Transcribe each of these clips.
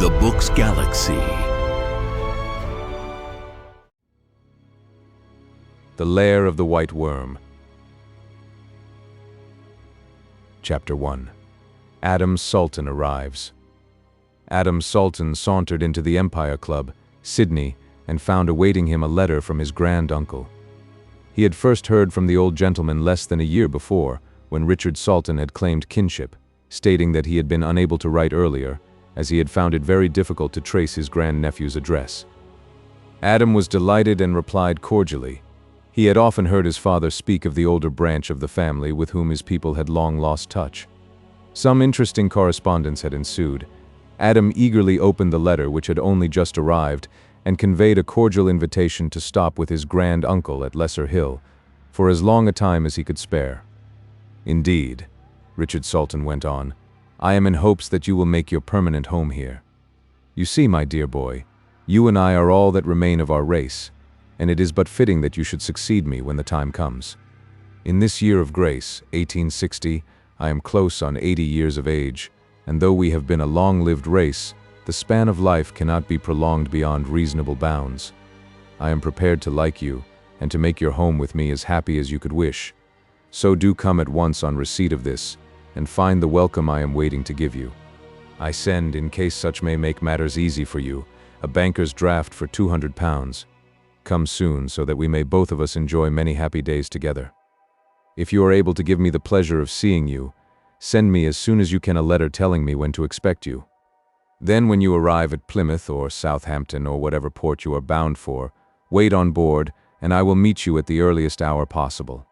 The Book's Galaxy. The Lair of the White Worm. Chapter 1. Adam SALTON arrives. Adam SALTON sauntered into the Empire Club, Sydney, and found awaiting him a letter from his grand-uncle. He had first heard from the old gentleman less than a year before, when Richard SALTON had claimed kinship, stating that he had been unable to write earlier, as he had found it very difficult to trace his grandnephew's address. Adam was delighted and replied cordially. He had often heard his father speak of the older branch of the family with whom his people had long lost touch. Some interesting correspondence had ensued. Adam eagerly opened the letter, which had only just arrived, and conveyed a cordial invitation to stop with his grand-uncle at Lesser Hill for as long a time as he could spare. "Indeed," Richard SALTON went on, "I am in hopes that you will make your permanent home here. You see, my dear boy, you and I are all that remain of our race, and it is but fitting that you should succeed me when the time comes. In this year of grace, 1860, I am close on 80 years of age, and though we have been a long-lived race, the span of life cannot be prolonged beyond reasonable bounds. I am prepared to like you, and to make your home with me as happy as you could wish. So do come at once on receipt of this, and find the welcome I am waiting to give you. I send, in case such may make matters easy for you, a banker's draft for £200. Come soon, so that we may both of us enjoy many happy days together. If you are able to give me the pleasure of seeing you, send me as soon as you can a letter telling me when to expect you. Then when you arrive at Plymouth or Southampton or whatever port you are bound for, wait on board, and I will meet you at the earliest hour possible."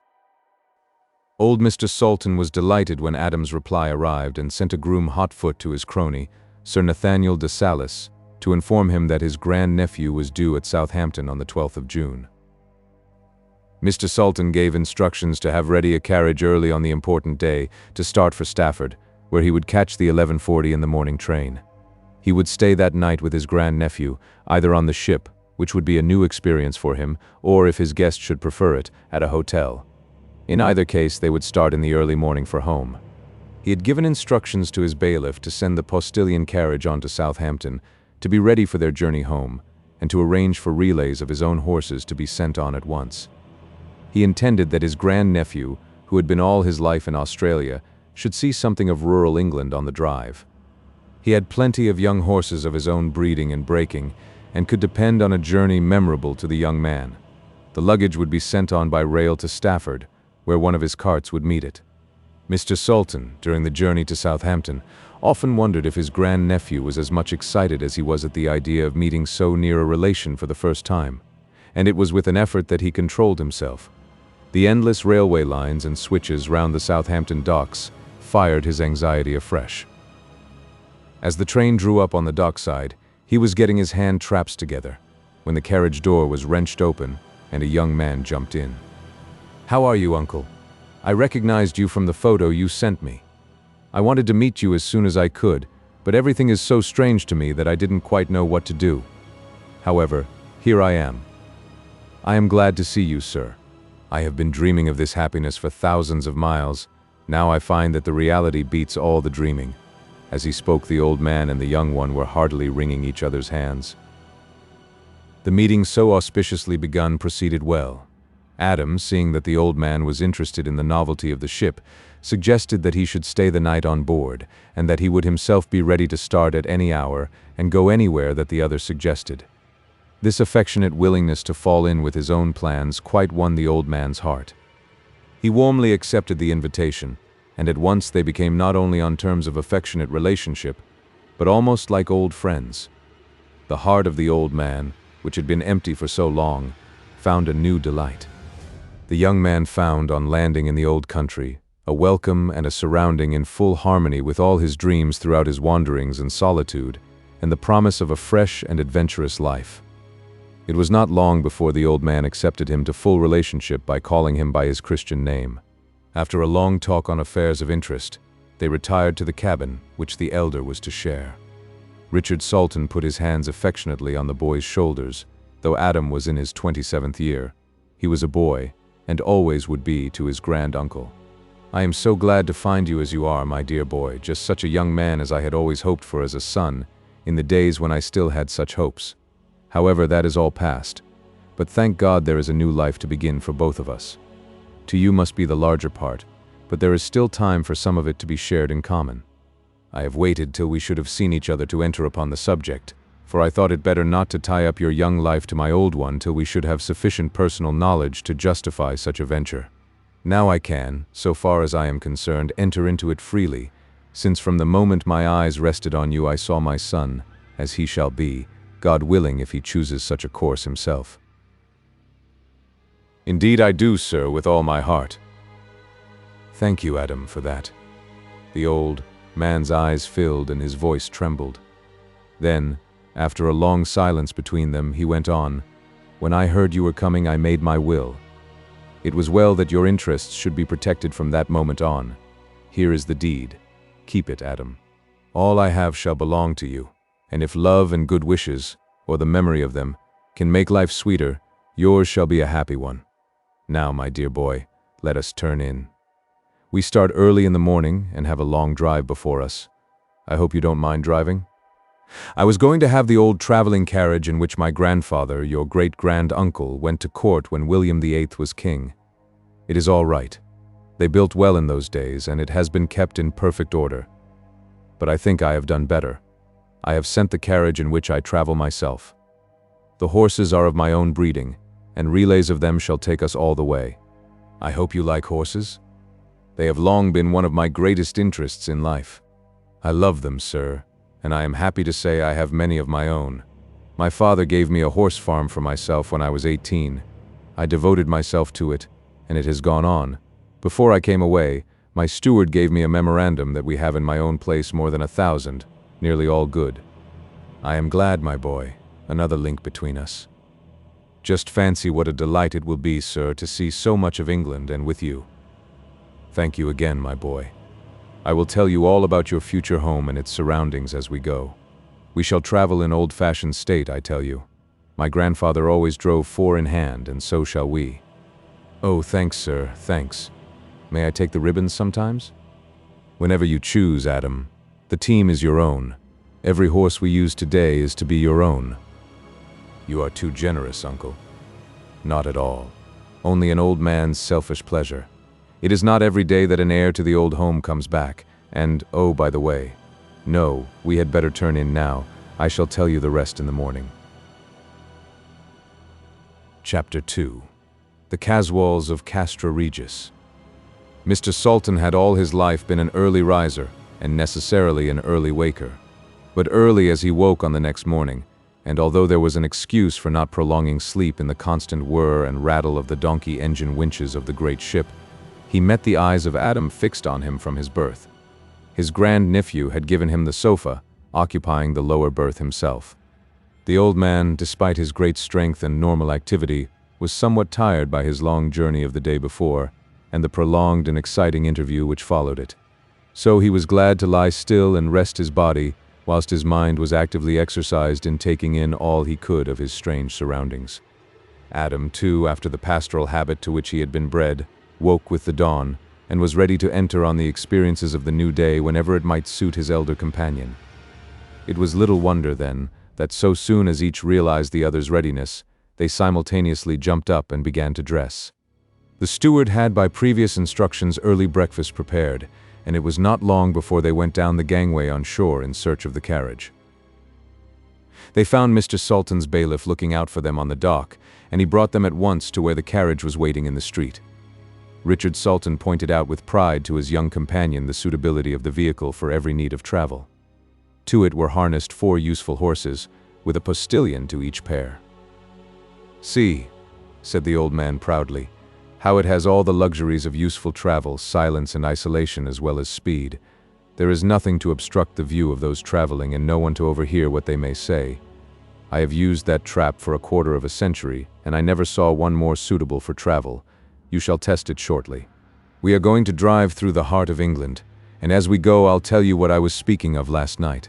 Old Mr. SALTON was delighted when Adam's reply arrived and sent a groom hotfoot to his crony, Sir Nathaniel de Salis, to inform him that his grand-nephew was due at Southampton on the 12th of June. Mr. SALTON gave instructions to have ready a carriage early on the important day to start for Stafford, where he would catch the 11:40 in the morning train. He would stay that night with his grand-nephew, either on the ship, which would be a new experience for him, or, if his guest should prefer it, at a hotel. In either case, they would start in the early morning for home. He had given instructions to his bailiff to send the postilion carriage on to Southampton, to be ready for their journey home, and to arrange for relays of his own horses to be sent on at once. He intended that his grand-nephew, who had been all his life in Australia, should see something of rural England on the drive. He had plenty of young horses of his own breeding and breaking, and could depend on a journey memorable to the young man. The luggage would be sent on by rail to Stafford, where one of his carts would meet it. Mr. SALTON, during the journey to Southampton, often wondered if his grand-nephew was as much excited as he was at the idea of meeting so near a relation for the first time, and it was with an effort that he controlled himself. The endless railway lines and switches round the Southampton docks fired his anxiety afresh. As the train drew up on the dockside, he was getting his hand traps together, when the carriage door was wrenched open and a young man jumped in. "How are you, uncle? I recognized you from the photo you sent me. I wanted to meet you as soon as I could, but everything is so strange to me that I didn't quite know what to do. However, here I am. I am glad to see you, sir. I have been dreaming of this happiness for thousands of miles. Now I find that the reality beats all the dreaming." As he spoke, the old man and the young one were heartily wringing each other's hands. The meeting, so auspiciously begun, proceeded well. Adam, seeing that the old man was interested in the novelty of the ship, suggested that he should stay the night on board, and that he would himself be ready to start at any hour and go anywhere that the other suggested. This affectionate willingness to fall in with his own plans quite won the old man's heart. He warmly accepted the invitation, and at once they became not only on terms of affectionate relationship, but almost like old friends. The heart of the old man, which had been empty for so long, found a new delight. The young man found, on landing in the old country, a welcome and a surrounding in full harmony with all his dreams throughout his wanderings and solitude, and the promise of a fresh and adventurous life. It was not long before the old man accepted him to full relationship by calling him by his Christian name. After a long talk on affairs of interest, they retired to the cabin, which the elder was to share. Richard SALTON put his hands affectionately on the boy's shoulders, though Adam was in his 27th year. He was a boy, and always would be to his grand-uncle. "I am so glad to find you as you are, my dear boy, just such a young man as I had always hoped for as a son," in the days when I still had such hopes. However, that is all past. But thank God there is a new life to begin for both of us. To you must be the larger part, but there is still time for some of it to be shared in common. I have waited till we should have seen each other to enter upon the subject, for I thought it better not to tie up your young life to my old one till we should have sufficient personal knowledge to justify such a venture. Now I can, so far as I am concerned, enter into it freely, since from the moment my eyes rested on you I saw my son, as he shall be, God willing if he chooses such a course himself. Indeed I do, sir, with all my heart. Thank you, Adam, for that. The old man's eyes filled and his voice trembled. Then, after a long silence between them, he went on, "When I heard you were coming, I made my will. It was well that your interests should be protected from that moment on. Here is the deed. Keep it, Adam. All I have shall belong to you, and if love and good wishes, or the memory of them, can make life sweeter, yours shall be a happy one. Now, my dear boy, let us turn in. We start early in the morning and have a long drive before us. I hope you don't mind driving? I was going to have the old traveling carriage in which my grandfather, your great-grand-uncle, went to court when William VIII was king. It is all right. They built well in those days, and it has been kept in perfect order. But I think I have done better. I have sent the carriage in which I travel myself. The horses are of my own breeding, and relays of them shall take us all the way. I hope you like horses? They have long been one of my greatest interests in life. I love them, sir, and I am happy to say I have many of my own. My father gave me a horse farm for myself when I was 18. I devoted myself to it, and it has gone on. Before I came away, my steward gave me a memorandum that we have in my own place more than 1,000, nearly all good. I am glad, my boy, another link between us. Just fancy what a delight it will be, sir, to see so much of England and with you. Thank you again, my boy. I will tell you all about your future home and its surroundings as we go. We shall travel in old-fashioned state, I tell you. My grandfather always drove 4 in hand, and so shall we. Oh, thanks, sir, thanks. May I take the ribbons sometimes? Whenever you choose, Adam. The team is your own. Every horse we use today is to be your own. You are too generous, uncle. Not at all. Only an old man's selfish pleasure. It is not every day that an heir to the old home comes back, and, oh, by the way, no, we had better turn in now. I shall tell you the rest in the morning. Chapter 2. The CASWALLS of CASTRA REGIS. Mr. SALTON had all his life been an early riser, and necessarily an early waker. But early as he woke on the next morning, and although there was an excuse for not prolonging sleep in the constant whir and rattle of the donkey engine winches of the great ship, he met the eyes of Adam fixed on him from his berth. His grand-nephew had given him the sofa, occupying the lower berth himself. The old man, despite his great strength and normal activity, was somewhat tired by his long journey of the day before, and the prolonged and exciting interview which followed it. So he was glad to lie still and rest his body, whilst his mind was actively exercised in taking in all he could of his strange surroundings. Adam, too, after the pastoral habit to which he had been bred, woke with the dawn, and was ready to enter on the experiences of the new day whenever it might suit his elder companion. It was little wonder, then, that so soon as each realized the other's readiness, they simultaneously jumped up and began to dress. The steward had by previous instructions early breakfast prepared, and it was not long before they went down the gangway on shore in search of the carriage. They found Mr. SALTON's bailiff looking out for them on the dock, and he brought them at once to where the carriage was waiting in the street. Richard SALTON pointed out with pride to his young companion the suitability of the vehicle for every need of travel. To it were harnessed 4 useful horses, with a postilion to each pair. "See," said the old man proudly, "how it has all the luxuries of useful travel, silence and isolation as well as speed. There is nothing to obstruct the view of those traveling and no one to overhear what they may say. I have used that trap for a quarter of a century, and I never saw one more suitable for travel. You shall test it shortly. We are going to drive through the heart of England, and as we go I'll tell you what I was speaking of last night.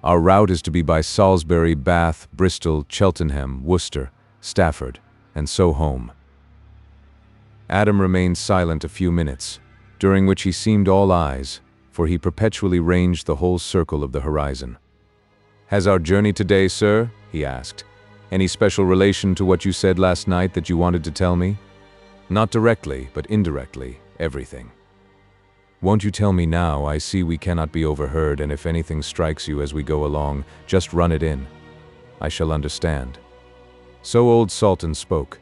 Our route is to be by Salisbury, Bath, Bristol, Cheltenham, Worcester, Stafford, and so home." Adam remained silent a few minutes, during which he seemed all eyes, for he perpetually ranged the whole circle of the horizon. "Has our journey today, sir?" he asked. "Any special relation to what you said last night that you wanted to tell me?" "Not directly, but indirectly, everything." "Won't you tell me now? I see we cannot be overheard, and if anything strikes you as we go along, just run it in. I shall understand." So old Sultan spoke.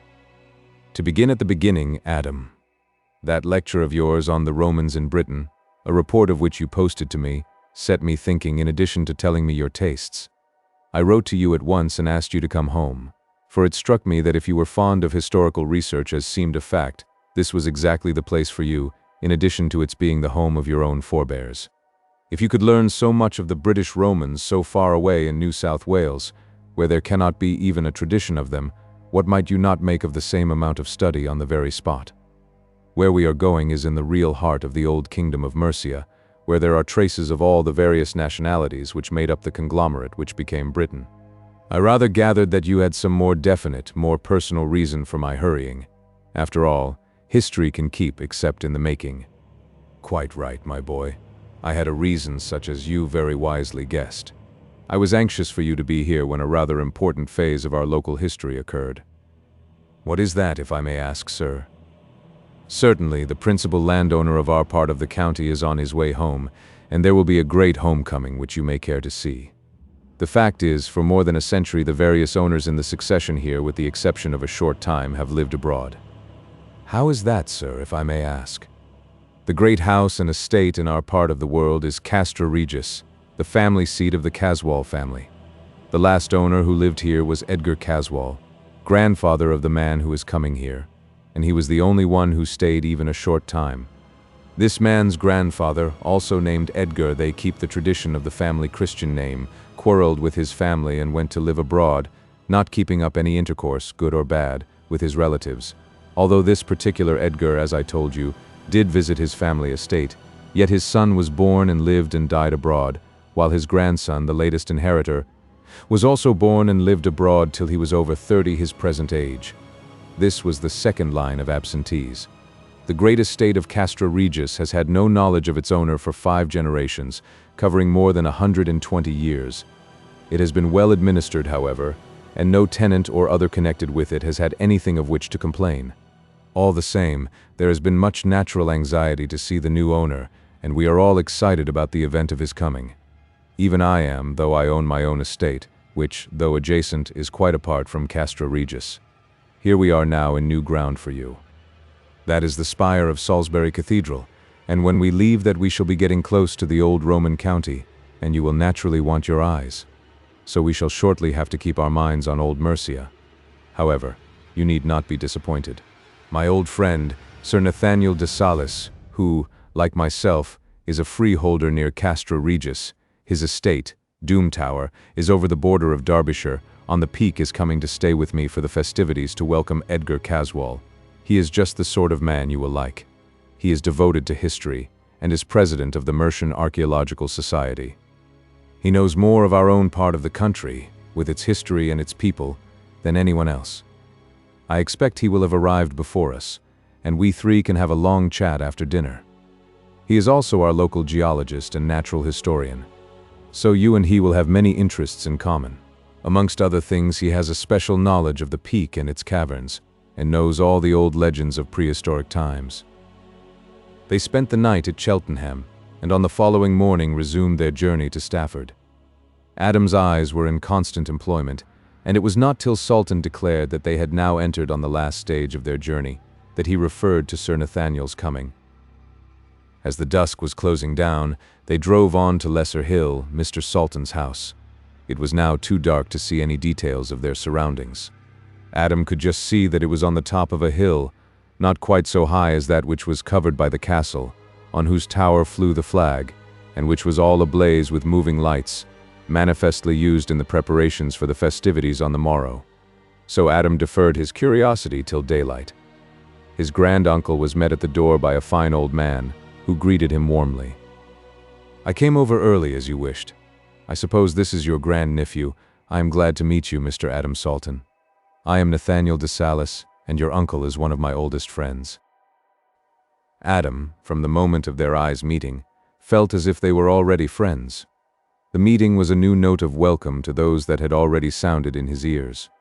"To begin at the beginning, Adam. That lecture of yours on the Romans in Britain, a report of which you posted to me, set me thinking in addition to telling me your tastes. I wrote to you at once and asked you to come home, for it struck me that if you were fond of historical research as seemed a fact, this was exactly the place for you, in addition to its being the home of your own forebears. If you could learn so much of the British Romans so far away in New South Wales, where there cannot be even a tradition of them, what might you not make of the same amount of study on the very spot? Where we are going is in the real heart of the old kingdom of Mercia, where there are traces of all the various nationalities which made up the conglomerate which became Britain. I rather gathered that you had some more definite, more personal reason for my hurrying. After all, history can keep except in the making." "Quite right, my boy. I had a reason such as you very wisely guessed. I was anxious for you to be here when a rather important phase of our local history occurred." "What is that, if I may ask, sir?" "Certainly, the principal landowner of our part of the county is on his way home, and there will be a great homecoming which you may care to see. The fact is, for more than a century the various owners in the succession here, with the exception of a short time, have lived abroad." "How is that, sir, if I may ask?" "The great house and estate in our part of the world is CASTRA REGIS, the family seat of the Caswall family. The last owner who lived here was Edgar Caswall, grandfather of the man who is coming here, and he was the only one who stayed even a short time. This man's grandfather, also named Edgar, they keep the tradition of the family Christian name, quarreled with his family and went to live abroad, not keeping up any intercourse, good or bad, with his relatives. Although this particular Edgar, as I told you, did visit his family estate, yet his son was born and lived and died abroad, while his grandson, the latest inheritor, was also born and lived abroad till he was over 30, his present age. This was the second line of absentees. The great estate of Castra Regis has had no knowledge of its owner for 5 generations, covering more than 120 years. It has been well administered, however, and no tenant or other connected with it has had anything of which to complain. All the same, there has been much natural anxiety to see the new owner, and we are all excited about the event of his coming. Even I am, though I own my own estate, which, though adjacent, is quite apart from Castra Regis. Here we are now in new ground for you. That is the spire of Salisbury Cathedral, and when we leave that we shall be getting close to the old Roman county, and you will naturally want your eyes. So we shall shortly have to keep our minds on old Mercia. However, you need not be disappointed. My old friend, Sir Nathaniel de Salis, who, like myself, is a freeholder near Castra Regis, his estate, Doom Tower, is over the border of Derbyshire, on the peak, is coming to stay with me for the festivities to welcome Edgar Caswall. He is just the sort of man you will like. He is devoted to history, and is president of the Mercian Archaeological Society. He knows more of our own part of the country, with its history and its people, than anyone else. I expect he will have arrived before us, and we 3 can have a long chat after dinner. He is also our local geologist and natural historian, so you and he will have many interests in common. Amongst other things, he has a special knowledge of the peak and its caverns, and knows all the old legends of prehistoric times. They spent the night at Cheltenham, and on the following morning resumed their journey to Stafford. Adam's eyes were in constant employment, and it was not till Sultan declared that they had now entered on the last stage of their journey that he referred to Sir Nathaniel's coming. As the dusk was closing down, they drove on to Lesser Hill, Mr. Sultan's house. It was now too dark to see any details of their surroundings. Adam could just see that it was on the top of a hill, not quite so high as that which was covered by the castle, on whose tower flew the flag, and which was all ablaze with moving lights, manifestly used in the preparations for the festivities on the morrow. So Adam deferred his curiosity till daylight. His grand-uncle was met at the door by a fine old man, who greeted him warmly. "I came over early, as you wished. I suppose this is your grand-nephew. I am glad to meet you, Mr. Adam Sultan. I am Nathaniel de Salis, and your uncle is one of my oldest friends." Adam, from the moment of their eyes meeting, felt as if they were already friends. The meeting was a new note of welcome to those that had already sounded in his ears.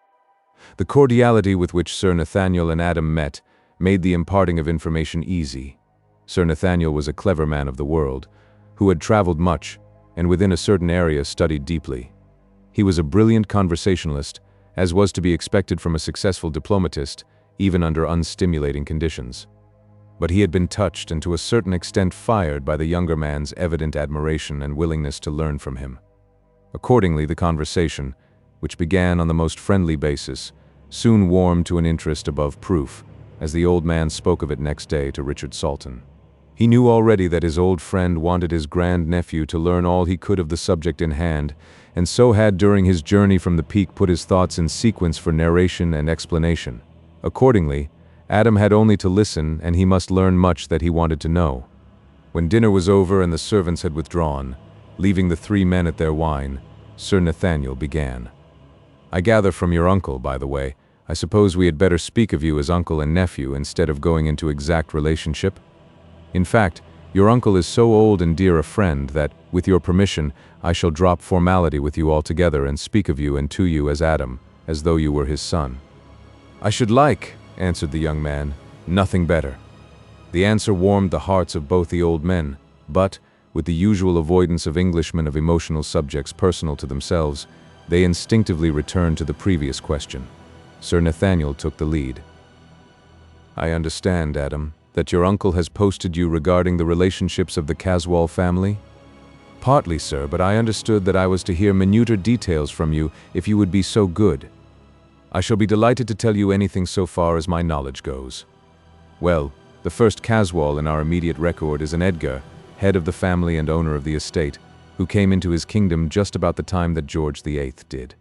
The cordiality with which Sir Nathaniel and Adam met made the imparting of information easy. Sir Nathaniel was a clever man of the world, who had traveled much, and within a certain area studied deeply. He was a brilliant conversationalist, as was to be expected from a successful diplomatist, even under unstimulating conditions. But he had been touched and to a certain extent fired by the younger man's evident admiration and willingness to learn from him. Accordingly, the conversation, which began on the most friendly basis, soon warmed to an interest above proof, as the old man spoke of it next day to Richard Salton. He knew already that his old friend wanted his grand-nephew to learn all he could of the subject in hand, and so had during his journey from the peak put his thoughts in sequence for narration and explanation. Accordingly, Adam had only to listen, and he must learn much that he wanted to know. When dinner was over and the servants had withdrawn, leaving the three men at their wine, Sir Nathaniel began. "I gather from your uncle, by the way, I suppose we had better speak of you as uncle and nephew instead of going into exact relationship? In fact, your uncle is so old and dear a friend that, with your permission, I shall drop formality with you altogether and speak of you and to you as Adam, as though you were his son." "I should like," answered the young man, "nothing better." The answer warmed the hearts of both the old men, but, with the usual avoidance of Englishmen of emotional subjects personal to themselves, they instinctively returned to the previous question. Sir Nathaniel took the lead. "I understand, Adam, that your uncle has posted you regarding the relationships of the Caswall family?" "Partly, sir, but I understood that I was to hear minuter details from you if you would be so good." "I shall be delighted to tell you anything so far as my knowledge goes. Well, the first Caswall in our immediate record is an Edgar, head of the family and owner of the estate, who came into his kingdom just about the time that George VIII did.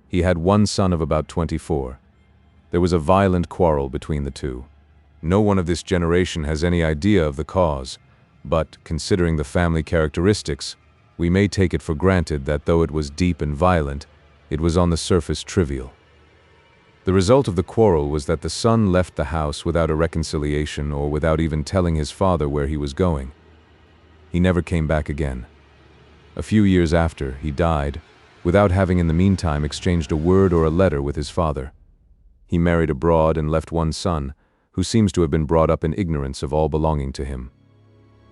He had one son of about 24. There was a violent quarrel between the two. No one of this generation has any idea of the cause, but, considering the family characteristics, we may take it for granted that though it was deep and violent, it was on the surface trivial. The result of the quarrel was that the son left the house without a reconciliation or without even telling his father where he was going. He never came back again. A few years after, he died, without having in the meantime exchanged a word or a letter with his father. He married abroad and left one son, who seems to have been brought up in ignorance of all belonging to him.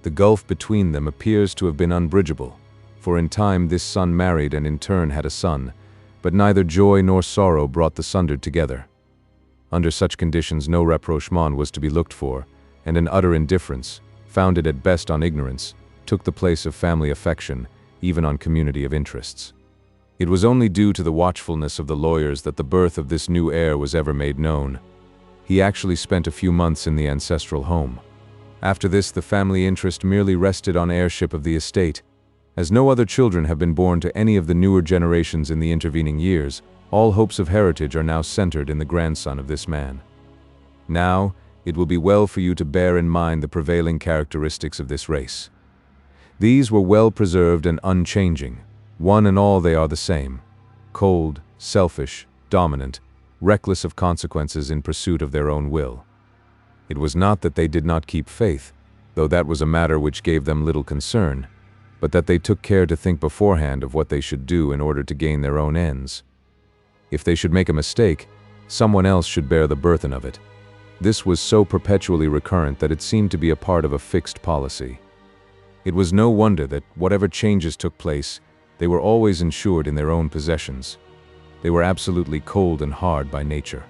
The gulf between them appears to have been unbridgeable, for in time this son married and in turn had a son, but neither joy nor sorrow brought the sundered together. Under such conditions no rapprochement was to be looked for, and an utter indifference, founded at best on ignorance, took the place of family affection, even on community of interests. It was only due to the watchfulness of the lawyers that the birth of this new heir was ever made known. He actually spent a few months in the ancestral home. After this, the family interest merely rested on heirship of the estate. As no other children have been born to any of the newer generations in the intervening years, all hopes of heritage are now centered in the grandson of this man. Now, it will be well for you to bear in mind the prevailing characteristics of this race. These were well preserved and unchanging. One and all they are the same: cold, selfish, dominant, reckless of consequences in pursuit of their own will. It was not that they did not keep faith, though that was a matter which gave them little concern, but that they took care to think beforehand of what they should do in order to gain their own ends. If they should make a mistake, someone else should bear the burthen of it. This was so perpetually recurrent that it seemed to be a part of a fixed policy. It was no wonder that, whatever changes took place, they were always ensured in their own possessions. They were absolutely cold and hard by nature.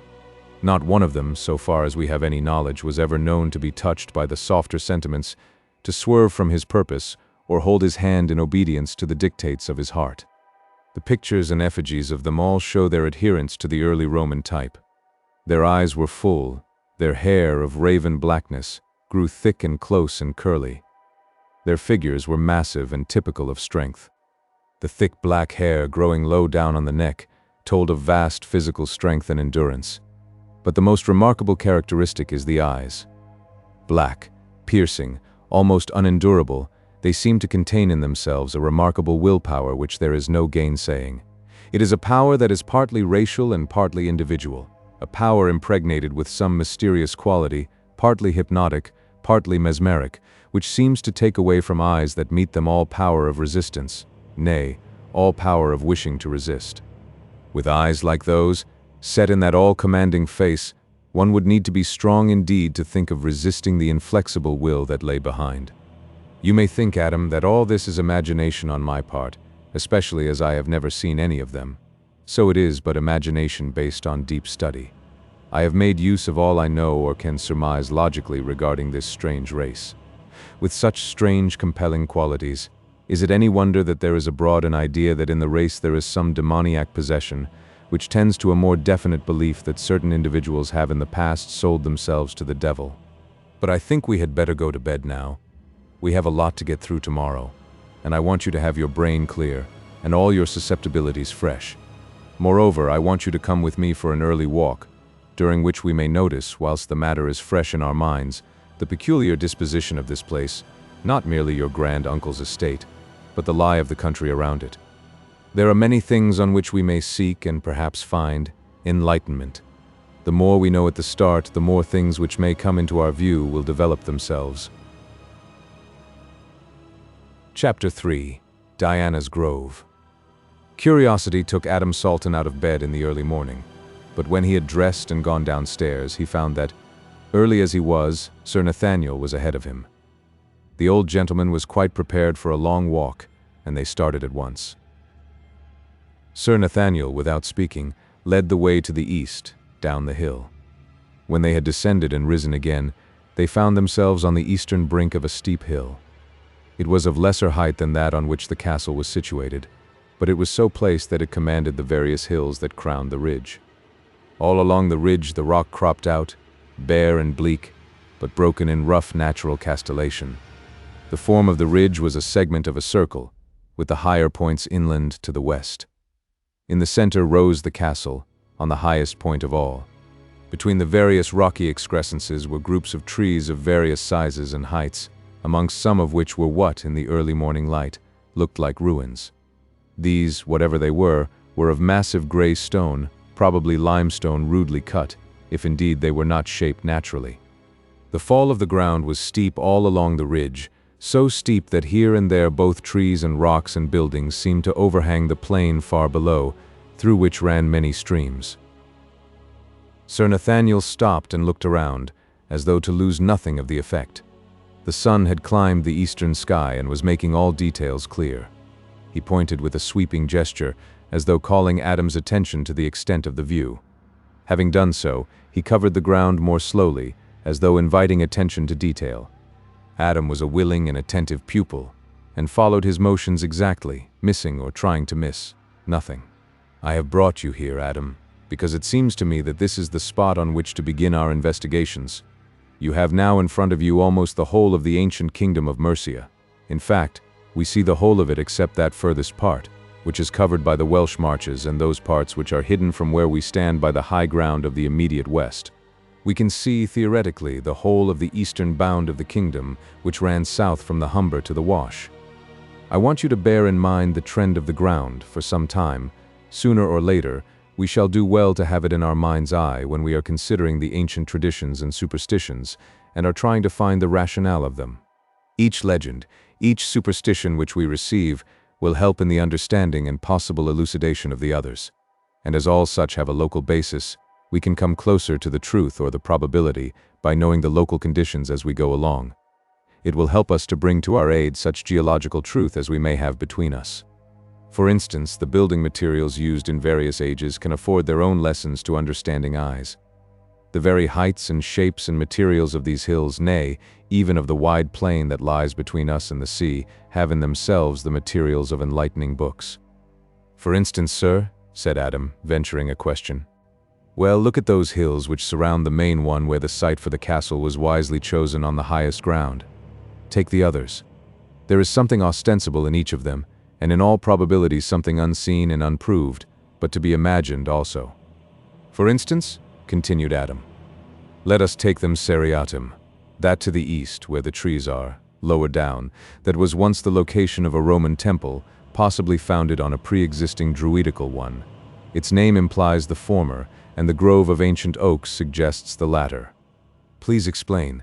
Not one of them, so far as we have any knowledge, was ever known to be touched by the softer sentiments, to swerve from his purpose, or hold his hand in obedience to the dictates of his heart. The pictures and effigies of them all show their adherence to the early Roman type. Their eyes were full, their hair of raven blackness grew thick and close and curly. Their figures were massive and typical of strength. The thick black hair growing low down on the neck told of vast physical strength and endurance. But the most remarkable characteristic is the eyes. Black, piercing, almost unendurable, they seem to contain in themselves a remarkable willpower which there is no gainsaying. It is a power that is partly racial and partly individual, a power impregnated with some mysterious quality, partly hypnotic, partly mesmeric, which seems to take away from eyes that meet them all power of resistance, nay, all power of wishing to resist. With eyes like those, set in that all-commanding face, one would need to be strong indeed to think of resisting the inflexible will that lay behind. You may think, Adam, that all this is imagination on my part, especially as I have never seen any of them. So it is but imagination based on deep study. I have made use of all I know or can surmise logically regarding this strange race. With such strange, compelling qualities, is it any wonder that there is abroad an idea that in the race there is some demoniac possession, which tends to a more definite belief that certain individuals have in the past sold themselves to the devil? But I think we had better go to bed now. We have a lot to get through tomorrow, and I want you to have your brain clear and all your susceptibilities fresh. Moreover, I want you to come with me for an early walk, during which we may notice, whilst the matter is fresh in our minds, the peculiar disposition of this place, not merely your grand uncle's estate, but the lie of the country around it. There are many things on which we may seek and perhaps find enlightenment. The more we know at the start, the more things which may come into our view will develop themselves. Chapter 3. Diana's Grove. Curiosity took Adam Salton out of bed in the early morning, but when he had dressed and gone downstairs, he found that, early as he was, Sir Nathaniel was ahead of him. The old gentleman was quite prepared for a long walk, and they started at once. Sir Nathaniel, without speaking, led the way to the east, down the hill. When they had descended and risen again, they found themselves on the eastern brink of a steep hill. It was of lesser height than that on which the castle was situated, but it was so placed that it commanded the various hills that crowned the ridge. All along the ridge the rock cropped out, bare and bleak, but broken in rough natural castellation. The form of the ridge was a segment of a circle, with the higher points inland to the west. In the center rose the castle, on the highest point of all. Between the various rocky excrescences were groups of trees of various sizes and heights, amongst some of which were what, in the early morning light, looked like ruins. These, whatever they were of massive gray stone, probably limestone rudely cut, if indeed they were not shaped naturally. The fall of the ground was steep all along the ridge, so steep that here and there both trees and rocks and buildings seemed to overhang the plain far below, through which ran many streams. Sir Nathaniel stopped and looked around, as though to lose nothing of the effect. The sun had climbed the eastern sky and was making all details clear. He pointed with a sweeping gesture, as though calling Adam's attention to the extent of the view. Having done so, he covered the ground more slowly, as though inviting attention to detail. Adam was a willing and attentive pupil, and followed his motions exactly, missing or trying to miss nothing. I have brought you here, Adam, because it seems to me that this is the spot on which to begin our investigations. You have now in front of you almost the whole of the ancient kingdom of Mercia. In fact, we see the whole of it except that furthest part, which is covered by the Welsh marches, and those parts which are hidden from where we stand by the high ground of the immediate west. We can see, theoretically, the whole of the eastern bound of the kingdom, which ran south from the Humber to the Wash. I want you to bear in mind the trend of the ground for some time. Sooner or later, we shall do well to have it in our mind's eye when we are considering the ancient traditions and superstitions, and are trying to find the rationale of them. Each legend, each superstition which we receive, will help in the understanding and possible elucidation of the others. And as all such have a local basis, we can come closer to the truth or the probability by knowing the local conditions as we go along. It will help us to bring to our aid such geological truth as we may have between us. For instance, the building materials used in various ages can afford their own lessons to understanding eyes. The very heights and shapes and materials of these hills, nay, even of the wide plain that lies between us and the sea, have in themselves the materials of enlightening books. For instance, sir, said Adam, venturing a question. Well, look at those hills which surround the main one where the site for the castle was wisely chosen on the highest ground. Take the others. There is something ostensible in each of them, and in all probability something unseen and unproved, but to be imagined also. For instance, continued Adam, let us take them seriatim, that to the east, where the trees are, lower down, that was once the location of a Roman temple, possibly founded on a pre-existing druidical one. Its name implies the former, and the grove of ancient oaks suggests the latter. Please explain.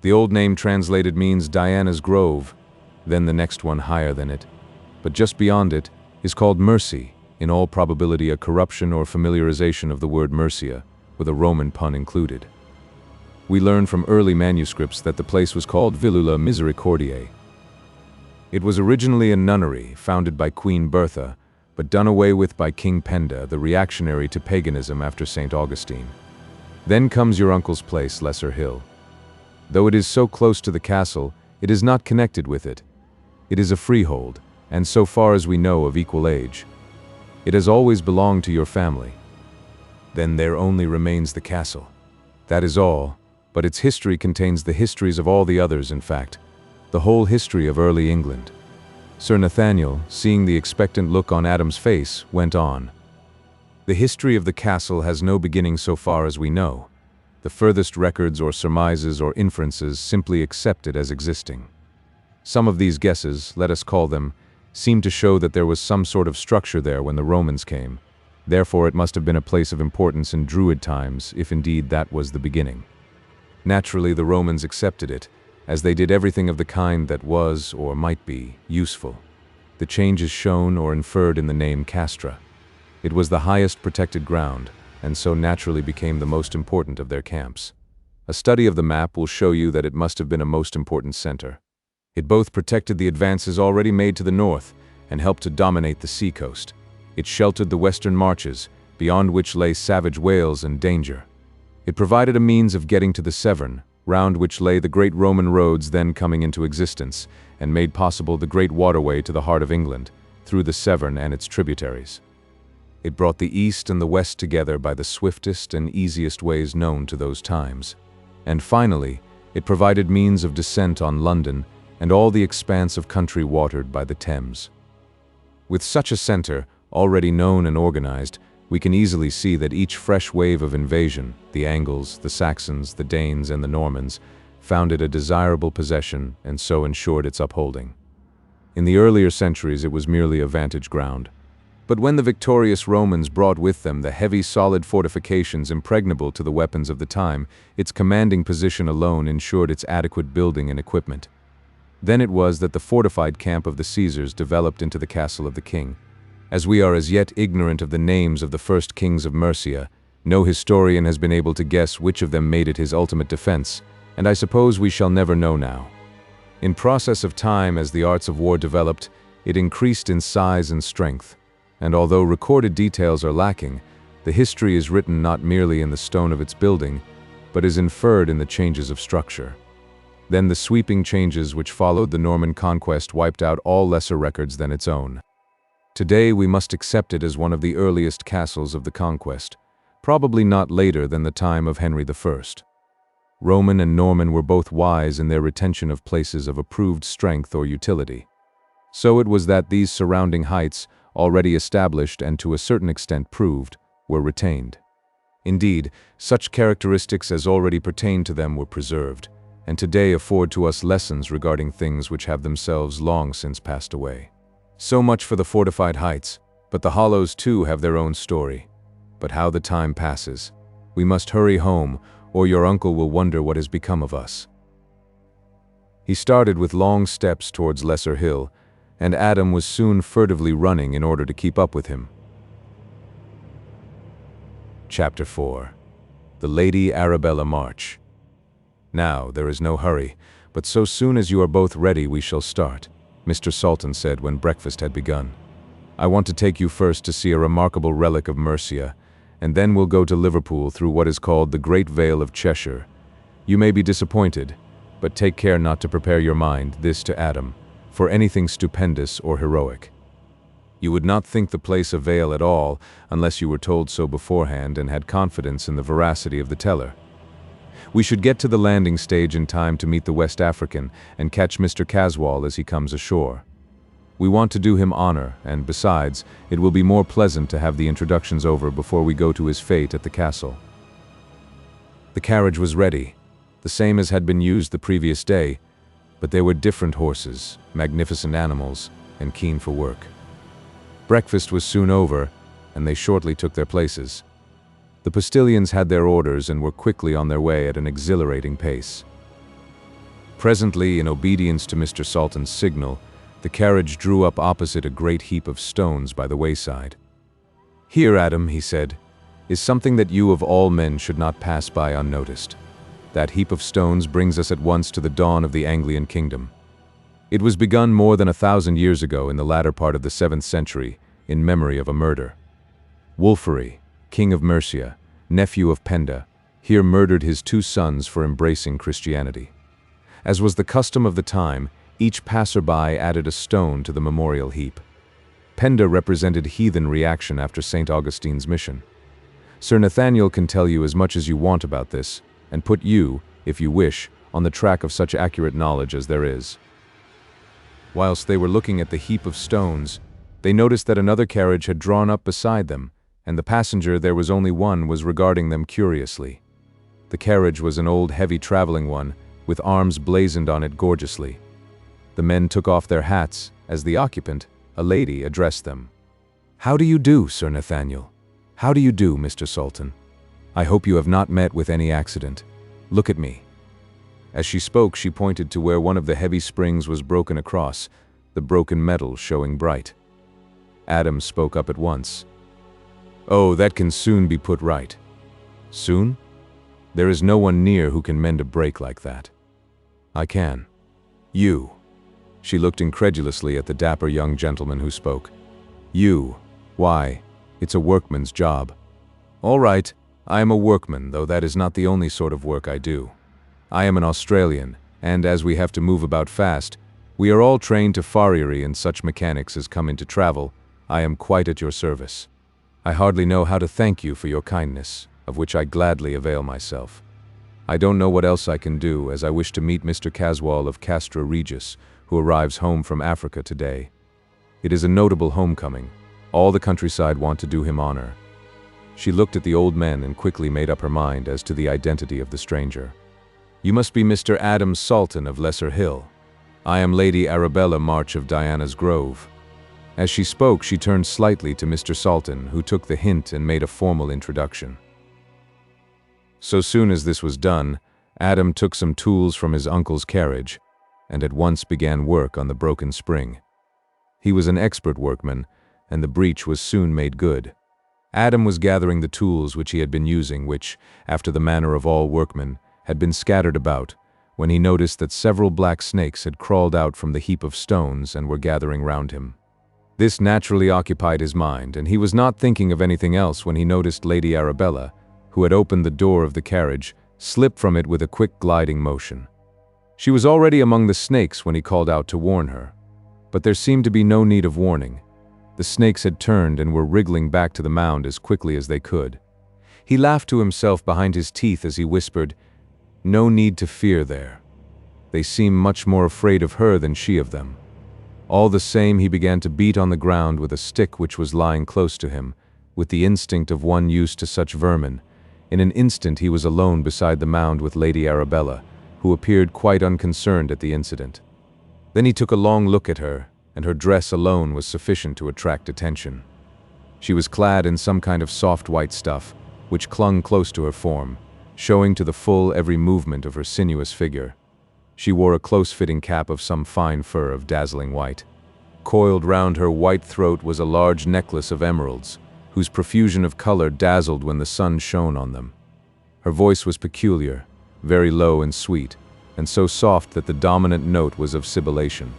The old name translated means Diana's Grove, then the next one higher than it. But just beyond it, is called mercy, in all probability a corruption or familiarization of the word Mercia, with a Roman pun included. We learn from early manuscripts that the place was called Villula Misericordiae. It was originally a nunnery founded by Queen Bertha, but done away with by King Penda, the reactionary to paganism after St. Augustine. Then comes your uncle's place, Lesser Hill. Though it is so close to the castle, it is not connected with it. It is a freehold, and so far as we know of equal age. It has always belonged to your family. Then there only remains the castle. That is all, but its history contains the histories of all the others, in fact, the whole history of early England. Sir Nathaniel, seeing the expectant look on Adam's face, went on. The history of the castle has no beginning so far as we know. The furthest records or surmises or inferences simply accept it as existing. Some of these guesses, let us call them, seem to show that there was some sort of structure there when the Romans came. Therefore, it must have been a place of importance in Druid times, if indeed that was the beginning. Naturally, the Romans accepted it, as they did everything of the kind that was, or might be, useful. The change is shown or inferred in the name Castra. It was the highest protected ground, and so naturally became the most important of their camps. A study of the map will show you that it must have been a most important center. It both protected the advances already made to the north and helped to dominate the seacoast. It sheltered the western marches, beyond which lay savage Wales and danger. It provided a means of getting to the Severn, round which lay the great Roman roads then coming into existence, and made possible the great waterway to the heart of England, through the Severn and its tributaries. It brought the east and the west together by the swiftest and easiest ways known to those times. And finally, it provided means of descent on London and all the expanse of country watered by the Thames. With such a center, already known and organized, we can easily see that each fresh wave of invasion, the Angles, the Saxons, the Danes, and the Normans, found it a desirable possession and so ensured its upholding. In the earlier centuries it was merely a vantage ground. But when the victorious Romans brought with them the heavy solid fortifications impregnable to the weapons of the time, its commanding position alone ensured its adequate building and equipment. Then it was that the fortified camp of the Caesars developed into the castle of the king. As we are as yet ignorant of the names of the first kings of Mercia, no historian has been able to guess which of them made it his ultimate defense, and I suppose we shall never know now. In process of time, as the arts of war developed, it increased in size and strength, and although recorded details are lacking, the history is written not merely in the stone of its building, but is inferred in the changes of structure. Then the sweeping changes which followed the Norman conquest wiped out all lesser records than its own. Today we must accept it as one of the earliest castles of the conquest, probably not later than the time of Henry I. Roman and Norman were both wise in their retention of places of approved strength or utility. So it was that these surrounding heights, already established and to a certain extent proved, were retained. Indeed, such characteristics as already pertained to them were preserved, and today afford to us lessons regarding things which have themselves long since passed away. So much for the fortified heights, but the hollows too have their own story. But how the time passes. We must hurry home, or your uncle will wonder what has become of us. He started with long steps towards Lesser Hill, and Adam was soon furtively running in order to keep up with him. Chapter 4. The Lady Arabella March. Now, there is no hurry, but so soon as you are both ready we shall start, Mr. SALTON said when breakfast had begun. I want to take you first to see a remarkable relic of Mercia, and then we'll go to Liverpool through what is called the Great Vale of Cheshire. You may be disappointed, but take care not to prepare your mind, this to Adam, for anything stupendous or heroic. You would not think the place a vale at all, unless you were told so beforehand and had confidence in the veracity of the teller. We should get to the landing stage in time to meet the West African and catch Mr. Caswall as he comes ashore. We want to do him honor, and besides, it will be more pleasant to have the introductions over before we go to his fete at the castle. The carriage was ready, the same as had been used the previous day, but they were different horses, magnificent animals, and keen for work. Breakfast was soon over, and they shortly took their places. The postilions had their orders and were quickly on their way at an exhilarating pace. Presently, in obedience to Mr. SALTON's signal, The carriage drew up opposite a great heap of stones by the wayside. "Here, Adam," he said, "is something that you of all men should not pass by unnoticed. That heap of stones brings us at once to the dawn of the Anglian kingdom. It was begun more than 1,000 years ago in the latter part of the 7th century, in memory of a murder. Wulfhere, king of Mercia, nephew of Penda, here murdered his 2 sons for embracing Christianity. As was the custom of the time, each passerby added a stone to the memorial heap. Penda represented heathen reaction after St. Augustine's mission. Sir Nathaniel can tell you as much as you want about this, and put you, if you wish, on the track of such accurate knowledge as there is." Whilst they were looking at the heap of stones, they noticed that another carriage had drawn up beside them, and the passenger, there was only one, was regarding them curiously. The carriage was an old heavy traveling one, with arms blazoned on it gorgeously. The men took off their hats, as the occupant, a lady, addressed them. "How do you do, Sir Nathaniel? How do you do, Mr. Sultan? I hope you have not met with any accident. Look at me." As she spoke, she pointed to where one of the heavy springs was broken across, the broken metal showing bright. Adam spoke up at once. "Oh, that can soon be put right." "Soon? There is no one near who can mend a break like that." "I can." "You?" She looked incredulously at the dapper young gentleman who spoke. "You? Why, it's a workman's job." "All right, I am a workman, though that is not the only sort of work I do. I am an Australian, and as we have to move about fast, we are all trained to farriery and such mechanics as come into travel. I am quite at your service. I hardly know how to thank you for your kindness, of which I gladly avail myself. I don't know what else I can do, as I wish to meet Mr. Caswall of CASTRA REGIS, who arrives home from Africa today. It is a notable homecoming. All the countryside want to do him honor." She looked at the old men and quickly made up her mind as to the identity of the stranger. "You must be Mr. Adam Sultan of Lesser Hill. I am Lady Arabella March of Diana's Grove." As she spoke, she turned slightly to Mr. Sultan, who took the hint and made a formal introduction. So soon as this was done, Adam took some tools from his uncle's carriage and at once began work on the broken spring. He was an expert workman, and the breach was soon made good. Adam was gathering the tools which he had been using, which, after the manner of all workmen, had been scattered about, when he noticed that several black snakes had crawled out from the heap of stones and were gathering round him. This naturally occupied his mind, and he was not thinking of anything else when he noticed Lady Arabella, who had opened the door of the carriage, slip from it with a quick gliding motion. She was already among the snakes when he called out to warn her. But there seemed to be no need of warning. The snakes had turned and were wriggling back to the mound as quickly as they could. He laughed to himself behind his teeth as he whispered, "No need to fear there. They seem much more afraid of her than she of them." All the same, he began to beat on the ground with a stick which was lying close to him, with the instinct of one used to such vermin. In an instant he was alone beside the mound with Lady Arabella, who appeared quite unconcerned at the incident. Then he took a long look at her, and her dress alone was sufficient to attract attention. She was clad in some kind of soft white stuff, which clung close to her form, showing to the full every movement of her sinuous figure. She wore a close-fitting cap of some fine fur of dazzling white. Coiled round her white throat was a large necklace of emeralds, whose profusion of color dazzled when the sun shone on them. Her voice was peculiar, very low and sweet, and so soft that the dominant note was of sibilation.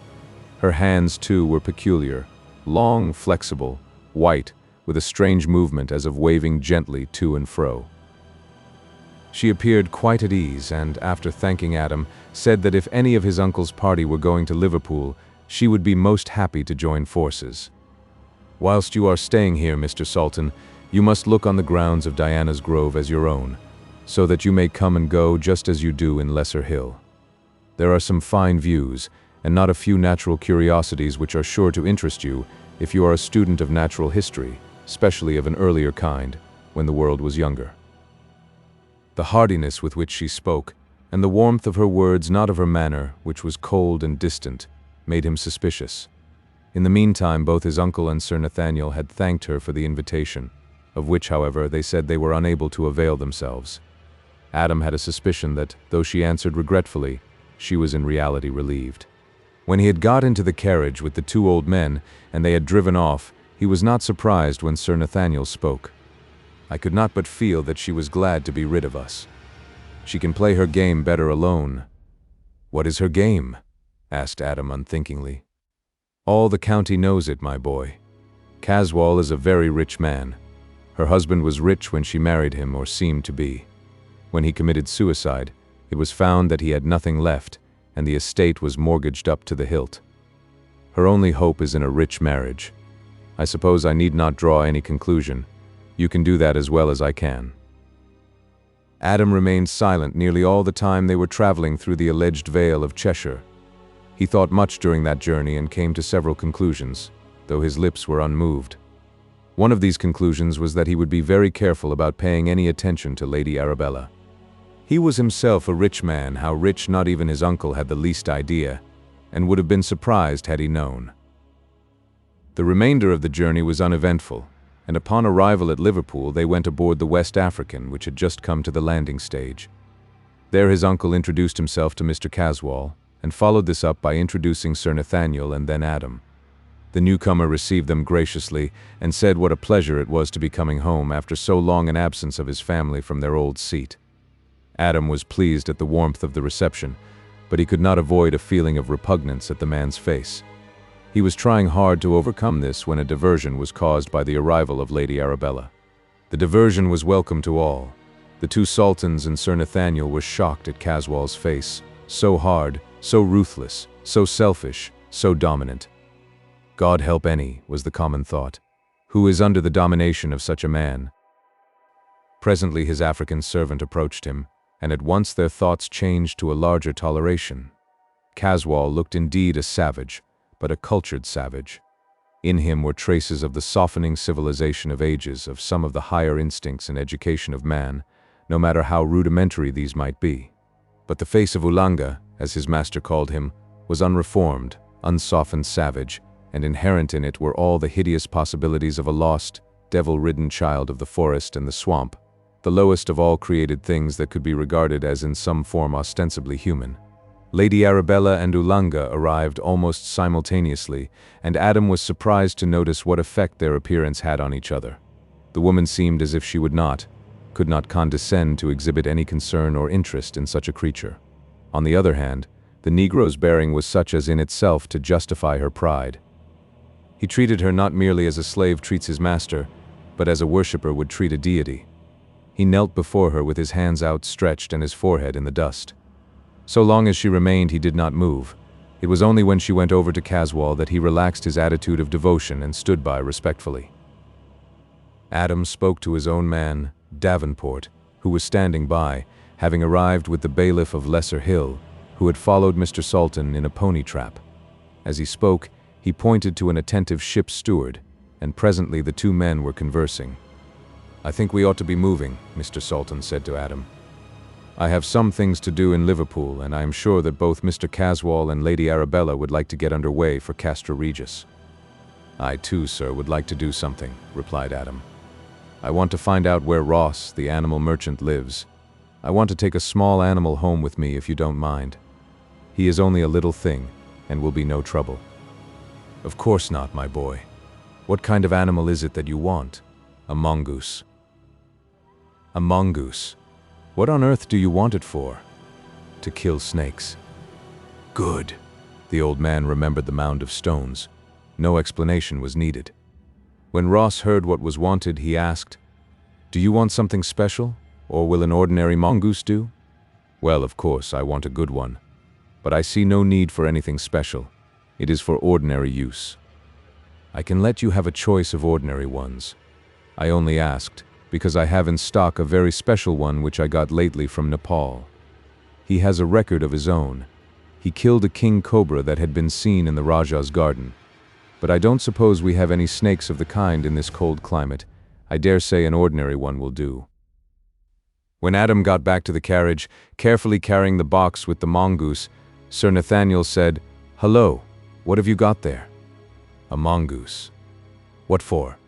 Her hands, too, were peculiar, long, flexible, white, with a strange movement as of waving gently to and fro. She appeared quite at ease and, after thanking Adam, said that if any of his uncle's party were going to Liverpool, she would be most happy to join forces. "Whilst you are staying here, Mr. Sultan, you must look on the grounds of Diana's Grove as your own, so that you may come and go just as you do in Lesser Hill. There are some fine views, and not a few natural curiosities which are sure to interest you if you are a student of natural history, especially of an earlier kind, when the world was younger." The heartiness with which she spoke, and the warmth of her words, not of her manner, which was cold and distant, made him suspicious. In the meantime, both his uncle and Sir Nathaniel had thanked her for the invitation, of which, however, they said they were unable to avail themselves. Adam had a suspicion that, though she answered regretfully, she was in reality relieved. When he had got into the carriage with the two old men, and they had driven off, he was not surprised when Sir Nathaniel spoke. I could not but feel that she was glad to be rid of us. She can play her game better alone. What is her game? Asked Adam unthinkingly. All the county knows it, my boy. Caswall is a very rich man. Her husband was rich when she married him, or seemed to be. When he committed suicide, it was found that he had nothing left, and the estate was mortgaged up to the hilt. Her only hope is in a rich marriage. I suppose I need not draw any conclusion. You can do that as well as I can. Adam remained silent nearly all the time they were traveling through the alleged Vale of Cheshire. He thought much during that journey and came to several conclusions, though his lips were unmoved. One of these conclusions was that he would be very careful about paying any attention to Lady Arabella. He was himself a rich man, how rich not even his uncle had the least idea, and would have been surprised had he known. The remainder of the journey was uneventful, and upon arrival at Liverpool they went aboard the West African, which had just come to the landing stage. There his uncle introduced himself to Mr. Caswall, and followed this up by introducing Sir Nathaniel and then Adam. The newcomer received them graciously and said what a pleasure it was to be coming home after so long an absence of his family from their old seat. Adam was pleased at the warmth of the reception, but he could not avoid a feeling of repugnance at the man's face. He was trying hard to overcome this when a diversion was caused by the arrival of Lady Arabella. The diversion was welcome to all. The two sultans and Sir Nathaniel were shocked at Caswall's face, so hard, so ruthless, so selfish, so dominant. God help any, was the common thought, who is under the domination of such a man. Presently his African servant approached him, and at once their thoughts changed to a larger toleration. Caswall looked indeed a savage, but a cultured savage. In him were traces of the softening civilization of ages, of some of the higher instincts and education of man, no matter how rudimentary these might be. But the face of Oolanga, as his master called him, was unreformed, unsoftened savage, and inherent in it were all the hideous possibilities of a lost, devil-ridden child of the forest and the swamp, the lowest of all created things that could be regarded as in some form ostensibly human. Lady Arabella and Oolanga arrived almost simultaneously, and Adam was surprised to notice what effect their appearance had on each other. The woman seemed as if she could not condescend to exhibit any concern or interest in such a creature. On the other hand, the Negro's bearing was such as in itself to justify her pride. He treated her not merely as a slave treats his master, but as a worshipper would treat a deity. He knelt before her with his hands outstretched and his forehead in the dust. So long as she remained, he did not move. It was only when she went over to Caswall that he relaxed his attitude of devotion and stood by respectfully. Adam spoke to his own man, Davenport, who was standing by, having arrived with the bailiff of Lesser Hill, who had followed Mr. Sultan in a pony trap. As he spoke, he pointed to an attentive ship's steward, and presently the two men were conversing. "I think we ought to be moving," Mr. Sultan said to Adam. "I have some things to do in Liverpool, and I am sure that both Mr. Caswall and Lady Arabella would like to get under way for Castra Regis." "I too, sir, would like to do something," replied Adam. "I want to find out where Ross, the animal merchant, lives. I want to take a small animal home with me if you don't mind. He is only a little thing, and will be no trouble." "Of course not, my boy. What kind of animal is it that you want?" "A mongoose." "A mongoose? What on earth do you want it for?" "To kill snakes." "Good." The old man remembered the mound of stones. No explanation was needed. When Ross heard what was wanted, he asked, "Do you want something special, or will an ordinary mongoose do?" "Well, of course, I want a good one. But I see no need for anything special. It is for ordinary use." "I can let you have a choice of ordinary ones. I only asked because I have in stock a very special one which I got lately from Nepal. He has a record of his own. He killed a king cobra that had been seen in the Rajah's garden. But I don't suppose we have any snakes of the kind in this cold climate. I dare say an ordinary one will do." When Adam got back to the carriage, carefully carrying the box with the mongoose, Sir Nathaniel said, "Hello, what have you got there?" "A mongoose." "What for?"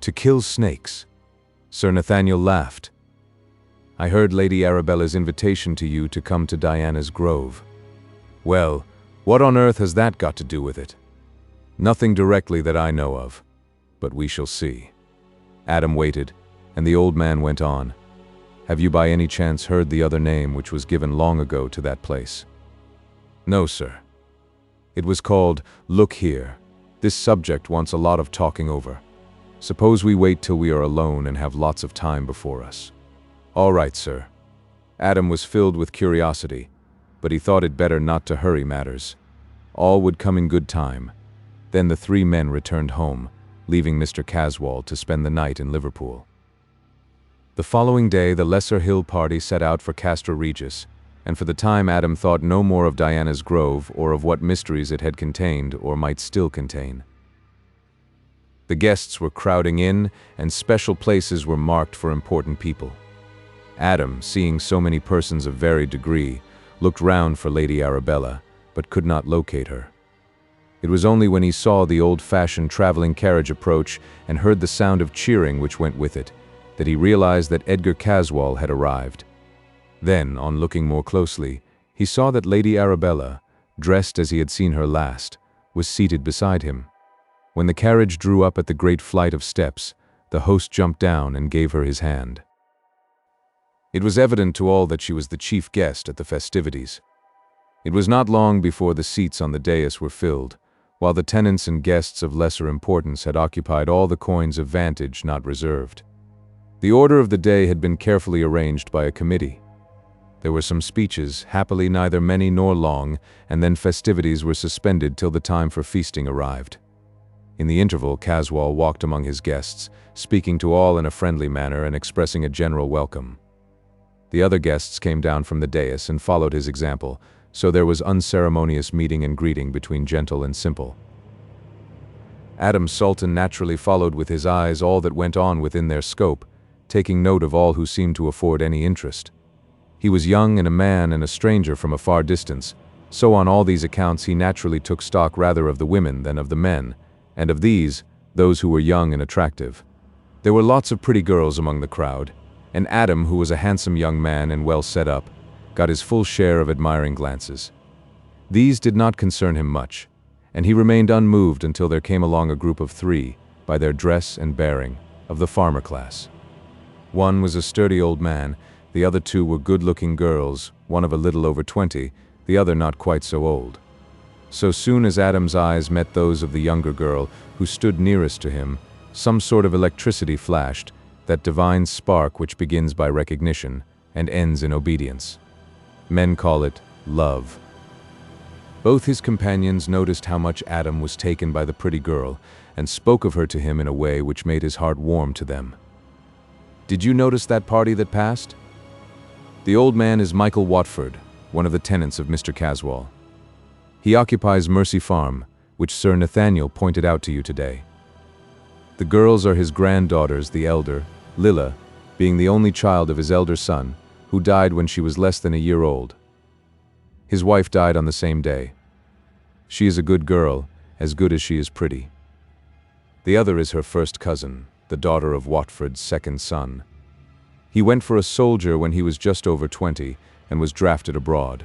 "To kill snakes." Sir Nathaniel laughed. "I heard Lady Arabella's invitation to you to come to Diana's Grove." "Well, What on earth has that got to do with it? Nothing directly that I know of, but we shall see. Adam waited, and the old man went on. Have you by any chance heard the other name which was given long ago to that place? No, sir. It was called, Look Here. This subject wants a lot of talking over. Suppose we wait till we are alone and have lots of time before us. All right, sir. Adam was filled with curiosity, but he thought it better not to hurry matters. All would come in good time. Then the three men returned home, leaving Mr. Caswall to spend the night in Liverpool. The following day, the Lesser Hill party set out for Castra Regis, and for the time Adam thought no more of Diana's Grove or of what mysteries it had contained or might still contain. The guests were crowding in, and special places were marked for important people. Adam, seeing so many persons of varied degree, looked round for Lady Arabella, but could not locate her. It was only when he saw the old-fashioned traveling carriage approach and heard the sound of cheering which went with it, that he realized that Edgar Caswall had arrived. Then, on looking more closely, he saw that Lady Arabella, dressed as he had seen her last, was seated beside him. When the carriage drew up at the great flight of steps, the host jumped down and gave her his hand. It was evident to all that she was the chief guest at the festivities. It was not long before the seats on the dais were filled, while the tenants and guests of lesser importance had occupied all the coigns of vantage not reserved. The order of the day had been carefully arranged by a committee. There were some speeches, happily neither many nor long, and then festivities were suspended till the time for feasting arrived. In the interval, Caswall walked among his guests, speaking to all in a friendly manner and expressing a general welcome. The other guests came down from the dais and followed his example, so there was unceremonious meeting and greeting between gentle and simple. Adam Sultan naturally followed with his eyes all that went on within their scope, taking note of all who seemed to afford any interest. He was young and a man and a stranger from a far distance, so on all these accounts he naturally took stock rather of the women than of the men, and of these, those who were young and attractive. There were lots of pretty girls among the crowd, and Adam, who was a handsome young man and well set up, got his full share of admiring glances. These did not concern him much, and he remained unmoved until there came along a group of three, by their dress and bearing, of the farmer class. One was a sturdy old man, the other two were good-looking girls, one of a little over 20, the other not quite so old. So soon as Adam's eyes met those of the younger girl, who stood nearest to him, some sort of electricity flashed, that divine spark which begins by recognition and ends in obedience. Men call it love. Both his companions noticed how much Adam was taken by the pretty girl and spoke of her to him in a way which made his heart warm to them. Did you notice that party that passed? The old man is Michael Watford, one of the tenants of Mr. Caswall. He occupies Mercy Farm, which Sir Nathaniel pointed out to you today. The girls are his granddaughters, the elder, Lilla, being the only child of his elder son, who died when she was less than a year old. His wife died on the same day. She is a good girl, as good as she is pretty. The other is her first cousin, the daughter of Watford's second son. He went for a soldier when he was just over 20 and was drafted abroad.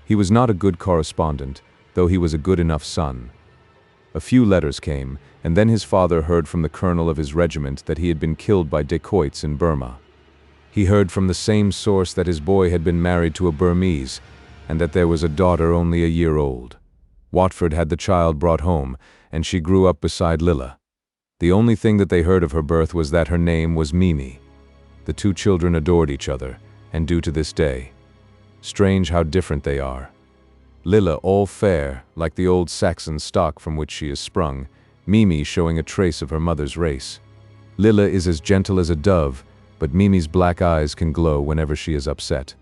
He was not a good correspondent, though he was a good enough son. A few letters came, and then his father heard from the colonel of his regiment that he had been killed by dacoits in Burma. He heard from the same source that his boy had been married to a Burmese, and that there was a daughter only a year old. Watford had the child brought home, and she grew up beside Lilla. The only thing that they heard of her birth was that her name was Mimi. The two children adored each other, and do to this day. Strange how different they are. Lilla all fair, like the old Saxon stock from which she is sprung, Mimi showing a trace of her mother's race. Lilla is as gentle as a dove, but Mimi's black eyes can glow whenever she is upset.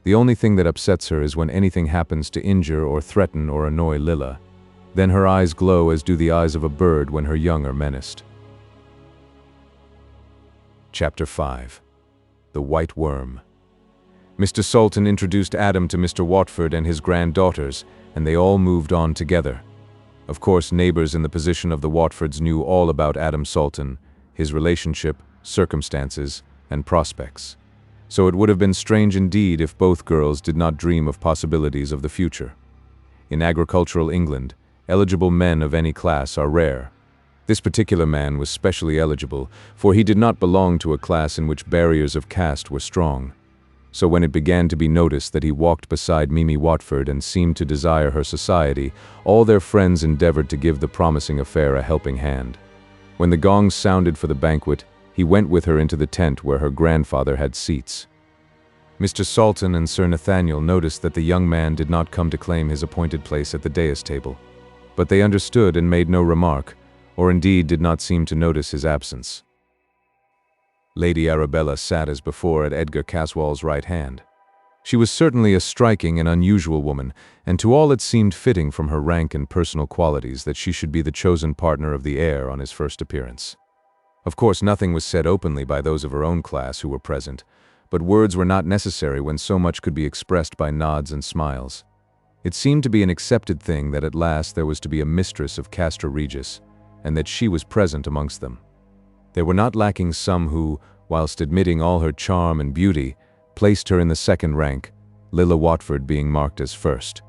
The only thing that upsets her is when anything happens to injure or threaten or annoy Lilla. Then her eyes glow as do the eyes of a bird when her young are menaced. Chapter 5. The White Worm. Mr. Sultan introduced Adam to Mr. Watford and his granddaughters, and they all moved on together. Of course, neighbors in the position of the Watfords knew all about Adam Sultan, his relationship, circumstances, and prospects. So it would have been strange indeed if both girls did not dream of possibilities of the future. In agricultural England, eligible men of any class are rare. This particular man was specially eligible, for he did not belong to a class in which barriers of caste were strong. So when it began to be noticed that he walked beside Mimi Watford and seemed to desire her society, all their friends endeavored to give the promising affair a helping hand. When the gongs sounded for the banquet, he went with her into the tent where her grandfather had seats. Mr. Salton and Sir Nathaniel noticed that the young man did not come to claim his appointed place at the dais table, but they understood and made no remark, or indeed did not seem to notice his absence. Lady Arabella sat as before at Edgar Caswall's right hand. She was certainly a striking and unusual woman, and to all it seemed fitting from her rank and personal qualities that she should be the chosen partner of the heir on his first appearance. Of course, nothing was said openly by those of her own class who were present, but words were not necessary when so much could be expressed by nods and smiles. It seemed to be an accepted thing that at last there was to be a mistress of Castra Regis, and that she was present amongst them. There were not lacking some who, whilst admitting all her charm and beauty, placed her in the second rank, Lilla Watford being marked as first.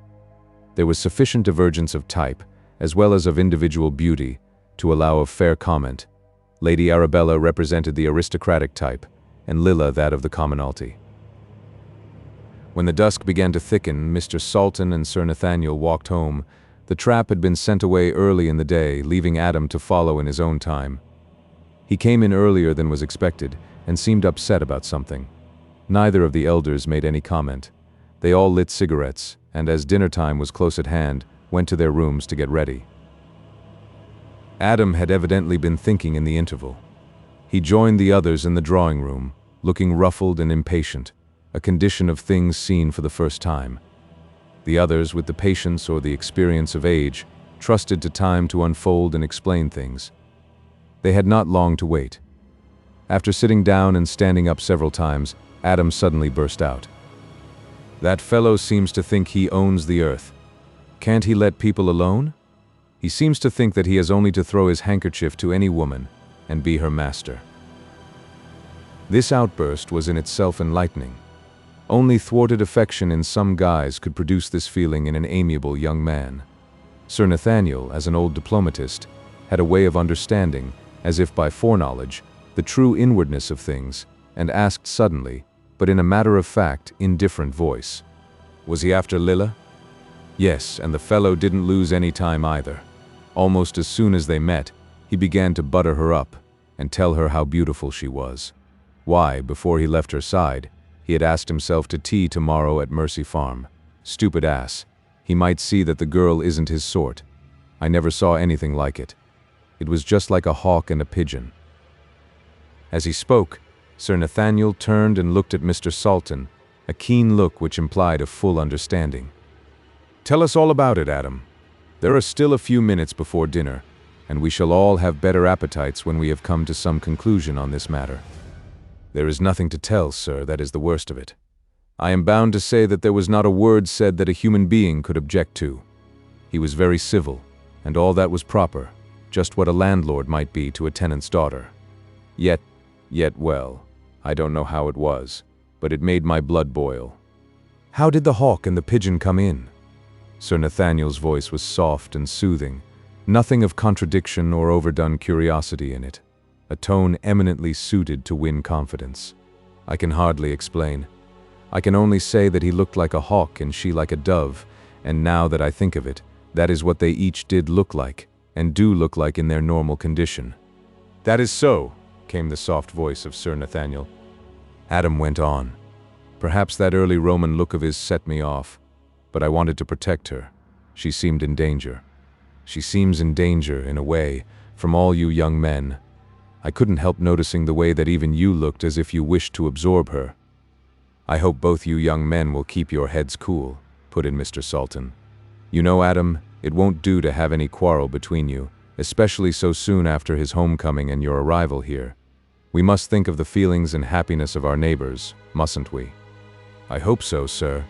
There was sufficient divergence of type, as well as of individual beauty, to allow of fair comment. Lady Arabella represented the aristocratic type, and Lilla that of the commonalty. When the dusk began to thicken, Mr. Salton and Sir Nathaniel walked home. The trap had been sent away early in the day, leaving Adam to follow in his own time. He came in earlier than was expected, and seemed upset about something. Neither of the elders made any comment. They all lit cigarettes, and as dinner time was close at hand, went to their rooms to get ready. Adam had evidently been thinking in the interval. He joined the others in the drawing room, looking ruffled and impatient, a condition of things seen for the first time. The others, with the patience or the experience of age, trusted to time to unfold and explain things. They had not long to wait. After sitting down and standing up several times, Adam suddenly burst out. "That fellow seems to think he owns the earth. Can't he let people alone? He seems to think that he has only to throw his handkerchief to any woman and be her master." This outburst was in itself enlightening. Only thwarted affection in some guise could produce this feeling in an amiable young man. Sir Nathaniel, as an old diplomatist, had a way of understanding, as if by foreknowledge, the true inwardness of things, and asked suddenly, but in a matter-of-fact, indifferent voice, "Was he after Lilla?" Yes, and the fellow didn't lose any time either. Almost as soon as they met, he began to butter her up and tell her how beautiful she was. Why, before he left her side, he had asked himself to tea tomorrow at Mercy Farm. Stupid ass. He might see that the girl isn't his sort. I never saw anything like it. It was just like a hawk and a pigeon. As he spoke, Sir Nathaniel turned and looked at Mr. Salton, a keen look which implied a full understanding. "Tell us all about it, Adam. There are still a few minutes before dinner, and we shall all have better appetites when we have come to some conclusion on this matter." "There is nothing to tell, sir, that is the worst of it. I am bound to say that there was not a word said that a human being could object to. He was very civil, and all that was proper, just what a landlord might be to a tenant's daughter. Yet, well, I don't know how it was, but it made my blood boil." "How did the hawk and the pigeon come in?" Sir Nathaniel's voice was soft and soothing, nothing of contradiction or overdone curiosity in it, a tone eminently suited to win confidence. "I can hardly explain. I can only say that he looked like a hawk and she like a dove, and now that I think of it, that is what they each did look like, and do look like in their normal condition." "That is so," came the soft voice of Sir Nathaniel. Adam went on. "Perhaps that early Roman look of his set me off, but I wanted to protect her. She seemed in danger. She seems in danger, in a way, from all you young men. I couldn't help noticing the way that even you looked as if you wished to absorb her." "I hope both you young men will keep your heads cool," put in Mr. Salton. "You know, Adam, it won't do to have any quarrel between you, especially so soon after his homecoming and your arrival here. We must think of the feelings and happiness of our neighbors, mustn't we?" "I hope so, sir.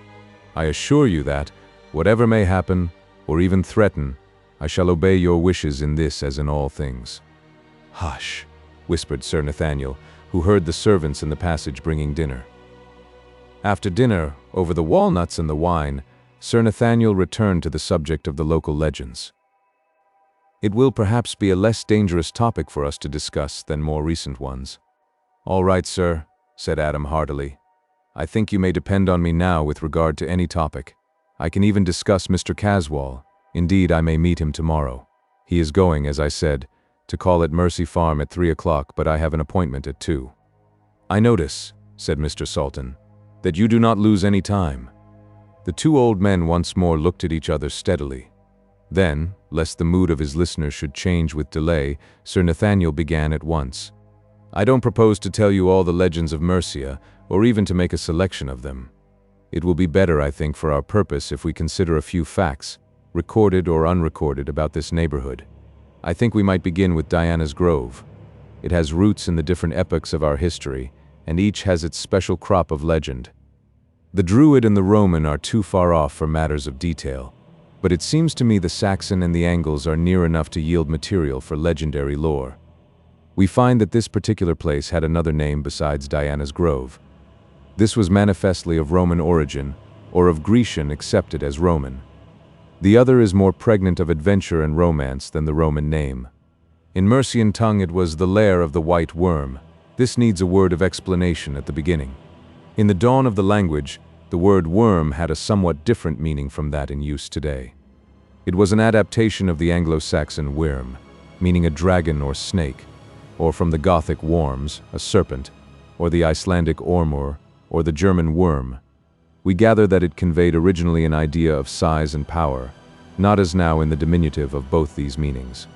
I assure you that, whatever may happen, or even threaten, I shall obey your wishes in this as in all things." "Hush," whispered Sir Nathaniel, who heard the servants in the passage bringing dinner. After dinner, over the walnuts and the wine, Sir Nathaniel returned to the subject of the local legends. It will perhaps be a less dangerous topic for us to discuss than more recent ones. "All right, sir," said Adam heartily. "I think you may depend on me now with regard to any topic. I can even discuss Mr. Caswall. Indeed, I may meet him tomorrow. He is going, as I said, to call at Mercy Farm at 3 o'clock, but I have an appointment at 2. "I notice," said Mr. Salton, "that you do not lose any time." The two old men once more looked at each other steadily. Then, lest the mood of his listeners should change with delay, Sir Nathaniel began at once. "I don't propose to tell you all the legends of Mercia, or even to make a selection of them. It will be better, I think, for our purpose if we consider a few facts, recorded or unrecorded, about this neighborhood. I think we might begin with Diana's Grove. It has roots in the different epochs of our history, and each has its special crop of legend. The Druid and the Roman are too far off for matters of detail, but it seems to me the Saxon and the Angles are near enough to yield material for legendary lore. We find that this particular place had another name besides Diana's Grove. This was manifestly of Roman origin, or of Grecian accepted as Roman. The other is more pregnant of adventure and romance than the Roman name. In Mercian tongue it was the Lair of the White Worm. This needs a word of explanation at the beginning. In the dawn of the language, the word worm had a somewhat different meaning from that in use today. It was an adaptation of the Anglo-Saxon wyrm, meaning a dragon or snake, or from the Gothic worms, a serpent, or the Icelandic ormur, or the German worm. We gather that it conveyed originally an idea of size and power, not as now in the diminutive of both these meanings.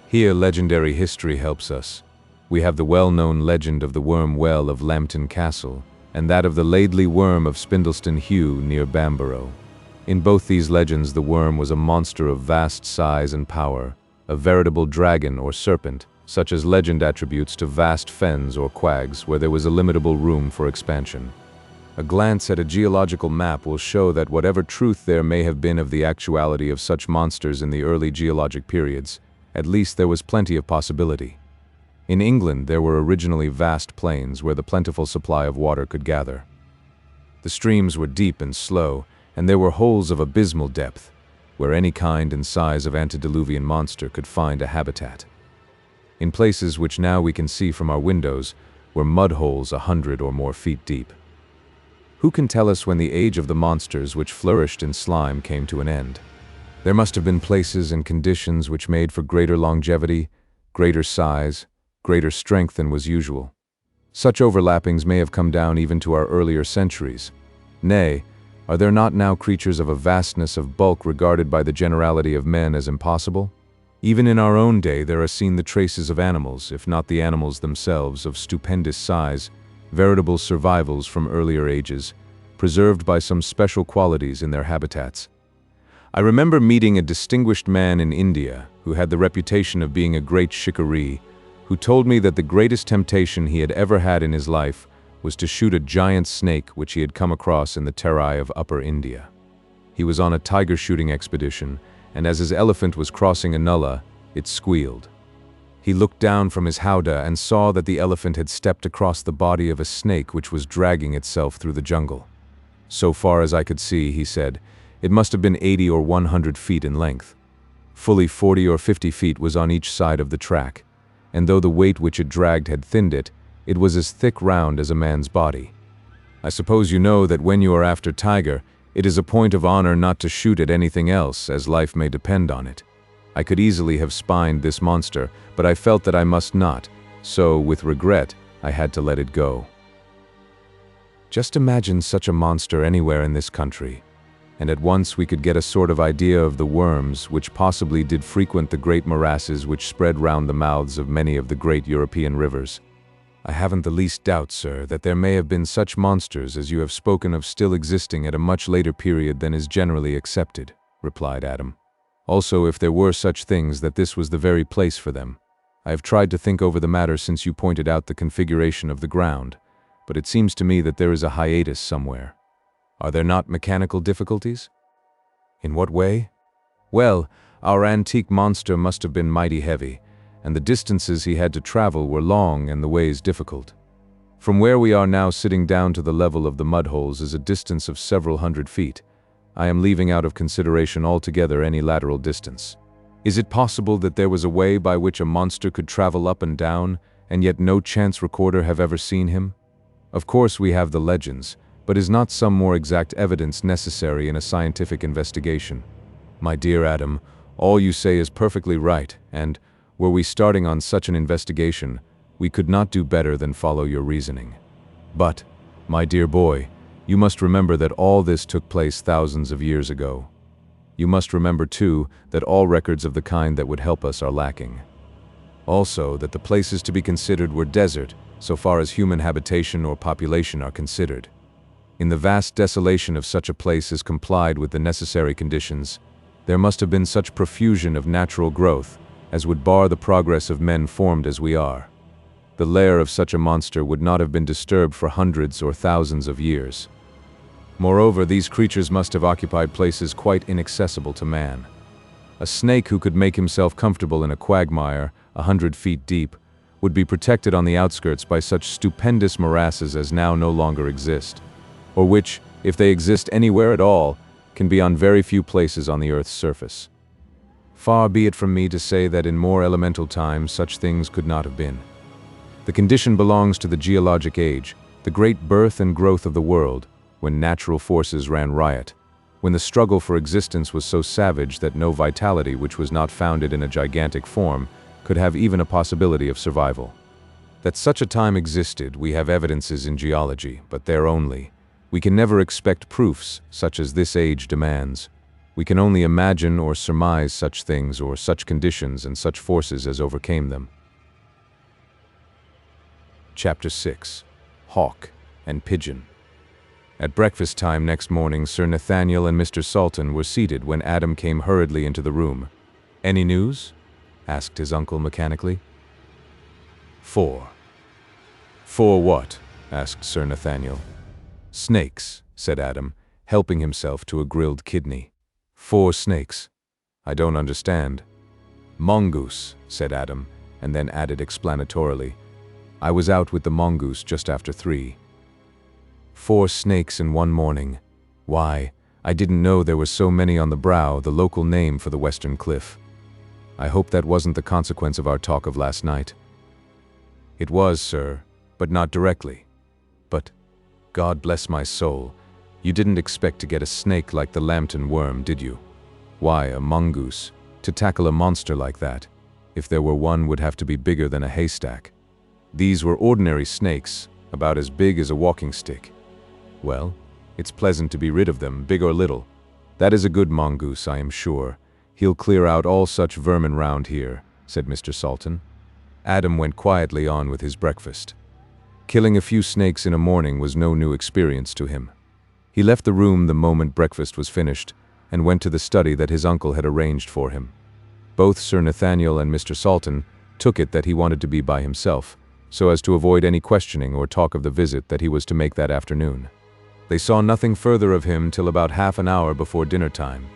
Here legendary history helps us. We have the well-known legend of the Worm Well of Lambton Castle, and that of the Laidley Worm of Spindleston Heugh near Bamborough. In both these legends the worm was a monster of vast size and power, a veritable dragon or serpent, such as legend attributes to vast fens or quags where there was illimitable room for expansion. A glance at a geological map will show that whatever truth there may have been of the actuality of such monsters in the early geologic periods, at least there was plenty of possibility. In England there were originally vast plains where the plentiful supply of water could gather. The streams were deep and slow, and there were holes of abysmal depth, where any kind and size of antediluvian monster could find a habitat. In places which now we can see from our windows were mud holes 100 or more feet deep. Who can tell us when the age of the monsters which flourished in slime came to an end? There must have been places and conditions which made for greater longevity, greater size, greater strength than was usual. Such overlappings may have come down even to our earlier centuries. Nay, are there not now creatures of a vastness of bulk regarded by the generality of men as impossible? Even in our own day there are seen the traces of animals, if not the animals themselves, of stupendous size, veritable survivals from earlier ages, preserved by some special qualities in their habitats. I remember meeting a distinguished man in India who had the reputation of being a great shikaree, who told me that the greatest temptation he had ever had in his life was to shoot a giant snake which he had come across in the Terai of Upper India. He was on a tiger shooting expedition, and as his elephant was crossing a nullah, it squealed. He looked down from his howdah and saw that the elephant had stepped across the body of a snake which was dragging itself through the jungle. So far as I could see, he said, it must have been 80 or 100 feet in length. Fully 40 or 50 feet was on each side of the track, and though the weight which it dragged had thinned it, it was as thick round as a man's body. I suppose you know that when you are after tiger, it is a point of honor not to shoot at anything else, as life may depend on it. I could easily have spined this monster, but I felt that I must not, so, with regret, I had to let it go. Just imagine such a monster anywhere in this country, and at once we could get a sort of idea of the worms which possibly did frequent the great morasses which spread round the mouths of many of the great European rivers. I haven't the least doubt, sir, that there may have been such monsters as you have spoken of still existing at a much later period than is generally accepted, replied Adam. Also, if there were such things, that this was the very place for them. I have tried to think over the matter since you pointed out the configuration of the ground, but it seems to me that there is a hiatus somewhere. Are there not mechanical difficulties? In what way? Well, our antique monster must have been mighty heavy, and the distances he had to travel were long and the ways difficult. From where we are now sitting down to the level of the mud holes is a distance of several hundred feet, I am leaving out of consideration altogether any lateral distance. Is it possible that there was a way by which a monster could travel up and down, and yet no chance recorder have ever seen him? Of course we have the legends, but is not some more exact evidence necessary in a scientific investigation? My dear Adam, all you say is perfectly right, and, were we starting on such an investigation, we could not do better than follow your reasoning. But, my dear boy, you must remember that all this took place thousands of years ago. You must remember, too, that all records of the kind that would help us are lacking. Also, that the places to be considered were desert, so far as human habitation or population are considered. In the vast desolation of such a place as complied with the necessary conditions, there must have been such profusion of natural growth as would bar the progress of men formed as we are. The lair of such a monster would not have been disturbed for hundreds or thousands of years. Moreover, these creatures must have occupied places quite inaccessible to man. A snake who could make himself comfortable in a quagmire 100 feet deep would be protected on the outskirts by such stupendous morasses as now no longer exist, or which, if they exist anywhere at all, can be on very few places on the earth's surface. Far be it from me to say that in more elemental times such things could not have been. The condition belongs to the geologic age, the great birth and growth of the world, when natural forces ran riot, when the struggle for existence was so savage that no vitality which was not founded in a gigantic form could have even a possibility of survival. That such a time existed, we have evidences in geology, but there only. We can never expect proofs such as this age demands. We can only imagine or surmise such things or such conditions and such forces as overcame them. Chapter 6. Hawk and Pigeon. At breakfast time next morning, Sir Nathaniel and Mr. Salton were seated when Adam came hurriedly into the room. "Any news?" asked his uncle mechanically. "4. "For what?" asked Sir Nathaniel. "Snakes," said Adam, helping himself to a grilled kidney. "4 snakes. I don't understand." "Mongoose," said Adam, and then added explanatorily, "I was out with the mongoose just after 3. 4 snakes in one morning. Why, I didn't know there were so many on the Brow, the local name for the western cliff. I hope that wasn't the consequence of our talk of last night." "It was, sir, but not directly. But, God bless my soul, you didn't expect to get a snake like the Lambton worm, did you? Why, a mongoose, to tackle a monster like that, if there were one, would have to be bigger than a haystack. These were ordinary snakes, about as big as a walking stick. Well, it's pleasant to be rid of them, big or little. That is a good mongoose, I am sure. He'll clear out all such vermin round here," said Mr. Salton. Adam went quietly on with his breakfast. Killing a few snakes in a morning was no new experience to him. He left the room the moment breakfast was finished, and went to the study that his uncle had arranged for him. Both Sir Nathaniel and Mr. Salton took it that he wanted to be by himself, so as to avoid any questioning or talk of the visit that he was to make that afternoon. They saw nothing further of him till about half an hour before dinner time.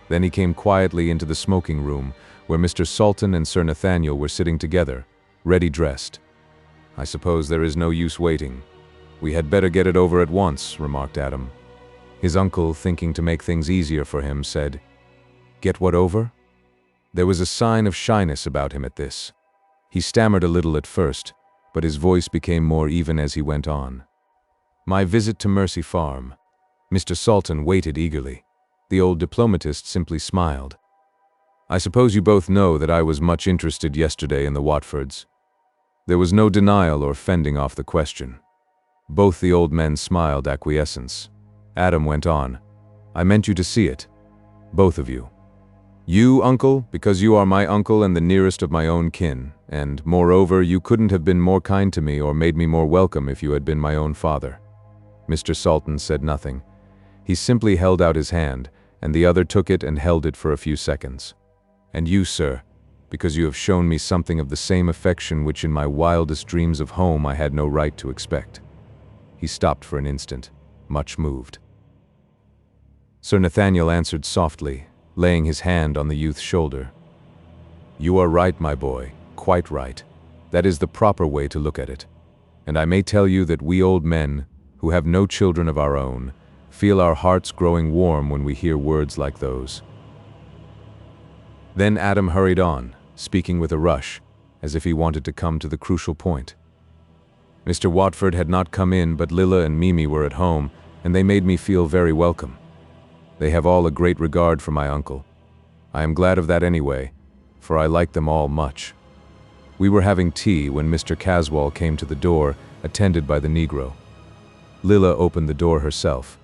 Then he came quietly into the smoking room, where Mr. Salton and Sir Nathaniel were sitting together, ready dressed. "I suppose there is no use waiting. We had better get it over at once," remarked Adam. His uncle, thinking to make things easier for him, said, "Get what over?" There was a sign of shyness about him at this. He stammered a little at first, but his voice became more even as he went on. "My visit to Mercy Farm." Mr. Salton waited eagerly. The old diplomatist simply smiled. "I suppose you both know that I was much interested yesterday in the Watfords." There was no denial or fending off the question. Both the old men smiled acquiescence. Adam went on, "I meant you to see it. Both of you. You, uncle, because you are my uncle and the nearest of my own kin, and, moreover, you couldn't have been more kind to me or made me more welcome if you had been my own father." Mr. Salton said nothing. He simply held out his hand, and the other took it and held it for a few seconds. "And you, sir, because you have shown me something of the same affection which in my wildest dreams of home I had no right to expect." He stopped for an instant, much moved. Sir Nathaniel answered softly, laying his hand on the youth's shoulder. "You are right, my boy, quite right. That is the proper way to look at it. And I may tell you that we old men, who have no children of our own, feel our hearts growing warm when we hear words like those. Then Adam hurried on, speaking with a rush, as if he wanted to come to the crucial point. Mr. Watford had not come in, but Lilla and Mimi were at home, and they made me feel very welcome. They have all a great regard for my uncle. I am glad of that anyway, for I like them all much. We were having tea when Mr. Caswall came to the door, attended by the Negro. Lilla opened the door herself.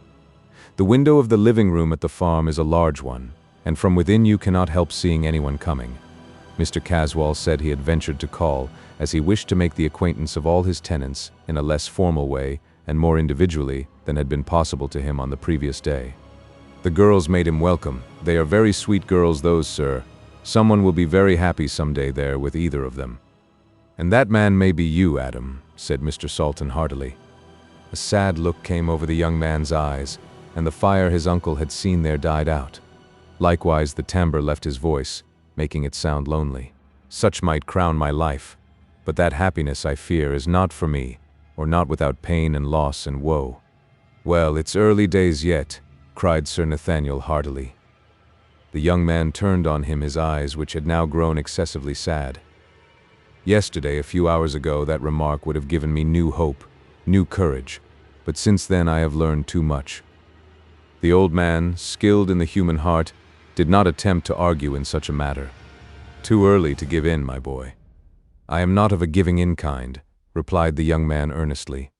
The window of the living room at the farm is a large one, and from within you cannot help seeing anyone coming. Mr. Caswall said he had ventured to call, as he wished to make the acquaintance of all his tenants in a less formal way and more individually than had been possible to him on the previous day. The girls made him welcome. They are very sweet girls, those, sir. Someone will be very happy someday there with either of them. And that man may be you, Adam, said Mr. SALTON heartily. A sad look came over the young man's eyes, and the fire his uncle had seen there died out. Likewise the timbre left his voice, making it sound lonely. Such might crown my life, but that happiness, I fear, is not for me, or not without pain and loss and woe. Well, it's early days yet, cried Sir Nathaniel heartily. The young man turned on him his eyes, which had now grown excessively sad. Yesterday, a few hours ago, that remark would have given me new hope, new courage, but since then I have learned too much. The old man, skilled in the human heart, did not attempt to argue in such a matter. Too early to give in, my boy. I am not of a giving-in kind, replied the young man earnestly,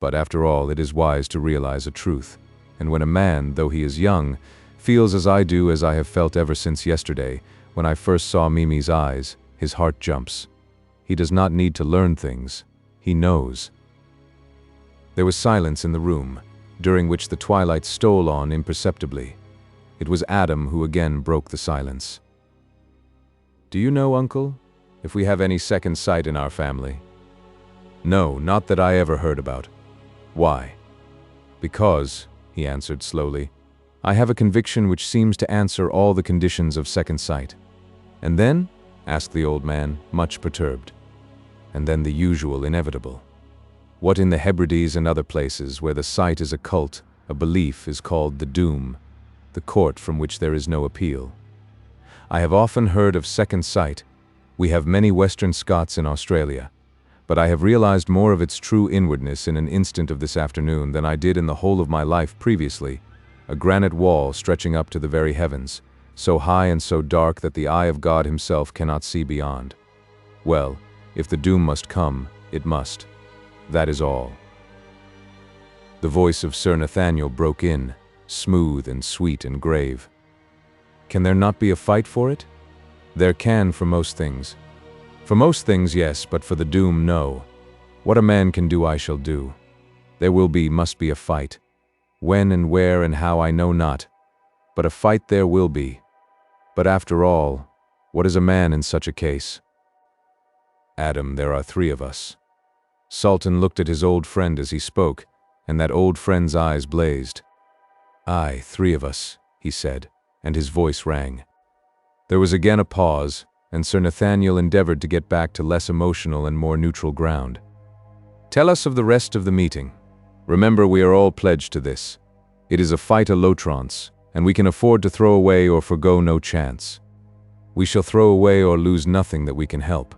but after all it is wise to realize a truth, and when a man, though he is young, feels as I do, as I have felt ever since yesterday, when I first saw Mimi's eyes, his heart jumps. He does not need to learn things, he knows. There was silence in the room, during which the twilight stole on imperceptibly. It was Adam who again broke the silence. Do you know, uncle, if we have any second sight in our family? No, not that I ever heard about. Why? Because, he answered slowly, I have a conviction which seems to answer all the conditions of second sight. And then? Asked the old man, much perturbed. And then the usual inevitable. What in the Hebrides and other places where the sight is a cult, a belief, is called the doom, the court from which there is no appeal. I have often heard of second sight. We have many Western Scots in Australia, but I have realized more of its true inwardness in an instant of this afternoon than I did in the whole of my life previously, a granite wall stretching up to the very heavens, so high and so dark that the eye of God himself cannot see beyond. Well, if the doom must come, it must. That is all. The voice of Sir Nathaniel broke in, smooth and sweet and grave. Can there not be a fight for it? There can for most things. For most things, yes, but for the doom, no. What a man can do, I shall do. There must be a fight. When and where and how I know not, but a fight there will be. But after all, what is a man in such a case? Adam, there are three of us. Sultan looked at his old friend as he spoke, and that old friend's eyes blazed. Aye, three of us, he said, and his voice rang. There was again a pause, and Sir Nathaniel endeavored to get back to less emotional and more neutral ground. Tell us of the rest of the meeting. Remember, we are all pledged to this. It is a fight à l'outrance, and we can afford to throw away or forgo no chance. We shall throw away or lose nothing that we can help.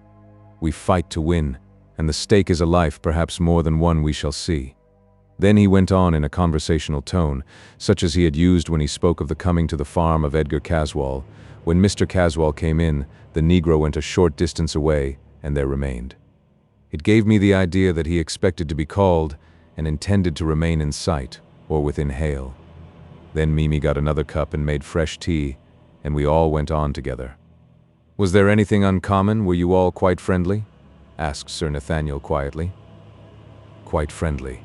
We fight to win, and the stake is a life, perhaps more than one we shall see. Then he went on in a conversational tone, such as he had used when he spoke of the coming to the farm of Edgar Caswall. When Mr. Caswall came in, the Negro went a short distance away, and there remained. It gave me the idea that he expected to be called, and intended to remain in sight, or within hail. Then Mimi got another cup and made fresh tea, and we all went on together. Was there anything uncommon? Were you all quite friendly? Asked Sir Nathaniel quietly. Quite friendly.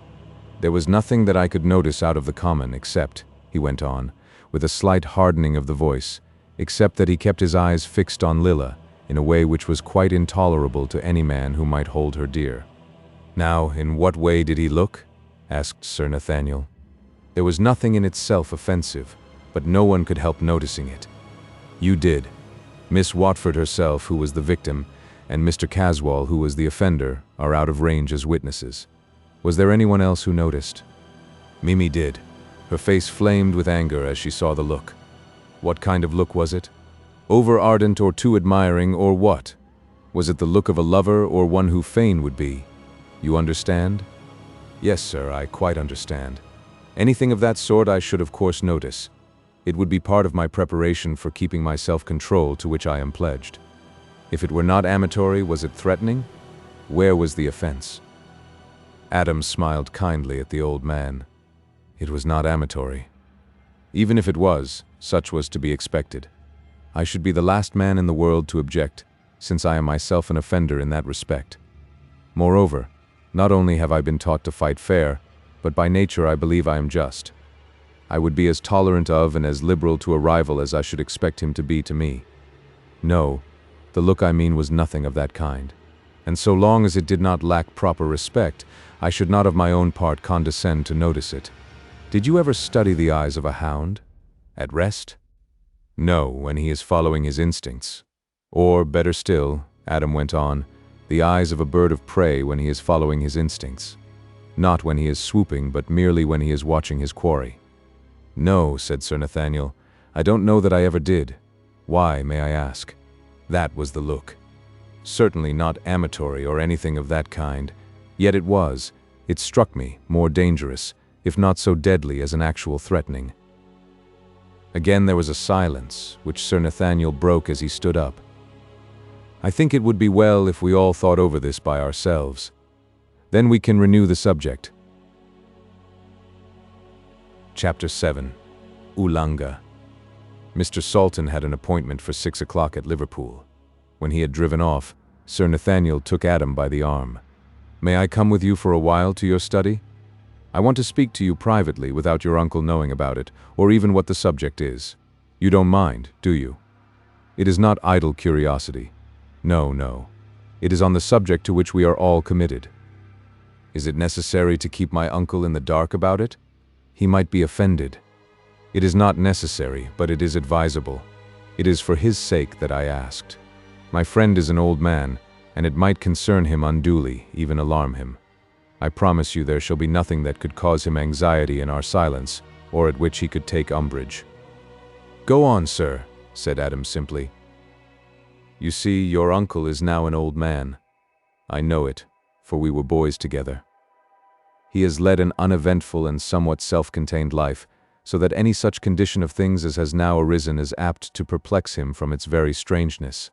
There was nothing that I could notice out of the common except, he went on, with a slight hardening of the voice, except that he kept his eyes fixed on Lilla in a way which was quite intolerable to any man who might hold her dear. Now, in what way did he look? Asked Sir Nathaniel. There was nothing in itself offensive, but no one could help noticing it. You did. Miss Watford herself, who was the victim, and Mr. Caswall, who was the offender, are out of range as witnesses. Was there anyone else who noticed? Mimi did. Her face flamed with anger as she saw the look. What kind of look was it? Over-ardent or too admiring, or what? Was it the look of a lover or one who fain would be? You understand? Yes, sir, I quite understand. Anything of that sort I should of course notice. It would be part of my preparation for keeping my self-control to which I am pledged. If it were not amatory, was it threatening? Where was the offense? Adams smiled kindly at the old man. It was not amatory. Even if it was, such was to be expected. I should be the last man in the world to object, since I am myself an offender in that respect. Moreover, not only have I been taught to fight fair, but by nature I believe I am just. I would be as tolerant of and as liberal to a rival as I should expect him to be to me. No, the look I mean was nothing of that kind, and so long as it did not lack proper respect, I should not of my own part condescend to notice it. Did you ever study the eyes of a hound? At rest? No, when he is following his instincts. Or, better still, Adam went on, the eyes of a bird of prey when he is following his instincts. Not when he is swooping, but merely when he is watching his quarry. No, said Sir Nathaniel, I don't know that I ever did. Why, may I ask? That was the look. Certainly not amatory or anything of that kind, yet it was. It struck me more dangerous, if not so deadly as an actual threatening. Again there was a silence, which Sir Nathaniel broke as he stood up. I think it would be well if we all thought over this by ourselves. Then we can renew the subject. Chapter 7. Oolanga. Mr. SALTON had an appointment for 6 o'clock at Liverpool. When he had driven off, Sir Nathaniel took Adam by the arm. May I come with you for a while to your study? I want to speak to you privately without your uncle knowing about it, or even what the subject is. You don't mind, do you? It is not idle curiosity. No, no. It is on the subject to which we are all committed. Is it necessary to keep my uncle in the dark about it? He might be offended. It is not necessary, but it is advisable. It is for his sake that I asked. My friend is an old man, and it might concern him unduly, even alarm him. I promise you there shall be nothing that could cause him anxiety in our silence, or at which he could take umbrage. Go on, sir, said Adam simply. You see, your uncle is now an old man. I know it, for we were boys together. He has led an uneventful and somewhat self-contained life, so that any such condition of things as has now arisen is apt to perplex him from its very strangeness.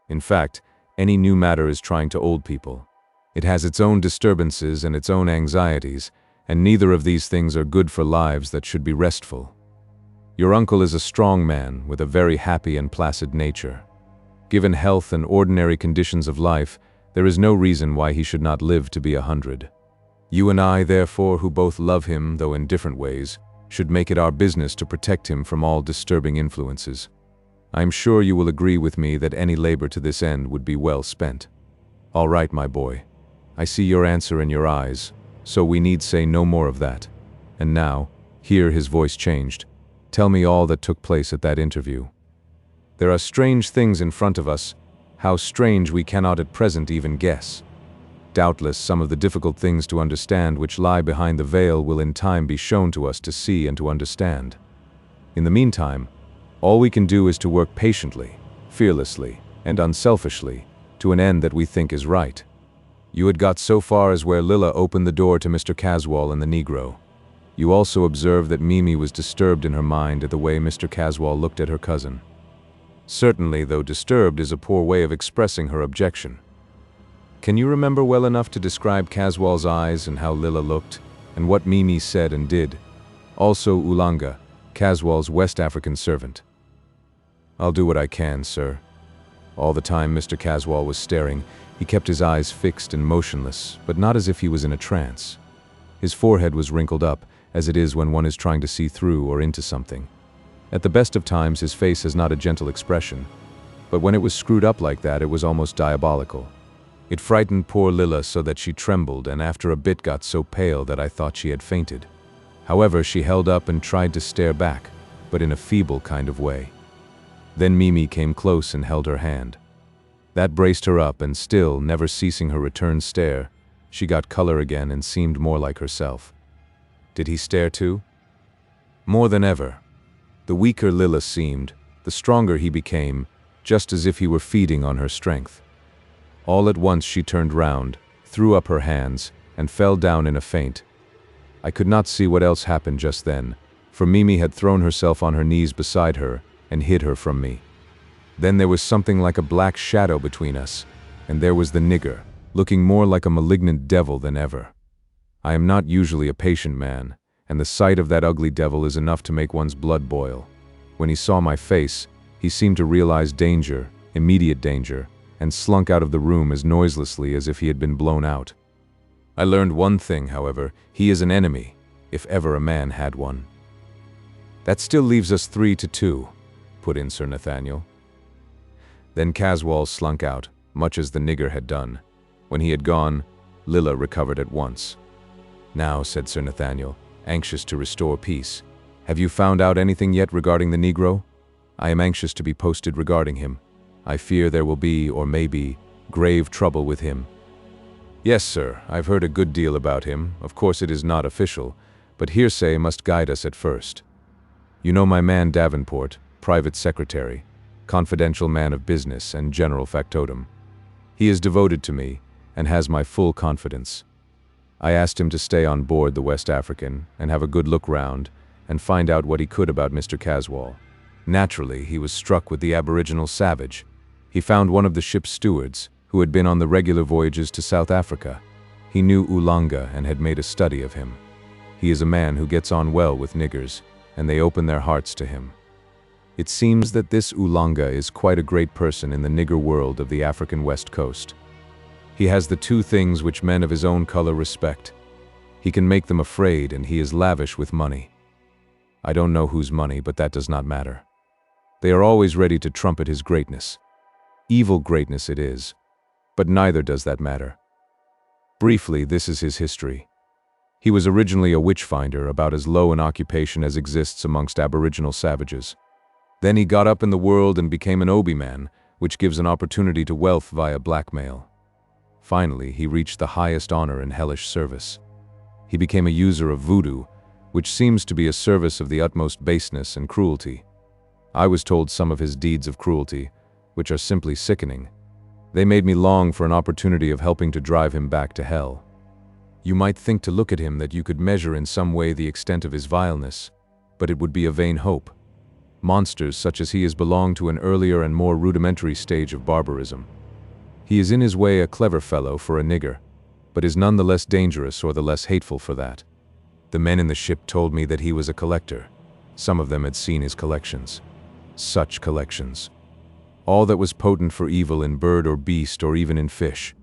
In fact, any new matter is trying to old people. It has its own disturbances and its own anxieties, and neither of these things are good for lives that should be restful. Your uncle is a strong man with a very happy and placid nature. Given health and ordinary conditions of life, there is no reason why he should not live to be 100. You and I, therefore, who both love him, though in different ways, should make it our business to protect him from all disturbing influences. I am sure you will agree with me that any labor to this end would be well spent. All right, my boy. I see your answer in your eyes, so we need say no more of that. And now, here his voice changed, tell me all that took place at that interview. There are strange things in front of us, how strange we cannot at present even guess. Doubtless some of the difficult things to understand which lie behind the veil will in time be shown to us to see and to understand. In the meantime, all we can do is to work patiently, fearlessly, and unselfishly to an end that we think is right. You had got so far as where Lilla opened the door to Mr. Caswall and the Negro. You also observed that Mimi was disturbed in her mind at the way Mr. Caswall looked at her cousin. Certainly, though disturbed is a poor way of expressing her objection. Can you remember well enough to describe Caswall's eyes and how Lilla looked, and what Mimi said and did? Also Oolanga, Caswall's West African servant. I'll do what I can, sir. All the time Mr. Caswall was staring, he kept his eyes fixed and motionless, but not as if he was in a trance. His forehead was wrinkled up, as it is when one is trying to see through or into something. At the best of times his face has not a gentle expression, but when it was screwed up like that it was almost diabolical. It frightened poor Lilla so that she trembled and after a bit got so pale that I thought she had fainted. However, she held up and tried to stare back, but in a feeble kind of way. Then Mimi came close and held her hand. That braced her up, and still, never ceasing her return stare, she got color again and seemed more like herself. Did he stare too? More than ever. The weaker Lila seemed, the stronger he became, just as if he were feeding on her strength. All at once she turned round, threw up her hands, and fell down in a faint. I could not see what else happened just then, for Mimi had thrown herself on her knees beside her and hid her from me. Then there was something like a black shadow between us, and there was the nigger, looking more like a malignant devil than ever. I am not usually a patient man, and the sight of that ugly devil is enough to make one's blood boil. When he saw my face, he seemed to realize danger, immediate danger, and slunk out of the room as noiselessly as if he had been blown out. I learned one thing, however: he is an enemy, if ever a man had one. That still leaves us 3-2, put in Sir Nathaniel. Then CASWALLS slunk out, much as the nigger had done. When he had gone, Lila recovered at once. Now, said Sir Nathaniel, anxious to restore peace, have you found out anything yet regarding the Negro? I am anxious to be posted regarding him. I fear there will be, or may be, grave trouble with him. Yes, sir, I've heard a good deal about him. Of course it is not official, but hearsay must guide us at first. You know my man Davenport, private secretary, confidential man of business, and general factotum. He is devoted to me, and has my full confidence. I asked him to stay on board the West African, and have a good look round, and find out what he could about Mr. Caswall. Naturally, he was struck with the aboriginal savage. He found one of the ship's stewards, who had been on the regular voyages to South Africa. He knew Oolanga and had made a study of him. He is a man who gets on well with niggers, and they open their hearts to him. It seems that this Oolanga is quite a great person in the nigger world of the African West Coast. He has the two things which men of his own color respect. He can make them afraid, and he is lavish with money. I don't know whose money, but that does not matter. They are always ready to trumpet his greatness. Evil greatness it is, but neither does that matter. Briefly, this is his history. He was originally a witch-finder, about as low an occupation as exists amongst aboriginal savages. Then he got up in the world and became an obi-man, which gives an opportunity to wealth via blackmail. Finally, he reached the highest honor in hellish service. He became a user of voodoo, which seems to be a service of the utmost baseness and cruelty. I was told some of his deeds of cruelty, which are simply sickening. They made me long for an opportunity of helping to drive him back to hell. You might think to look at him that you could measure in some way the extent of his vileness, but it would be a vain hope. Monsters such as he is belong to an earlier and more rudimentary stage of barbarism. He is in his way a clever fellow for a nigger, but is none the less dangerous or the less hateful for that. The men in the ship told me that he was a collector. Some of them had seen his collections. Such collections. All that was potent for evil in bird or beast or even in fish.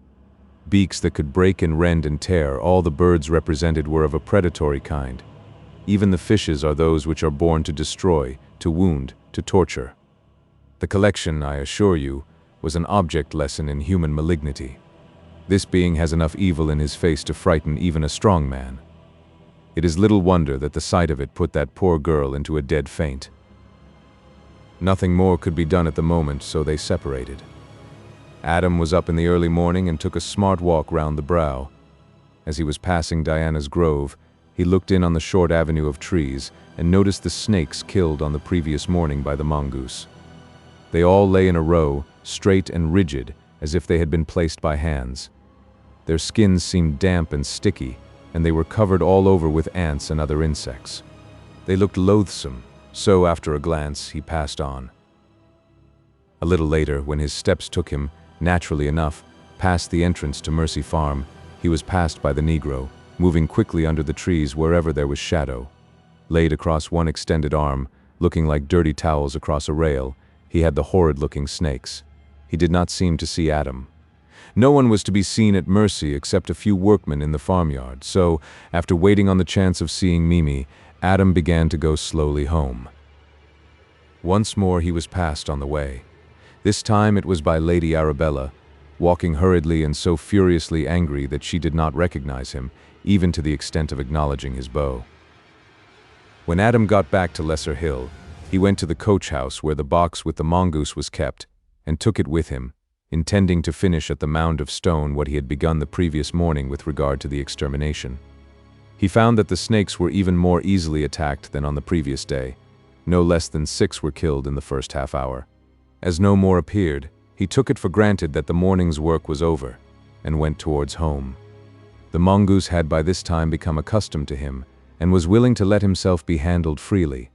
Beaks that could break and rend and tear, all the birds represented were of a predatory kind. Even the fishes are those which are born to destroy, to wound, to torture. The collection, I assure you, was an object lesson in human malignity. This being has enough evil in his face to frighten even a strong man. It is little wonder that the sight of it put that poor girl into a dead faint. Nothing more could be done at the moment, so they separated. Adam was up in the early morning and took a smart walk round the brow. As he was passing Diana's grove, he looked in on the short avenue of trees and noticed the snakes killed on the previous morning by the mongoose. They all lay in a row, straight and rigid, as if they had been placed by hands. Their skins seemed damp and sticky, and they were covered all over with ants and other insects. They looked loathsome, so after a glance he passed on. A little later, when his steps took him, naturally enough, past the entrance to Mercy Farm, he was passed by the Negro, moving quickly under the trees wherever there was shadow. Laid across one extended arm, looking like dirty towels across a rail, he had the horrid-looking snakes. He did not seem to see Adam. No one was to be seen at Mercy except a few workmen in the farmyard, so, after waiting on the chance of seeing Mimi, Adam began to go slowly home. Once more he was passed on the way. This time it was by Lady Arabella, walking hurriedly and so furiously angry that she did not recognize him, even to the extent of acknowledging his beau. When Adam got back to Lesser Hill, he went to the coach house where the box with the mongoose was kept, and took it with him, intending to finish at the mound of stone what he had begun the previous morning with regard to the extermination. He found that the snakes were even more easily attacked than on the previous day. No less than 6 were killed in the first half hour. As no more appeared, he took it for granted that the morning's work was over, and went towards home. The mongoose had by this time become accustomed to him, and was willing to let himself be handled freely.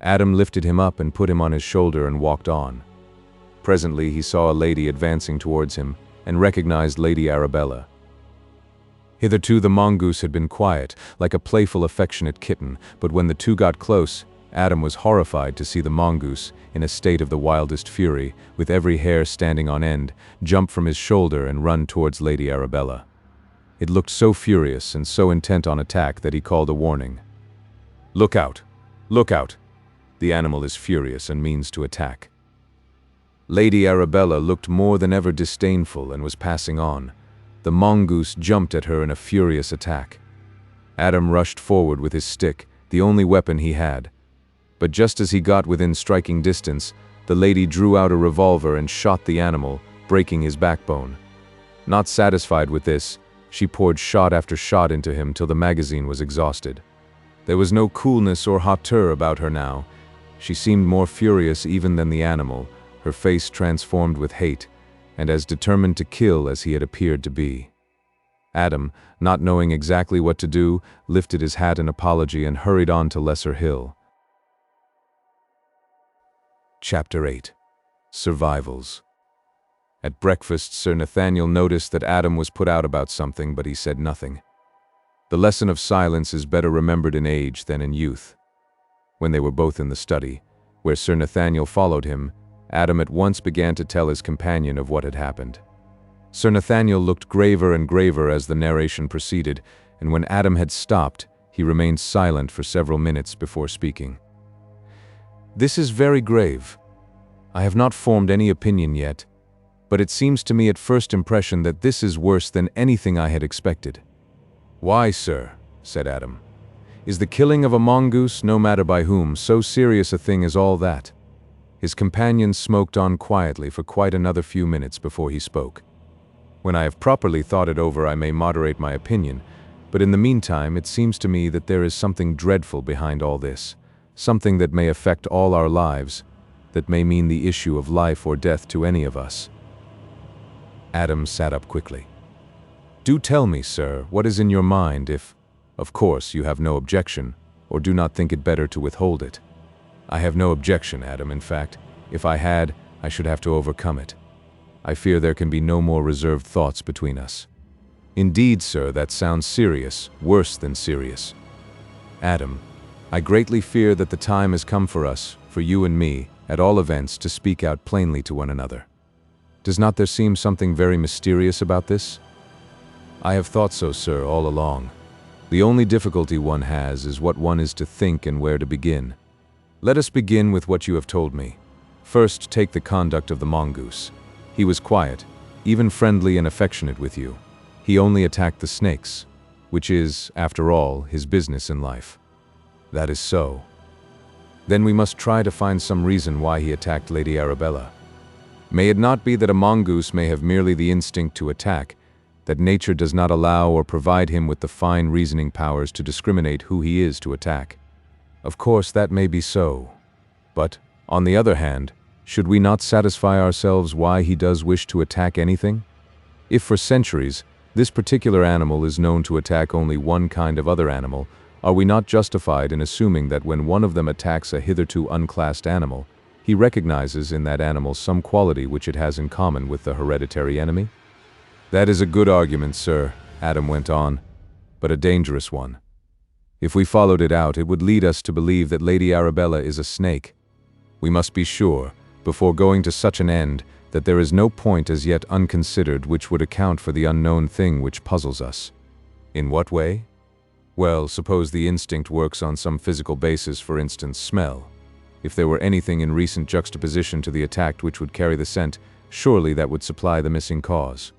Adam lifted him up and put him on his shoulder and walked on. Presently he saw a lady advancing towards him, and recognized Lady Arabella. Hitherto the mongoose had been quiet, like a playful, affectionate kitten, but when the two got close, Adam was horrified to see the mongoose, in a state of the wildest fury, with every hair standing on end, jump from his shoulder and run towards Lady Arabella. It looked so furious and so intent on attack that he called a warning. "Look out! Look out! The animal is furious and means to attack." Lady Arabella looked more than ever disdainful and was passing on. The mongoose jumped at her in a furious attack. Adam rushed forward with his stick, the only weapon he had. But just as he got within striking distance, the lady drew out a revolver and shot the animal, breaking his backbone. Not satisfied with this, she poured shot after shot into him till the magazine was exhausted. There was no coolness or hauteur about her now. She seemed more furious even than the animal, her face transformed with hate, and as determined to kill as he had appeared to be. Adam, not knowing exactly what to do, lifted his hat in apology and hurried on to Lesser Hill. Chapter 8. Survivals. At breakfast, Sir Nathaniel noticed that Adam was put out about something, but he said nothing. The lesson of silence is better remembered in age than in youth. When they were both in the study, where Sir Nathaniel followed him, Adam at once began to tell his companion of what had happened. Sir Nathaniel looked graver and graver as the narration proceeded, and when Adam had stopped, he remained silent for several minutes before speaking. "This is very grave. I have not formed any opinion yet, but it seems to me at first impression that this is worse than anything I had expected." "Why, sir?" said Adam. "Is the killing of a mongoose, no matter by whom, so serious a thing as all that?" His companion smoked on quietly for quite another few minutes before he spoke. "When I have properly thought it over, I may moderate my opinion, but in the meantime it seems to me that there is something dreadful behind all this. Something that may affect all our lives, that may mean the issue of life or death to any of us." Adam sat up quickly. "Do tell me, sir, what is in your mind if, of course, you have no objection, or do not think it better to withhold it." "I have no objection, Adam. In fact, if I had, I should have to overcome it. I fear there can be no more reserved thoughts between us." "Indeed, sir, that sounds serious, worse than serious." "Adam, I greatly fear that the time has come for us, for you and me, at all events, to speak out plainly to one another. Does not there seem something very mysterious about this?" "I have thought so, sir, all along. The only difficulty one has is what one is to think and where to begin. Let us begin with what you have told me. First, take the conduct of the mongoose. He was quiet, even friendly and affectionate with you. He only attacked the snakes, which is, after all, his business in life." "That is so." "Then we must try to find some reason why he attacked Lady Arabella. May it not be that a mongoose may have merely the instinct to attack, that nature does not allow or provide him with the fine reasoning powers to discriminate who he is to attack? Of course, that may be so. But, on the other hand, should we not satisfy ourselves why he does wish to attack anything? If for centuries, this particular animal is known to attack only one kind of other animal, are we not justified in assuming that when one of them attacks a hitherto unclassed animal, he recognizes in that animal some quality which it has in common with the hereditary enemy? "That is a good argument, sir," Adam went on, "but a dangerous one. If we followed it out, it would lead us to believe that Lady Arabella is a snake. We must be sure, before going to such an end, that there is no point as yet unconsidered which would account for the unknown thing which puzzles us." "In what way?" "Well, suppose the instinct works on some physical basis, for instance, smell. If there were anything in recent juxtaposition to the attacked which would carry the scent, surely that would supply the missing cause."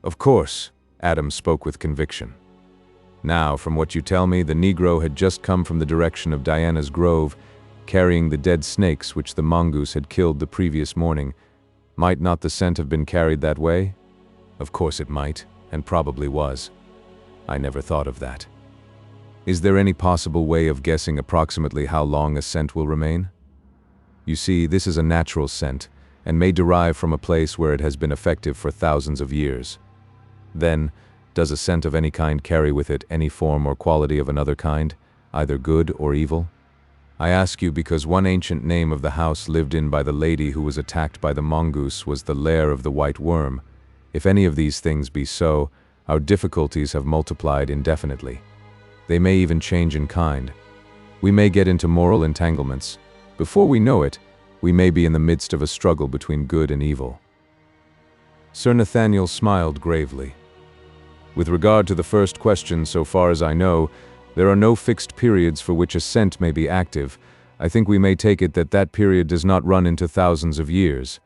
"Of course," Adam spoke with conviction. "Now, from what you tell me, the Negro had just come from the direction of Diana's Grove, carrying the dead snakes which the mongoose had killed the previous morning. Might not the scent have been carried that way?" "Of course it might, and probably was. I never thought of that. Is there any possible way of guessing approximately how long a scent will remain? You see, this is a natural scent, and may derive from a place where it has been effective for thousands of years. Then, does a scent of any kind carry with it any form or quality of another kind, either good or evil? I ask you because one ancient name of the house lived in by the lady who was attacked by the mongoose was the Lair of the White Worm. If any of these things be so, our difficulties have multiplied indefinitely. They may even change in kind. We may get into moral entanglements. Before we know it, we may be in the midst of a struggle between good and evil. Sir Nathaniel smiled gravely. With regard to the first question, so far as I know, there are no fixed periods for which a scent may be active. I think we may take it that that period does not run into thousands of years.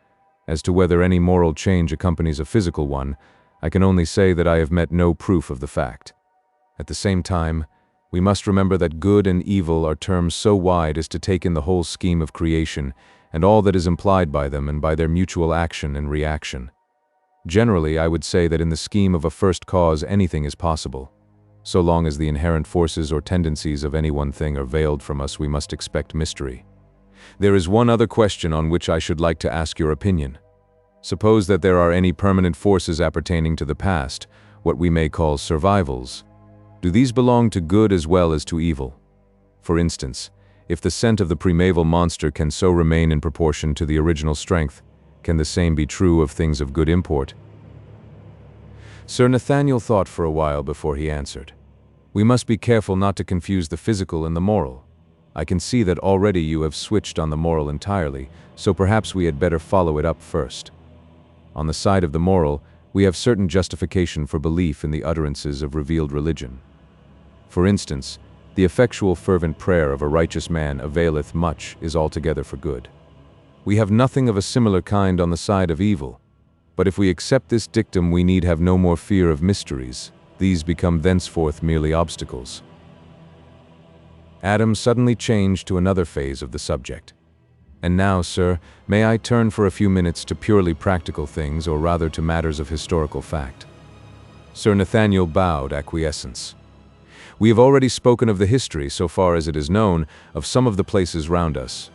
As to whether any moral change accompanies a physical one, I can only say that I have met no proof of the fact. At the same time, we must remember that good and evil are terms so wide as to take in the whole scheme of creation and all that is implied by them and by their mutual action and reaction. Generally, I would say that in the scheme of a first cause anything is possible. So long as the inherent forces or tendencies of any one thing are veiled from us, we must expect mystery. There is one other question on which I should like to ask your opinion. Suppose that there are any permanent forces appertaining to the past, what we may call survivals. Do these belong to good as well as to evil? For instance, if the scent of the primeval monster can so remain in proportion to the original strength, can the same be true of things of good import? Sir Nathaniel thought for a while before he answered. We must be careful not to confuse the physical and the moral. I can see that already you have switched on the moral entirely, so perhaps we had better follow it up first. On the side of the moral, we have certain justification for belief in the utterances of revealed religion. For instance, the effectual fervent prayer of a righteous man availeth much is altogether for good. We have nothing of a similar kind on the side of evil, but if we accept this dictum we need have no more fear of mysteries. These become thenceforth merely obstacles. Adam suddenly changed to another phase of the subject. And now, sir, may I turn for a few minutes to purely practical things, or rather to matters of historical fact? Sir Nathaniel bowed acquiescence. We have already spoken of the history, so far as it is known, of some of the places round us.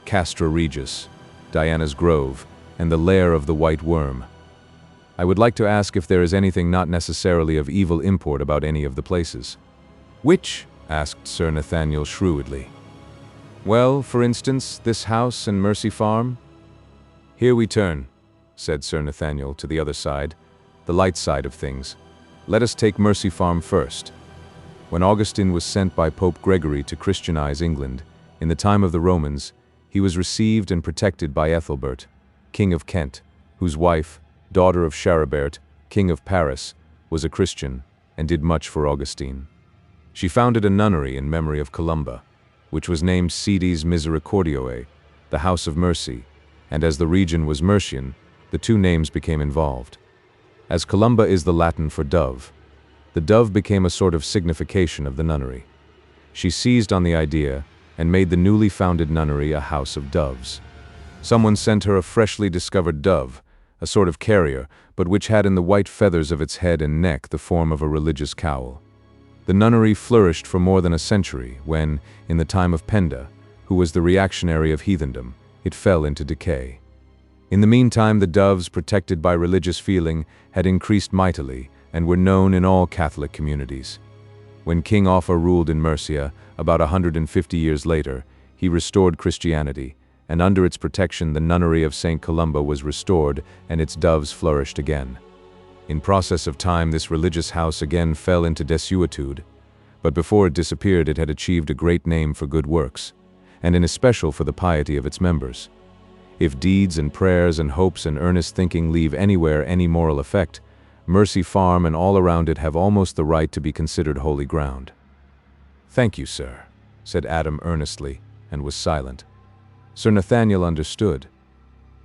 CASTRA Regis, Diana's Grove, and the Lair of the White Worm. I would like to ask if there is anything not necessarily of evil import about any of the places. Which? Asked Sir Nathaniel shrewdly. Well, for instance, this house and Mercy Farm? Here we turn, said Sir Nathaniel to the other side, the light side of things. Let us take Mercy Farm first. When Augustine was sent by Pope Gregory to Christianize England, in the time of the Romans, he was received and protected by Ethelbert, King of Kent, whose wife, daughter of Charibert, King of Paris, was a Christian and did much for Augustine. She founded a nunnery in memory of Columba, which was named Sedis Misericordioe, the House of Mercy, and as the region was Mercian, the two names became involved. As Columba is the Latin for dove, the dove became a sort of signification of the nunnery. She seized on the idea and made the newly founded nunnery a house of doves. Someone sent her a freshly discovered dove, a sort of carrier, but which had in the white feathers of its head and neck the form of a religious cowl. The nunnery flourished for more than a century when, in the time of Penda, who was the reactionary of heathendom, it fell into decay. In the meantime, the doves, protected by religious feeling, had increased mightily and were known in all Catholic communities. When King Offa ruled in Mercia, about 150 years later, he restored Christianity, and under its protection the nunnery of St. Columba was restored and its doves flourished again. In process of time this religious house again fell into desuetude, but before it disappeared it had achieved a great name for good works, and in especial for the piety of its members. If deeds and prayers and hopes and earnest thinking leave anywhere any moral effect, Mercy Farm and all around it have almost the right to be considered holy ground. Thank you, sir, said Adam earnestly, and was silent. Sir Nathaniel understood.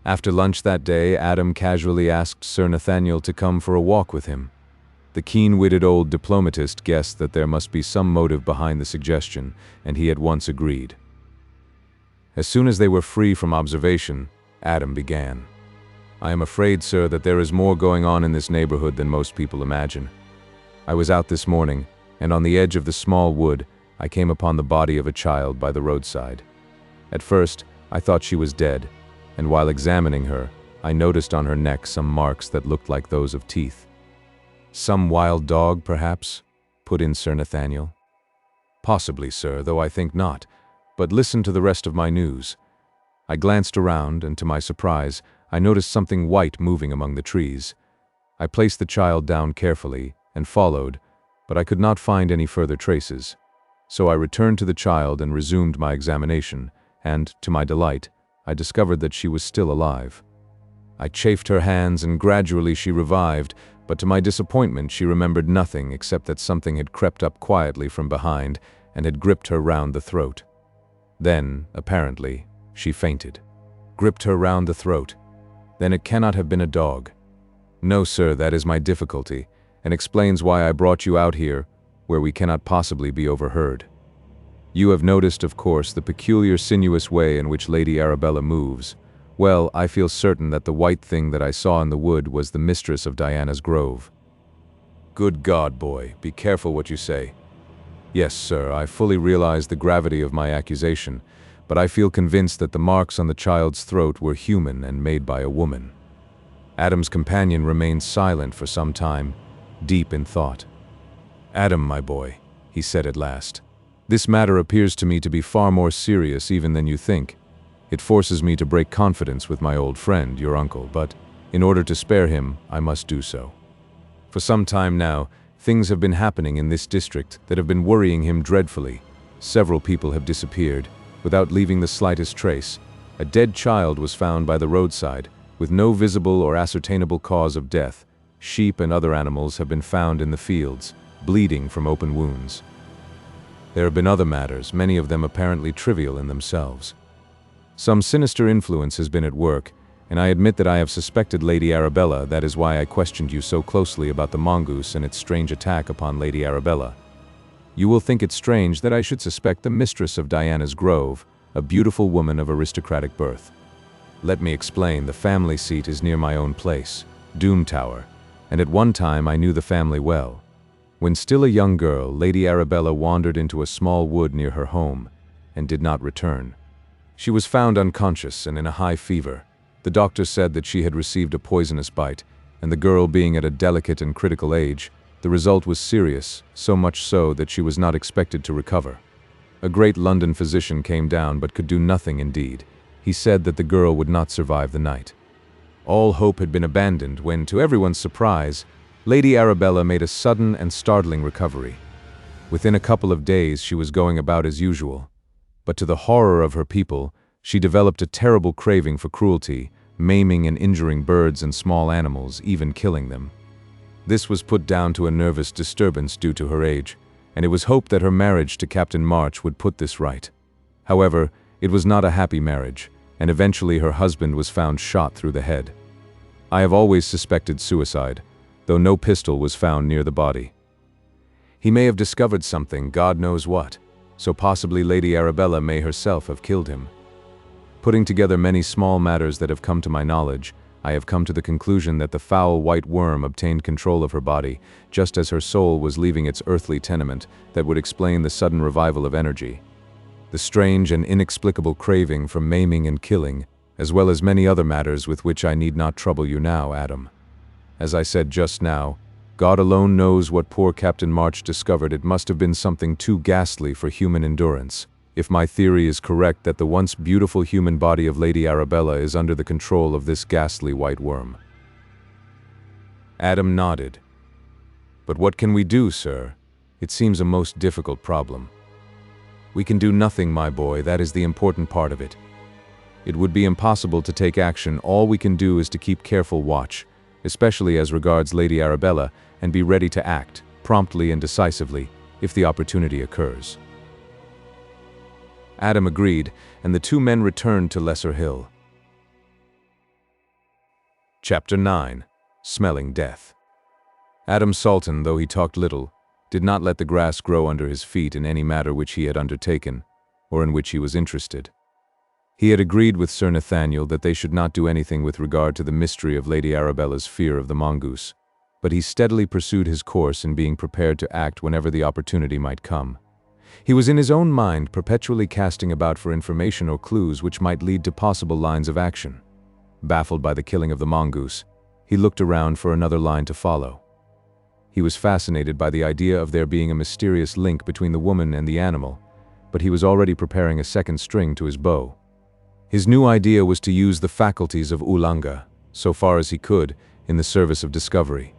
After lunch that day, Adam casually asked Sir Nathaniel to come for a walk with him. The keen-witted old diplomatist guessed that there must be some motive behind the suggestion, and he at once agreed. As soon as they were free from observation, Adam began. I am afraid, sir, that there is more going on in this neighborhood than most people imagine. I was out this morning, and on the edge of the small wood, I came upon the body of a child by the roadside. At first, I thought she was dead, and while examining her, I noticed on her neck some marks that looked like those of teeth. "Some wild dog, perhaps?" put in Sir Nathaniel. "Possibly, sir, though I think not. But listen to the rest of my news." I glanced around, and to my surprise, I noticed something white moving among the trees. I placed the child down carefully and followed, but I could not find any further traces. So I returned to the child and resumed my examination, and, to my delight, I discovered that she was still alive. I chafed her hands, and gradually she revived, but to my disappointment she remembered nothing except that something had crept up quietly from behind and had gripped her round the throat. Then, apparently, she fainted. Gripped her round the throat. Then it cannot have been a dog. No, sir, that is my difficulty, and explains why I brought you out here, where we cannot possibly be overheard. You have noticed, of course, the peculiar sinuous way in which Lady Arabella moves. Well, I feel certain that the white thing that I saw in the wood was the mistress of Diana's grove. Good God, boy, be careful what you say. Yes, sir, I fully realize the gravity of my accusation, but I feel convinced that the marks on the child's throat were human and made by a woman. Adam's companion remained silent for some time, deep in thought. "Adam, my boy," he said at last, "this matter appears to me to be far more serious even than you think. It forces me to break confidence with my old friend, your uncle, but in order to spare him, I must do so. For some time now, things have been happening in this district that have been worrying him dreadfully. Several people have disappeared, without leaving the slightest trace. A dead child was found by the roadside, with no visible or ascertainable cause of death. Sheep and other animals have been found in the fields, bleeding from open wounds. There have been other matters, many of them apparently trivial in themselves. Some sinister influence has been at work, and I admit that I have suspected Lady Arabella. That is why I questioned you so closely about the mongoose and its strange attack upon Lady Arabella. You will think it strange that I should suspect the mistress of Diana's grove, a beautiful woman of aristocratic birth. Let me explain. The family seat is near my own place, Doom Tower, and at one time I knew the family well. When still a young girl, Lady Arabella wandered into a small wood near her home and did not return. She was found unconscious and in a high fever. The doctor said that she had received a poisonous bite, and the girl being at a delicate and critical age, the result was serious, so much so that she was not expected to recover. A great London physician came down but could do nothing indeed. He said that the girl would not survive the night. All hope had been abandoned when, to everyone's surprise, Lady Arabella made a sudden and startling recovery. Within a couple of days she was going about as usual. But to the horror of her people, she developed a terrible craving for cruelty, maiming and injuring birds and small animals, even killing them. This was put down to a nervous disturbance due to her age, and it was hoped that her marriage to Captain March would put this right. However, it was not a happy marriage, and eventually her husband was found shot through the head. I have always suspected suicide, though no pistol was found near the body. He may have discovered something, God knows what, so possibly Lady Arabella may herself have killed him. Putting together many small matters that have come to my knowledge, I have come to the conclusion that the foul white worm obtained control of her body, just as her soul was leaving its earthly tenement. That would explain the sudden revival of energy. The strange and inexplicable craving for maiming and killing, as well as many other matters with which I need not trouble you now, Adam. As I said just now, God alone knows what poor Captain March discovered. It must have been something too ghastly for human endurance. If my theory is correct that the once beautiful human body of Lady Arabella is under the control of this ghastly white worm. Adam nodded. But what can we do, sir? It seems a most difficult problem. We can do nothing, my boy, that is the important part of it. It would be impossible to take action. All we can do is to keep careful watch, especially as regards Lady Arabella, and be ready to act, promptly and decisively, if the opportunity occurs. Adam agreed, and the two men returned to Lesser Hill. Chapter 9. Smelling Death. Adam SALTON, though he talked little, did not let the grass grow under his feet in any matter which he had undertaken, or in which he was interested. He had agreed with Sir Nathaniel that they should not do anything with regard to the mystery of Lady Arabella's fear of the mongoose. but he steadily pursued his course in being prepared to act whenever the opportunity might come. He was in his own mind perpetually casting about for information or clues which might lead to possible lines of action. Baffled by the killing of the mongoose, he looked around for another line to follow. He was fascinated by the idea of there being a mysterious link between the woman and the animal, but he was already preparing a second string to his bow. His new idea was to use the faculties of Oolanga, so far as he could, in the service of discovery.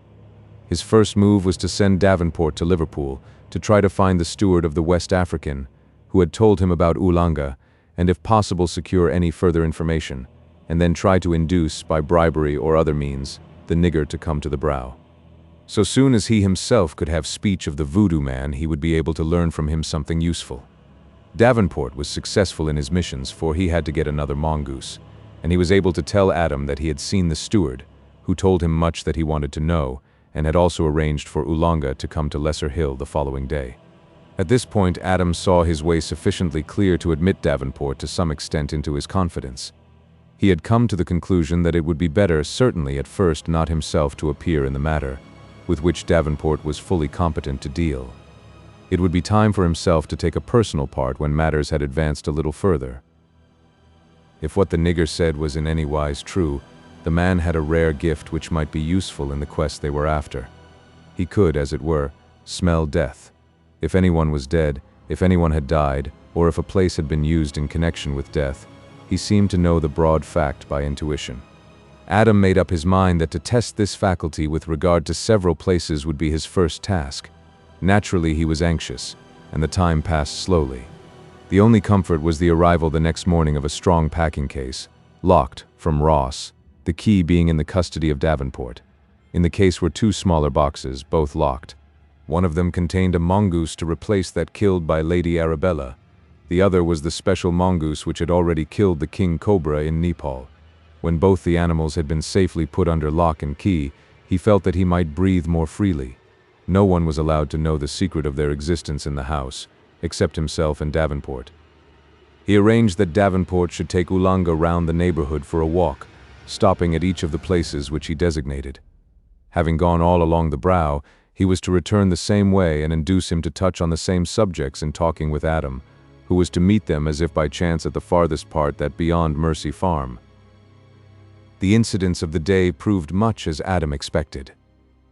His first move was to send Davenport to Liverpool to try to find the steward of the West African, who had told him about Oolanga, and if possible secure any further information, and then try to induce, by bribery or other means, the nigger to come to the brow. So soon as he himself could have speech of the voodoo man, he would be able to learn from him something useful. Davenport was successful in his missions, for he had to get another mongoose, and he was able to tell Adam that he had seen the steward, who told him much that he wanted to know, and had also arranged for Oolanga to come to Lesser Hill the following day. At this point, Adam saw his way sufficiently clear to admit Davenport to some extent into his confidence. He had come to the conclusion that it would be better, certainly at first, not himself to appear in the matter, with which Davenport was fully competent to deal. It would be time for himself to take a personal part when matters had advanced a little further. If what the nigger said was in any wise true, the man had a rare gift which might be useful in the quest they were after. He could, as it were, smell death. If anyone was dead, if anyone had died, or if a place had been used in connection with death, he seemed to know the broad fact by intuition. Adam made up his mind that to test this faculty with regard to several places would be his first task. Naturally, he was anxious, and the time passed slowly. The only comfort was the arrival the next morning of a strong packing case, locked, from Ross, the key being in the custody of Davenport. In the case were two smaller boxes, both locked. One of them contained a mongoose to replace that killed by Lady Arabella. The other was the special mongoose which had already killed the king cobra in Nepal. When both the animals had been safely put under lock and key, he felt that he might breathe more freely. No one was allowed to know the secret of their existence in the house, except himself and Davenport. He arranged that Davenport should take Oolanga round the neighborhood for a walk, stopping at each of the places which he designated. Having gone all along the brow, he was to return the same way and induce him to touch on the same subjects in talking with Adam, who was to meet them as if by chance at the farthest part that beyond Mercy Farm. The incidents of the day proved much as Adam expected.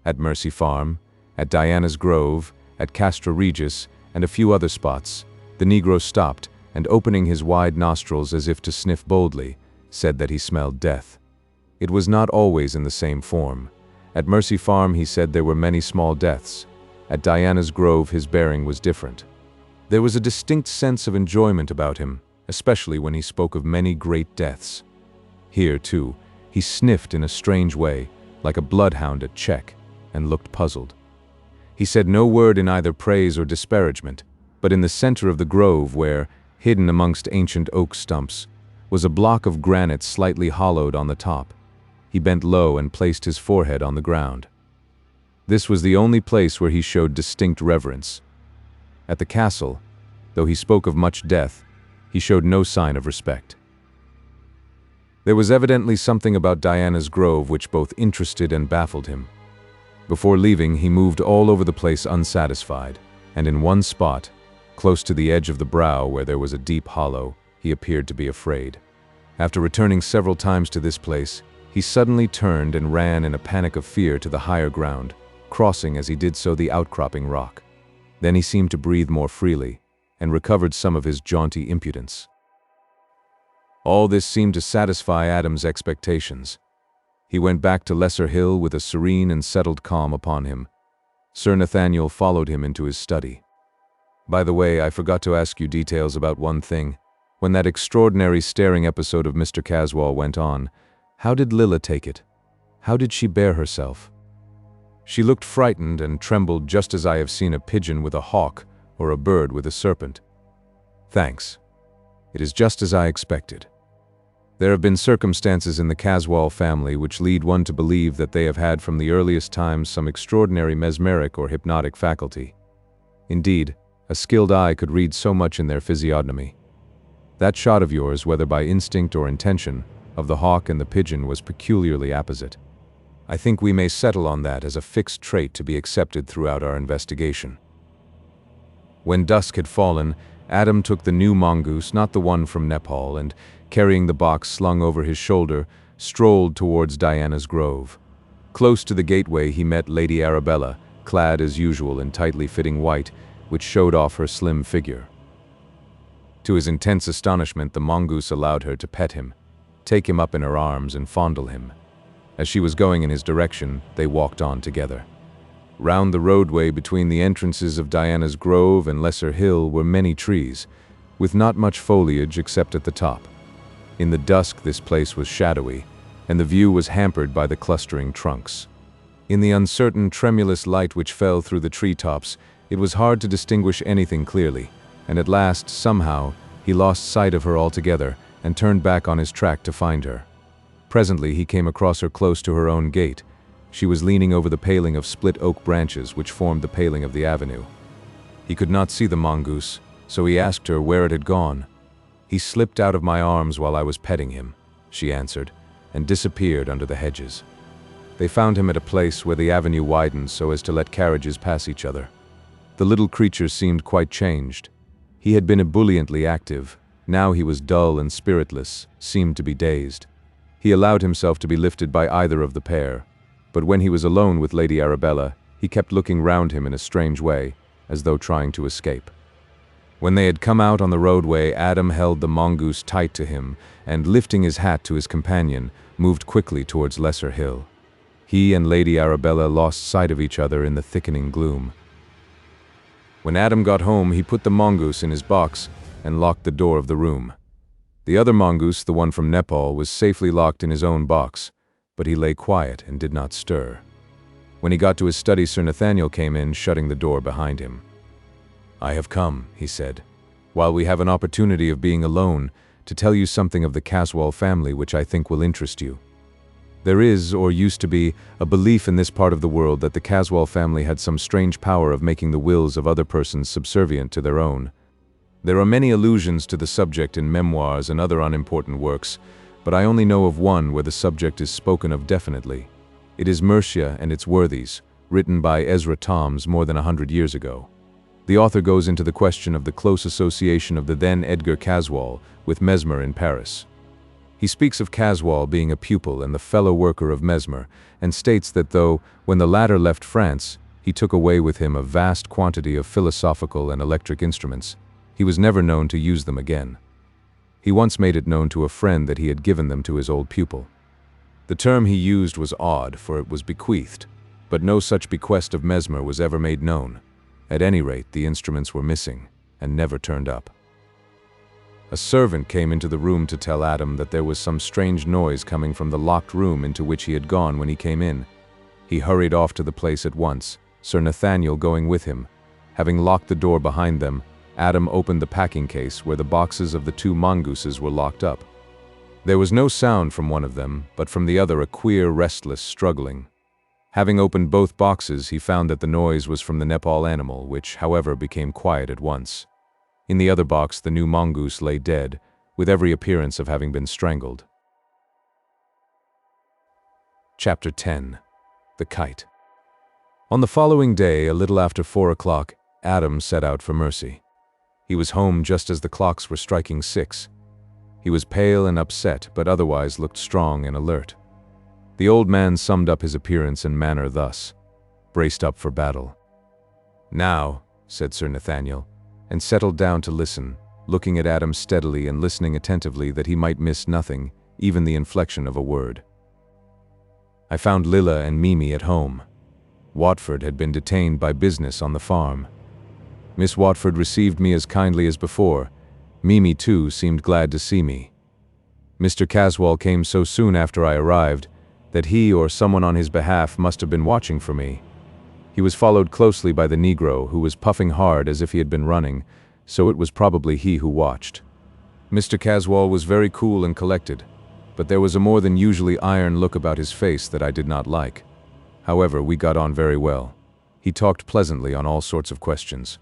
At Mercy Farm, at Diana's Grove, at CASTRA Regis, and a few other spots, the Negro stopped and, opening his wide nostrils as if to sniff boldly, said that he smelled death. It was not always in the same form. At Mercy Farm he said there were many small deaths. At Diana's Grove his bearing was different. There was a distinct sense of enjoyment about him, especially when he spoke of many great deaths. Here, too, he sniffed in a strange way, like a bloodhound at check, and looked puzzled. He said no word in either praise or disparagement, but in the center of the grove where, hidden amongst ancient oak stumps, was a block of granite slightly hollowed on the top. He bent low and placed his forehead on the ground. This was the only place where he showed distinct reverence. At the castle, though he spoke of much death, he showed no sign of respect. There was evidently something about Diana's Grove which both interested and baffled him. Before leaving, he moved all over the place unsatisfied, and in one spot, close to the edge of the brow where there was a deep hollow, he appeared to be afraid. After returning several times to this place, he suddenly turned and ran in a panic of fear to the higher ground, crossing as he did so the outcropping rock. Then he seemed to breathe more freely, and recovered some of his jaunty impudence. All this seemed to satisfy Adam's expectations. He went back to Lesser Hill with a serene and settled calm upon him. Sir Nathaniel followed him into his study. By the way, I forgot to ask you details about one thing. When that extraordinary staring episode of Mr. Caswall went on, how did Lilla take it? How did she bear herself? She looked frightened and trembled just as I have seen a pigeon with a hawk or a bird with a serpent. Thanks. It is just as I expected. There have been circumstances in the Caswall family which lead one to believe that they have had from the earliest times some extraordinary mesmeric or hypnotic faculty. Indeed, a skilled eye could read so much in their physiognomy. That shot of yours, whether by instinct or intention, of the hawk and the pigeon was peculiarly apposite. I think we may settle on that as a fixed trait to be accepted throughout our investigation." When dusk had fallen, Adam took the new mongoose, not the one from Nepal, and, carrying the box slung over his shoulder, strolled towards Diana's grove. Close to the gateway he met Lady Arabella, clad as usual in tightly fitting white, which showed off her slim figure. To his intense astonishment, the mongoose allowed her to pet him, take him up in her arms and fondle him. As she was going in his direction, they walked on together. Round the roadway between the entrances of Diana's Grove and Lesser Hill were many trees, with not much foliage except at the top. In the dusk this place was shadowy, and the view was hampered by the clustering trunks. In the uncertain, tremulous light which fell through the treetops, it was hard to distinguish anything clearly, and at last, somehow, he lost sight of her altogether and turned back on his track to find her. Presently he came across her close to her own gate. She was leaning over the paling of split oak branches which formed the paling of the avenue. He could not see the mongoose, so he asked her where it had gone. "He slipped out of my arms while I was petting him," she answered, and disappeared under the hedges. They found him at a place where the avenue widened so as to let carriages pass each other. The little creature seemed quite changed. He had been ebulliently active. Now he was dull and spiritless, seemed to be dazed. He allowed himself to be lifted by either of the pair, but when he was alone with Lady Arabella, he kept looking round him in a strange way, as though trying to escape. When they had come out on the roadway, Adam held the mongoose tight to him and, lifting his hat to his companion, moved quickly towards Lesser Hill. He and Lady Arabella lost sight of each other in the thickening gloom. When Adam got home, he put the mongoose in his box and locked the door of the room. The other mongoose, the one from Nepal, was safely locked in his own box, but he lay quiet and did not stir. When he got to his study, Sir Nathaniel came in, shutting the door behind him. "I have come," he said, "while we have an opportunity of being alone, to tell you something of the Caswall family which I think will interest you. There is, or used to be, a belief in this part of the world that the Caswall family had some strange power of making the wills of other persons subservient to their own. There are many allusions to the subject in memoirs and other unimportant works, but I only know of one where the subject is spoken of definitely. It is Mercia and its Worthies, written by Ezra Toms more than 100 years ago. The author goes into the question of the close association of the then Edgar Caswall with Mesmer in Paris. He speaks of Caswall being a pupil and the fellow worker of Mesmer, and states that though, when the latter left France, he took away with him a vast quantity of philosophical and electric instruments, he was never known to use them again. He once made it known to a friend that he had given them to his old pupil. The term he used was odd, for it was bequeathed, but no such bequest of Mesmer was ever made known. At any rate, the instruments were missing, and never turned up. A servant came into the room to tell Adam that there was some strange noise coming from the locked room into which he had gone when he came in. He hurried off to the place at once, Sir Nathaniel going with him. Having locked the door behind them, Adam opened the packing case where the boxes of the two mongooses were locked up. There was no sound from one of them, but from the other a queer, restless struggling. Having opened both boxes, he found that the noise was from the Nepal animal, which, however, became quiet at once. In the other box, the new mongoose lay dead, with every appearance of having been strangled. Chapter 10. The Kite. On the following day, a little after 4 o'clock, Adam set out for Mercy. He was home just as the clocks were striking 6. He was pale and upset, but otherwise looked strong and alert. The old man summed up his appearance and manner thus: "Braced up for battle." "Now," said Sir Nathaniel, and settled down to listen, looking at Adam steadily and listening attentively that he might miss nothing, even the inflection of a word. "I found Lilla and Mimi at home. Watford had been detained by business on the farm. Miss Watford received me as kindly as before. Mimi, too, seemed glad to see me. Mr. Caswall came so soon after I arrived that he or someone on his behalf must have been watching for me. He was followed closely by the Negro, who was puffing hard as if he had been running, so it was probably he who watched. Mr. Caswall was very cool and collected, but there was a more than usually iron look about his face that I did not like. However, we got on very well. He talked pleasantly on all sorts of questions.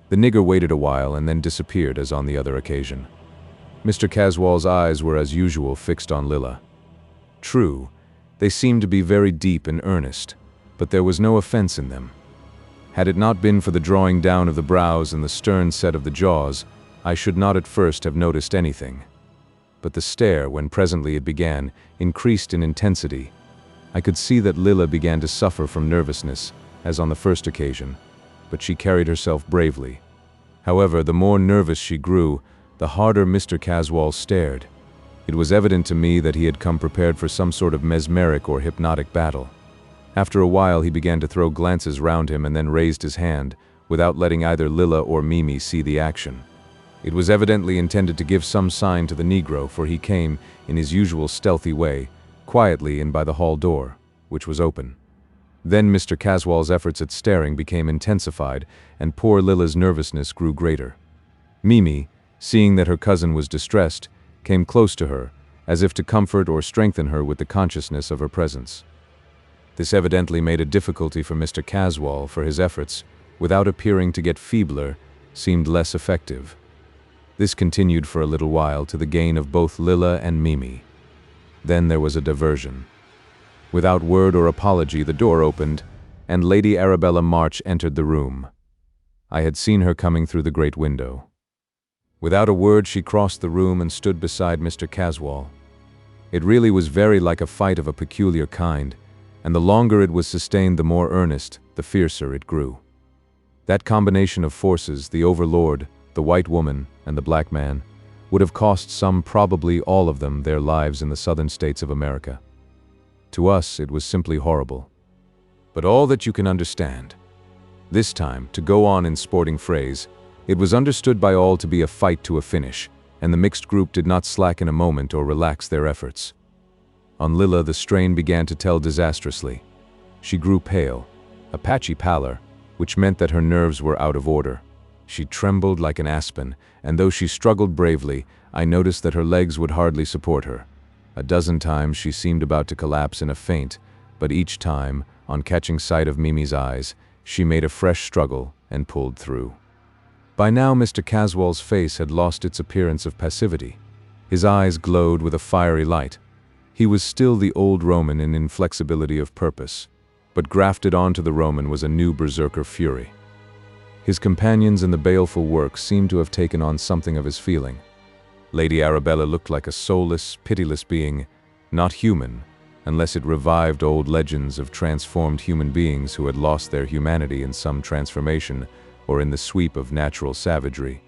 The nigger waited a while and then disappeared as on the other occasion. Mr. Caswall's eyes were as usual fixed on Lilla. True, They seemed to be very deep and earnest, but there was no offense in them. Had it not been for the drawing down of the brows and the stern set of the jaws, I should not at first have noticed anything. But the stare, when presently it began, increased in intensity. I could see that Lilla began to suffer from nervousness, as on the first occasion, but she carried herself bravely. However, the more nervous she grew, the harder Mr. Caswall stared. It was evident to me that he had come prepared for some sort of mesmeric or hypnotic battle. After a while he began to throw glances round him and then raised his hand, without letting either Lilla or Mimi see the action. It was evidently intended to give some sign to the Negro, for he came, in his usual stealthy way, quietly in by the hall door, which was open. Then Mr. Caswall's efforts at staring became intensified, and poor Lilla's nervousness grew greater. Mimi, seeing that her cousin was distressed, came close to her, as if to comfort or strengthen her with the consciousness of her presence. This evidently made a difficulty for Mr. Caswall, for his efforts, without appearing to get feebler, seemed less effective. This continued for a little while to the gain of both Lilla and Mimi. Then there was a diversion. Without word or apology, the door opened, and Lady Arabella March entered the room. I had seen her coming through the great window. Without a word, she crossed the room and stood beside Mr. Caswall. It really was very like a fight of a peculiar kind, and the longer it was sustained, the more earnest, the fiercer it grew. That combination of forces, the overlord, the white woman, and the black man, would have cost some, probably all of them, their lives in the southern states of America. To us, it was simply horrible. But all that you can understand. This time, to go on in sporting phrase, it was understood by all to be a fight to a finish, and the mixed group did not slacken a moment or relax their efforts. On Lilla, the strain began to tell disastrously. She grew pale, a patchy pallor, which meant that her nerves were out of order. She trembled like an aspen, and though she struggled bravely, I noticed that her legs would hardly support her. A dozen times she seemed about to collapse in a faint, but each time, on catching sight of Mimi's eyes, she made a fresh struggle and pulled through. By now Mr. Caswall's face had lost its appearance of passivity. His eyes glowed with a fiery light. He was still the old Roman in inflexibility of purpose, but grafted onto the Roman was a new berserker fury. His companions in the baleful work seemed to have taken on something of his feeling. Lady Arabella looked like a soulless, pitiless being, not human, unless it revived old legends of transformed human beings who had lost their humanity in some transformation or in the sweep of natural savagery.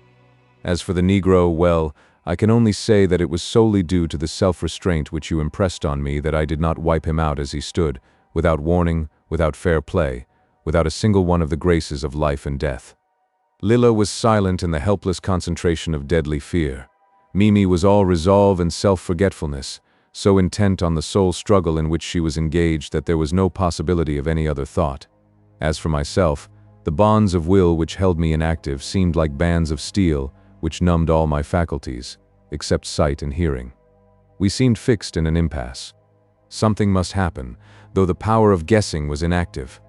As for the Negro, well, I can only say that it was solely due to the self-restraint which you impressed on me that I did not wipe him out as he stood, without warning, without fair play, without a single one of the graces of life and death. Lilla was silent in the helpless concentration of deadly fear. Mimi was all resolve and self-forgetfulness, so intent on the sole struggle in which she was engaged that there was no possibility of any other thought. As for myself, the bonds of will which held me inactive seemed like bands of steel which numbed all my faculties, except sight and hearing. We seemed fixed in an impasse. Something must happen, though the power of guessing was inactive.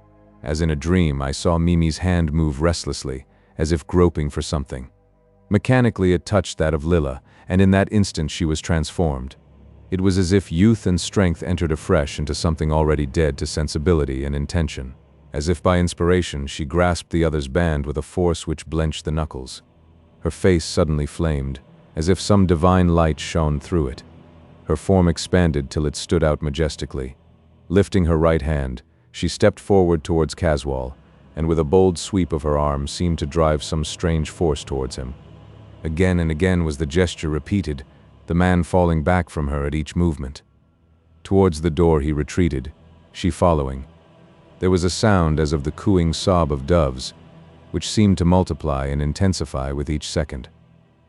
As in a dream, I saw Mimi's hand move restlessly, as if groping for something. Mechanically it touched that of Lilla, and in that instant she was transformed. It was as if youth and strength entered afresh into something already dead to sensibility and intention. As if by inspiration, she grasped the other's band with a force which blenched the knuckles. Her face suddenly flamed, as if some divine light shone through it. Her form expanded till it stood out majestically. Lifting her right hand, she stepped forward towards Caswall, and with a bold sweep of her arm seemed to drive some strange force towards him. Again and again was the gesture repeated, the man falling back from her at each movement. Towards the door he retreated, she following. There was a sound as of the cooing sob of doves, which seemed to multiply and intensify with each second.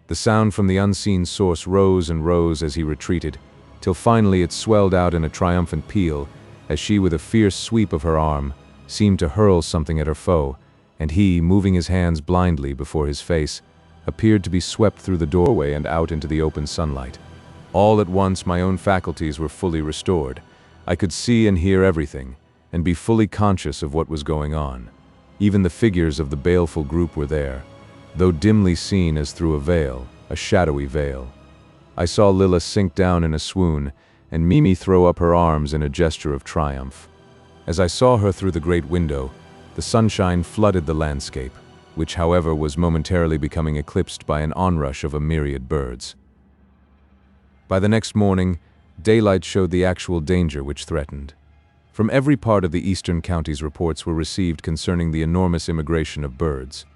The sound from the unseen source rose and rose as he retreated, till finally it swelled out in a triumphant peal, as she, with a fierce sweep of her arm, seemed to hurl something at her foe, and he, moving his hands blindly before his face, appeared to be swept through the doorway and out into the open sunlight. All at once my own faculties were fully restored. I could see and hear everything, and be fully conscious of what was going on. Even the figures of the baleful group were there, though dimly seen as through a veil, a shadowy veil. I saw Lilla sink down in a swoon, and Mimi throw up her arms in a gesture of triumph. As I saw her through the great window, the sunshine flooded the landscape, which, however, was momentarily becoming eclipsed by an onrush of a myriad birds. By the next morning, daylight showed the actual danger which threatened. From every part of the eastern counties reports were received concerning the enormous immigration of birds.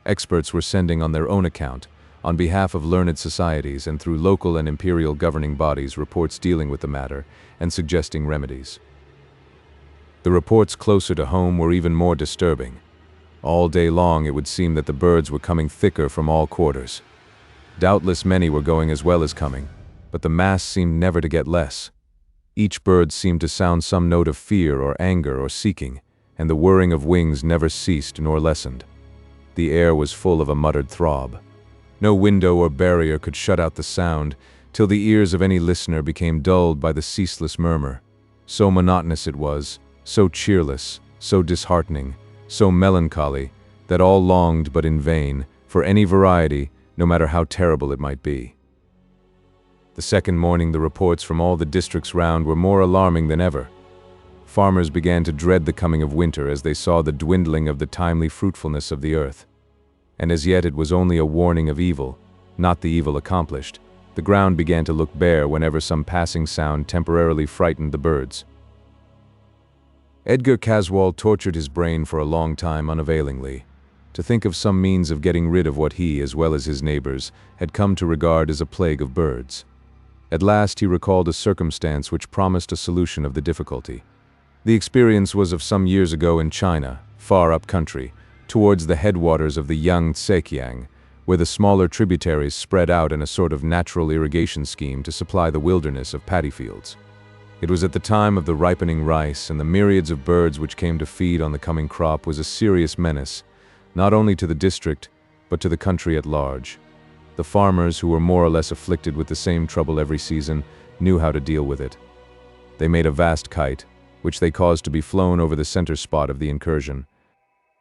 Experts were sending on their own account, on behalf of learned societies and through local and imperial governing bodies, reports dealing with the matter and suggesting remedies. The reports closer to home were even more disturbing. All day long it would seem that the birds were coming thicker from all quarters. Doubtless many were going as well as coming, but the mass seemed never to get less. Each bird seemed to sound some note of fear or anger or seeking, and the whirring of wings never ceased nor lessened. The air was full of a muttered throb. No window or barrier could shut out the sound, till the ears of any listener became dulled by the ceaseless murmur. So monotonous it was, so cheerless, so disheartening, so melancholy, that all longed, but in vain, for any variety, no matter how terrible it might be. The second morning the reports from all the districts round were more alarming than ever. Farmers began to dread the coming of winter as they saw the dwindling of the timely fruitfulness of the earth. And as yet it was only a warning of evil, not the evil accomplished. The ground began to look bare whenever some passing sound temporarily frightened the birds. Edgar Caswall tortured his brain for a long time unavailingly, to think of some means of getting rid of what he, as well as his neighbors, had come to regard as a plague of birds. At last he recalled a circumstance which promised a solution of the difficulty. The experience was of some years ago in China, far up country, towards the headwaters of the Yangtze, where the smaller tributaries spread out in a sort of natural irrigation scheme to supply the wilderness of paddy fields. It was at the time of the ripening rice, and the myriads of birds which came to feed on the coming crop was a serious menace, not only to the district, but to the country at large. The farmers, who were more or less afflicted with the same trouble every season, knew how to deal with it. They made a vast kite, which they caused to be flown over the center spot of the incursion.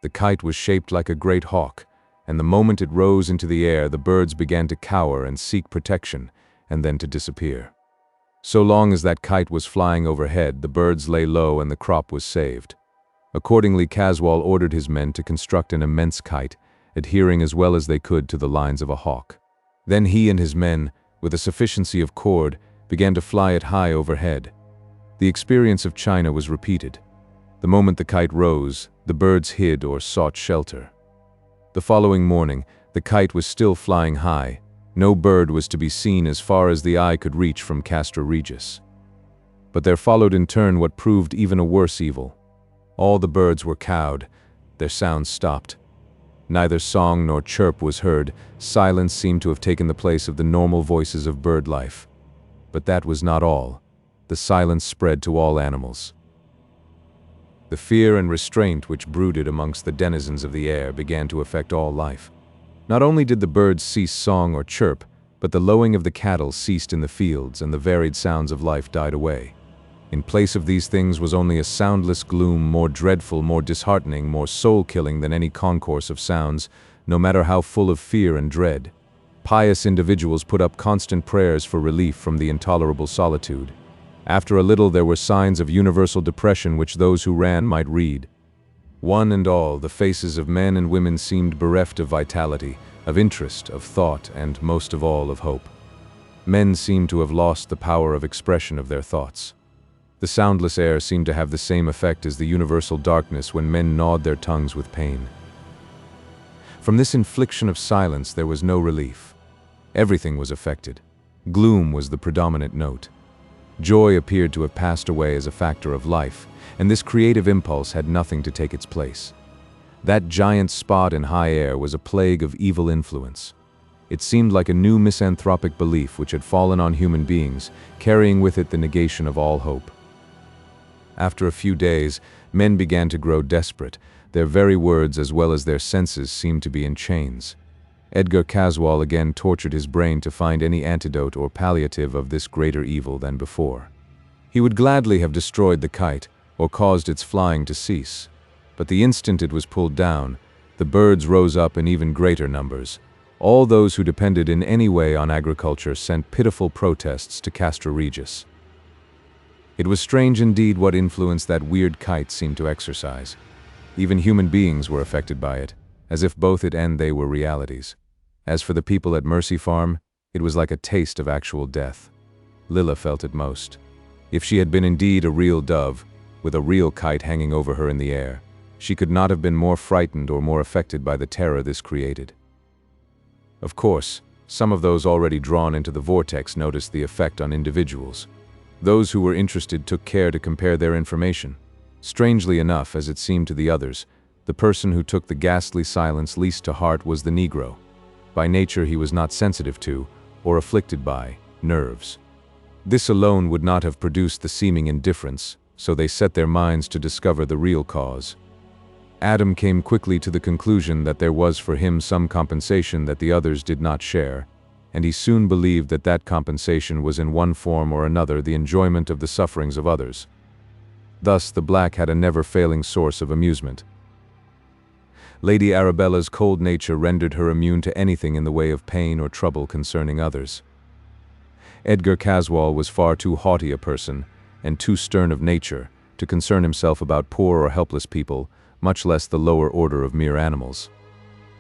The kite was shaped like a great hawk, and the moment it rose into the air, the birds began to cower and seek protection, and then to disappear. So long as that kite was flying overhead, the birds lay low and the crop was saved. Accordingly, Caswall ordered his men to construct an immense kite, adhering as well as they could to the lines of a hawk. Then he and his men, with a sufficiency of cord, began to fly it high overhead. The experience of China was repeated. The moment the kite rose, the birds hid or sought shelter. The following morning, the kite was still flying high. No bird was to be seen as far as the eye could reach from CASTRA REGIS. But there followed in turn what proved even a worse evil. All the birds were cowed. Their sounds stopped. Neither song nor chirp was heard. Silence seemed to have taken the place of the normal voices of bird life. But that was not all. The silence spread to all animals. The fear and restraint which brooded amongst the denizens of the air began to affect all life. Not only did the birds cease song or chirp, but the lowing of the cattle ceased in the fields, and the varied sounds of life died away. In place of these things was only a soundless gloom, more dreadful, more disheartening, more soul-killing than any concourse of sounds, no matter how full of fear and dread. Pious individuals put up constant prayers for relief from the intolerable solitude. After a little there were signs of universal depression which those who ran might read. One and all, the faces of men and women seemed bereft of vitality, of interest, of thought, and most of all of hope. Men seemed to have lost the power of expression of their thoughts. The soundless air seemed to have the same effect as the universal darkness when men gnawed their tongues with pain. From this infliction of silence there was no relief. Everything was affected. Gloom was the predominant note. Joy appeared to have passed away as a factor of life, and this creative impulse had nothing to take its place. That giant spot in high air was a plague of evil influence. It seemed like a new misanthropic belief which had fallen on human beings, carrying with it the negation of all hope. After a few days, men began to grow desperate. Their very words as well as their senses seemed to be in chains. Edgar Caswall again tortured his brain to find any antidote or palliative of this greater evil than before. He would gladly have destroyed the kite, or caused its flying to cease. But the instant it was pulled down, the birds rose up in even greater numbers. All those who depended in any way on agriculture sent pitiful protests to CASTRA REGIS. It was strange indeed what influence that weird kite seemed to exercise. Even human beings were affected by it, as if both it and they were realities. As for the people at Mercy Farm, it was like a taste of actual death. Lila felt it most. If she had been indeed a real dove, with a real kite hanging over her in the air, she could not have been more frightened or more affected by the terror this created. Of course, some of those already drawn into the vortex noticed the effect on individuals. Those who were interested took care to compare their information. Strangely enough, as it seemed to the others, the person who took the ghastly silence least to heart was the Negro. By nature he was not sensitive to, or afflicted by, nerves. This alone would not have produced the seeming indifference, so they set their minds to discover the real cause. Adam came quickly to the conclusion that there was for him some compensation that the others did not share, and he soon believed that that compensation was in one form or another the enjoyment of the sufferings of others. Thus the black had a never-failing source of amusement. Lady Arabella's cold nature rendered her immune to anything in the way of pain or trouble concerning others. Edgar Caswall was far too haughty a person, and too stern of nature, to concern himself about poor or helpless people, much less the lower order of mere animals.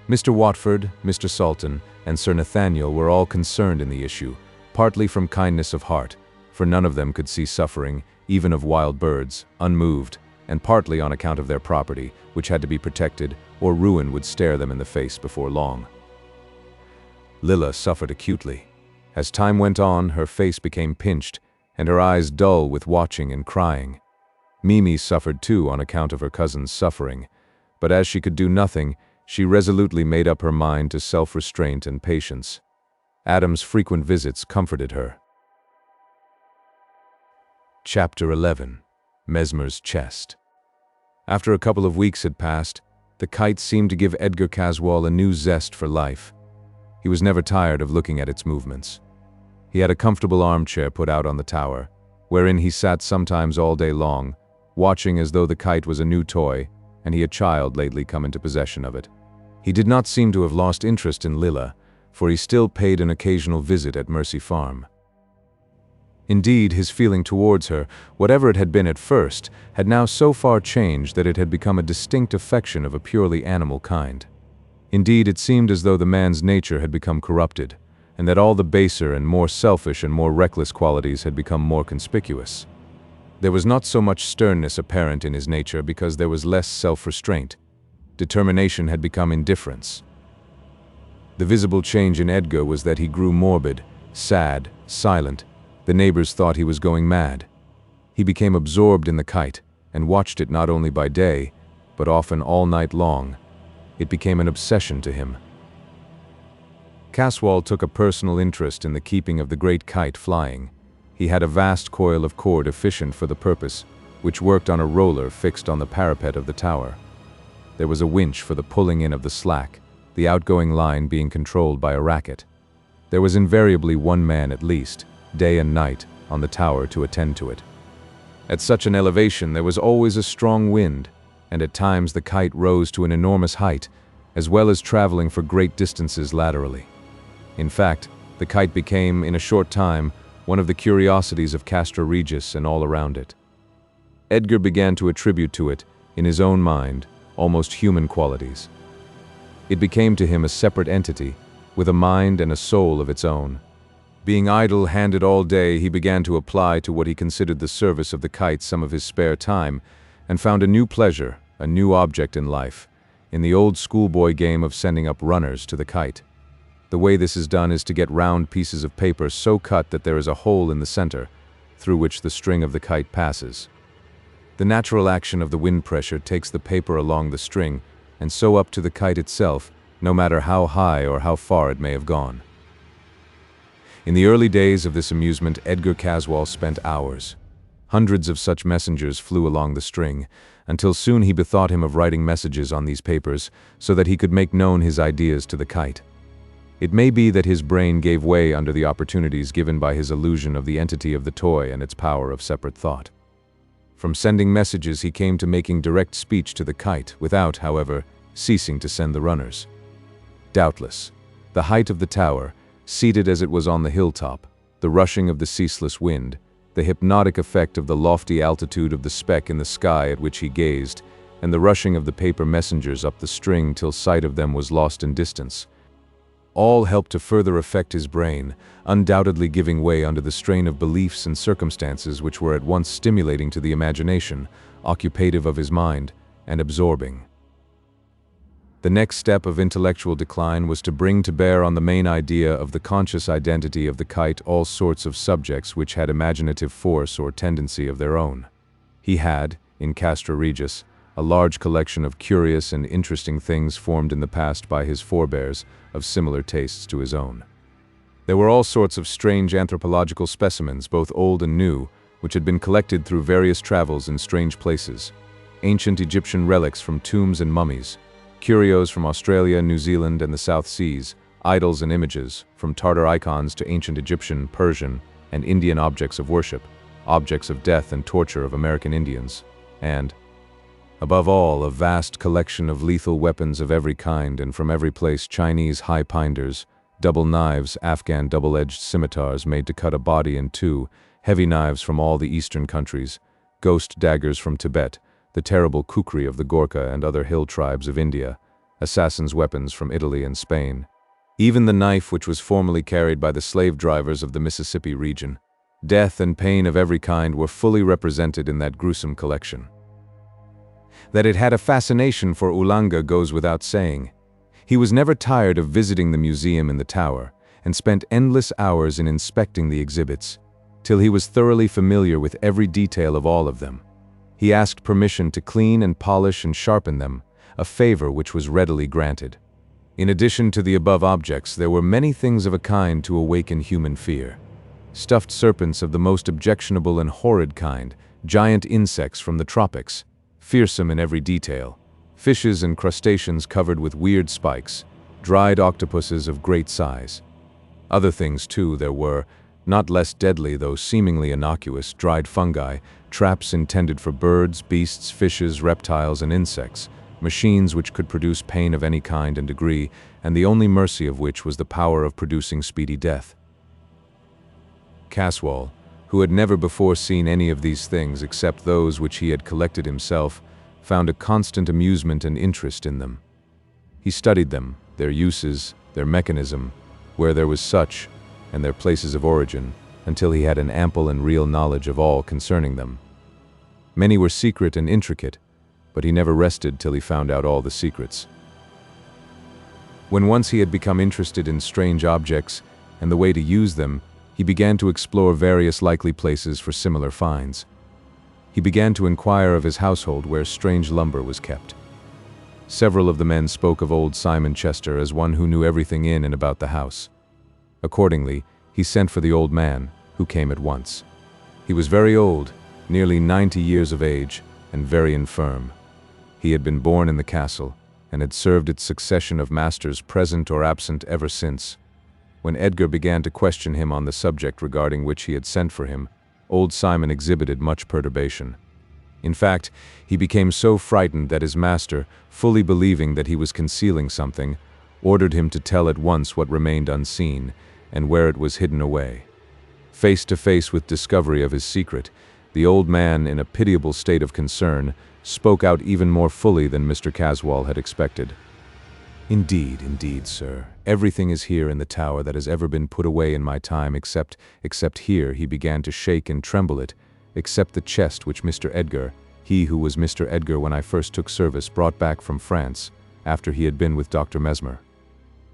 Mr. Watford, Mr. Salton, and Sir Nathaniel were all concerned in the issue, partly from kindness of heart, for none of them could see suffering, even of wild birds, unmoved, and partly on account of their property, which had to be protected, or ruin would stare them in the face before long. Lila suffered acutely. As time went on, her face became pinched, and her eyes dull with watching and crying. Mimi suffered too on account of her cousin's suffering, but as she could do nothing, she resolutely made up her mind to self-restraint and patience. Adam's frequent visits comforted her. Chapter 11. Mesmer's Chest. After a couple of weeks had passed, the kite seemed to give Edgar Caswall a new zest for life. He was never tired of looking at its movements. He had a comfortable armchair put out on the tower, wherein he sat sometimes all day long, watching as though the kite was a new toy, and he a child lately come into possession of it. He did not seem to have lost interest in Lila, for he still paid an occasional visit at Mercy Farm. Indeed, his feeling towards her, whatever it had been at first, had now so far changed that it had become a distinct affection of a purely animal kind. Indeed, it seemed as though the man's nature had become corrupted, and that all the baser and more selfish and more reckless qualities had become more conspicuous. There was not so much sternness apparent in his nature because there was less self-restraint. Determination had become indifference. The visible change in Edgar was that he grew morbid, sad, silent. The neighbors thought he was going mad. He became absorbed in the kite and watched it not only by day, but often all night long. It became an obsession to him. Caswall took a personal interest in the keeping of the great kite flying. He had a vast coil of cord efficient for the purpose, which worked on a roller fixed on the parapet of the tower. There was a winch for the pulling in of the slack, the outgoing line being controlled by a racket. There was invariably one man at least, day and night, on the tower to attend to it. At such an elevation there was always a strong wind, and at times the kite rose to an enormous height, as well as traveling for great distances laterally. In fact, the kite became, in a short time, one of the curiosities of CASTRA REGIS and all around it. Edgar began to attribute to it, in his own mind, almost human qualities. It became to him a separate entity, with a mind and a soul of its own. Being idle-handed all day, he began to apply to what he considered the service of the kite some of his spare time, and found a new pleasure, a new object in life, in the old schoolboy game of sending up runners to the kite. The way this is done is to get round pieces of paper so cut that there is a hole in the center, through which the string of the kite passes. The natural action of the wind pressure takes the paper along the string, and so up to the kite itself, no matter how high or how far it may have gone. In the early days of this amusement, Edgar Caswall spent hours. Hundreds of such messengers flew along the string, until soon he bethought him of writing messages on these papers, so that he could make known his ideas to the kite. It may be that his brain gave way under the opportunities given by his illusion of the entity of the toy and its power of separate thought. From sending messages he came to making direct speech to the kite, without, however, ceasing to send the runners. Doubtless, the height of the tower, seated as it was on the hilltop, the rushing of the ceaseless wind, the hypnotic effect of the lofty altitude of the speck in the sky at which he gazed, and the rushing of the paper messengers up the string till sight of them was lost in distance. All helped to further affect his brain, undoubtedly giving way under the strain of beliefs and circumstances which were at once stimulating to the imagination, occupative of his mind, and absorbing. The next step of intellectual decline was to bring to bear on the main idea of the conscious identity of the kite all sorts of subjects which had imaginative force or tendency of their own. He had, in Castra Regis, a large collection of curious and interesting things formed in the past by his forebears of similar tastes to his own. There were all sorts of strange anthropological specimens, both old and new, which had been collected through various travels in strange places. Ancient Egyptian relics from tombs and mummies, curios from Australia, New Zealand, and the South Seas, idols and images, from Tartar icons to ancient Egyptian, Persian, and Indian objects of worship, objects of death and torture of American Indians, and, above all, a vast collection of lethal weapons of every kind and from every place: Chinese high-pinders, double knives, Afghan double-edged scimitars made to cut a body in two, heavy knives from all the eastern countries, ghost daggers from Tibet, the terrible kukri of the Gorkha and other hill tribes of India, assassins' weapons from Italy and Spain. Even the knife which was formerly carried by the slave drivers of the Mississippi region. Death and pain of every kind were fully represented in that gruesome collection. That it had a fascination for Oolanga goes without saying. He was never tired of visiting the museum in the tower, and spent endless hours in inspecting the exhibits, till he was thoroughly familiar with every detail of all of them. He asked permission to clean and polish and sharpen them, a favor which was readily granted. In addition to the above objects, there were many things of a kind to awaken human fear. Stuffed serpents of the most objectionable and horrid kind, giant insects from the tropics, fearsome in every detail, fishes and crustaceans covered with weird spikes, dried octopuses of great size. Other things, too, there were, not less deadly though seemingly innocuous, dried fungi, traps intended for birds, beasts, fishes, reptiles, and insects, machines which could produce pain of any kind and degree, and the only mercy of which was the power of producing speedy death. Caswall, who had never before seen any of these things except those which he had collected himself, found a constant amusement and interest in them. He studied them, their uses, their mechanism, where there was such, and their places of origin, until he had an ample and real knowledge of all concerning them. Many were secret and intricate, but he never rested till he found out all the secrets. When once he had become interested in strange objects and the way to use them, he began to explore various likely places for similar finds. He began to inquire of his household where strange lumber was kept. Several of the men spoke of old Simon Chester as one who knew everything in and about the house. Accordingly, he sent for the old man, who came at once. He was very old, nearly 90 years of age, and very infirm. He had been born in the castle, and had served its succession of masters present or absent ever since. When Edgar began to question him on the subject regarding which he had sent for him, old Simon exhibited much perturbation. In fact, he became so frightened that his master, fully believing that he was concealing something, ordered him to tell at once what remained unseen, and where it was hidden away. Face to face with discovery of his secret, the old man, in a pitiable state of concern, spoke out even more fully than Mr. Caswall had expected. Indeed, sir, everything is here in the tower that has ever been put away in my time except here," he began to shake and tremble it, "except the chest which Mr. Edgar, he who was Mr. Edgar when I first took service, brought back from France, after he had been with Dr. Mesmer.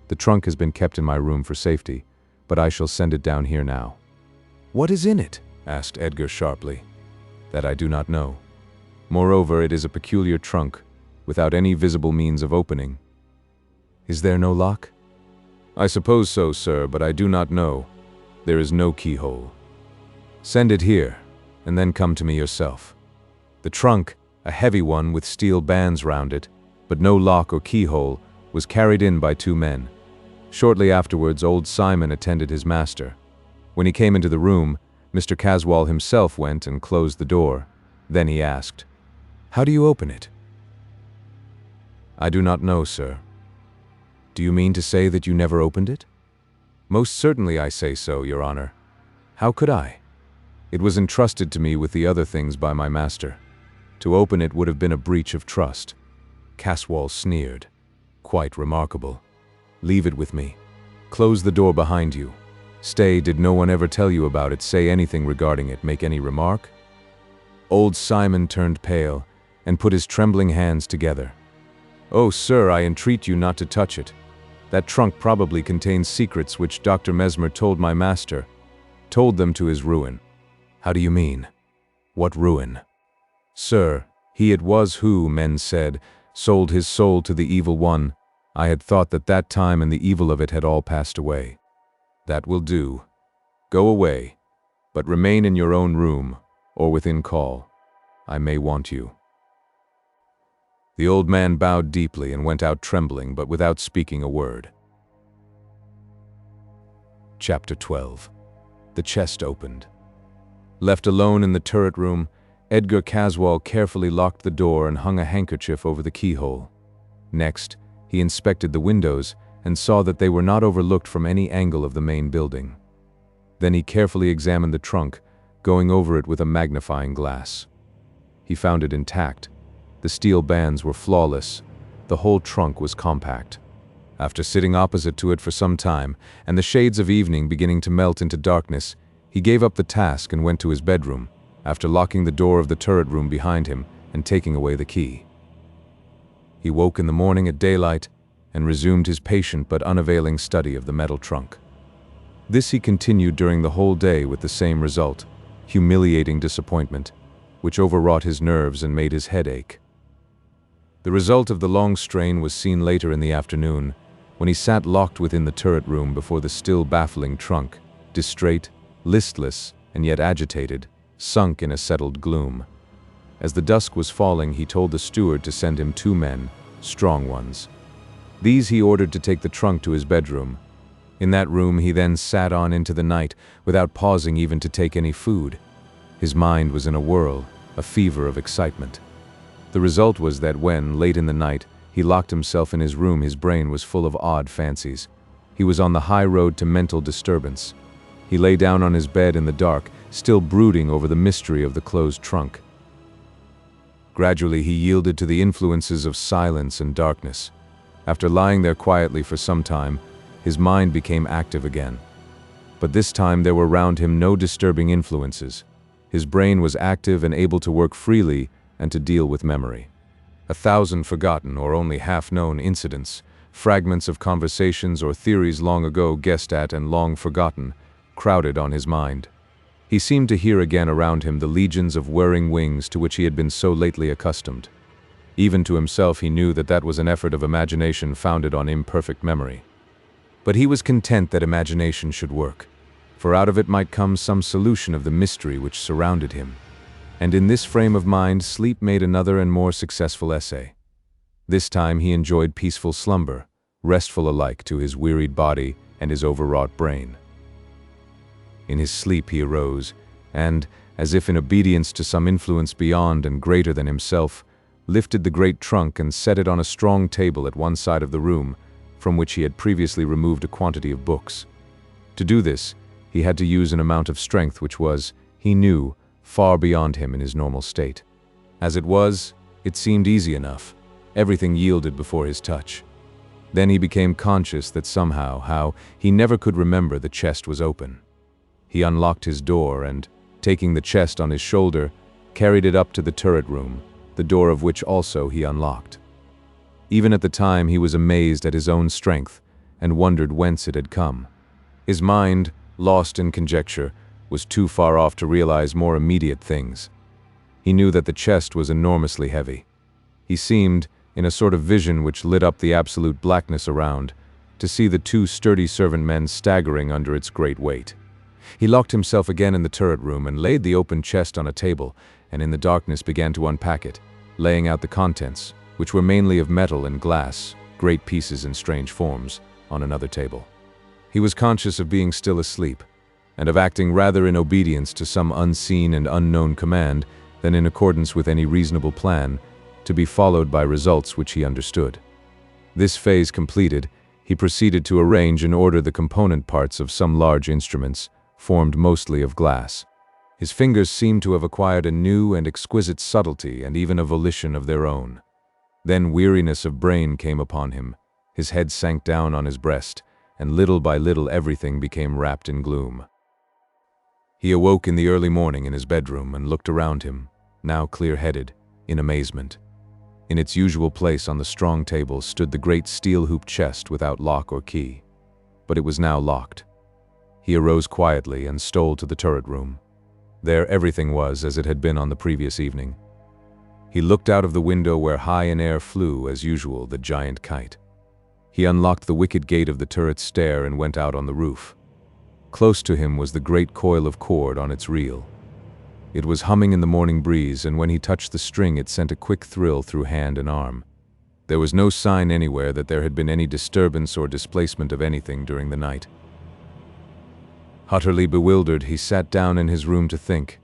The trunk has been kept in my room for safety, but I shall send it down here now." "What is in it?" asked Edgar sharply. "That I do not know. Moreover, it is a peculiar trunk, without any visible means of opening." "Is there no lock?" "I suppose so, sir, but I do not know. There is no keyhole." "Send it here, and then come to me yourself." The trunk, a heavy one with steel bands round it, but no lock or keyhole, was carried in by two men. Shortly afterwards, old Simon attended his master. When he came into the room, Mr. Caswall himself went and closed the door. Then he asked, "How do you open it?" "I do not know, sir." "Do you mean to say that you never opened it?" "Most certainly I say so, Your Honor. How could I? It was entrusted to me with the other things by my master. To open it would have been a breach of trust. CASWALLS sneered. Quite remarkable. Leave it with me. Close the door behind you. Stay, did no one ever tell you about it, say anything regarding it, make any remark? Old Simon turned pale and put his trembling hands together. Oh, sir, I entreat you not to touch it. That trunk probably contains secrets which Dr. Mesmer told my master. Told them to his ruin. How do you mean? What ruin? Sir, he it was who, men said, sold his soul to the evil one. I had thought that that time and the evil of it had all passed away. That will do. Go away, but remain in your own room, or within call. I may want you. The old man bowed deeply and went out trembling, but without speaking a word. Chapter 12. The chest opened. Left alone in the turret room, Edgar Caswall carefully locked the door and hung a handkerchief over the keyhole. Next, he inspected the windows and saw that they were not overlooked from any angle of the main building. Then he carefully examined the trunk, going over it with a magnifying glass. He found it intact. The steel bands were flawless. The whole trunk was compact. After sitting opposite to it for some time, and the shades of evening beginning to melt into darkness, he gave up the task and went to his bedroom, after locking the door of the turret room behind him and taking away the key. He woke in the morning at daylight and resumed his patient but unavailing study of the metal trunk. This he continued during the whole day with the same result, humiliating disappointment, which overwrought his nerves and made his head ache. The result of the long strain was seen later in the afternoon, when he sat locked within the turret room before the still baffling trunk, distrait, listless, and yet agitated, sunk in a settled gloom. As the dusk was falling, he told the steward to send him 2 men, strong ones. These he ordered to take the trunk to his bedroom. In that room he then sat on into the night, without pausing even to take any food. His mind was in a whirl, a fever of excitement. The result was that when, late in the night, he locked himself in his room, his brain was full of odd fancies. He was on the high road to mental disturbance. He lay down on his bed in the dark, still brooding over the mystery of the closed trunk. Gradually he yielded to the influences of silence and darkness. After lying there quietly for some time, his mind became active again. But this time there were round him no disturbing influences. His brain was active and able to work freely and to deal with memory. 1,000 forgotten or only half-known incidents, fragments of conversations or theories long ago guessed at and long forgotten, crowded on his mind. He seemed to hear again around him the legions of whirring wings to which he had been so lately accustomed. Even to himself he knew that that was an effort of imagination founded on imperfect memory. But he was content that imagination should work, for out of it might come some solution of the mystery which surrounded him. And in this frame of mind, sleep made another and more successful essay. This time he enjoyed peaceful slumber, restful alike to his wearied body and his overwrought brain. In his sleep he arose, and, as if in obedience to some influence beyond and greater than himself, lifted the great trunk and set it on a strong table at one side of the room, from which he had previously removed a quantity of books. To do this, he had to use an amount of strength which was, he knew, far beyond him in his normal state. As it was, it seemed easy enough. Everything yielded before his touch. Then he became conscious that somehow, how he never could remember, the chest was open. He unlocked his door and, taking the chest on his shoulder, carried it up to the turret room, the door of which also he unlocked. Even at the time he was amazed at his own strength and wondered whence it had come. His mind, lost in conjecture, was too far off to realize more immediate things. He knew that the chest was enormously heavy. He seemed, in a sort of vision which lit up the absolute blackness around, to see the 2 sturdy servant men staggering under its great weight. He locked himself again in the turret room and laid the open chest on a table, and in the darkness began to unpack it, laying out the contents, which were mainly of metal and glass, great pieces in strange forms, on another table. He was conscious of being still asleep, and of acting rather in obedience to some unseen and unknown command than in accordance with any reasonable plan, to be followed by results which he understood. This phase completed, he proceeded to arrange and order the component parts of some large instruments, formed mostly of glass. His fingers seemed to have acquired a new and exquisite subtlety and even a volition of their own. Then weariness of brain came upon him, his head sank down on his breast, and little by little everything became wrapped in gloom. He awoke in the early morning in his bedroom and looked around him, now clear-headed, in amazement. In its usual place on the strong table stood the great steel-hooped chest without lock or key. But it was now locked. He arose quietly and stole to the turret room. There everything was as it had been on the previous evening. He looked out of the window where high in air flew, as usual, the giant kite. He unlocked the wicket gate of the turret stair and went out on the roof. Close to him was the great coil of cord on its reel. It was humming in the morning breeze, and when he touched the string it sent a quick thrill through hand and arm. There was no sign anywhere that there had been any disturbance or displacement of anything during the night. Utterly bewildered, he sat down in his room to think.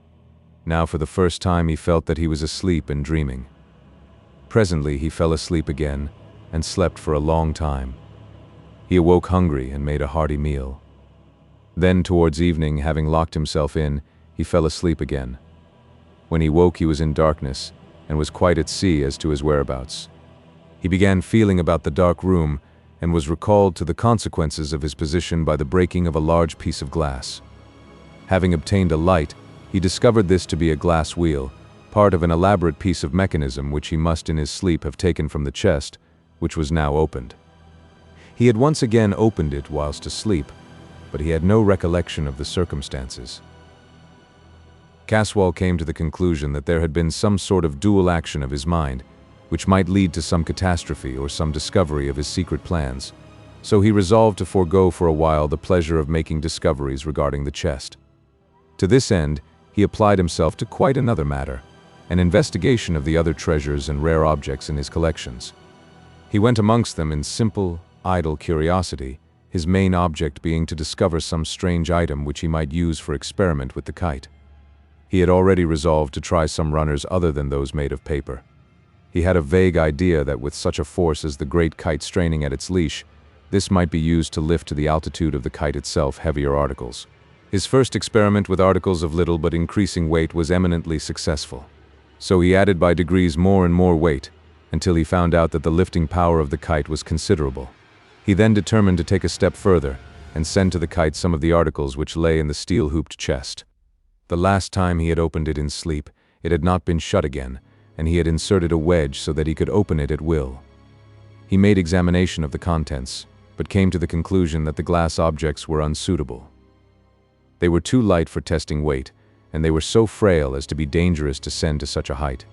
Now for the first time he felt that he was asleep and dreaming. Presently he fell asleep again, and slept for a long time. He awoke hungry and made a hearty meal. Then towards evening, having locked himself in, he fell asleep again. When he woke he was in darkness, and was quite at sea as to his whereabouts. He began feeling about the dark room, and was recalled to the consequences of his position by the breaking of a large piece of glass. Having obtained a light, he discovered this to be a glass wheel, part of an elaborate piece of mechanism which he must in his sleep have taken from the chest, which was now opened. He had once again opened it whilst asleep, but he had no recollection of the circumstances. Caswall came to the conclusion that there had been some sort of dual action of his mind, which might lead to some catastrophe or some discovery of his secret plans, so he resolved to forego for a while the pleasure of making discoveries regarding the chest. To this end, he applied himself to quite another matter, an investigation of the other treasures and rare objects in his collections. He went amongst them in simple, idle curiosity, his main object being to discover some strange item which he might use for experiment with the kite. He had already resolved to try some runners other than those made of paper. He had a vague idea that with such a force as the great kite straining at its leash, this might be used to lift to the altitude of the kite itself heavier articles. His first experiment with articles of little but increasing weight was eminently successful. So he added by degrees more and more weight, until he found out that the lifting power of the kite was considerable. He then determined to take a step further, and send to the kite some of the articles which lay in the steel-hooped chest. The last time he had opened it in sleep, it had not been shut again, and he had inserted a wedge so that he could open it at will. He made examination of the contents, but came to the conclusion that the glass objects were unsuitable. They were too light for testing weight, and they were so frail as to be dangerous to send to such a height.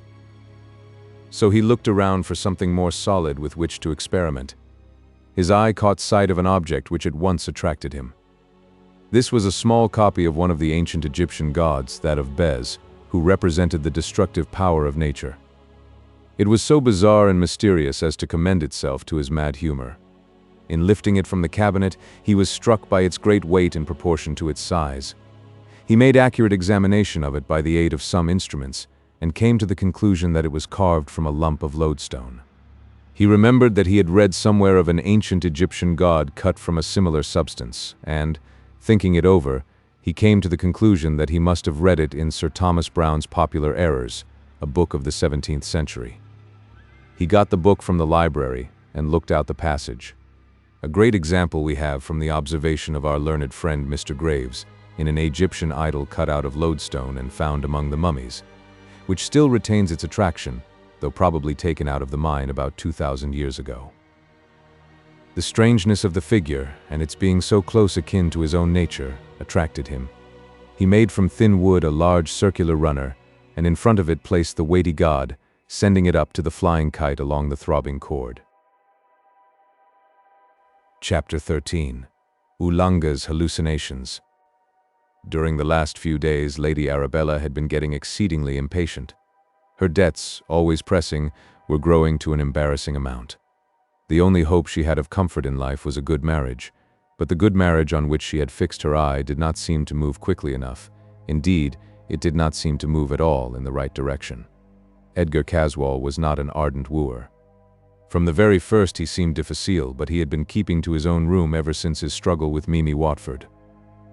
So he looked around for something more solid with which to experiment. His eye caught sight of an object which at once attracted him. This was a small copy of one of the ancient Egyptian gods, that of Bes, who represented the destructive power of nature. It was so bizarre and mysterious as to commend itself to his mad humor. In lifting it from the cabinet, he was struck by its great weight in proportion to its size. He made accurate examination of it by the aid of some instruments, and came to the conclusion that it was carved from a lump of lodestone. He remembered that he had read somewhere of an ancient Egyptian god cut from a similar substance, and, thinking it over, he came to the conclusion that he must have read it in Sir Thomas Browne's Popular Errors, a book of the 17th century. He got the book from the library and looked out the passage. A great example we have from the observation of our learned friend Mr. Graves in an Egyptian idol cut out of lodestone and found among the mummies, which still retains its attraction, though probably taken out of the mine about 2,000 years ago. The strangeness of the figure, and its being so close akin to his own nature, attracted him. He made from thin wood a large circular runner, and in front of it placed the weighty god, sending it up to the flying kite along the throbbing cord. Chapter 13. OOLANGA'S Hallucinations. During the last few days, Lady Arabella had been getting exceedingly impatient. Her debts, always pressing, were growing to an embarrassing amount. The only hope she had of comfort in life was a good marriage, but the good marriage on which she had fixed her eye did not seem to move quickly enough. Indeed, it did not seem to move at all in the right direction. Edgar Caswall was not an ardent wooer. From the very first he seemed difficile, but he had been keeping to his own room ever since his struggle with Mimi Watford.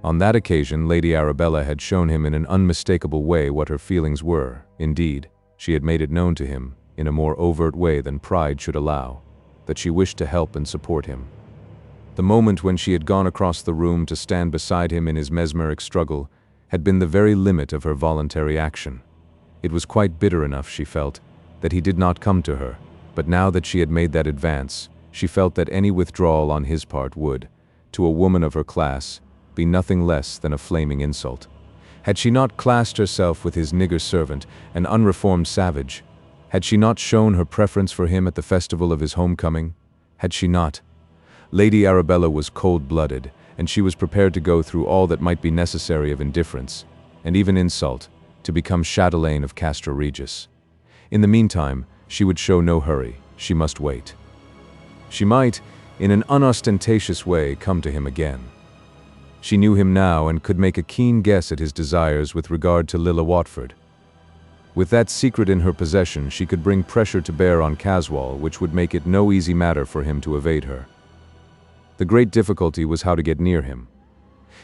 On that occasion, Lady Arabella had shown him in an unmistakable way what her feelings were. Indeed, she had made it known to him, in a more overt way than pride should allow, that she wished to help and support him. The moment when she had gone across the room to stand beside him in his mesmeric struggle had been the very limit of her voluntary action. It was quite bitter enough, she felt, that he did not come to her, but now that she had made that advance, she felt that any withdrawal on his part would, to a woman of her class, be nothing less than a flaming insult. Had she not classed herself with his nigger servant, an unreformed savage? Had she not shown her preference for him at the festival of his homecoming? Had she not? Lady Arabella was cold-blooded, and she was prepared to go through all that might be necessary of indifference, and even insult, to become chatelaine of Castra Regis. In the meantime, she would show no hurry. She must wait. She might, in an unostentatious way, come to him again. She knew him now and could make a keen guess at his desires with regard to Lilla Watford. With that secret in her possession, she could bring pressure to bear on Caswall, which would make it no easy matter for him to evade her. The great difficulty was how to get near him.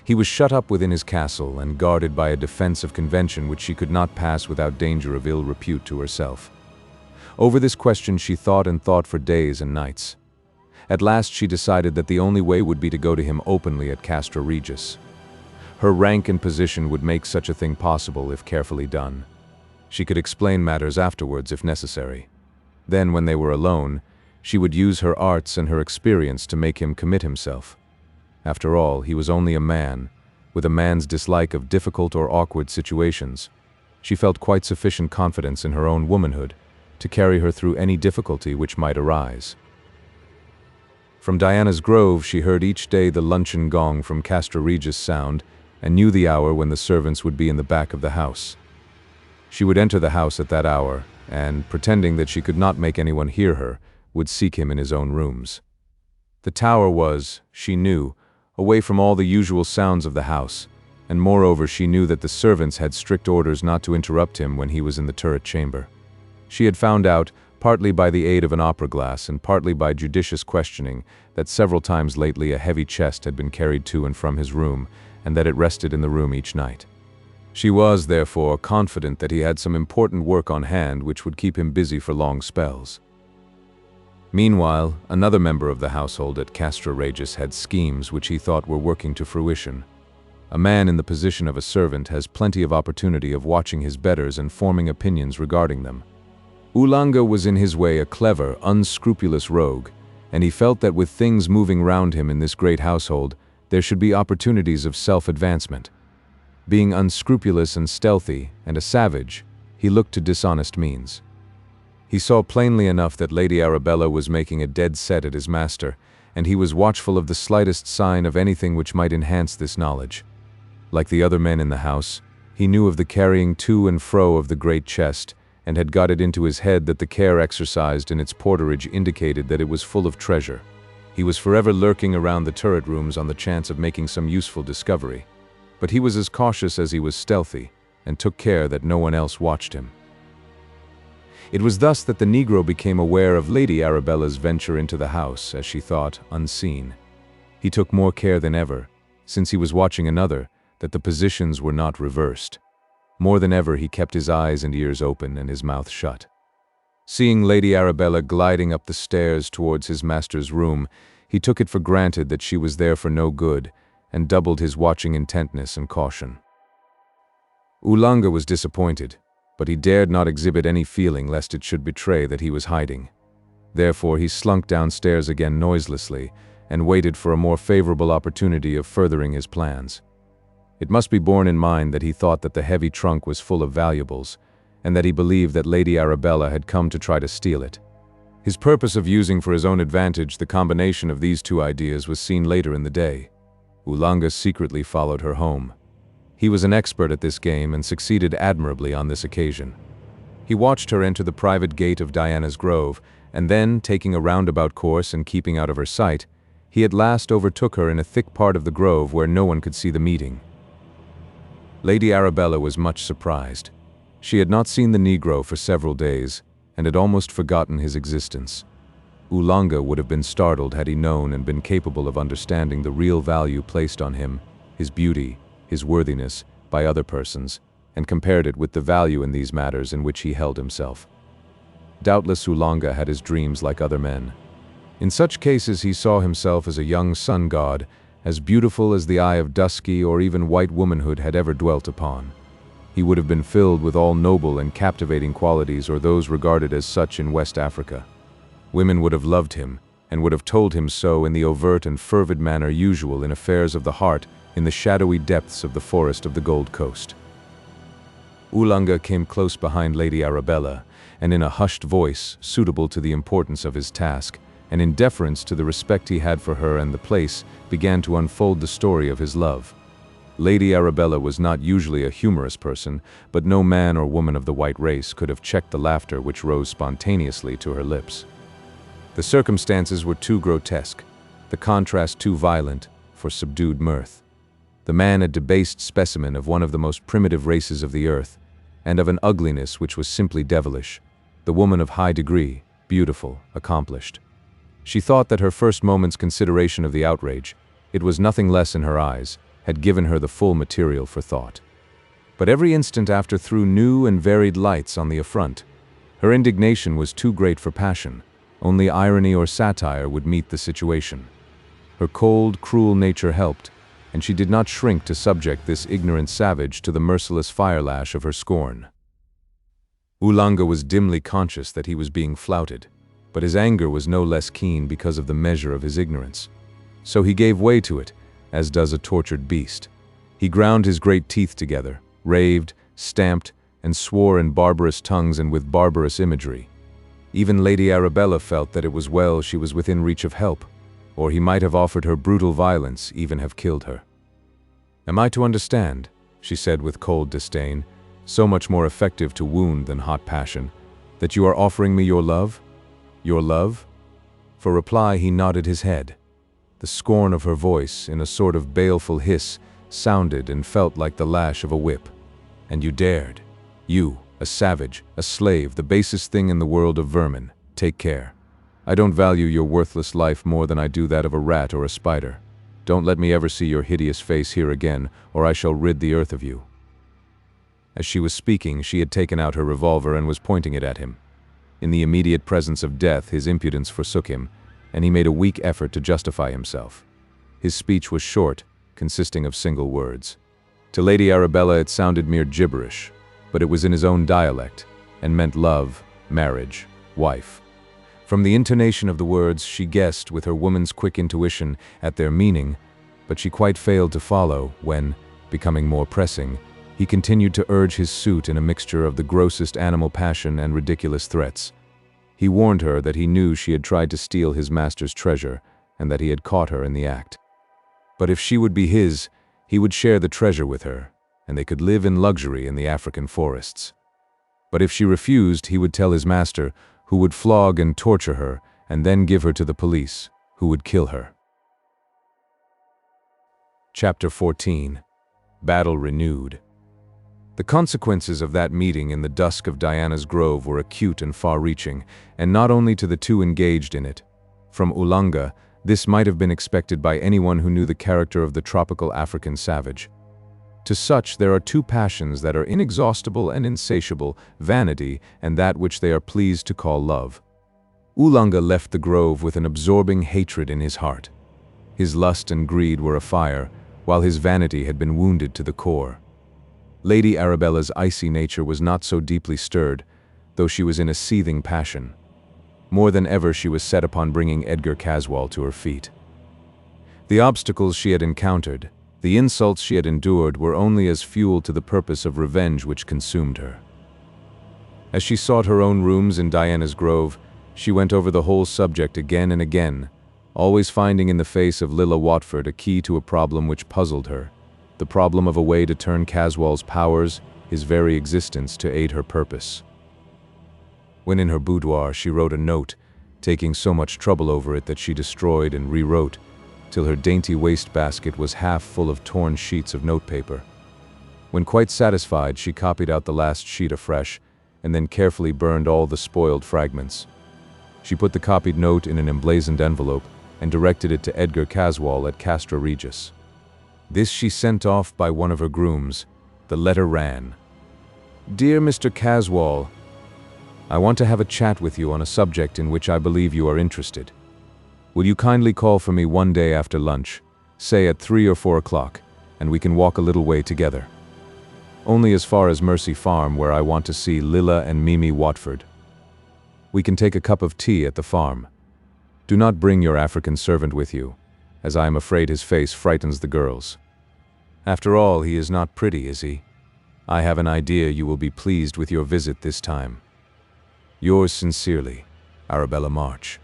He was shut up within his castle and guarded by a defense of convention which she could not pass without danger of ill repute to herself. Over this question she thought and thought for days and nights. At last she decided that the only way would be to go to him openly at Castra Regis. Her rank and position would make such a thing possible if carefully done. She could explain matters afterwards if necessary. Then, when they were alone, she would use her arts and her experience to make him commit himself. After all, he was only a man, with a man's dislike of difficult or awkward situations. She felt quite sufficient confidence in her own womanhood to carry her through any difficulty which might arise. From Diana's Grove she heard each day the luncheon gong from Castra Regis sound, and knew the hour when the servants would be in the back of the house. She would enter the house at that hour, and, pretending that she could not make anyone hear her, would seek him in his own rooms. The tower was, she knew, away from all the usual sounds of the house, and moreover she knew that the servants had strict orders not to interrupt him when he was in the turret chamber. She had found out, partly by the aid of an opera glass and partly by judicious questioning, that several times lately a heavy chest had been carried to and from his room, and that it rested in the room each night. She was, therefore, confident that he had some important work on hand which would keep him busy for long spells. Meanwhile, another member of the household at Castra Regis had schemes which he thought were working to fruition. A man in the position of a servant has plenty of opportunity of watching his betters and forming opinions regarding them. Oolanga was in his way a clever, unscrupulous rogue, and he felt that with things moving round him in this great household, there should be opportunities of self-advancement. Being unscrupulous and stealthy, and a savage, he looked to dishonest means. He saw plainly enough that Lady Arabella was making a dead set at his master, and he was watchful of the slightest sign of anything which might enhance this knowledge. Like the other men in the house, he knew of the carrying to and fro of the great chest, and had got it into his head that the care exercised in its porterage indicated that it was full of treasure. He was forever lurking around the turret rooms on the chance of making some useful discovery. But he was as cautious as he was stealthy, and took care that no one else watched him. It was thus that the Negro became aware of Lady Arabella's venture into the house, as she thought, unseen. He took more care than ever, since he was watching another, that the positions were not reversed. More than ever he kept his eyes and ears open and his mouth shut. Seeing Lady Arabella gliding up the stairs towards his master's room, he took it for granted that she was there for no good, and doubled his watching intentness and caution. Oolanga was disappointed, but he dared not exhibit any feeling lest it should betray that he was hiding. Therefore he slunk downstairs again noiselessly, and waited for a more favorable opportunity of furthering his plans. It must be borne in mind that he thought that the heavy trunk was full of valuables, and that he believed that Lady Arabella had come to try to steal it. His purpose of using for his own advantage the combination of these two ideas was seen later in the day. Oolanga secretly followed her home. He was an expert at this game and succeeded admirably on this occasion. He watched her enter the private gate of Diana's Grove, and then, taking a roundabout course and keeping out of her sight, he at last overtook her in a thick part of the grove where no one could see the meeting. Lady Arabella was much surprised. She had not seen the Negro for several days, and had almost forgotten his existence. Oolanga would have been startled had he known and been capable of understanding the real value placed on him, his beauty, his worthiness, by other persons, and compared it with the value in these matters in which he held himself. Doubtless Oolanga had his dreams like other men. In such cases he saw himself as a young sun god, as beautiful as the eye of dusky or even white womanhood had ever dwelt upon. He would have been filled with all noble and captivating qualities, or those regarded as such in West Africa. Women would have loved him, and would have told him so in the overt and fervid manner usual in affairs of the heart in the shadowy depths of the forest of the Gold Coast. Oolanga came close behind Lady Arabella, and in a hushed voice, suitable to the importance of his task, and in deference to the respect he had for her and the place, began to unfold the story of his love. Lady Arabella was not usually a humorous person, but no man or woman of the white race could have checked the laughter which rose spontaneously to her lips. The circumstances were too grotesque, the contrast too violent, for subdued mirth. The man a debased specimen of one of the most primitive races of the earth, and of an ugliness which was simply devilish. The woman of high degree, beautiful, accomplished. She thought that her first moment's consideration of the outrage, it was nothing less in her eyes, had given her the full material for thought. But every instant after threw new and varied lights on the affront. Her indignation was too great for passion. Only irony or satire would meet the situation. Her cold, cruel nature helped, and she did not shrink to subject this ignorant savage to the merciless firelash of her scorn. Oolanga was dimly conscious that he was being flouted, but his anger was no less keen because of the measure of his ignorance. So he gave way to it, as does a tortured beast. He ground his great teeth together, raved, stamped, and swore in barbarous tongues and with barbarous imagery. Even Lady Arabella felt that it was well she was within reach of help, or he might have offered her brutal violence, even have killed her. "Am I to understand," she said with cold disdain, so much more effective to wound than hot passion, "that you are offering me your love? Your love?" For reply he nodded his head. The scorn of her voice, in a sort of baleful hiss, sounded and felt like the lash of a whip. "And you dared? You, a savage, a slave, the basest thing in the world of vermin. Take care. I don't value your worthless life more than I do that of a rat or a spider. Don't let me ever see your hideous face here again, or I shall rid the earth of you." As she was speaking, she had taken out her revolver and was pointing it at him. In the immediate presence of death, his impudence forsook him, and he made a weak effort to justify himself. His speech was short, consisting of single words. To Lady Arabella it sounded mere gibberish, but it was in his own dialect, and meant love, marriage, wife. From the intonation of the words, she guessed, with her woman's quick intuition, at their meaning, but she quite failed to follow when, becoming more pressing, he continued to urge his suit in a mixture of the grossest animal passion and ridiculous threats. He warned her that he knew she had tried to steal his master's treasure, and that he had caught her in the act. But if she would be his, he would share the treasure with her, and they could live in luxury in the African forests. But if she refused, he would tell his master, who would flog and torture her, and then give her to the police, who would kill her. Chapter 14. Battle renewed. The consequences of that meeting in the dusk of Diana's Grove were acute and far-reaching, and not only to the two engaged in it. From Oolanga, this might have been expected by anyone who knew the character of the tropical African savage. To such there are two passions that are inexhaustible and insatiable, vanity and that which they are pleased to call love. Oolanga left the grove with an absorbing hatred in his heart. His lust and greed were afire, while his vanity had been wounded to the core. Lady Arabella's icy nature was not so deeply stirred, though she was in a seething passion. More than ever she was set upon bringing Edgar Caswall to her feet. The obstacles she had encountered, the insults she had endured, were only as fuel to the purpose of revenge which consumed her. As she sought her own rooms in Diana's Grove, she went over the whole subject again and again, always finding in the face of Lilla Watford a key to a problem which puzzled her, the problem of a way to turn Caswall's powers, his very existence, to aid her purpose. When in her boudoir she wrote a note, taking so much trouble over it that she destroyed and rewrote, till her dainty wastebasket was half full of torn sheets of notepaper. When quite satisfied, she copied out the last sheet afresh, and then carefully burned all the spoiled fragments. She put the copied note in an emblazoned envelope and directed it to Edgar Caswall at CASTRA REGIS. This she sent off by one of her grooms. The letter ran, "Dear Mr. Caswall, I want to have a chat with you on a subject in which I believe you are interested. Will you kindly call for me one day after lunch, say at 3 or 4 o'clock, and we can walk a little way together. Only as far as Mercy Farm, where I want to see Lilla and Mimi Watford. We can take a cup of tea at the farm. Do not bring your African servant with you, as I am afraid his face frightens the girls. After all, he is not pretty, is he? I have an idea you will be pleased with your visit this time. Yours sincerely, Arabella March."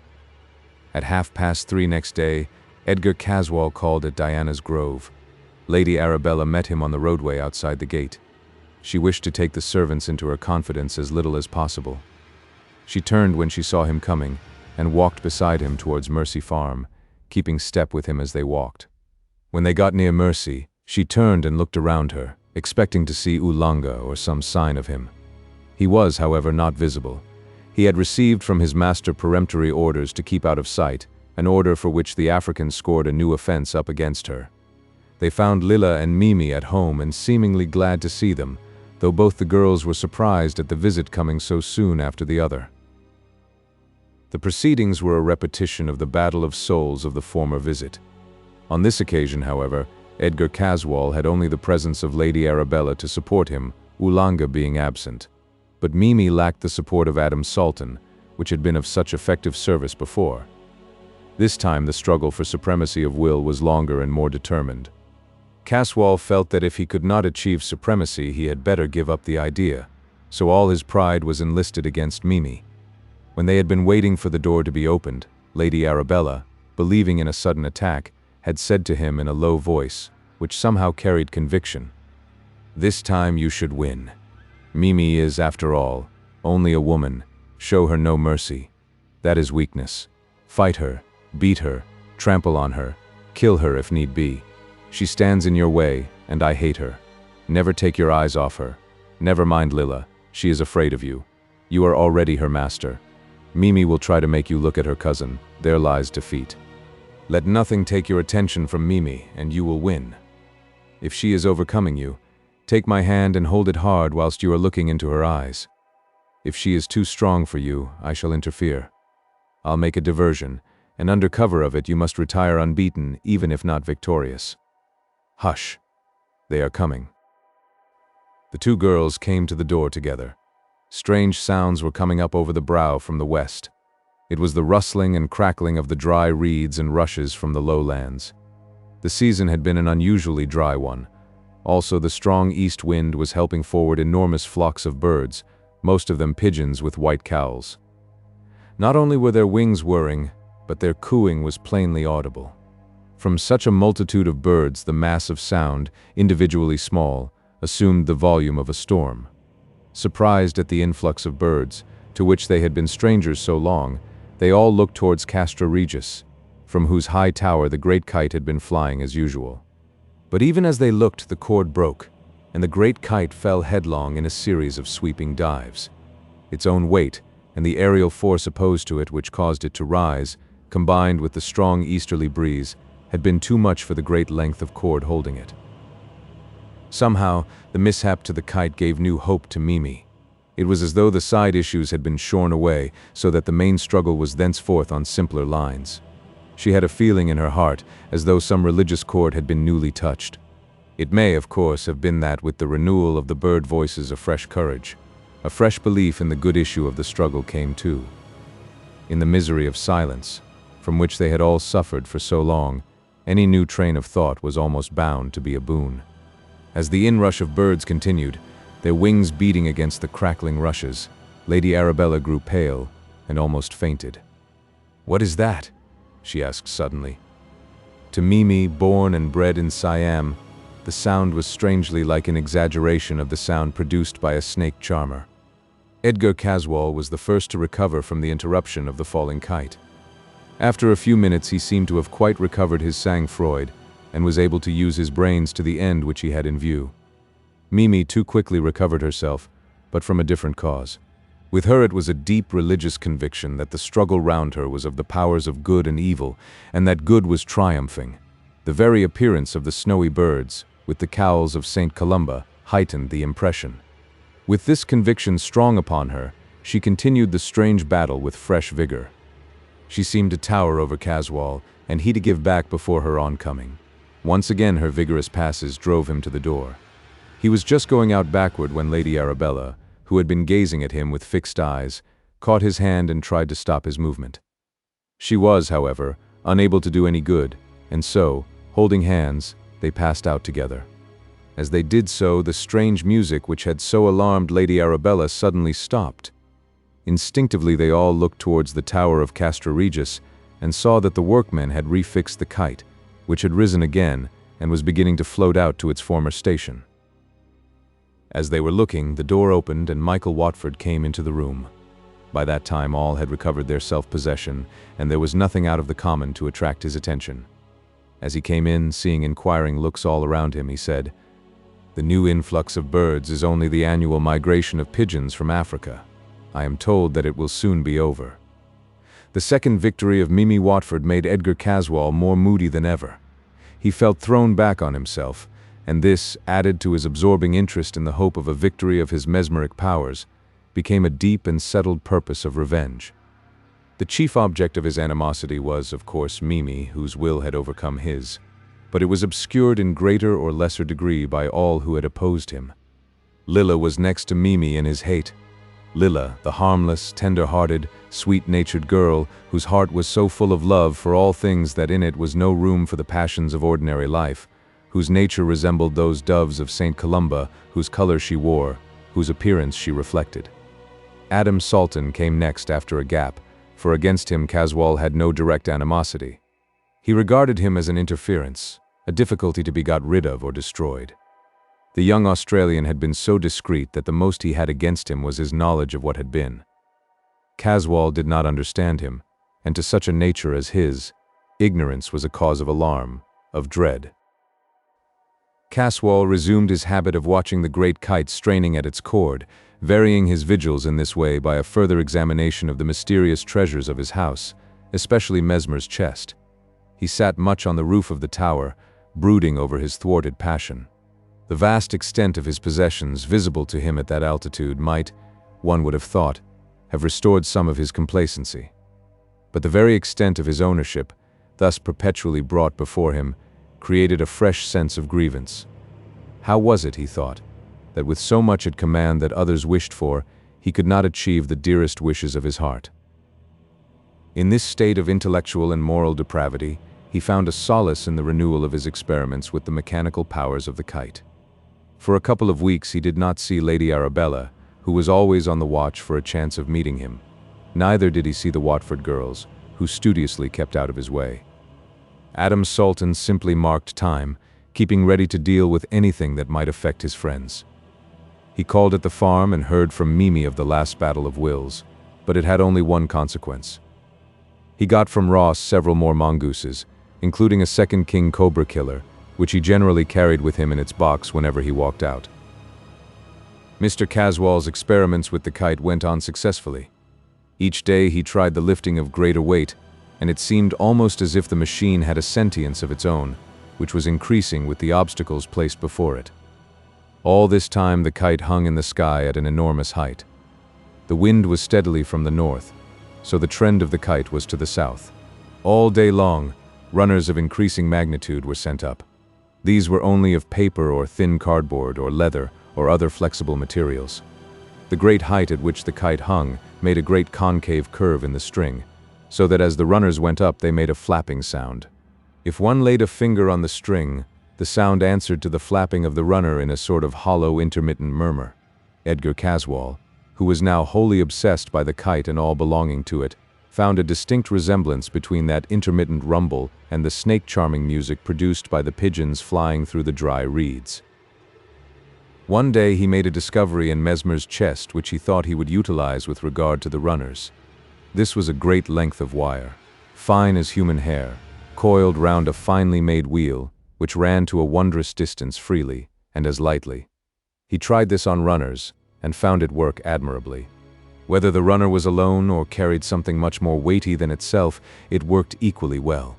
At 3:30 next day, Edgar Caswall called at Diana's Grove. Lady Arabella met him on the roadway outside the gate. She wished to take the servants into her confidence as little as possible. She turned when she saw him coming and walked beside him towards Mercy Farm, keeping step with him as they walked. When they got near Mercy, she turned and looked around her, expecting to see Oolanga or some sign of him. He was, however, not visible. He had received from his master peremptory orders to keep out of sight, an order for which the African scored a new offense up against her. They found Lilla and Mimi at home and seemingly glad to see them, though both the girls were surprised at the visit coming so soon after the other. The proceedings were a repetition of the battle of souls of the former visit. On this occasion, however, Edgar Caswall had only the presence of Lady Arabella to support him, Oolanga being absent. But Mimi lacked the support of Adam SALTON, which had been of such effective service before. This time the struggle for supremacy of will was longer and more determined. Caswall felt that if he could not achieve supremacy, he had better give up the idea, so all his pride was enlisted against Mimi. When they had been waiting for the door to be opened, Lady Arabella, believing in a sudden attack, had said to him in a low voice, which somehow carried conviction, "This time you should win. Mimi is, after all, only a woman. Show her no mercy. That is weakness. Fight her, beat her, trample on her, kill her if need be. She stands in your way, and I hate her. Never take your eyes off her. Never mind Lilla, she is afraid of you. You are already her master. Mimi will try to make you look at her cousin. There lies defeat. Let nothing take your attention from Mimi, and you will win. If she is overcoming you, take my hand and hold it hard whilst you are looking into her eyes. If she is too strong for you, I shall interfere. I'll make a diversion, and under cover of it you must retire unbeaten, even if not victorious. Hush. They are coming." The two girls came to the door together. Strange sounds were coming up over the brow from the west. It was the rustling and crackling of the dry reeds and rushes from the lowlands. The season had been an unusually dry one. Also, the strong east wind was helping forward enormous flocks of birds, most of them pigeons with white cowls. Not only were their wings whirring, but their cooing was plainly audible. From such a multitude of birds, the mass of sound, individually small, assumed the volume of a storm. Surprised at the influx of birds, to which they had been strangers so long, they all looked towards Castra Regis, from whose high tower the great kite had been flying as usual. But even as they looked, the cord broke, and the great kite fell headlong in a series of sweeping dives. Its own weight, and the aerial force opposed to it which caused it to rise, combined with the strong easterly breeze, had been too much for the great length of cord holding it. Somehow, the mishap to the kite gave new hope to Mimi. It was as though the side issues had been shorn away, so that the main struggle was thenceforth on simpler lines. She had a feeling in her heart, as though some religious chord had been newly touched. It may, of course, have been that with the renewal of the bird voices a fresh courage, a fresh belief in the good issue of the struggle came too. In the misery of silence, from which they had all suffered for so long, any new train of thought was almost bound to be a boon. As the inrush of birds continued, their wings beating against the crackling rushes, Lady Arabella grew pale and almost fainted. "What is that?" she asked suddenly. To Mimi, born and bred in Siam, the sound was strangely like an exaggeration of the sound produced by a snake charmer. Edgar Caswall was the first to recover from the interruption of the falling kite. After a few minutes he seemed to have quite recovered his sang-froid, and was able to use his brains to the end which he had in view. Mimi too quickly recovered herself, but from a different cause. With her it was a deep religious conviction that the struggle round her was of the powers of good and evil, and that good was triumphing. The very appearance of the snowy birds, with the cowls of St. Columba, heightened the impression. With this conviction strong upon her, she continued the strange battle with fresh vigor. She seemed to tower over Caswall, and he to give back before her oncoming. Once again her vigorous passes drove him to the door. He was just going out backward when Lady Arabella, who had been gazing at him with fixed eyes, caught his hand and tried to stop his movement. She was, however, unable to do any good, and so, holding hands, they passed out together. As they did so, the strange music which had so alarmed Lady Arabella suddenly stopped. Instinctively they all looked towards the tower of Castra Regis and saw that the workmen had refixed the kite, which had risen again and was beginning to float out to its former station. As they were looking, the door opened and Michael Watford came into the room. By that time all had recovered their self-possession, and there was nothing out of the common to attract his attention. As he came in, seeing inquiring looks all around him, he said, "The new influx of birds is only the annual migration of pigeons from Africa. I am told that it will soon be over." The second victory of Mimi Watford made Edgar Caswall more moody than ever. He felt thrown back on himself, and this, added to his absorbing interest in the hope of a victory of his mesmeric powers, became a deep and settled purpose of revenge. The chief object of his animosity was, of course, Mimi, whose will had overcome his, but it was obscured in greater or lesser degree by all who had opposed him. Lilla was next to Mimi in his hate. Lilla, the harmless, tender-hearted, sweet-natured girl, whose heart was so full of love for all things that in it was no room for the passions of ordinary life, whose nature resembled those doves of St. Columba, whose color she wore, whose appearance she reflected. Adam SALTON came next after a gap, for against him Caswall had no direct animosity. He regarded him as an interference, a difficulty to be got rid of or destroyed. The young Australian had been so discreet that the most he had against him was his knowledge of what had been. Caswall did not understand him, and to such a nature as his, ignorance was a cause of alarm, of dread. Caswall resumed his habit of watching the great kite straining at its cord, varying his vigils in this way by a further examination of the mysterious treasures of his house, especially MESMER'S chest. He sat much on the roof of the tower, brooding over his thwarted passion. The vast extent of his possessions, visible to him at that altitude, might, one would have thought, have restored some of his complacency. But the very extent of his ownership, thus perpetually brought before him, created a fresh sense of grievance. How was it, he thought, that with so much at command that others wished for, he could not achieve the dearest wishes of his heart? In this state of intellectual and moral depravity, he found a solace in the renewal of his experiments with the mechanical powers of the kite. For a couple of weeks he did not see Lady Arabella, who was always on the watch for a chance of meeting him. Neither did he see the Watford girls, who studiously kept out of his way. Adam SALTON simply marked time, keeping ready to deal with anything that might affect his friends. He called at the farm and heard from Mimi of the last battle of wills, but it had only one consequence. He got from Ross several more mongooses, including a second king cobra killer, which he generally carried with him in its box whenever he walked out. Mr. Caswall's experiments with the kite went on successfully. Each day he tried the lifting of greater weight, and it seemed almost as if the machine had a sentience of its own, which was increasing with the obstacles placed before it. All this time the kite hung in the sky at an enormous height. The wind was steadily from the north, so the trend of the kite was to the south. All day long, runners of increasing magnitude were sent up. These were only of paper or thin cardboard or leather or other flexible materials. The great height at which the kite hung made a great concave curve in the string, so that as the runners went up they made a flapping sound. If one laid a finger on the string, the sound answered to the flapping of the runner in a sort of hollow intermittent murmur. Edgar Caswall, who was now wholly obsessed by the kite and all belonging to it, found a distinct resemblance between that intermittent rumble and the snake-charming music produced by the pigeons flying through the dry reeds. One day he made a discovery in MESMER'S chest which he thought he would utilize with regard to the runners. This was a great length of wire, fine as human hair, coiled round a finely made wheel, which ran to a wondrous distance freely and as lightly. He tried this on runners, and found it work admirably. Whether the runner was alone or carried something much more weighty than itself, it worked equally well.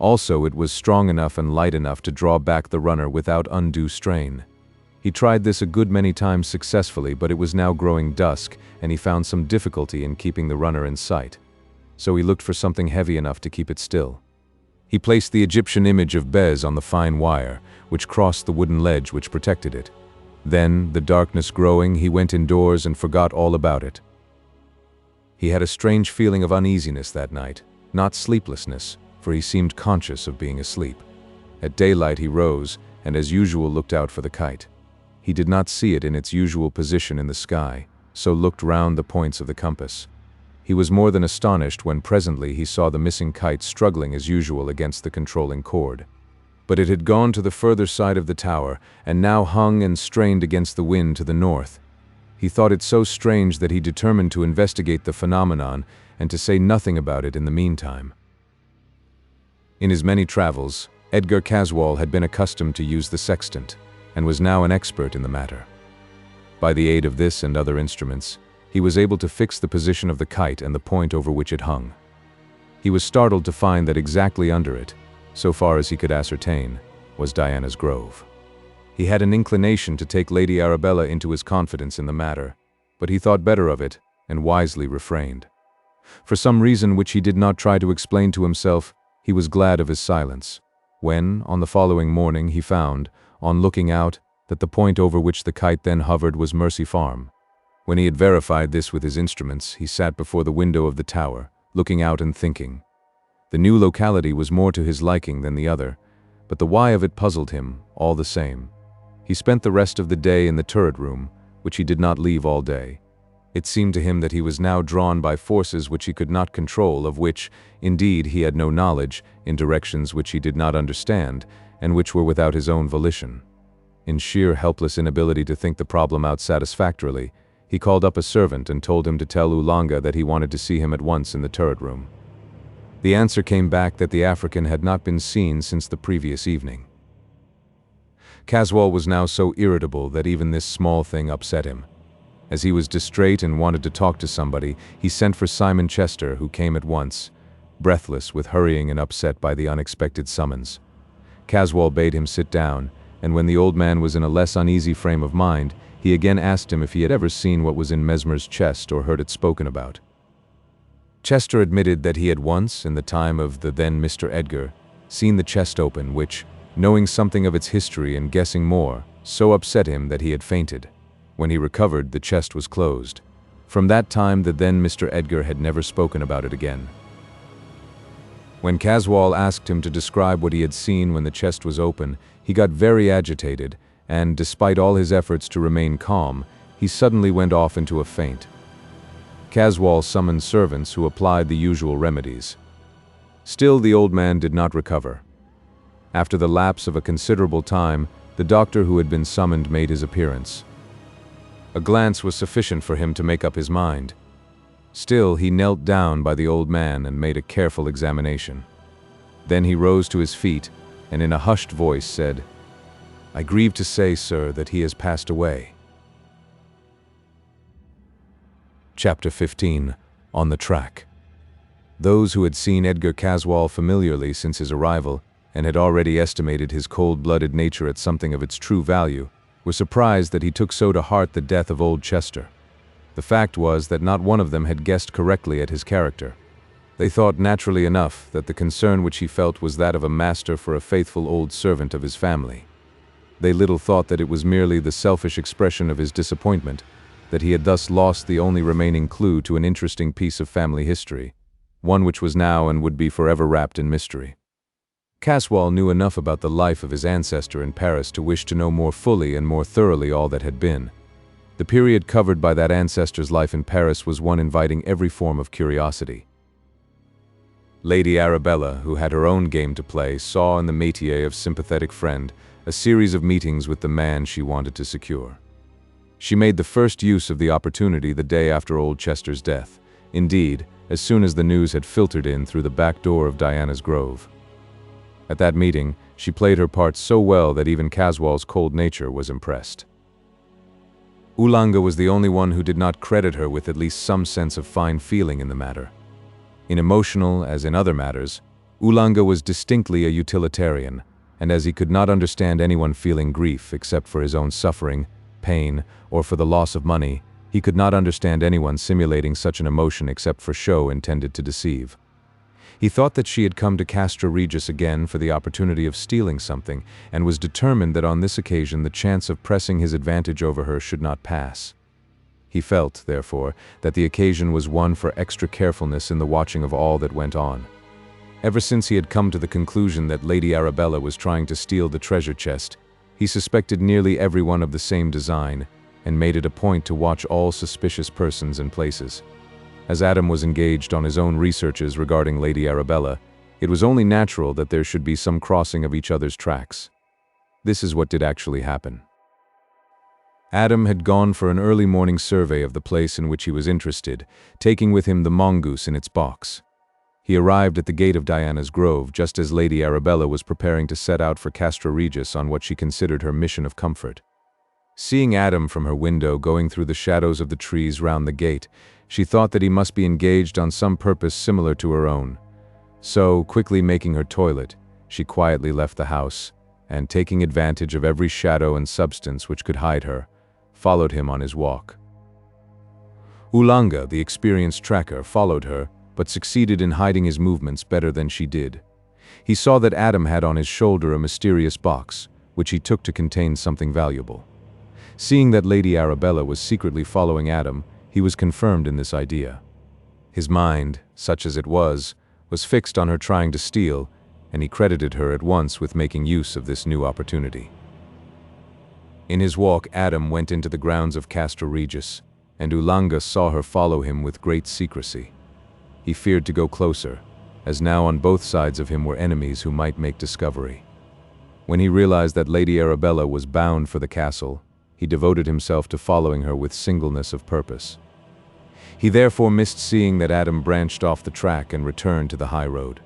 Also, it was strong enough and light enough to draw back the runner without undue strain. He tried this a good many times successfully, but it was now growing dusk, and he found some difficulty in keeping the runner in sight. So he looked for something heavy enough to keep it still. He placed the Egyptian image of Bez on the fine wire, which crossed the wooden ledge which protected it. Then, the darkness growing, he went indoors and forgot all about it. He had a strange feeling of uneasiness that night, not sleeplessness, for he seemed conscious of being asleep. At daylight he rose, and as usual looked out for the kite. He did not see it in its usual position in the sky, so looked round the points of the compass. He was more than astonished when presently he saw the missing kite struggling as usual against the controlling cord. But it had gone to the further side of the tower, and now hung and strained against the wind to the north. He thought it so strange that he determined to investigate the phenomenon and to say nothing about it in the meantime. In his many travels, Edgar Caswall had been accustomed to use the sextant, and was now an expert in the matter. By the aid of this and other instruments, he was able to fix the position of the kite and the point over which it hung. He was startled to find that exactly under it, so far as he could ascertain, was Diana's grove. He had an inclination to take Lady Arabella into his confidence in the matter, but he thought better of it and wisely refrained. For some reason which he did not try to explain to himself, he was glad of his silence, when, on the following morning, he found, on looking out, that the point over which the kite then hovered was Mercy Farm. When he had verified this with his instruments, he sat before the window of the tower, looking out and thinking. The new locality was more to his liking than the other, but the why of it puzzled him, all the same. He spent the rest of the day in the turret room, which he did not leave all day. It seemed to him that he was now drawn by forces which he could not control, of which, indeed, he had no knowledge, in directions which he did not understand, and which were without his own volition. In sheer helpless inability to think the problem out satisfactorily, he called up a servant and told him to tell Oolanga that he wanted to see him at once in the turret room. The answer came back that the African had not been seen since the previous evening. Caswall was now so irritable that even this small thing upset him. As he was distrait and wanted to talk to somebody, he sent for Simon Chester, who came at once, breathless with hurrying and upset by the unexpected summons. Caswall bade him sit down, and when the old man was in a less uneasy frame of mind, he again asked him if he had ever seen what was in MESMER'S chest or heard it spoken about. Chester admitted that he had once, in the time of the then Mr. Edgar, seen the chest open, which, knowing something of its history and guessing more, so upset him that he had fainted. When he recovered, the chest was closed. From that time, the then Mr. Edgar had never spoken about it again. When Caswall asked him to describe what he had seen when the chest was open, he got very agitated, and, despite all his efforts to remain calm, he suddenly went off into a faint. Caswall summoned servants who applied the usual remedies. Still, the old man did not recover. After the lapse of a considerable time, the doctor who had been summoned made his appearance. A glance was sufficient for him to make up his mind. Still, he knelt down by the old man and made a careful examination. Then he rose to his feet, and in a hushed voice said, "I grieve to say, sir, that he has passed away." Chapter 15. On the Track. Those who had seen Edgar Caswall familiarly since his arrival, and had already estimated his cold-blooded nature at something of its true value, were surprised that he took so to heart the death of old Chester. The fact was that not one of them had guessed correctly at his character. They thought naturally enough that the concern which he felt was that of a master for a faithful old servant of his family. They little thought that it was merely the selfish expression of his disappointment, that he had thus lost the only remaining clue to an interesting piece of family history, one which was now and would be forever wrapped in mystery. Caswall knew enough about the life of his ancestor in Paris to wish to know more fully and more thoroughly all that had been. The period covered by that ancestor's life in Paris was one inviting every form of curiosity. Lady Arabella, who had her own game to play, saw in the métier of sympathetic friend a series of meetings with the man she wanted to secure. She made the first use of the opportunity the day after old Chester's death, indeed, as soon as the news had filtered in through the back door of Diana's grove. At that meeting, she played her part so well that even Caswall's cold nature was impressed. Oolanga was the only one who did not credit her with at least some sense of fine feeling in the matter. In emotional, as in other matters, Oolanga was distinctly a utilitarian, and as he could not understand anyone feeling grief except for his own suffering, pain, or for the loss of money, he could not understand anyone simulating such an emotion except for show intended to deceive. He thought that she had come to Castra Regis again for the opportunity of stealing something, and was determined that on this occasion the chance of pressing his advantage over her should not pass. He felt, therefore, that the occasion was one for extra carefulness in the watching of all that went on. Ever since he had come to the conclusion that Lady Arabella was trying to steal the treasure chest, he suspected nearly everyone of the same design, and made it a point to watch all suspicious persons and places. As Adam was engaged on his own researches regarding Lady Arabella, it was only natural that there should be some crossing of each other's tracks. This is what did actually happen. Adam had gone for an early morning survey of the place in which he was interested, taking with him the mongoose in its box. He arrived at the gate of Diana's Grove just as Lady Arabella was preparing to set out for Castra Regis on what she considered her mission of comfort. Seeing Adam from her window going through the shadows of the trees round the gate, she thought that he must be engaged on some purpose similar to her own. So, quickly making her toilet, she quietly left the house, and taking advantage of every shadow and substance which could hide her, followed him on his walk. Oolanga, the experienced tracker, followed her, but succeeded in hiding his movements better than she did. He saw that Adam had on his shoulder a mysterious box, which he took to contain something valuable. Seeing that Lady Arabella was secretly following Adam, he was confirmed in this idea. His mind, such as it was fixed on her trying to steal, and he credited her at once with making use of this new opportunity. In his walk, Adam went into the grounds of Castra Regis, and Oolanga saw her follow him with great secrecy. He feared to go closer, as now on both sides of him were enemies who might make discovery. When he realized that Lady Arabella was bound for the castle, he devoted himself to following her with singleness of purpose. He therefore missed seeing that Adam branched off the track and returned to the high road.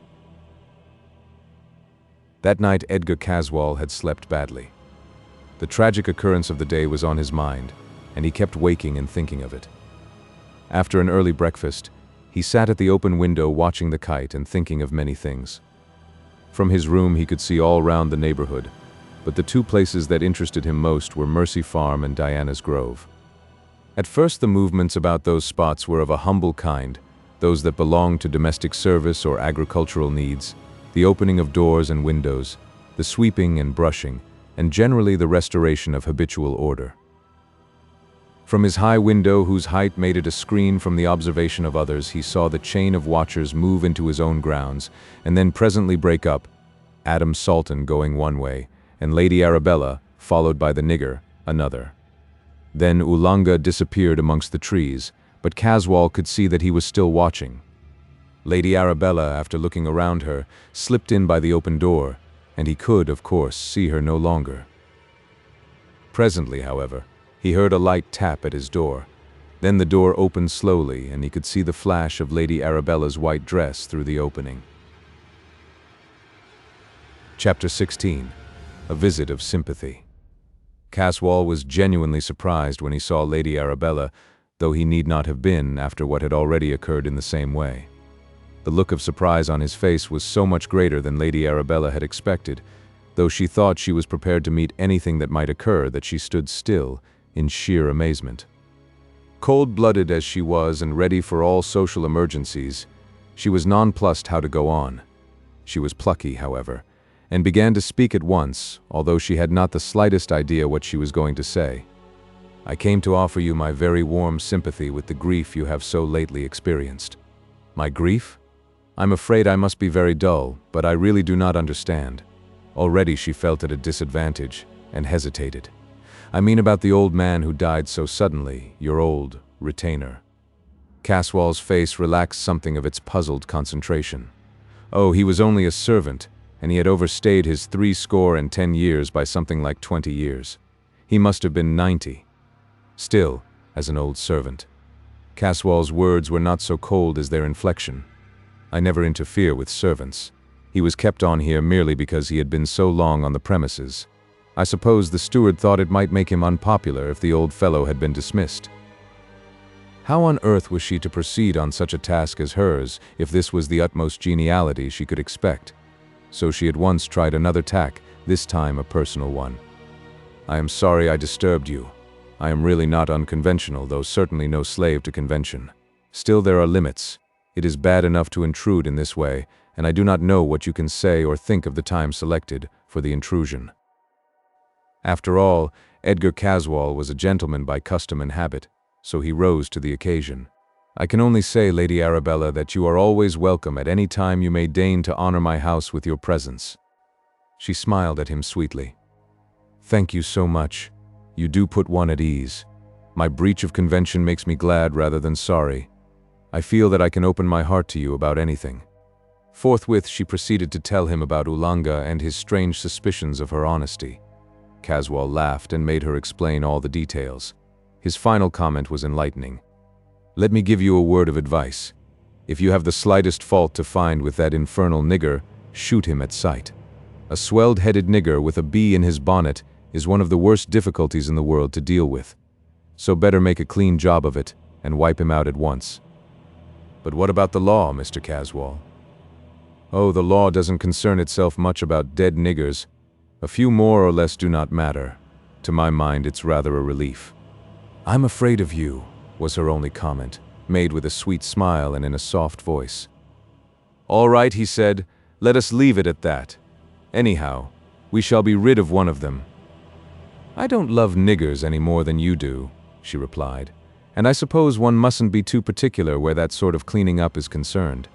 That night Edgar Caswall had slept badly. The tragic occurrence of the day was on his mind, and he kept waking and thinking of it. After an early breakfast, he sat at the open window watching the kite and thinking of many things. From his room he could see all round the neighborhood, but the two places that interested him most were Mercy Farm and Diana's Grove. At first the movements about those spots were of a humble kind, those that belonged to domestic service or agricultural needs, the opening of doors and windows, the sweeping and brushing, and generally the restoration of habitual order. From his high window, whose height made it a screen from the observation of others, he saw the chain of watchers move into his own grounds, and then presently break up, Adam SALTON going one way, and Lady Arabella, followed by the nigger, another. Then Oolanga disappeared amongst the trees, but Caswall could see that he was still watching. Lady Arabella, after looking around her, slipped in by the open door, and he could, of course, see her no longer. Presently, however, he heard a light tap at his door. Then the door opened slowly, and he could see the flash of Lady Arabella's white dress through the opening. Chapter 16. A Visit of Sympathy. Caswall was genuinely surprised when he saw Lady Arabella, though he need not have been after what had already occurred in the same way. The look of surprise on his face was so much greater than Lady Arabella had expected, though she thought she was prepared to meet anything that might occur, that she stood still, in sheer amazement. Cold-blooded as she was and ready for all social emergencies, she was nonplussed how to go on. She was plucky, however, and began to speak at once, although she had not the slightest idea what she was going to say. "I came to offer you my very warm sympathy with the grief you have so lately experienced." "My grief? I'm afraid I must be very dull, but I really do not understand." Already she felt at a disadvantage, and hesitated. "I mean about the old man who died so suddenly, your old retainer." Caswall's face relaxed something of its puzzled concentration. Oh, he was only a servant, and he had overstayed his 70 years by something like 20 years. He must have been 90. Still, as an old servant. Caswall's words were not so cold as their inflection. "I never interfere with servants. He was kept on here merely because he had been so long on the premises. I suppose the steward thought it might make him unpopular if the old fellow had been dismissed." How on earth was she to proceed on such a task as hers if this was the utmost geniality she could expect? So she at once tried another tack, this time a personal one. "I am sorry I disturbed you. I am really not unconventional, though certainly no slave to convention. Still, there are limits. It is bad enough to intrude in this way, and I do not know what you can say or think of the time selected for the intrusion." After all, Edgar Caswall was a gentleman by custom and habit, so he rose to the occasion. "I can only say, Lady Arabella, that you are always welcome at any time you may deign to honor my house with your presence." She smiled at him sweetly. "Thank you so much. You do put one at ease. My breach of convention makes me glad rather than sorry. I feel that I can open my heart to you about anything." Forthwith she proceeded to tell him about Oolanga and his strange suspicions of her honesty. Caswall laughed and made her explain all the details. His final comment was enlightening. "Let me give you a word of advice. If you have the slightest fault to find with that infernal nigger, shoot him at sight. A swelled-headed nigger with a bee in his bonnet is one of the worst difficulties in the world to deal with. So better make a clean job of it and wipe him out at once." "But what about the law, Mr. Caswall?" "Oh, the law doesn't concern itself much about dead niggers. A few more or less do not matter. To my mind, it's rather a relief." "I'm afraid of you," was her only comment, made with a sweet smile and in a soft voice. "All right," he said, "let us leave it at that. Anyhow, we shall be rid of one of them." "I don't love niggers any more than you do," she replied, "and I suppose one mustn't be too particular where that sort of cleaning up is concerned."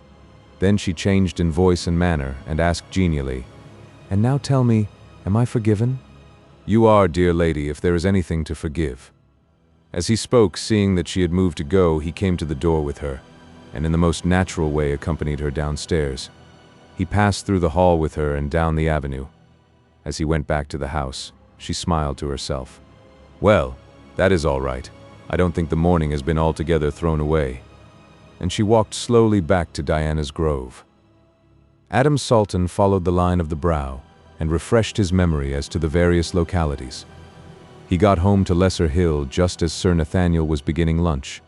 Then she changed in voice and manner and asked genially, "And now tell me, am I forgiven?" "You are, dear lady, if there is anything to forgive." As he spoke, seeing that she had moved to go, he came to the door with her, and in the most natural way accompanied her downstairs. He passed through the hall with her and down the avenue. As he went back to the house, she smiled to herself. "Well, that is all right. I don't think the morning has been altogether thrown away." And she walked slowly back to Diana's Grove. Adam Salton followed the line of the brow and refreshed his memory as to the various localities. He got home to Lesser Hill just as Sir Nathaniel was beginning lunch.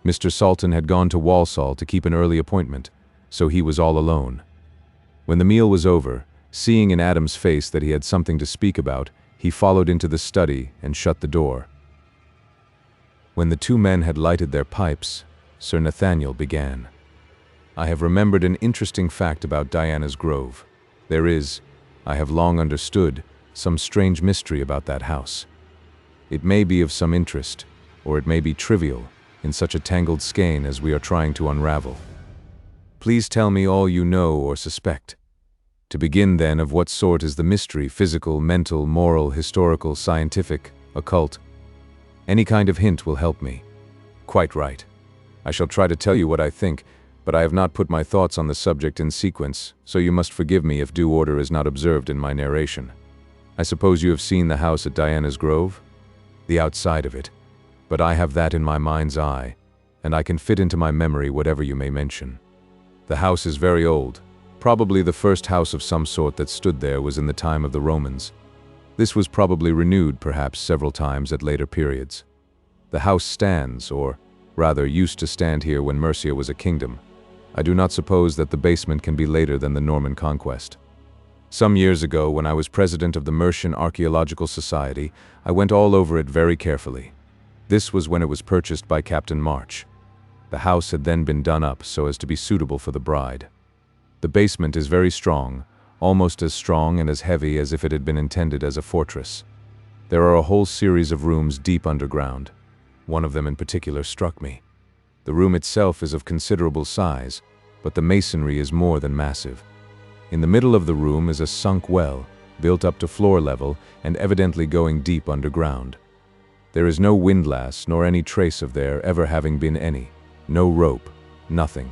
Mr. Salton had gone to Walsall to keep an early appointment, so he was all alone. When the meal was over, seeing in Adam's face that he had something to speak about, he followed into the study and shut the door. When the two men had lighted their pipes, Sir Nathaniel began. "I have remembered an interesting fact about Diana's Grove. There is, I have long understood, some strange mystery about that house. It may be of some interest, or it may be trivial, in such a tangled skein as we are trying to unravel. Please tell me all you know or suspect. To begin then, of what sort is the mystery, physical, mental, moral, historical, scientific, occult? Any kind of hint will help me." "Quite right. I shall try to tell you what I think, but I have not put my thoughts on the subject in sequence, so you must forgive me if due order is not observed in my narration. I suppose you have seen the house at Diana's Grove? The outside of it. But I have that in my mind's eye, and I can fit into my memory whatever you may mention. The house is very old. Probably the first house of some sort that stood there was in the time of the Romans. This was probably renewed perhaps several times at later periods. The house stands, or rather used to stand here when Mercia was a kingdom. I do not suppose that the basement can be later than the Norman conquest. Some years ago, when I was president of the Mercian Archaeological Society, I went all over it very carefully. This was when it was purchased by Captain March. The house had then been done up so as to be suitable for the bride. The basement is very strong, almost as strong and as heavy as if it had been intended as a fortress. There are a whole series of rooms deep underground. One of them in particular struck me. The room itself is of considerable size, but the masonry is more than massive. In the middle of the room is a sunk well, built up to floor level and evidently going deep underground. There is no windlass nor any trace of there ever having been any. No rope, nothing.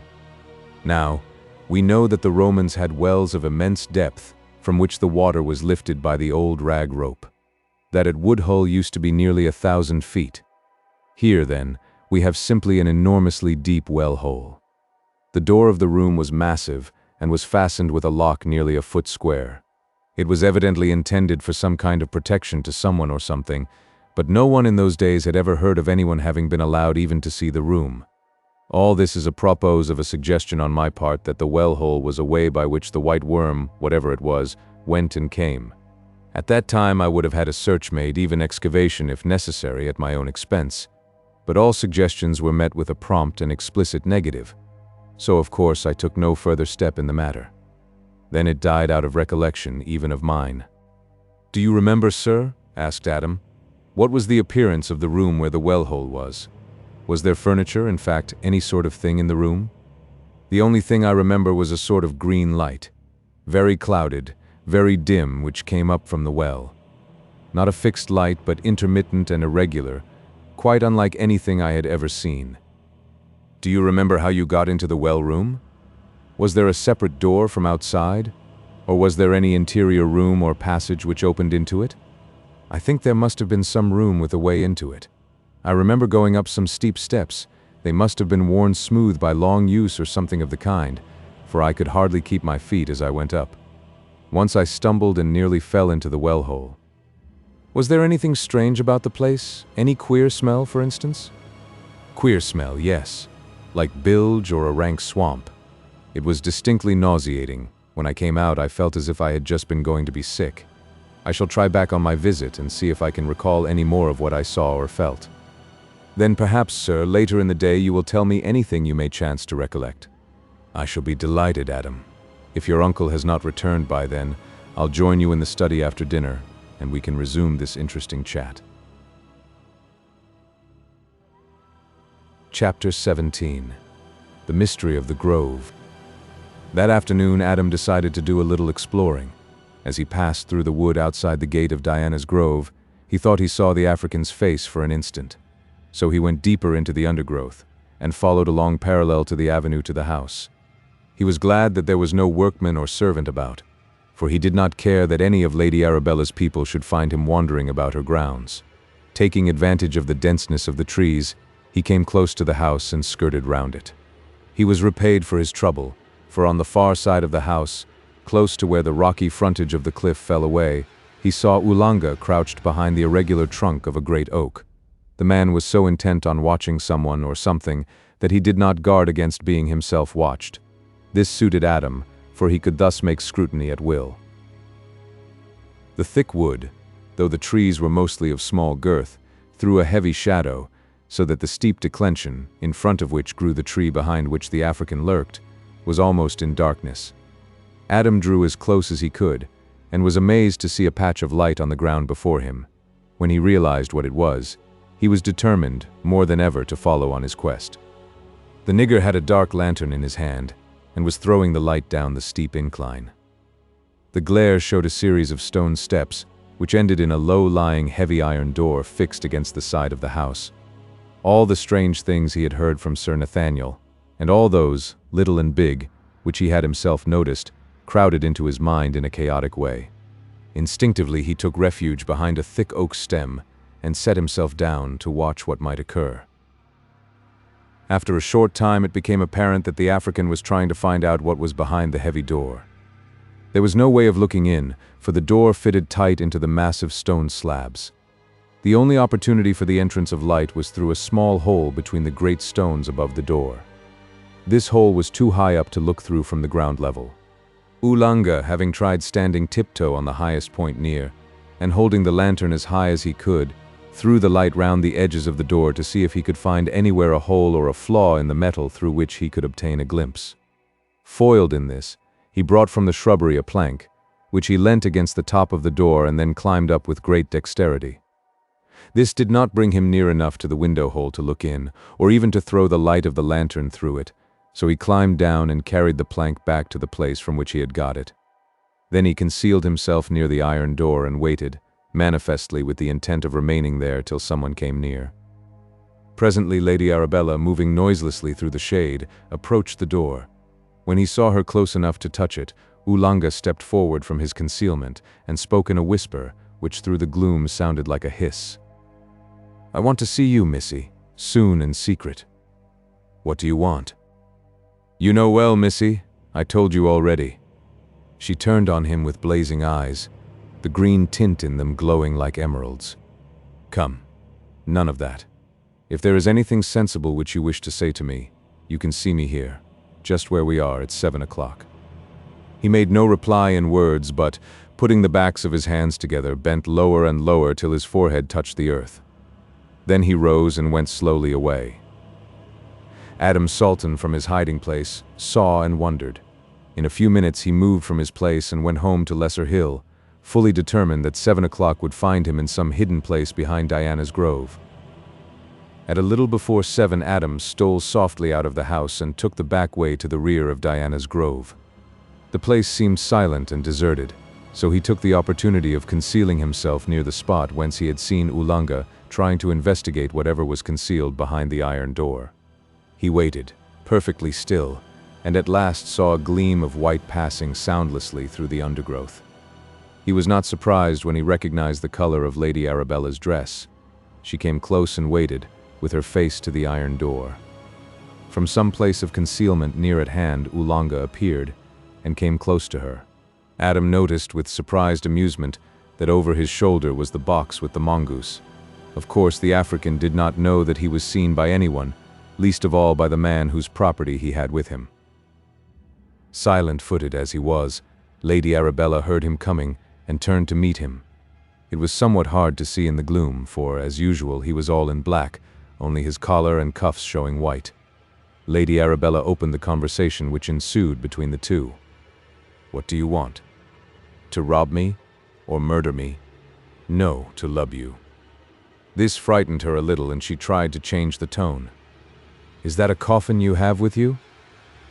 Now, we know that the Romans had wells of immense depth from which the water was lifted by the old rag rope. That at Woodhull used to be nearly 1,000 feet. Here, then, we have simply an enormously deep well hole. The door of the room was massive and was fastened with a lock nearly a foot square. It was evidently intended for some kind of protection to someone or something, But no one in those days had ever heard of anyone having been allowed even to see the room. All this is apropos of a suggestion on my part that the well hole was a way by which the white worm, whatever it was, went and came. At that time I would have had a search made, even excavation if necessary, at my own expense. But all suggestions were met with a prompt and explicit negative. So of course I took no further step in the matter. Then it died out of recollection, even of mine. "Do you remember, sir?" asked Adam. "What was the appearance of the room where the well hole was? Was there furniture, in fact, any sort of thing in the room?" "The only thing I remember was a sort of green light, very clouded, very dim, which came up from the well. Not a fixed light, but intermittent and irregular, quite unlike anything I had ever seen." "Do you remember how you got into the well room? Was there a separate door from outside? Or was there any interior room or passage which opened into it?" "I think there must have been some room with a way into it. I remember going up some steep steps. They must have been worn smooth by long use or something of the kind, for I could hardly keep my feet as I went up. Once I stumbled and nearly fell into the well hole." "Was there anything strange about the place? Any queer smell, for instance?" "Queer smell, yes. Like bilge or a rank swamp. It was distinctly nauseating. When I came out, I felt as if I had just been going to be sick. I shall try back on my visit and see if I can recall any more of what I saw or felt." "Then perhaps, sir, later in the day you will tell me anything you may chance to recollect." "I shall be delighted, Adam. If your uncle has not returned by then, I'll join you in the study after dinner, and we can resume this interesting chat." Chapter 17. The Mystery of the Grove. That afternoon, Adam decided to do a little exploring. As he passed through the wood outside the gate of Diana's grove, he thought he saw the African's face for an instant. So he went deeper into the undergrowth, and followed along parallel to the avenue to the house. He was glad that there was no workman or servant about, for he did not care that any of Lady Arabella's people should find him wandering about her grounds. Taking advantage of the denseness of the trees, he came close to the house and skirted round it. He was repaid for his trouble, for on the far side of the house, close to where the rocky frontage of the cliff fell away, he saw Oolanga crouched behind the irregular trunk of a great oak. The man was so intent on watching someone or something that he did not guard against being himself watched. This suited Adam, for he could thus make scrutiny at will. The thick wood, though the trees were mostly of small girth, threw a heavy shadow, so that the steep declension, in front of which grew the tree behind which the African lurked, was almost in darkness. Adam drew as close as he could, and was amazed to see a patch of light on the ground before him. When he realized what it was, he was determined, more than ever, to follow on his quest. The nigger had a dark lantern in his hand, and was throwing the light down the steep incline. The glare showed a series of stone steps, which ended in a low-lying heavy iron door fixed against the side of the house. All the strange things he had heard from Sir Nathaniel, and all those, little and big, which he had himself noticed, crowded into his mind in a chaotic way. Instinctively he took refuge behind a thick oak stem, and set himself down to watch what might occur. After a short time it became apparent that the African was trying to find out what was behind the heavy door. There was no way of looking in, for the door fitted tight into the massive stone slabs. The only opportunity for the entrance of light was through a small hole between the great stones above the door. This hole was too high up to look through from the ground level. Oolanga, having tried standing tiptoe on the highest point near, and holding the lantern as high as he could, threw the light round the edges of the door to see if he could find anywhere a hole or a flaw in the metal through which he could obtain a glimpse. Foiled in this, he brought from the shrubbery a plank, which he leant against the top of the door and then climbed up with great dexterity. This did not bring him near enough to the window hole to look in, or even to throw the light of the lantern through it, so he climbed down and carried the plank back to the place from which he had got it. Then he concealed himself near the iron door and waited, manifestly with the intent of remaining there till someone came near. Presently Lady Arabella, moving noiselessly through the shade, approached the door. When he saw her close enough to touch it, Oolanga stepped forward from his concealment and spoke in a whisper, which through the gloom sounded like a hiss. "I want to see you, Missy, soon and secret." "What do you want?" "You know well, Missy. I told you already." She turned on him with blazing eyes, the green tint in them glowing like emeralds. "Come, None of that. If there is anything sensible which you wish to say to me, you can see me here, just where we are at 7 o'clock. He made no reply in words, but, putting the backs of his hands together, bent lower and lower till his forehead touched the earth. Then he rose and went slowly away. Adam SALTON, from his hiding place, saw and wondered. In a few minutes he moved from his place and went home to Lesser Hill, fully determined that 7 o'clock would find him in some hidden place behind Diana's grove. At a little before 7, Adam stole softly out of the house and took the back way to the rear of Diana's grove. The place seemed silent and deserted, so he took the opportunity of concealing himself near the spot whence he had seen Oolanga trying to investigate whatever was concealed behind the iron door. He waited, perfectly still, and at last saw a gleam of white passing soundlessly through the undergrowth. He was not surprised when he recognized the color of Lady Arabella's dress. She came close and waited, with her face to the iron door. From some place of concealment near at hand, Oolanga appeared and came close to her. Adam noticed with surprised amusement that over his shoulder was the box with the mongoose. Of course, the African did not know that he was seen by anyone, least of all by the man whose property he had with him. Silent-footed as he was, Lady Arabella heard him coming and turned to meet him. It was somewhat hard to see in the gloom, for, as usual, he was all in black, only his collar and cuffs showing white. Lady Arabella opened the conversation which ensued between the two. "What do you want? To rob me? Or murder me?" "No, to love you." This frightened her a little, and she tried to change the tone. "Is that a coffin you have with you?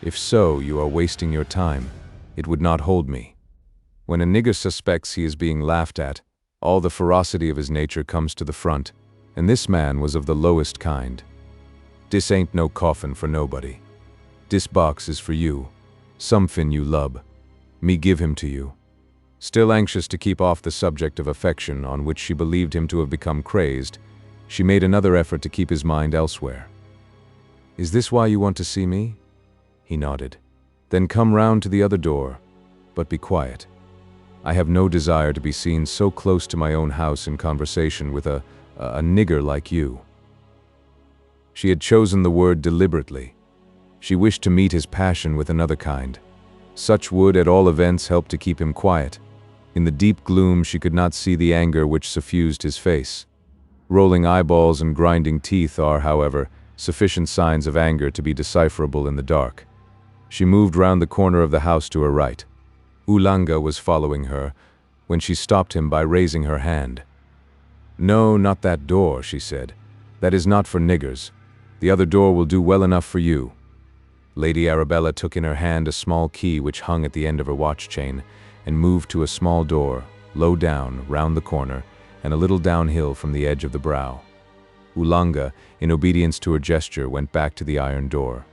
If so, you are wasting your time. It would not hold me." When a nigger suspects he is being laughed at, all the ferocity of his nature comes to the front, and this man was of the lowest kind. "Dis ain't no coffin for nobody. Dis box is for you, somefin you lub. Me give him to you." Still anxious to keep off the subject of affection on which she believed him to have become crazed, she made another effort to keep his mind elsewhere. "Is this why you want to see me?" He nodded. "Then come round to the other door, but be quiet. I have no desire to be seen so close to my own house in conversation with a nigger like you." She had chosen the word deliberately. She wished to meet his passion with another kind. Such would, at all events, help to keep him quiet. In the deep gloom she could not see the anger which suffused his face. Rolling eyeballs and grinding teeth are, however, sufficient signs of anger to be decipherable in the dark. She moved round the corner of the house to her right. Oolanga was following her, when she stopped him by raising her hand. "No, not that door," she said. "That is not for niggers. The other door will do well enough for you." Lady Arabella took in her hand a small key which hung at the end of her watch chain, and moved to a small door, low down, round the corner, and a little downhill from the edge of the brow. Oolanga, in obedience to her gesture, went back to the iron door.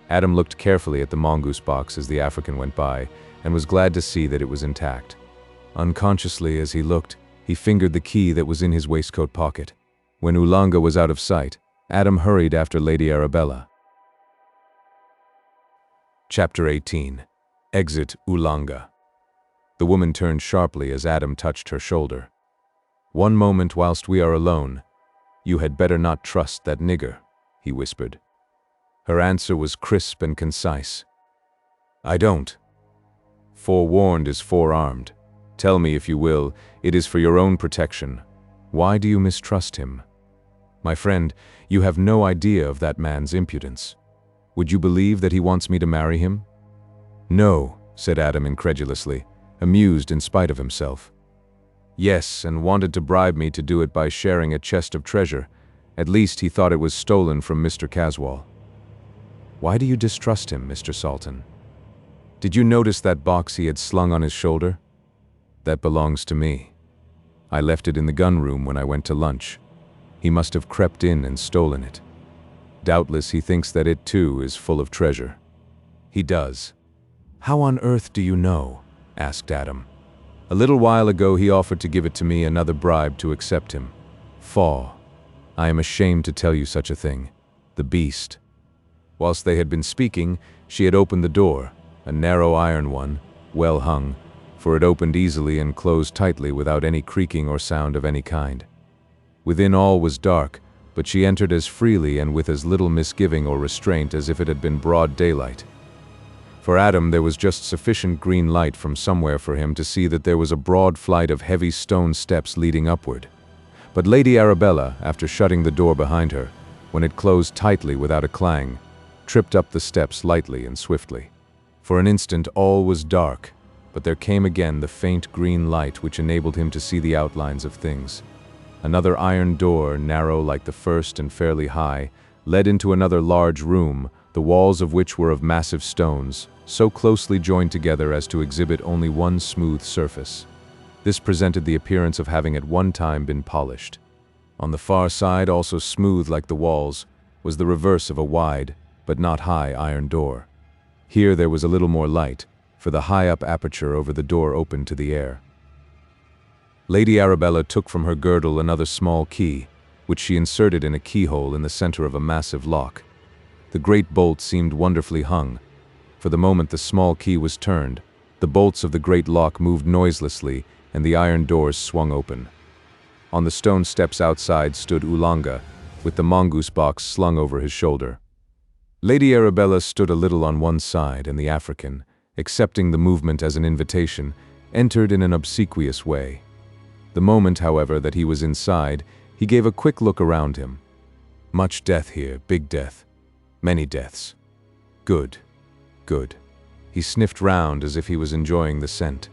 Adam looked carefully at the mongoose box as the African went by, and was glad to see that it was intact. Unconsciously, as he looked, he fingered the key that was in his waistcoat pocket. When Oolanga was out of sight, Adam hurried after Lady Arabella. Chapter 18. Exit Oolanga. The woman turned sharply as Adam touched her shoulder. "One moment whilst we are alone. You had better not trust that nigger," he whispered. Her answer was crisp and concise. "I don't. Forewarned is forearmed. Tell me if you will, it is for your own protection. Why do you mistrust him? My friend, you have no idea of that man's impudence. Would you believe that he wants me to marry him?" "No," said Adam incredulously, amused in spite of himself. "Yes, and wanted to bribe me to do it by sharing a chest of treasure. At least he thought it was stolen from Mr. Caswall." "Why do you distrust him, Mr. SALTON? Did you notice that box he had slung on his shoulder? That belongs to me. I left it in the gun room when I went to lunch. He must have crept in and stolen it. Doubtless he thinks that it, too, is full of treasure." "He does." "How on earth do you know?" asked Adam. "A little while ago he offered to give it to me, another bribe to accept him. Faugh! I am ashamed to tell you such a thing. The beast." Whilst they had been speaking, she had opened the door, a narrow iron one, well hung, for it opened easily and closed tightly without any creaking or sound of any kind. Within all was dark, but she entered as freely and with as little misgiving or restraint as if it had been broad daylight. For Adam there was just sufficient green light from somewhere for him to see that there was a broad flight of heavy stone steps leading upward. But Lady Arabella, after shutting the door behind her, when it closed tightly without a clang, tripped up the steps lightly and swiftly. For an instant all was dark, but there came again the faint green light which enabled him to see the outlines of things. Another iron door, narrow like the first and fairly high, led into another large room, the walls of which were of massive stones, so closely joined together as to exhibit only one smooth surface. This presented the appearance of having at one time been polished. On the far side, also smooth like the walls, was the reverse of a wide, but not high, iron door. Here there was a little more light, for the high-up aperture over the door opened to the air. Lady Arabella took from her girdle another small key, which she inserted in a keyhole in the center of a massive lock. The great bolt seemed wonderfully hung. For the moment the small key was turned, the bolts of the great lock moved noiselessly, and the iron doors swung open. On the stone steps outside stood Oolanga, with the mongoose box slung over his shoulder. Lady Arabella stood a little on one side, and the African, accepting the movement as an invitation, entered in an obsequious way. The moment, however, that he was inside, he gave a quick look around him. Much death here, big death. Many deaths. Good. Good. He sniffed round as if he was enjoying the scent.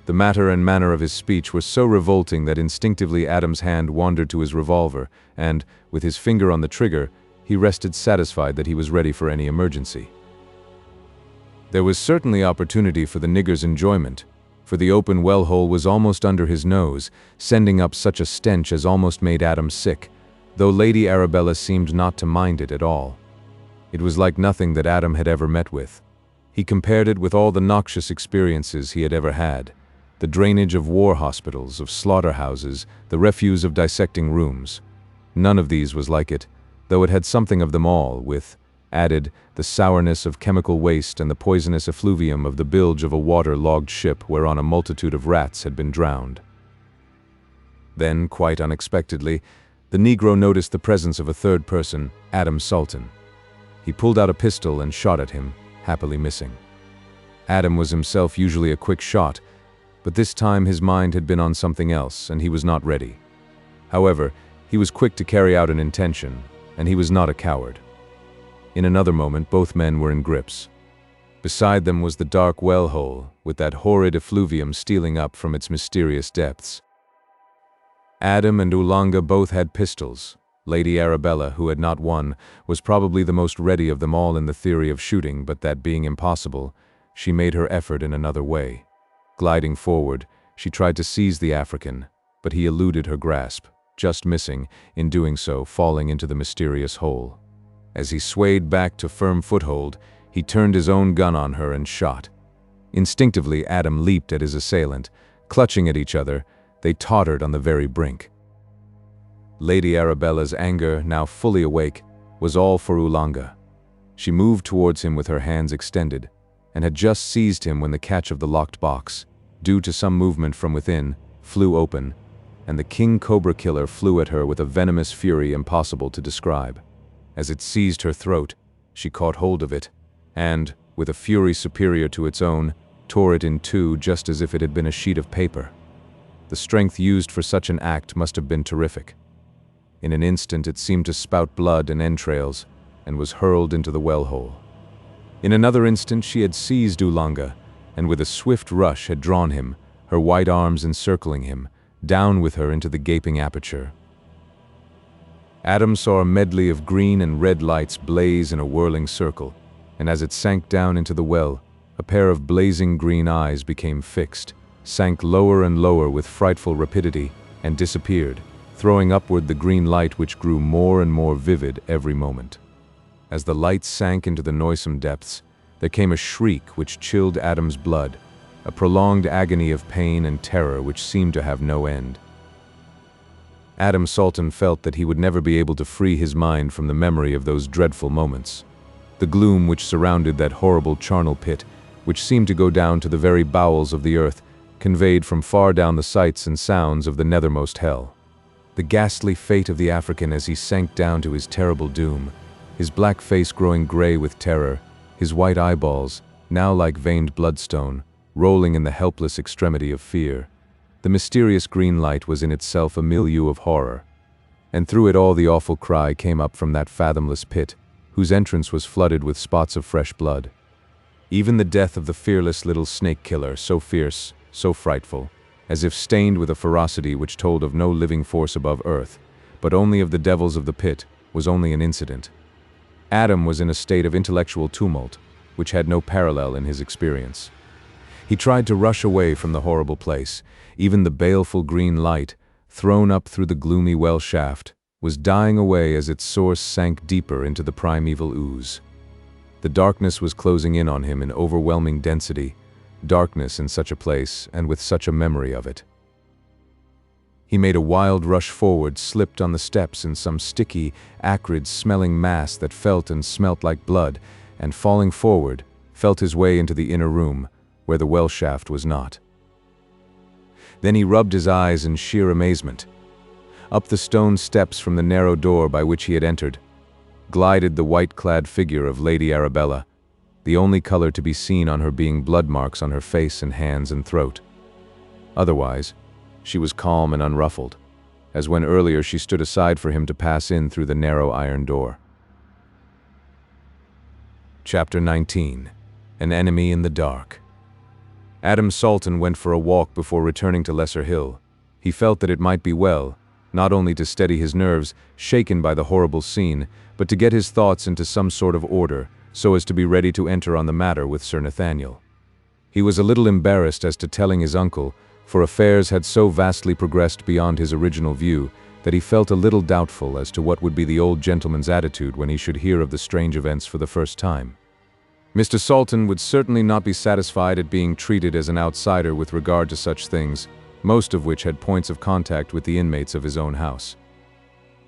The matter and manner of his speech were so revolting that instinctively Adam's hand wandered to his revolver, and, with his finger on the trigger, he rested satisfied that he was ready for any emergency. There was certainly opportunity for the nigger's enjoyment, for the open well-hole was almost under his nose, sending up such a stench as almost made Adam sick, though Lady Arabella seemed not to mind it at all. It was like nothing that Adam had ever met with. He compared it with all the noxious experiences he had ever had, the drainage of war hospitals, of slaughterhouses, the refuse of dissecting rooms. None of these was like it, though it had something of them all, with, added, the sourness of chemical waste and the poisonous effluvium of the bilge of a water-logged ship whereon a multitude of rats had been drowned. Then, quite unexpectedly, the Negro noticed the presence of a third person, Adam SALTON. He pulled out a pistol and shot at him, happily missing. Adam was himself usually a quick shot, but this time his mind had been on something else, and he was not ready. However, he was quick to carry out an intention, and he was not a coward. In another moment both men were in grips. Beside them was the dark well-hole, with that horrid effluvium stealing up from its mysterious depths. Adam and Oolanga both had pistols. Lady Arabella, who had not one, was probably the most ready of them all in the theory of shooting, but that being impossible, she made her effort in another way. Gliding forward, she tried to seize the African, but he eluded her grasp, just missing, in doing so, falling into the mysterious hole. As he swayed back to firm foothold, he turned his own gun on her and shot. Instinctively, Adam leaped at his assailant. Clutching at each other, they tottered on the very brink. Lady Arabella's anger, now fully awake, was all for Oolanga. She moved towards him with her hands extended, and had just seized him when the catch of the locked box, due to some movement from within, flew open, and the king cobra killer flew at her with a venomous fury impossible to describe. As it seized her throat, she caught hold of it, and, with a fury superior to its own, tore it in two just as if it had been a sheet of paper. The strength used for such an act must have been terrific. In an instant it seemed to spout blood and entrails, and was hurled into the well-hole. In another instant she had seized Oolanga, and with a swift rush had drawn him, her white arms encircling him, down with her into the gaping aperture. Adam saw a medley of green and red lights blaze in a whirling circle, and as it sank down into the well, a pair of blazing green eyes became fixed, sank lower and lower with frightful rapidity, and disappeared, throwing upward the green light which grew more and more vivid every moment. As the light sank into the noisome depths, there came a shriek which chilled Adam's blood, a prolonged agony of pain and terror which seemed to have no end. Adam SALTON felt that he would never be able to free his mind from the memory of those dreadful moments. The gloom which surrounded that horrible charnel pit, which seemed to go down to the very bowels of the earth, conveyed from far down the sights and sounds of the nethermost hell. The ghastly fate of the African as he sank down to his terrible doom, his black face growing gray with terror, his white eyeballs, now like veined bloodstone, rolling in the helpless extremity of fear. The mysterious green light was in itself a milieu of horror, and through it all the awful cry came up from that fathomless pit, whose entrance was flooded with spots of fresh blood. Even the death of the fearless little snake killer, so fierce, so frightful, as if stained with a ferocity which told of no living force above earth, but only of the devils of the pit, was only an incident. Adam was in a state of intellectual tumult, which had no parallel in his experience. He tried to rush away from the horrible place. Even the baleful green light, thrown up through the gloomy well shaft, was dying away as its source sank deeper into the primeval ooze. The darkness was closing in on him in overwhelming density, darkness in such a place and with such a memory of it. He made a wild rush forward, slipped on the steps in some sticky, acrid-smelling mass that felt and smelt like blood, and falling forward, felt his way into the inner room, where the well shaft was not. Then he rubbed his eyes in sheer amazement. Up the stone steps from the narrow door by which he had entered, glided the white-clad figure of Lady Arabella, the only color to be seen on her being blood marks on her face and hands and throat. Otherwise, she was calm and unruffled, as when earlier she stood aside for him to pass in through the narrow iron door. Chapter 19. An Enemy in the Dark. Adam SALTON went for a walk before returning to Lesser Hill. He felt that it might be well, not only to steady his nerves, shaken by the horrible scene, but to get his thoughts into some sort of order, so as to be ready to enter on the matter with Sir Nathaniel. He was a little embarrassed as to telling his uncle, for affairs had so vastly progressed beyond his original view that he felt a little doubtful as to what would be the old gentleman's attitude when he should hear of the strange events for the first time. Mr. SALTON would certainly not be satisfied at being treated as an outsider with regard to such things, most of which had points of contact with the inmates of his own house.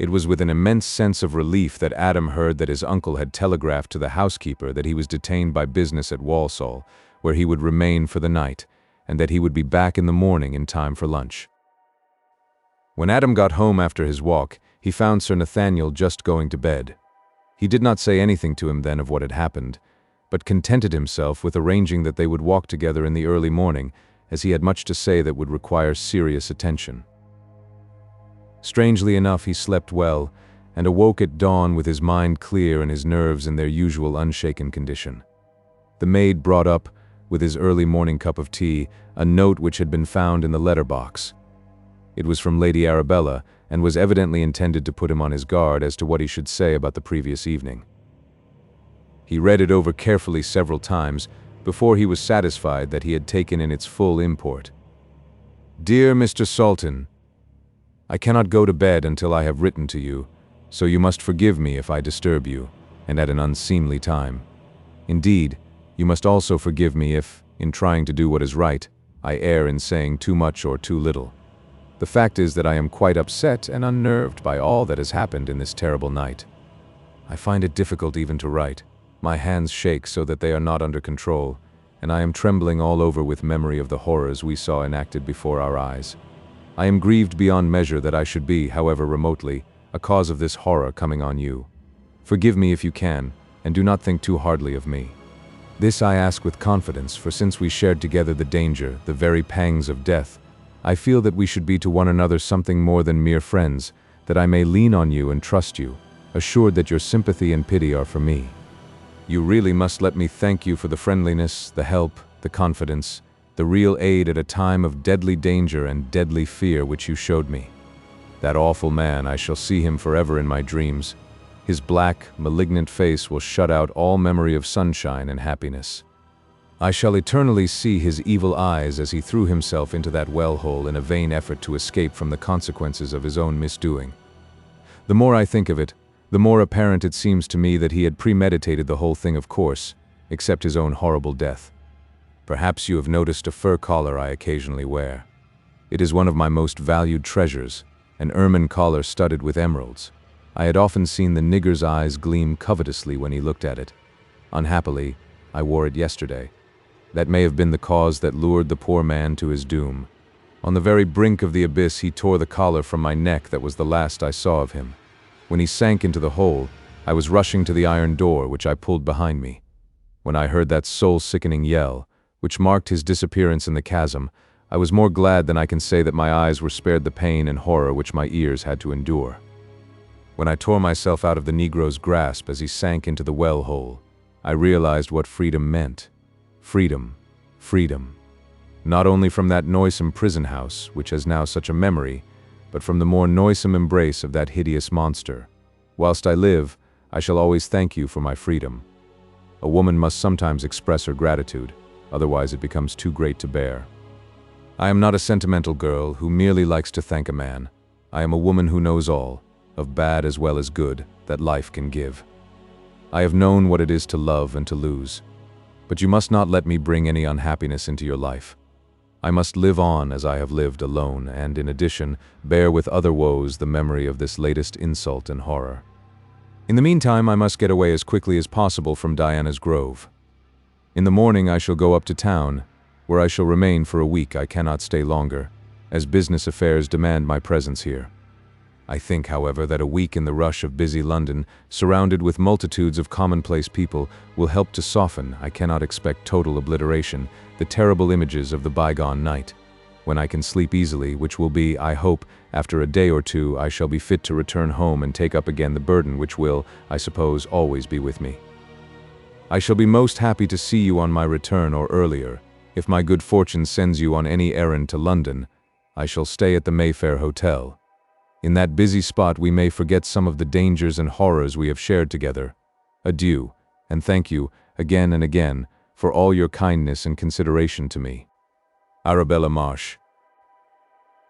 It was with an immense sense of relief that Adam heard that his uncle had telegraphed to the housekeeper that he was detained by business at Walsall, where he would remain for the night, and that he would be back in the morning in time for lunch. When Adam got home after his walk, he found Sir Nathaniel just going to bed. He did not say anything to him then of what had happened, but contented himself with arranging that they would walk together in the early morning, as he had much to say that would require serious attention. Strangely enough, he slept well, and awoke at dawn with his mind clear and his nerves in their usual unshaken condition. The maid brought up, with his early morning cup of tea, a note which had been found in the letter box. It was from Lady Arabella, and was evidently intended to put him on his guard as to what he should say about the previous evening. He read it over carefully several times before he was satisfied that he had taken in its full import. Dear Mr. SALTON, I cannot go to bed until I have written to you, so you must forgive me if I disturb you, and at an unseemly time. Indeed, you must also forgive me if, in trying to do what is right, I err in saying too much or too little. The fact is that I am quite upset and unnerved by all that has happened in this terrible night. I find it difficult even to write. My hands shake so that they are not under control, and I am trembling all over with memory of the horrors we saw enacted before our eyes. I am grieved beyond measure that I should be, however remotely, a cause of this horror coming on you. Forgive me if you can, and do not think too hardly of me. This I ask with confidence, for since we shared together the danger, the very pangs of death, I feel that we should be to one another something more than mere friends, that I may lean on you and trust you, assured that your sympathy and pity are for me. You really must let me thank you for the friendliness, the help, the confidence, the real aid at a time of deadly danger and deadly fear which you showed me. That awful man, I shall see him forever in my dreams. His black, malignant face will shut out all memory of sunshine and happiness. I shall eternally see his evil eyes as he threw himself into that well-hole in a vain effort to escape from the consequences of his own misdoing. The more I think of it, the more apparent it seems to me that he had premeditated the whole thing, of course, except his own horrible death. Perhaps you have noticed a fur collar I occasionally wear. It is one of my most valued treasures, an ermine collar studded with emeralds. I had often seen the nigger's eyes gleam covetously when he looked at it. Unhappily, I wore it yesterday. That may have been the cause that lured the poor man to his doom. On the very brink of the abyss, he tore the collar from my neck that was the last I saw of him. When he sank into the hole, I was rushing to the iron door, which I pulled behind me. When I heard that soul-sickening yell, which marked his disappearance in the chasm, I was more glad than I can say that my eyes were spared the pain and horror which my ears had to endure. When I tore myself out of the Negro's grasp as he sank into the well hole, I realized what freedom meant. Freedom. Freedom. Not only from that noisome prison house, which has now such a memory, but from the more noisome embrace of that hideous monster. Whilst I live, I shall always thank you for my freedom. A woman must sometimes express her gratitude, otherwise it becomes too great to bear. I am not a sentimental girl who merely likes to thank a man. I am a woman who knows all, of bad as well as good, that life can give. I have known what it is to love and to lose. But you must not let me bring any unhappiness into your life. I must live on as I have lived alone, and in addition, bear with other woes the memory of this latest insult and horror. In the meantime, I must get away as quickly as possible from Diana's Grove. In the morning I shall go up to town, where I shall remain for a week. I cannot stay longer, as business affairs demand my presence here. I think, however, that a week in the rush of busy London, surrounded with multitudes of commonplace people, will help to soften, I cannot expect total obliteration, the terrible images of the bygone night. When I can sleep easily, which will be, I hope, after a day or two, I shall be fit to return home and take up again the burden which will, I suppose, always be with me. I shall be most happy to see you on my return or earlier. If my good fortune sends you on any errand to London, I shall stay at the Mayfair Hotel. In that busy spot we may forget some of the dangers and horrors we have shared together. Adieu, and thank you, again and again, for all your kindness and consideration to me. Arabella Marsh.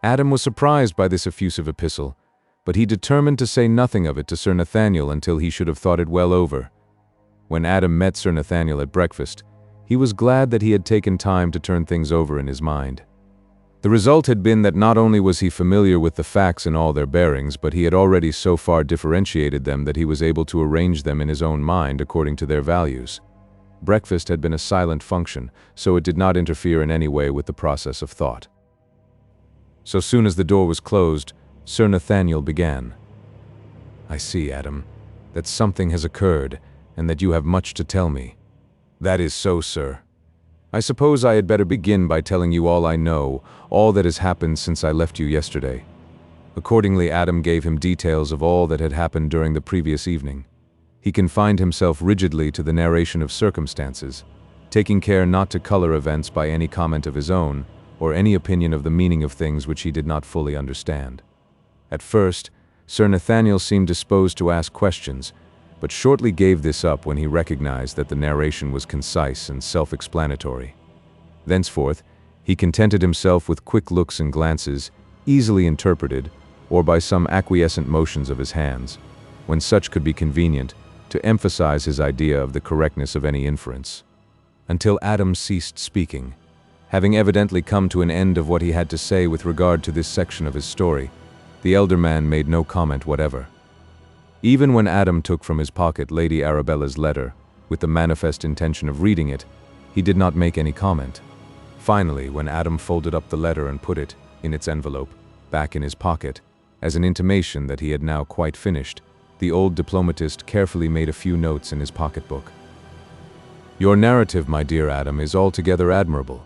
Adam was surprised by this effusive epistle, but he determined to say nothing of it to Sir Nathaniel until he should have thought it well over. When Adam met Sir Nathaniel at breakfast, he was glad that he had taken time to turn things over in his mind. The result had been that not only was he familiar with the facts in all their bearings, but he had already so far differentiated them that he was able to arrange them in his own mind according to their values. Breakfast had been a silent function, so it did not interfere in any way with the process of thought. So soon as the door was closed, Sir Nathaniel began. "I see, Adam, that something has occurred, and that you have much to tell me." "That is so, sir. I suppose I had better begin by telling you all I know, all that has happened since I left you yesterday." Accordingly, Adam gave him details of all that had happened during the previous evening. He confined himself rigidly to the narration of circumstances, taking care not to color events by any comment of his own, or any opinion of the meaning of things which he did not fully understand. At first, Sir Nathaniel seemed disposed to ask questions, but shortly gave this up when he recognized that the narration was concise and self-explanatory. Thenceforth, he contented himself with quick looks and glances, easily interpreted, or by some acquiescent motions of his hands, when such could be convenient, to emphasize his idea of the correctness of any inference. Until Adam ceased speaking. Having evidently come to an end of what he had to say with regard to this section of his story, the elder man made no comment whatever. Even when Adam took from his pocket Lady Arabella's letter, with the manifest intention of reading it, he did not make any comment. Finally, when Adam folded up the letter and put it, in its envelope, back in his pocket, as an intimation that he had now quite finished, the old diplomatist carefully made a few notes in his pocketbook. "Your narrative, my dear Adam, is altogether admirable.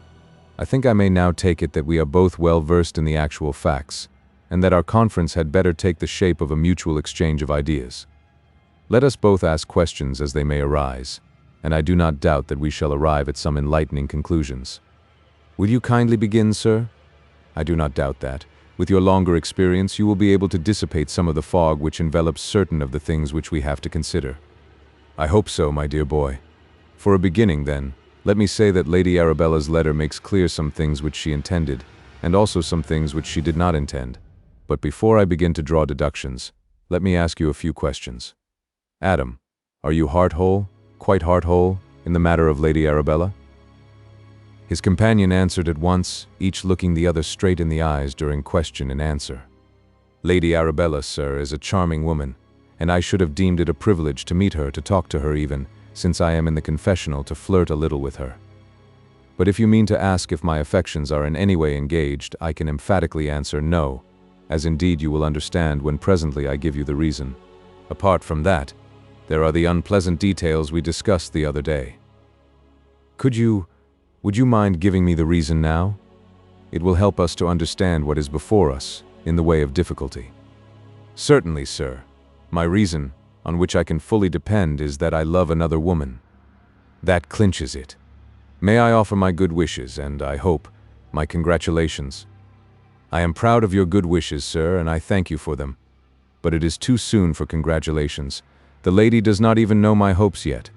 I think I may now take it that we are both well versed in the actual facts, and that our conference had better take the shape of a mutual exchange of ideas. Let us both ask questions as they may arise, and I do not doubt that we shall arrive at some enlightening conclusions. Will you kindly begin, sir? I do not doubt that, with your longer experience, you will be able to dissipate some of the fog which envelops certain of the things which we have to consider." "I hope so, my dear boy. For a beginning, then, let me say that Lady Arabella's letter makes clear some things which she intended, and also some things which she did not intend. But before I begin to draw deductions, let me ask you a few questions. Adam, are you heart-whole, quite heart-whole, in the matter of Lady Arabella?" His companion answered at once, each looking the other straight in the eyes during question and answer. "Lady Arabella, sir, is a charming woman, and I should have deemed it a privilege to meet her, to talk to her even, since I am in the confessional, to flirt a little with her." But if you mean to ask if my affections are in any way engaged, I can emphatically answer no, as indeed you will understand when presently I give you the reason. Apart from that, there are the unpleasant details we discussed the other day. Would you mind giving me the reason now? It will help us to understand what is before us in the way of difficulty. Certainly, sir. My reason, on which I can fully depend, is that I love another woman. That clinches it. May I offer my good wishes and, I hope, my congratulations. I am proud of your good wishes, sir, and I thank you for them. But it is too soon for congratulations. The lady does not even know my hopes yet.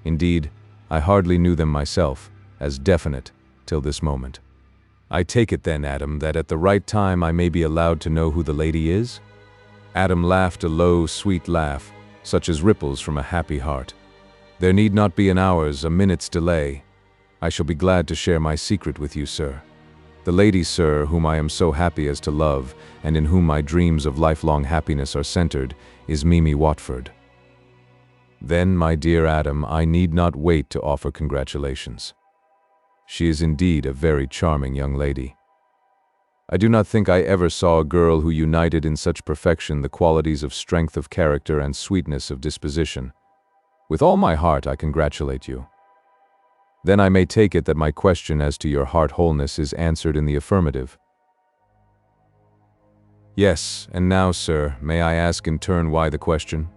Indeed, I hardly knew them myself, as definite, till this moment. I take it then, Adam, that at the right time I may be allowed to know who the lady is? Adam laughed a low, sweet laugh, such as ripples from a happy heart. There need not be an hour's, a minute's delay. I shall be glad to share my secret with you, sir. The lady, sir, whom I am so happy as to love, and in whom my dreams of lifelong happiness are centered, is Mimi Watford. Then, my dear Adam, I need not wait to offer congratulations. She is indeed a very charming young lady. I do not think I ever saw a girl who united in such perfection the qualities of strength of character and sweetness of disposition. With all my heart I congratulate you. Then I may take it that my question as to your heart wholeness is answered in the affirmative. Yes, and now, sir, may I ask in turn why the question?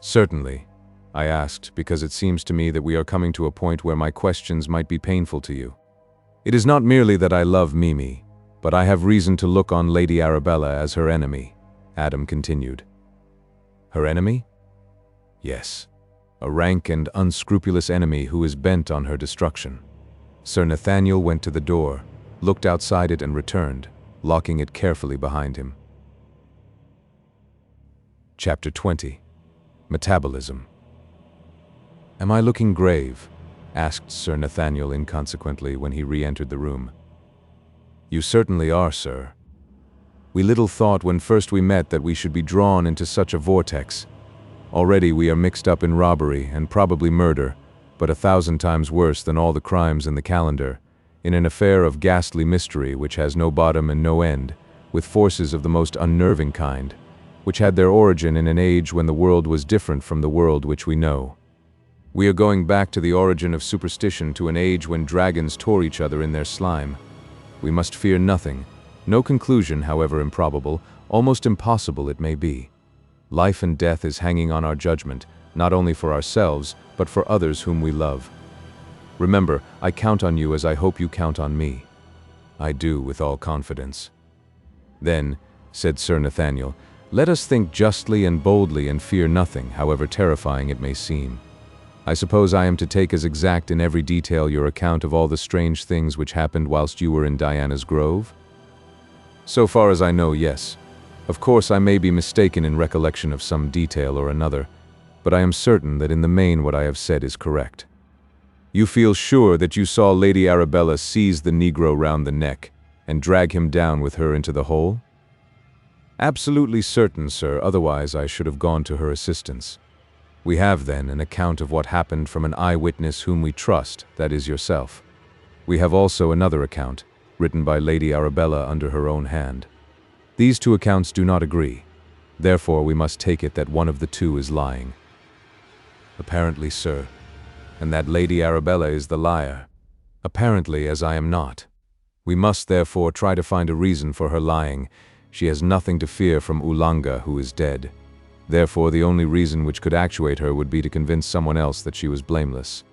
Certainly, I asked, because it seems to me that we are coming to a point where my questions might be painful to you. It is not merely that I love Mimi, but I have reason to look on Lady Arabella as her enemy, Adam continued. Her enemy? Yes. A rank and unscrupulous enemy who is bent on her destruction. Sir Nathaniel went to the door, looked outside it and returned, locking it carefully behind him. Chapter 20. Metabolism. Am I looking grave? Asked Sir Nathaniel inconsequently when he re-entered the room. You certainly are, sir. We little thought when first we met that we should be drawn into such a vortex. Already we are mixed up in robbery and probably murder, but 1,000 times worse than all the crimes in the calendar, in an affair of ghastly mystery which has no bottom and no end, with forces of the most unnerving kind, which had their origin in an age when the world was different from the world which we know. We are going back to the origin of superstition, to an age when dragons tore each other in their slime. We must fear nothing, no conclusion, however improbable, almost impossible it may be. Life and death is hanging on our judgment, not only for ourselves, but for others whom we love. Remember, I count on you as I hope you count on me. I do, with all confidence. Then, said Sir Nathaniel, let us think justly and boldly and fear nothing, however terrifying it may seem. I suppose I am to take as exact in every detail your account of all the strange things which happened whilst you were in Diana's Grove? So far as I know, yes. Of course, I may be mistaken in recollection of some detail or another, but I am certain that in the main what I have said is correct. You feel sure that you saw Lady Arabella seize the Negro round the neck and drag him down with her into the hole? Absolutely certain, sir, otherwise I should have gone to her assistance. We have, then, an account of what happened from an eyewitness whom we trust, that is yourself. We have also another account, written by Lady Arabella under her own hand. These two accounts do not agree. Therefore, we must take it that one of the two is lying. Apparently, sir. And that Lady Arabella is the liar. Apparently, as I am not. We must, therefore, try to find a reason for her lying. She has nothing to fear from Oolanga, who is dead. Therefore, the only reason which could actuate her would be to convince someone else that she was blameless.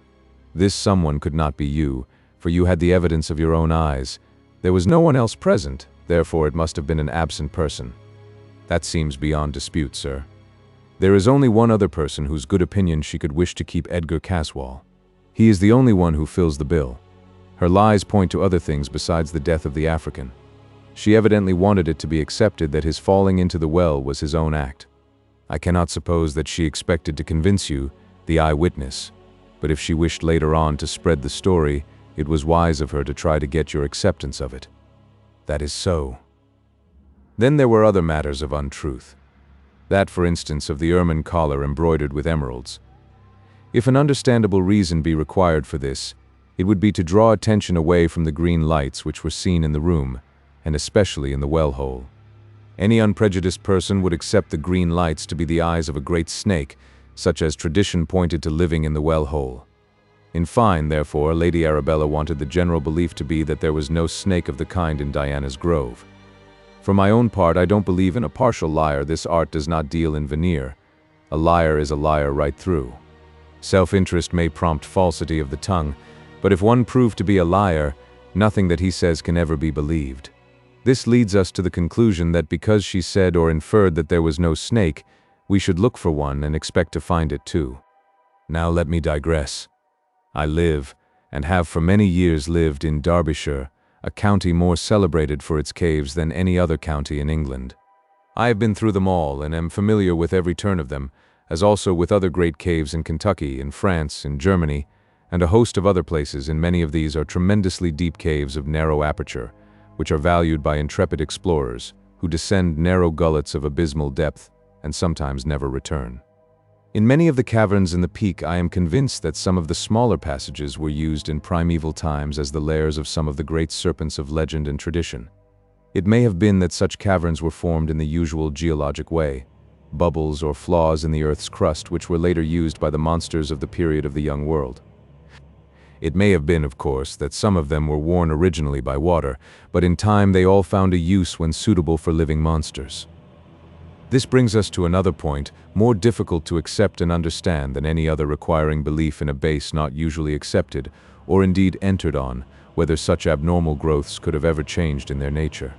This someone could not be you, for you had the evidence of your own eyes. There was no one else present. Therefore, it must have been an absent person. That seems beyond dispute, sir. There is only one other person whose good opinion she could wish to keep, Edgar Caswall. He is the only one who fills the bill. Her lies point to other things besides the death of the African. She evidently wanted it to be accepted that his falling into the well was his own act. I cannot suppose that she expected to convince you, the eyewitness, but if she wished later on to spread the story, it was wise of her to try to get your acceptance of it. That is so. Then there were other matters of untruth. That, for instance, of the ermine collar embroidered with emeralds. If an understandable reason be required for this, It would be to draw attention away from the green lights which were seen in the room, and especially in the well-hole. Any unprejudiced person would accept the green lights to be the eyes of a great snake, such as tradition pointed to living in the well-hole. In fine, therefore, Lady Arabella wanted the general belief to be that there was no snake of the kind in Diana's grove. For my own part, I don't believe in a partial liar. This art does not deal in veneer. A liar is a liar right through. Self-interest may prompt falsity of the tongue, but if one prove to be a liar, nothing that he says can ever be believed. This leads us to the conclusion that because she said or inferred that there was no snake, we should look for one and expect to find it too. Now let me digress. I live, and have for many years lived, in Derbyshire, a county more celebrated for its caves than any other county in England. I have been through them all and am familiar with every turn of them, as also with other great caves in Kentucky, in France, in Germany, and a host of other places. In many of these are tremendously deep caves of narrow aperture, which are valued by intrepid explorers, who descend narrow gullets of abysmal depth and sometimes never return. In many of the caverns in the peak, I am convinced that some of the smaller passages were used in primeval times as the lairs of some of the great serpents of legend and tradition. It may have been that such caverns were formed in the usual geologic way, bubbles or flaws in the Earth's crust which were later used by the monsters of the period of the Young World. It may have been, of course, that some of them were worn originally by water, but in time they all found a use when suitable for living monsters. This brings us to another point, more difficult to accept and understand than any other, requiring belief in a base not usually accepted, or indeed entered on, whether such abnormal growths could have ever changed in their nature.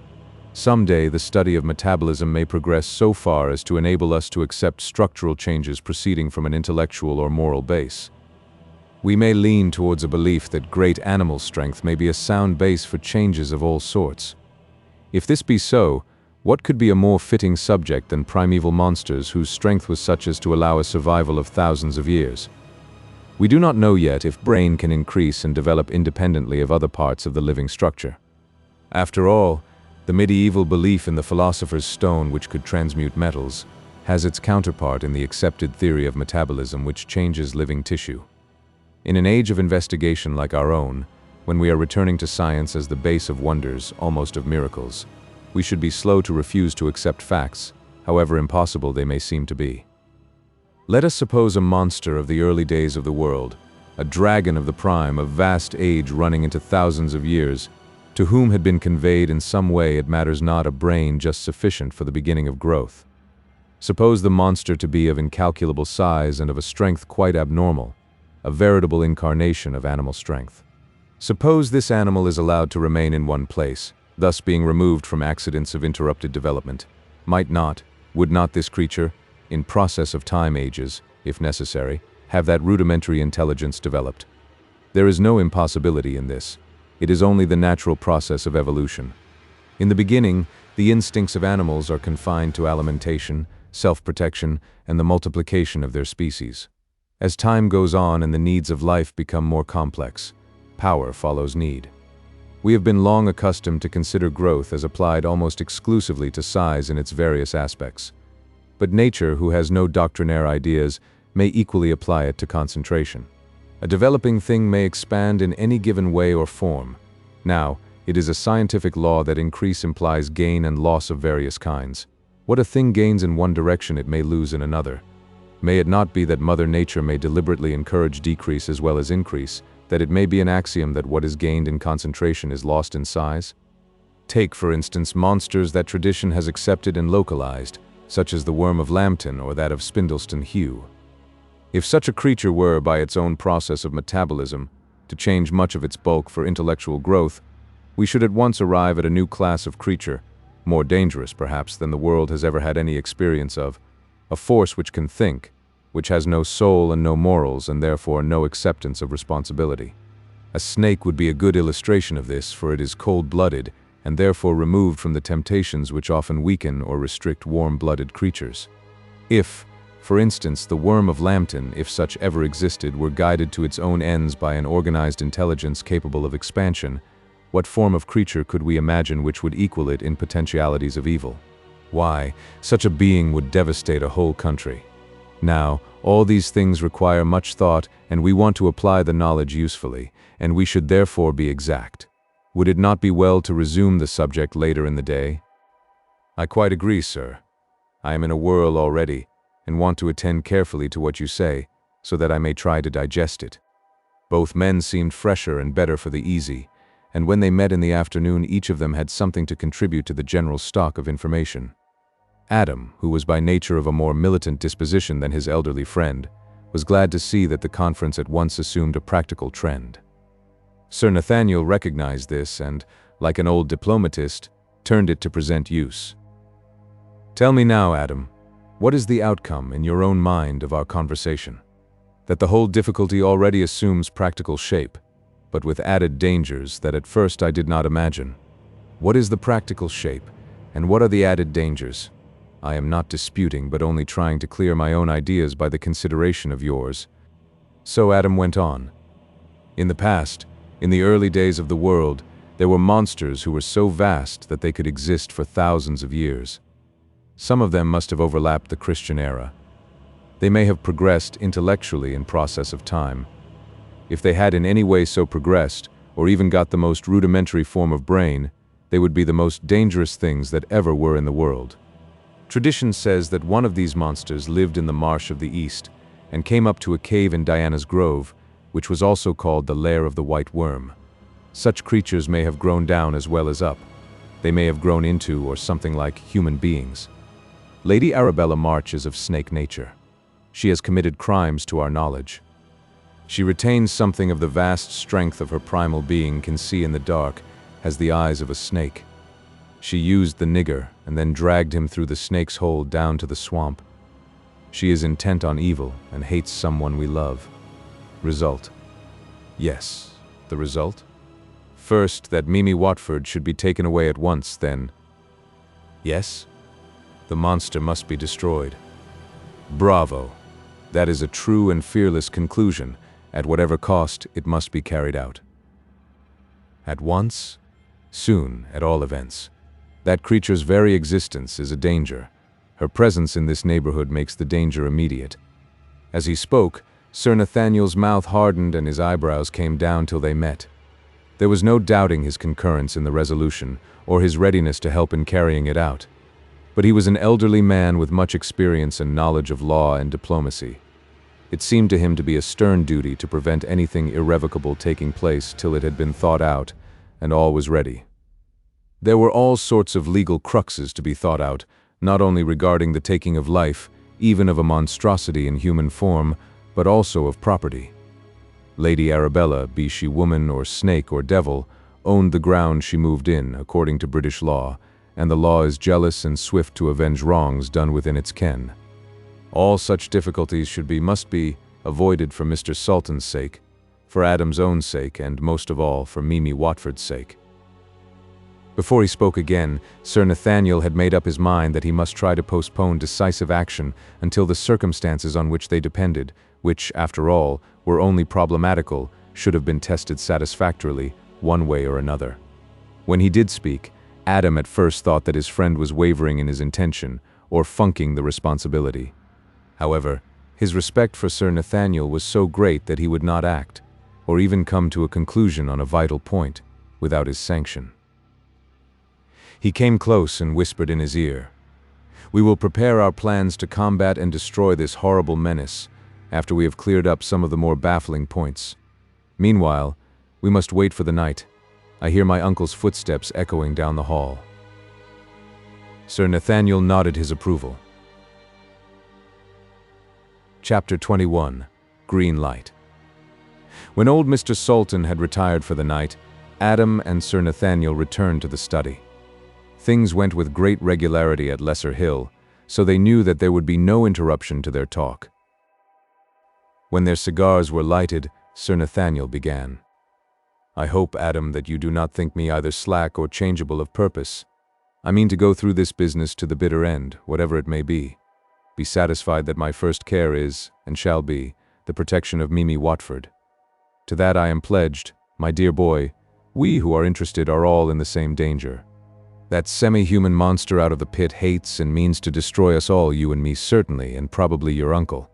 Someday, the study of metabolism may progress so far as to enable us to accept structural changes proceeding from an intellectual or moral base. We may lean towards a belief that great animal strength may be a sound base for changes of all sorts. If this be so, what could be a more fitting subject than primeval monsters whose strength was such as to allow a survival of thousands of years? We do not know yet if brain can increase and develop independently of other parts of the living structure. After all, the medieval belief in the philosopher's stone which could transmute metals has its counterpart in the accepted theory of metabolism which changes living tissue. In an age of investigation like our own, when we are returning to science as the base of wonders, almost of miracles, we should be slow to refuse to accept facts, however impossible they may seem to be. Let us suppose a monster of the early days of the world, a dragon of the prime, of vast age running into thousands of years, to whom had been conveyed in some way, it matters not, a brain just sufficient for the beginning of growth. Suppose the monster to be of incalculable size and of a strength quite abnormal, a veritable incarnation of animal strength. Suppose this animal is allowed to remain in one place, thus being removed from accidents of interrupted development. Would not this creature, in process of time ages, if necessary, have that rudimentary intelligence developed? There is no impossibility in this. It is only the natural process of evolution. In the beginning, the instincts of animals are confined to alimentation, self-protection, and the multiplication of their species. As time goes on and the needs of life become more complex, power follows need. We have been long accustomed to consider growth as applied almost exclusively to size in its various aspects. But nature, who has no doctrinaire ideas, may equally apply it to concentration. A developing thing may expand in any given way or form. Now, it is a scientific law that increase implies gain and loss of various kinds. What a thing gains in one direction, it may lose in another. May it not be that Mother Nature may deliberately encourage decrease as well as increase, that it may be an axiom that what is gained in concentration is lost in size? Take, for instance, monsters that tradition has accepted and localized, such as the worm of Lambton or that of Spindleston Heugh. If such a creature were, by its own process of metabolism, to change much of its bulk for intellectual growth, we should at once arrive at a new class of creature, more dangerous perhaps than the world has ever had any experience of, a force which can think, which has no soul and no morals and therefore no acceptance of responsibility. A snake would be a good illustration of this, for it is cold-blooded and therefore removed from the temptations which often weaken or restrict warm-blooded creatures. If, for instance, the worm of Lambton, if such ever existed, were guided to its own ends by an organized intelligence capable of expansion, what form of creature could we imagine which would equal it in potentialities of evil? Why, such a being would devastate a whole country. Now, all these things require much thought, and we want to apply the knowledge usefully, and we should therefore be exact. Would it not be well to resume the subject later in the day? I quite agree, sir. I am in a whirl already, and want to attend carefully to what you say, so that I may try to digest it. Both men seemed fresher and better for the easy, and when they met in the afternoon, each of them had something to contribute to the general stock of information. Adam, who was by nature of a more militant disposition than his elderly friend, was glad to see that the conference at once assumed a practical trend. Sir Nathaniel recognized this and, like an old diplomatist, turned it to present use. Tell me now, Adam, what is the outcome, in your own mind, of our conversation? That the whole difficulty already assumes practical shape, but with added dangers that at first I did not imagine. What is the practical shape, and what are the added dangers? I am not disputing, but only trying to clear my own ideas by the consideration of yours. So Adam went on. In the past, in the early days of the world, there were monsters who were so vast that they could exist for thousands of years. Some of them must have overlapped the Christian era. They may have progressed intellectually in process of time. If they had in any way so progressed, or even got the most rudimentary form of brain, they would be the most dangerous things that ever were in the world. Tradition says that one of these monsters lived in the marsh of the east and came up to a cave in Diana's Grove, which was also called the Lair of the White Worm. Such creatures may have grown down as well as up. They may have grown into or something like human beings. Lady Arabella March is of snake nature. She has committed crimes to our knowledge. She retains something of the vast strength of her primal being can see in the dark, has the eyes of a snake. She used the nigger and then dragged him through the snake's hole down to the swamp. She is intent on evil and hates someone we love. Result. Yes, the result? First, that Mimi Watford should be taken away at once, then... Yes? The monster must be destroyed. Bravo. That is a true and fearless conclusion. At whatever cost, it must be carried out. At once? Soon, at all events. That creature's very existence is a danger. Her presence in this neighborhood makes the danger immediate. As he spoke, Sir Nathaniel's mouth hardened and his eyebrows came down till they met. There was no doubting his concurrence in the resolution, or his readiness to help in carrying it out. But he was an elderly man with much experience and knowledge of law and diplomacy. It seemed to him to be a stern duty to prevent anything irrevocable taking place till it had been thought out, and all was ready. There were all sorts of legal cruxes to be thought out, not only regarding the taking of life, even of a monstrosity in human form, but also of property. Lady Arabella, be she woman or snake or devil, owned the ground she moved in, according to British law, and the law is jealous and swift to avenge wrongs done within its ken. All such difficulties must be avoided for Mr. Sultan's sake, for Adam's own sake, and most of all for Mimi Watford's sake. Before he spoke again, Sir Nathaniel had made up his mind that he must try to postpone decisive action until the circumstances on which they depended, which, after all, were only problematical, should have been tested satisfactorily, one way or another. When he did speak, Adam at first thought that his friend was wavering in his intention, or funking the responsibility. However, his respect for Sir Nathaniel was so great that he would not act, or even come to a conclusion on a vital point, without his sanction. He came close and whispered in his ear, "We will prepare our plans to combat and destroy this horrible menace, after we have cleared up some of the more baffling points. Meanwhile, we must wait for the night. I hear my uncle's footsteps echoing down the hall." Sir Nathaniel nodded his approval. Chapter 21. Green Light. When old Mr. Sultan had retired for the night, Adam and Sir Nathaniel returned to the study. Things went with great regularity at Lesser Hill, so they knew that there would be no interruption to their talk. When their cigars were lighted, Sir Nathaniel began. "I hope, Adam, that you do not think me either slack or changeable of purpose. I mean to go through this business to the bitter end, whatever it may be. Be satisfied that my first care is, and shall be, the protection of Mimi Watford. To that I am pledged, my dear boy. We who are interested are all in the same danger. That semi-human monster out of the pit hates and means to destroy us all, you and me certainly, and probably your uncle.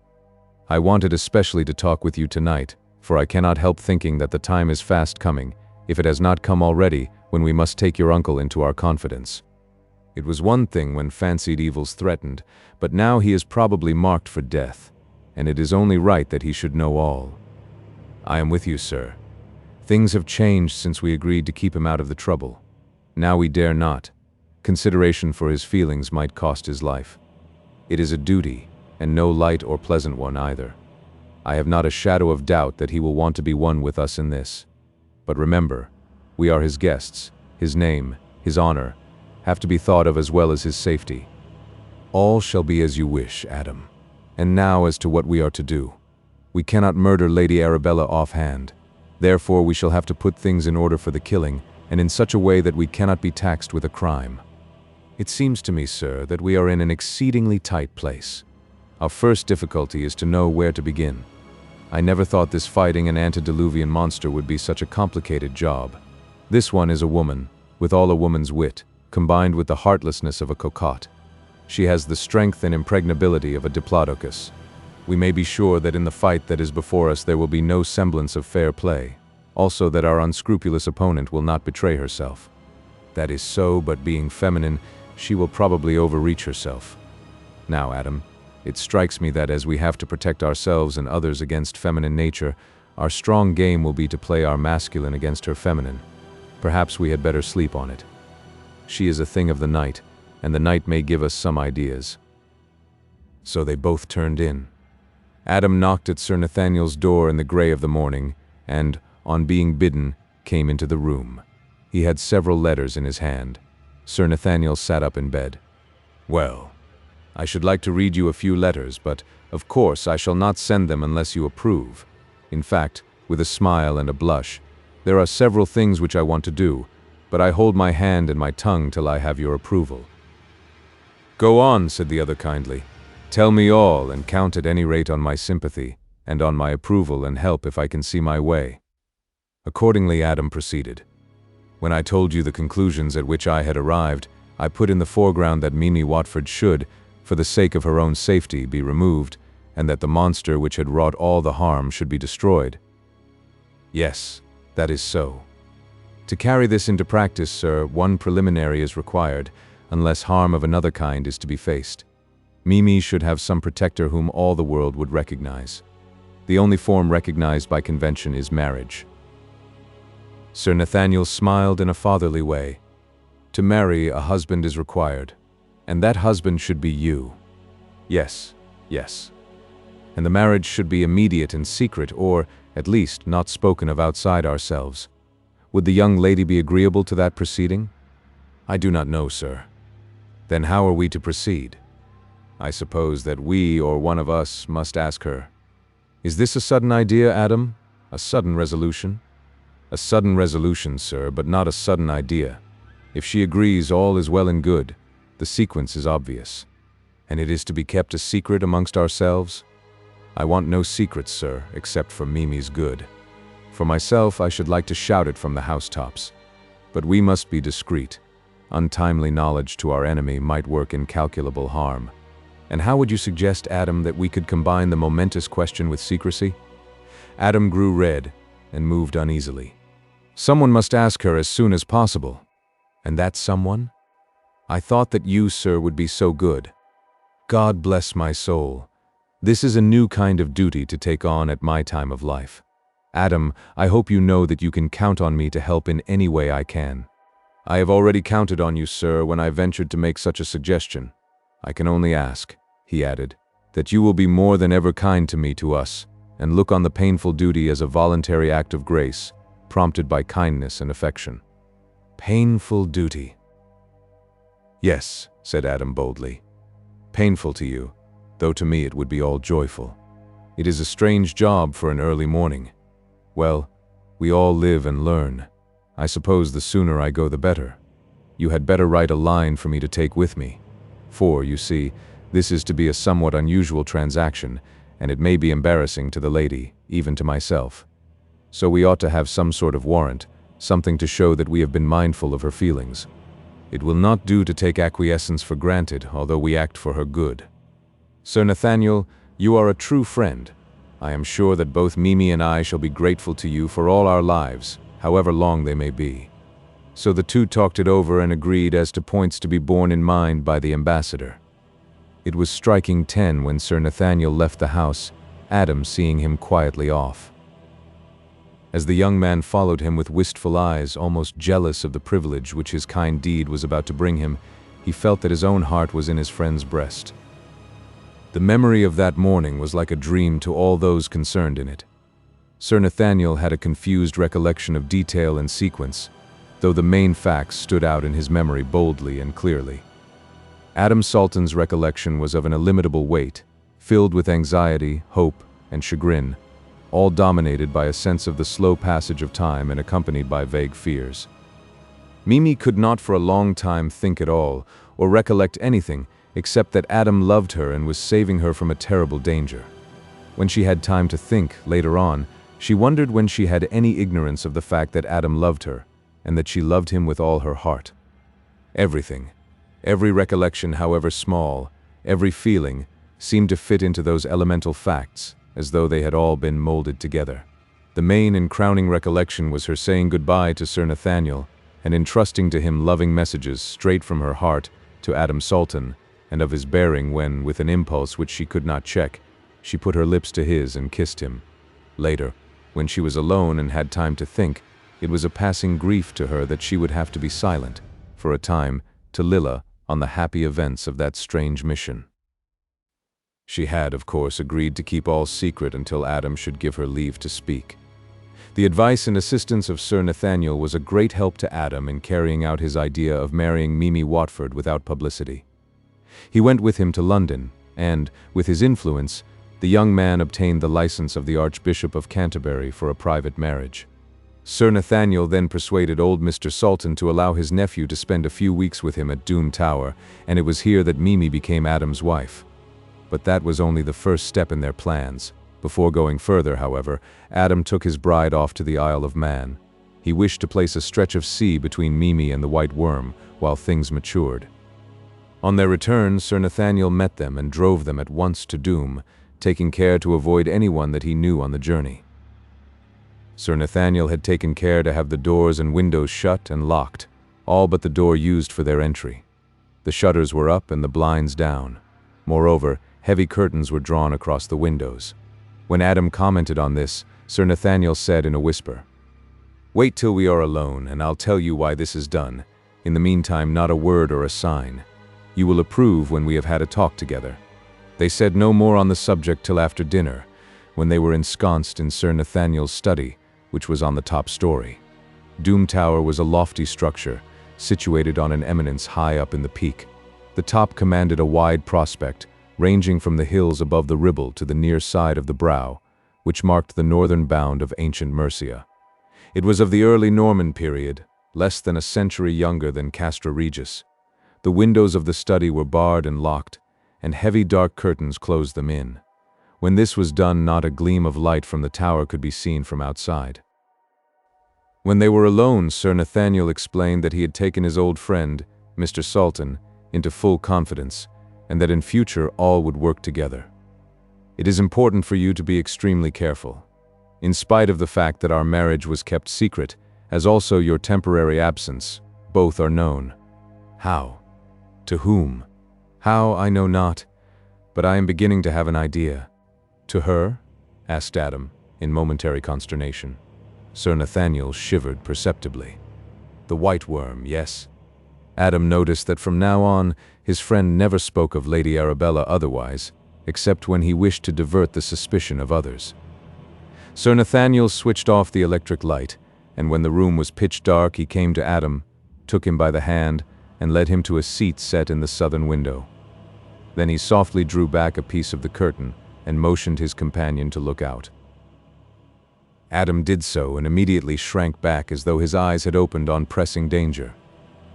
I wanted especially to talk with you tonight, for I cannot help thinking that the time is fast coming, if it has not come already, when we must take your uncle into our confidence. It was one thing when fancied evils threatened, but now he is probably marked for death, and it is only right that he should know all. I am with you, sir. Things have changed since we agreed to keep him out of the trouble. Now we dare not. Consideration for his feelings might cost his life. It is a duty, and no light or pleasant one either. I have not a shadow of doubt that he will want to be one with us in this. But remember, we are his guests. His name, his honor, have to be thought of as well as his safety. All shall be as you wish, Adam. And now as to what we are to do. We cannot murder Lady Arabella offhand. Therefore we shall have to put things in order for the killing, and in such a way that we cannot be taxed with a crime. It seems to me, sir, that we are in an exceedingly tight place. Our first difficulty is to know where to begin. I never thought this fighting an antediluvian monster would be such a complicated job. This one is a woman, with all a woman's wit, combined with the heartlessness of a cocotte. She has the strength and impregnability of a diplodocus. We may be sure that in the fight that is before us there will be no semblance of fair play, also that our unscrupulous opponent will not betray herself. That is so, but being feminine, she will probably overreach herself. Now, Adam, it strikes me that as we have to protect ourselves and others against feminine nature, our strong game will be to play our masculine against her feminine. Perhaps we had better sleep on it. She is a thing of the night, and the night may give us some ideas. So they both turned in. Adam knocked at Sir Nathaniel's door in the grey of the morning, and, on being bidden, came into the room. He had several letters in his hand. Sir Nathaniel sat up in bed. Well, I should like to read you a few letters, but, of course, I shall not send them unless you approve. In fact, with a smile and a blush, there are several things which I want to do, but I hold my hand and my tongue till I have your approval. Go on, said the other kindly. Tell me all, and count at any rate on my sympathy, and on my approval and help if I can see my way. Accordingly, Adam proceeded. When I told you the conclusions at which I had arrived, I put in the foreground that Mimi Watford should, for the sake of her own safety, be removed, and that the monster which had wrought all the harm should be destroyed. Yes, that is so. To carry this into practice, sir, one preliminary is required, unless harm of another kind is to be faced. Mimi should have some protector whom all the world would recognize. The only form recognized by convention is marriage. Sir Nathaniel smiled in a fatherly way. To marry, a husband is required, and that husband should be you. Yes, yes. And the marriage should be immediate and secret, or, at least, not spoken of outside ourselves. Would the young lady be agreeable to that proceeding? I do not know, sir. Then how are we to proceed? I suppose that we, or one of us, must ask her. Is this a sudden idea, Adam? A sudden resolution? A sudden resolution, sir, but not a sudden idea. If she agrees, all is well and good. The sequence is obvious. And it is to be kept a secret amongst ourselves? I want no secrets, sir, except for Mimi's good. For myself, I should like to shout it from the housetops. But we must be discreet. Untimely knowledge to our enemy might work incalculable harm. And how would you suggest, Adam, that we could combine the momentous question with secrecy? Adam grew red and moved uneasily. Someone must ask her as soon as possible. And that someone? I thought that you, sir, would be so good. God bless my soul. This is a new kind of duty to take on at my time of life. Adam, I hope you know that you can count on me to help in any way I can. I have already counted on you, sir, when I ventured to make such a suggestion. I can only ask, he added, that you will be more than ever kind to me, to us, and look on the painful duty as a voluntary act of grace, prompted by kindness and affection. Painful duty. Yes, said Adam boldly. Painful to you, though to me it would be all joyful. It is a strange job for an early morning. Well, we all live and learn. I suppose the sooner I go the better. You had better write a line for me to take with me. For, you see, this is to be a somewhat unusual transaction, and it may be embarrassing to the lady, even to myself. So we ought to have some sort of warrant, something to show that we have been mindful of her feelings. It will not do to take acquiescence for granted, although we act for her good. Sir Nathaniel, you are a true friend, I am sure that both Mimi and I shall be grateful to you for all our lives, however long they may be." So the two talked it over and agreed as to points to be borne in mind by the ambassador. It was striking 10 when Sir Nathaniel left the house, Adam seeing him quietly off. As the young man followed him with wistful eyes, almost jealous of the privilege which his kind deed was about to bring him, he felt that his own heart was in his friend's breast. The memory of that morning was like a dream to all those concerned in it. Sir Nathaniel had a confused recollection of detail and sequence, though the main facts stood out in his memory boldly and clearly. Adam SALTON's recollection was of an illimitable weight, filled with anxiety, hope, and chagrin, all dominated by a sense of the slow passage of time and accompanied by vague fears. Mimi could not for a long time think at all, or recollect anything, except that Adam loved her and was saving her from a terrible danger. When she had time to think, later on, she wondered when she had any ignorance of the fact that Adam loved her, and that she loved him with all her heart. Everything, every recollection, however small, every feeling, seemed to fit into those elemental facts, as though they had all been molded together. The main and crowning recollection was her saying goodbye to Sir Nathaniel, and entrusting to him loving messages straight from her heart to Adam SALTON, and of his bearing when, with an impulse which she could not check, she put her lips to his and kissed him. Later, when she was alone and had time to think, it was a passing grief to her that she would have to be silent, for a time, to Lilla on the happy events of that strange mission. She had, of course, agreed to keep all secret until Adam should give her leave to speak. The advice and assistance of Sir Nathaniel was a great help to Adam in carrying out his idea of marrying Mimi Watford without publicity. He went with him to London, and, with his influence, the young man obtained the license of the Archbishop of Canterbury for a private marriage. Sir Nathaniel then persuaded old Mr. SALTON to allow his nephew to spend a few weeks with him at Doom Tower, and it was here that Mimi became Adam's wife. But that was only the first step in their plans. Before going further, however, Adam took his bride off to the Isle of Man. He wished to place a stretch of sea between Mimi and the White Worm, while things matured. On their return, Sir Nathaniel met them and drove them at once to Doom, taking care to avoid anyone that he knew on the journey. Sir Nathaniel had taken care to have the doors and windows shut and locked, all but the door used for their entry. The shutters were up and the blinds down. Moreover, heavy curtains were drawn across the windows. When Adam commented on this, Sir Nathaniel said in a whisper, "Wait till we are alone, and I'll tell you why this is done. In the meantime, not a word or a sign. You will approve when we have had a talk together." They said no more on the subject till after dinner, when they were ensconced in Sir Nathaniel's study, which was on the top story. Doom Tower was a lofty structure, situated on an eminence high up in the peak. The top commanded a wide prospect, ranging from the hills above the Ribble to the near side of the Brow, which marked the northern bound of ancient Mercia. It was of the early Norman period, less than a century younger than Castra Regis. The windows of the study were barred and locked, and heavy dark curtains closed them in. When this was done, not a gleam of light from the tower could be seen from outside. When they were alone, Sir Nathaniel explained that he had taken his old friend, Mr. SALTON, into full confidence, and that in future all would work together. "It is important for you to be extremely careful. In spite of the fact that our marriage was kept secret, as also your temporary absence, both are known." "How? To whom?" "How, I know not, but I am beginning to have an idea." "To her?" asked Adam, in momentary consternation. Sir Nathaniel shivered perceptibly. "The White Worm, yes." Adam noticed that from now on, his friend never spoke of Lady Arabella otherwise, except when he wished to divert the suspicion of others. Sir Nathaniel switched off the electric light, and when the room was pitch dark, he came to Adam, took him by the hand, and led him to a seat set in the southern window. Then he softly drew back a piece of the curtain and motioned his companion to look out. Adam did so and immediately shrank back as though his eyes had opened on pressing danger.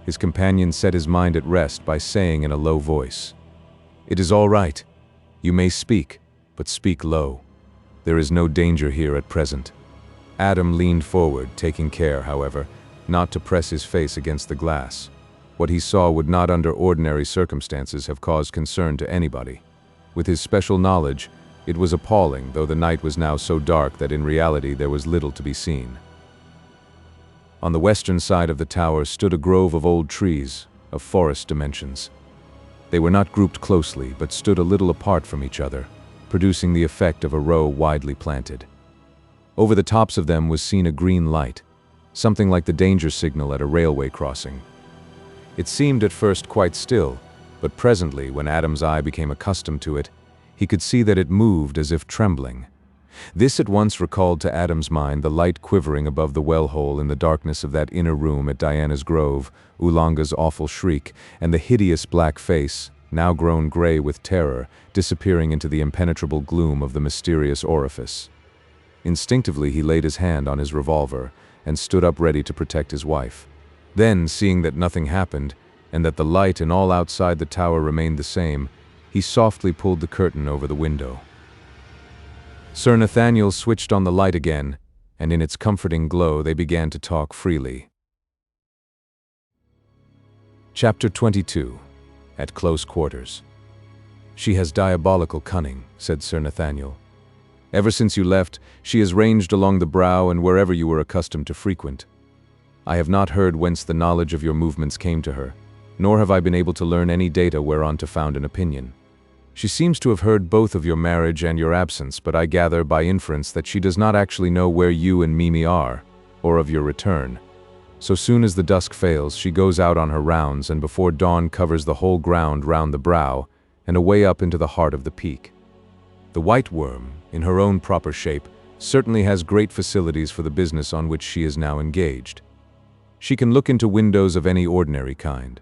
His companion set his mind at rest by saying in a low voice, "It is all right. You may speak, but speak low. There is no danger here at present." Adam leaned forward, taking care, however, not to press his face against the glass. What he saw would not under ordinary circumstances have caused concern to anybody. With his special knowledge, It was appalling, though the night was now so dark that in reality there was little to be seen. On the western side of the tower stood a grove of old trees, of forest dimensions. They were not grouped closely, but stood a little apart from each other, producing the effect of a row widely planted. Over the tops of them was seen a green light, something like the danger signal at a railway crossing. It seemed at first quite still, but presently, when Adam's eye became accustomed to it, he could see that it moved as if trembling. This at once recalled to Adam's mind the light quivering above the well-hole in the darkness of that inner room at Diana's grove, OOLANGA'S awful shriek, and the hideous black face, now grown gray with terror, disappearing into the impenetrable gloom of the mysterious orifice. Instinctively he laid his hand on his revolver and stood up ready to protect his wife. Then, seeing that nothing happened, and that the light and all outside the tower remained the same, he softly pulled the curtain over the window. Sir Nathaniel switched on the light again, and in its comforting glow they began to talk freely. Chapter 22. At Close Quarters. "She has diabolical cunning," said Sir Nathaniel. "Ever since you left, she has ranged along the brow and wherever you were accustomed to frequent. I have not heard whence the knowledge of your movements came to her, nor have I been able to learn any data whereon to found an opinion. She seems to have heard both of your marriage and your absence, but I gather by inference that she does not actually know where you and Mimi are, or of your return. So soon as the dusk fails, she goes out on her rounds, and before dawn covers the whole ground round the brow, and away up into the heart of the peak. The white worm, in her own proper shape, certainly has great facilities for the business on which she is now engaged. She can look into windows of any ordinary kind.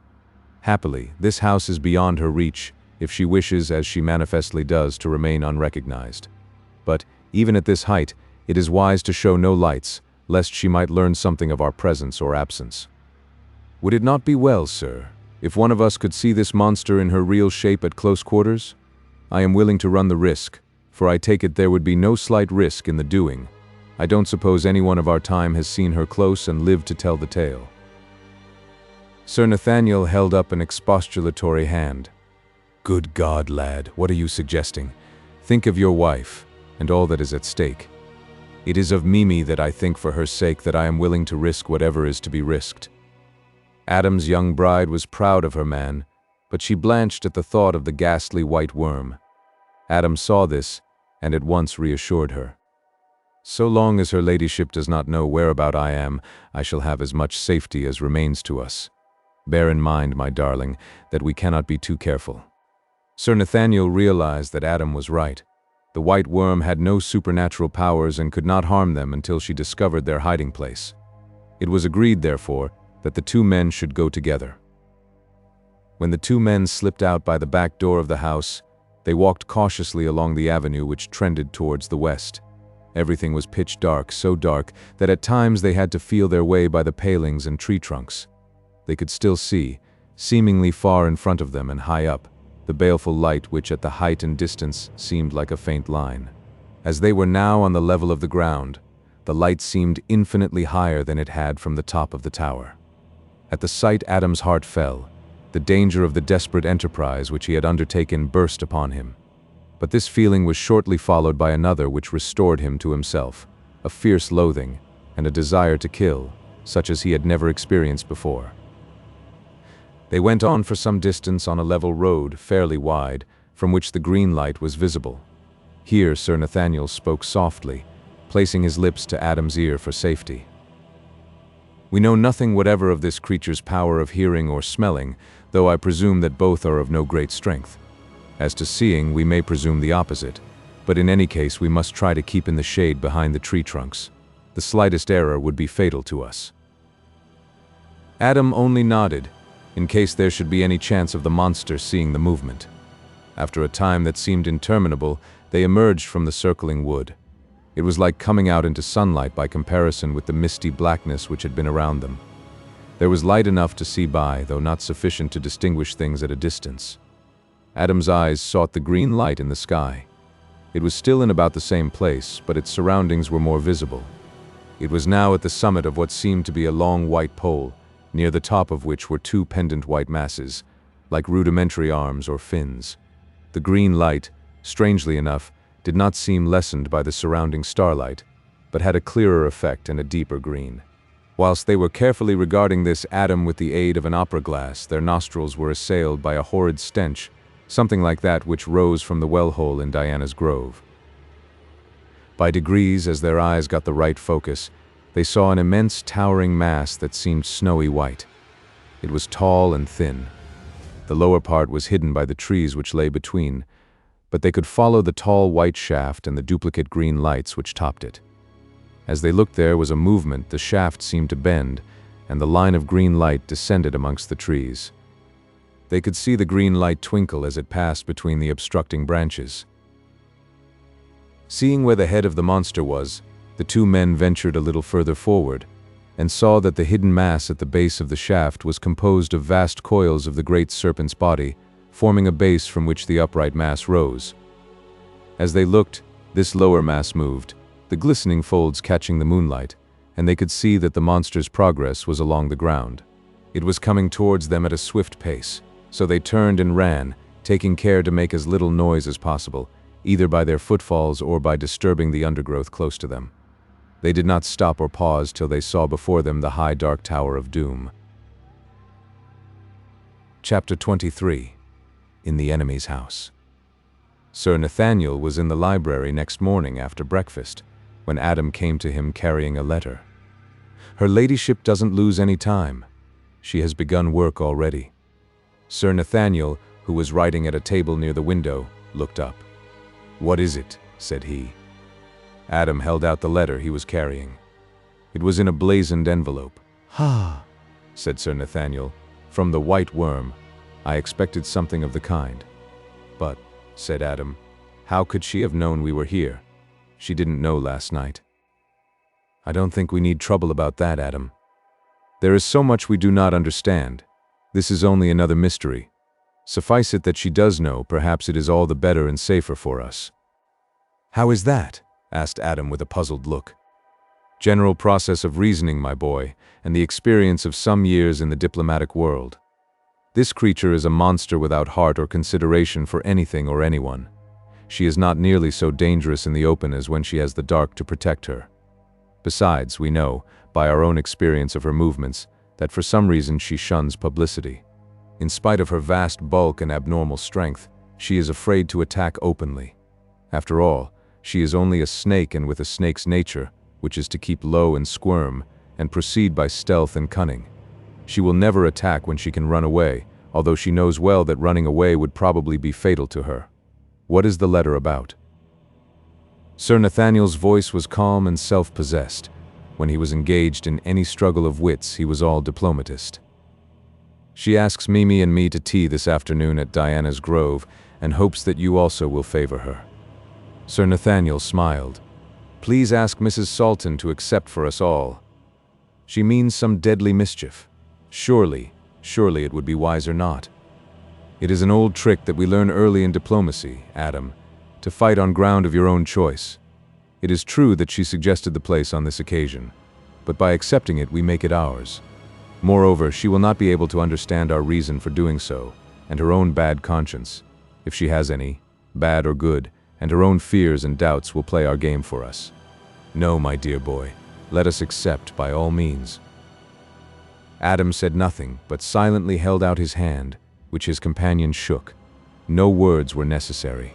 Happily, this house is beyond her reach, if she wishes, as she manifestly does, to remain unrecognized. But, even at this height, it is wise to show no lights, lest she might learn something of our presence or absence. Would it not be well, sir, if one of us could see this monster in her real shape at close quarters? I am willing to run the risk, for I take it there would be no slight risk in the doing. I don't suppose anyone of our time has seen her close and lived to tell the tale." Sir Nathaniel held up an expostulatory hand. "Good God, lad, what are you suggesting? Think of your wife, and all that is at stake. It is of Mimi that I think, for her sake, that I am willing to risk whatever is to be risked." Adam's young bride was proud of her man, but she blanched at the thought of the ghastly white worm. Adam saw this, and at once reassured her. "So long as her ladyship does not know whereabout I am, I shall have as much safety as remains to us. Bear in mind, my darling, that we cannot be too careful." Sir Nathaniel realized that Adam was right. The white worm had no supernatural powers and could not harm them until she discovered their hiding place. It was agreed, therefore, that the two men should go together. When the two men slipped out by the back door of the house, they walked cautiously along the avenue which trended towards the west. Everything was pitch dark, so dark that at times they had to feel their way by the palings and tree trunks. They could still see, seemingly far in front of them and high up, the baleful light which at the height and distance seemed like a faint line. As they were now on the level of the ground, the light seemed infinitely higher than it had from the top of the tower. At the sight Adam's heart fell. The danger of the desperate enterprise which he had undertaken burst upon him. But this feeling was shortly followed by another which restored him to himself, a fierce loathing, and a desire to kill, such as he had never experienced before. They went on for some distance on a level road, fairly wide, from which the green light was visible. Here Sir Nathaniel spoke softly, placing his lips to Adam's ear for safety. "We know nothing whatever of this creature's power of hearing or smelling, though I presume that both are of no great strength. As to seeing, we may presume the opposite, but in any case we must try to keep in the shade behind the tree trunks. The slightest error would be fatal to us." Adam only nodded, in case there should be any chance of the monster seeing the movement. After a time that seemed interminable, they emerged from the circling wood. It was like coming out into sunlight by comparison with the misty blackness which had been around them. There was light enough to see by, though not sufficient to distinguish things at a distance. Adam's eyes sought the green light in the sky. It was still in about the same place, but its surroundings were more visible. It was now at the summit of what seemed to be a long white pole, near the top of which were two pendant white masses, like rudimentary arms or fins. The green light, strangely enough, did not seem lessened by the surrounding starlight, but had a clearer effect and a deeper green. Whilst they were carefully regarding this atom with the aid of an opera glass, their nostrils were assailed by a horrid stench, something like that which rose from the well-hole in Diana's Grove. By degrees, as their eyes got the right focus, they saw an immense towering mass that seemed snowy white. It was tall and thin. The lower part was hidden by the trees which lay between, but they could follow the tall white shaft and the duplicate green lights which topped it. As they looked, there was a movement, the shaft seemed to bend, and the line of green light descended amongst the trees. They could see the green light twinkle as it passed between the obstructing branches. Seeing where the head of the monster was, the two men ventured a little further forward, and saw that the hidden mass at the base of the shaft was composed of vast coils of the great serpent's body, forming a base from which the upright mass rose. As they looked, this lower mass moved, the glistening folds catching the moonlight, and they could see that the monster's progress was along the ground. It was coming towards them at a swift pace, so they turned and ran, taking care to make as little noise as possible, either by their footfalls or by disturbing the undergrowth close to them. They did not stop or pause till they saw before them the high dark tower of doom. Chapter 23. In the Enemy's House. Sir Nathaniel was in the library next morning after breakfast, when Adam came to him carrying a letter. "Her ladyship doesn't lose any time. She has begun work already." Sir Nathaniel, who was writing at a table near the window, looked up. "What is it?" said he. Adam held out the letter he was carrying. It was in a blazoned envelope. "Ha," said Sir Nathaniel, "from the White Worm. I expected something of the kind." "But," said Adam, "how could she have known we were here? She didn't know last night." "I don't think we need trouble about that, Adam. There is so much we do not understand. This is only another mystery. Suffice it that she does know, perhaps it is all the better and safer for us." "How is that?" asked Adam with a puzzled look. "General process of reasoning, my boy, and the experience of some years in the diplomatic world. This creature is a monster without heart or consideration for anything or anyone. She is not nearly so dangerous in the open as when she has the dark to protect her. Besides, we know, by our own experience of her movements, that for some reason she shuns publicity. In spite of her vast bulk and abnormal strength, she is afraid to attack openly. After all, she is only a snake, and with a snake's nature, which is to keep low and squirm, and proceed by stealth and cunning. She will never attack when she can run away, although she knows well that running away would probably be fatal to her. What is the letter about?" Sir Nathaniel's voice was calm and self-possessed. When he was engaged in any struggle of wits, he was all diplomatist. "She asks Mimi and me to tea this afternoon at Diana's Grove, and hopes that you also will favor her." Sir Nathaniel smiled. "Please ask Mrs. Salton to accept for us all. She means some deadly mischief. Surely it would be wiser not. It is an old trick that we learn early in diplomacy, Adam, to fight on ground of your own choice. It is true that she suggested the place on this occasion, but by accepting it we make it ours. Moreover, she will not be able to understand our reason for doing so, and her own bad conscience, if she has any, bad or good, and her own fears and doubts will play our game for us. No, my dear boy, let us accept by all means." Adam said nothing, but silently held out his hand, which his companion shook. No words were necessary.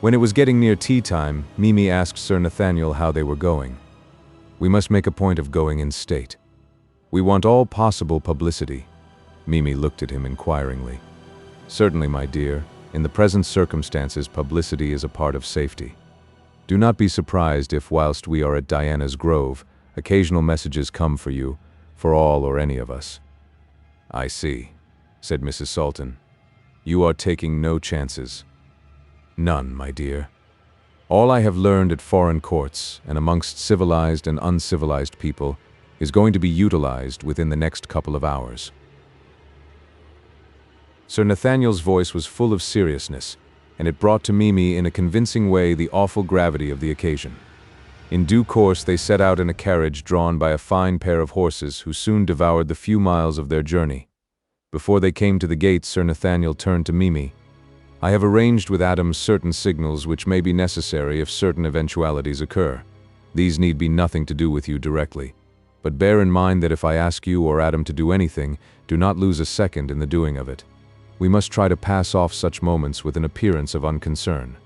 When it was getting near tea time, Mimi asked Sir Nathaniel how they were going. "We must make a point of going in state. We want all possible publicity." Mimi looked at him inquiringly. "Certainly, my dear. In the present circumstances, publicity is a part of safety. Do not be surprised if, whilst we are at Diana's Grove, occasional messages come for you, for all or any of us." "I see," said Mrs. Salton. "You are taking no chances." "None, my dear. All I have learned at foreign courts and amongst civilized and uncivilized people is going to be utilized within the next couple of hours." Sir Nathaniel's voice was full of seriousness, and it brought to Mimi in a convincing way the awful gravity of the occasion. In due course they set out in a carriage drawn by a fine pair of horses who soon devoured the few miles of their journey. Before they came to the gate, Sir Nathaniel turned to Mimi. I have arranged with Adam certain signals which may be necessary if certain eventualities occur. These need be nothing to do with you directly. But bear in mind that if I ask you or Adam to do anything, do not lose a second in the doing of it. We must try to pass off such moments with an appearance of unconcern.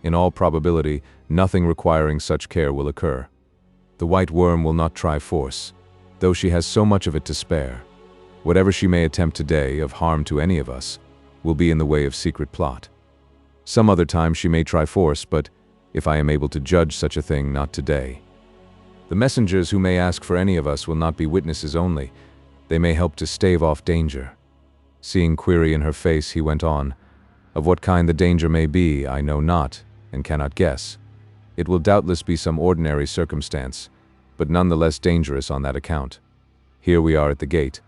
In all probability, nothing requiring such care will occur. The white worm will not try force, though she has so much of it to spare. Whatever she may attempt today of harm to any of us will be in the way of secret plot. Some other time she may try force, but if I am able to judge such a thing, not today. The messengers who may ask for any of us will not be witnesses only. They may help to stave off danger. Seeing query in her face, he went on, "Of what kind the danger may be, I know not, and cannot guess. It will doubtless be some ordinary circumstance, but none the less dangerous on that account. Here we are at the gate.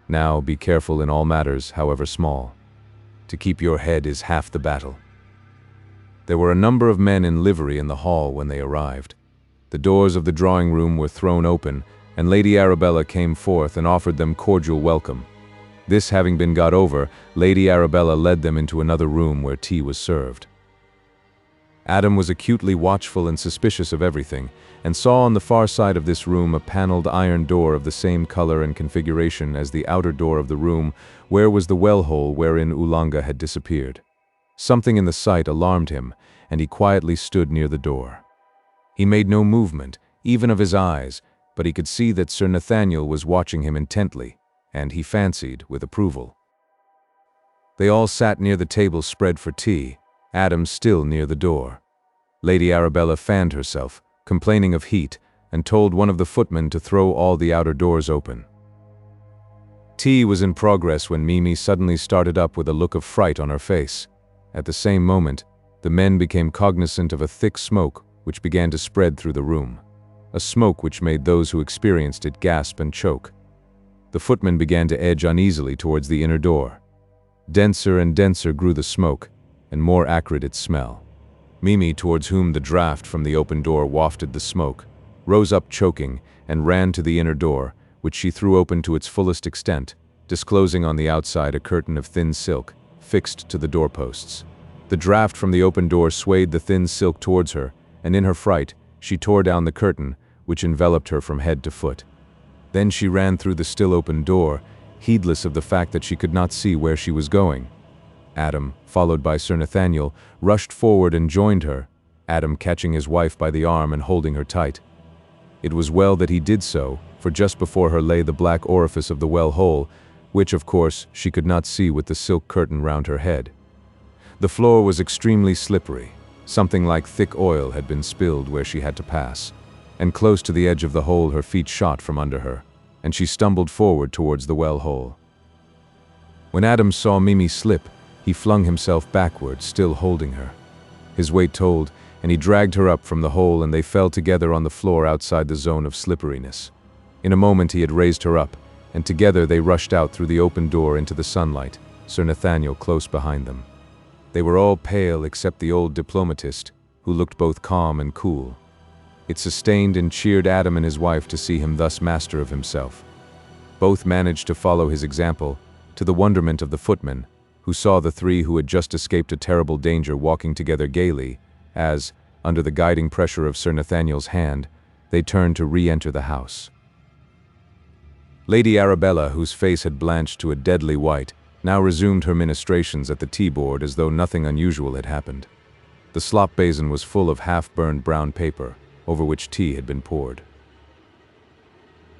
Now be careful in all matters, however small. To keep your head is half the battle." There were a number of men in livery in the hall when they arrived. The doors of the drawing room were thrown open, and Lady Arabella came forth and offered them cordial welcome. This having been got over, Lady Arabella led them into another room where tea was served. Adam was acutely watchful and suspicious of everything, and saw on the far side of this room a paneled iron door of the same color and configuration as the outer door of the room where was the well-hole wherein Oolanga had disappeared. Something in the sight alarmed him, and he quietly stood near the door. He made no movement, even of his eyes, but he could see that Sir Nathaniel was watching him intently, and he fancied with approval. They all sat near the table spread for tea, Adam still near the door. Lady Arabella fanned herself, complaining of heat, and told one of the footmen to throw all the outer doors open. Tea was in progress when Mimi suddenly started up with a look of fright on her face. At the same moment, the men became cognizant of a thick smoke which began to spread through the room, a smoke which made those who experienced it gasp and choke. The footmen began to edge uneasily towards the inner door. Denser and denser grew the smoke, and more acrid its smell. Mimi, towards whom the draught from the open door wafted the smoke, rose up choking and ran to the inner door, which she threw open to its fullest extent, disclosing on the outside a curtain of thin silk, fixed to the doorposts. The draught from the open door swayed the thin silk towards her, and in her fright, she tore down the curtain, which enveloped her from head to foot. Then she ran through the still open door, heedless of the fact that she could not see where she was going. Adam, followed by Sir Nathaniel, rushed forward and joined her, Adam catching his wife by the arm and holding her tight. It was well that he did so, for just before her lay the black orifice of the well-hole, which, of course, she could not see with the silk curtain round her head. The floor was extremely slippery. Something like thick oil had been spilled where she had to pass, and close to the edge of the hole her feet shot from under her, and she stumbled forward towards the well-hole. When Adam saw Mimi slip, he flung himself backward, still holding her. His weight told, and he dragged her up from the hole, and they fell together on the floor outside the zone of slipperiness. In a moment he had raised her up, and together they rushed out through the open door into the sunlight, Sir Nathaniel close behind them. They were all pale except the old diplomatist, who looked both calm and cool. It sustained and cheered Adam and his wife to see him thus master of himself. Both managed to follow his example, to the wonderment of the footmen, who saw the three who had just escaped a terrible danger walking together gaily, as, under the guiding pressure of Sir Nathaniel's hand, they turned to re-enter the house. Lady Arabella, whose face had blanched to a deadly white, now resumed her ministrations at the tea-board as though nothing unusual had happened. The slop basin was full of half-burned brown paper, over which tea had been poured.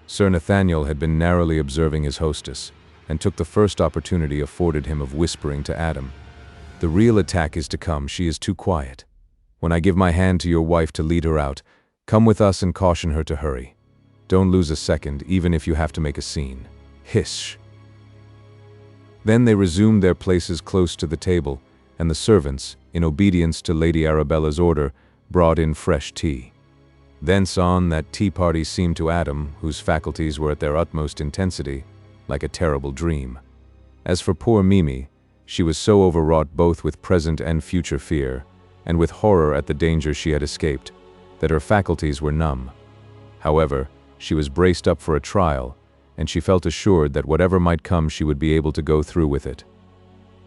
Sir Nathaniel had been narrowly observing his hostess, and took the first opportunity afforded him of whispering to Adam, "The real attack is to come, she is too quiet. When I give my hand to your wife to lead her out, come with us and caution her to hurry. Don't lose a second, even if you have to make a scene. Hish." Then they resumed their places close to the table, and the servants, in obedience to Lady Arabella's order, brought in fresh tea. Thence on, that tea party seemed to Adam, whose faculties were at their utmost intensity, like a terrible dream. As for poor Mimi, she was so overwrought both with present and future fear, and with horror at the danger she had escaped, that her faculties were numb. However, she was braced up for a trial, and she felt assured that whatever might come she would be able to go through with it.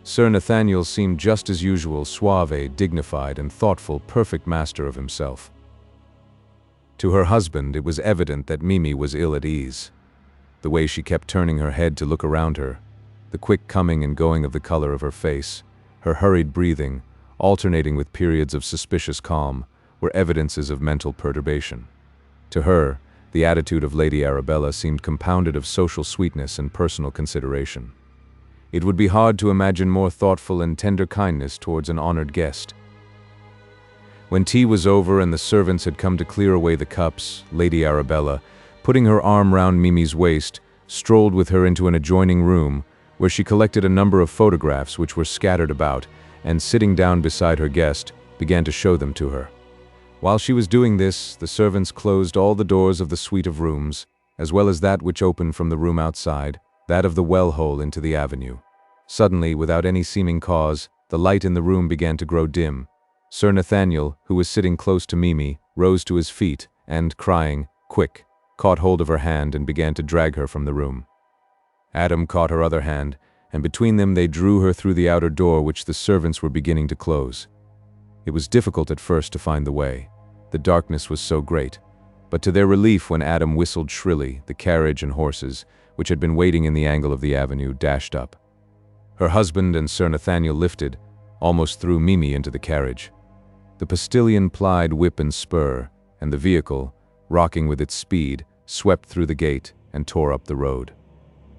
Sir Nathaniel seemed just as usual, suave, dignified, and thoughtful, perfect master of himself. To her husband, it was evident that Mimi was ill at ease. The way she kept turning her head to look around her, the quick coming and going of the color of her face, her hurried breathing, alternating with periods of suspicious calm, were evidences of mental perturbation. To her, the attitude of Lady Arabella seemed compounded of social sweetness and personal consideration. It would be hard to imagine more thoughtful and tender kindness towards an honored guest. When tea was over and the servants had come to clear away the cups, Lady Arabella, putting her arm round Mimi's waist, strolled with her into an adjoining room, where she collected a number of photographs which were scattered about, and sitting down beside her guest, began to show them to her. While she was doing this, the servants closed all the doors of the suite of rooms, as well as that which opened from the room outside, that of the well-hole into the avenue. Suddenly, without any seeming cause, the light in the room began to grow dim. Sir Nathaniel, who was sitting close to Mimi, rose to his feet and, crying, "Quick!" caught hold of her hand and began to drag her from the room. Adam caught her other hand, and between them they drew her through the outer door which the servants were beginning to close. It was difficult at first to find the way. The darkness was so great. But to their relief, when Adam whistled shrilly, the carriage and horses, which had been waiting in the angle of the avenue, dashed up. Her husband and Sir Nathaniel lifted, almost threw Mimi into the carriage. The postilion plied whip and spur, and the vehicle, rocking with its speed, swept through the gate and tore up the road.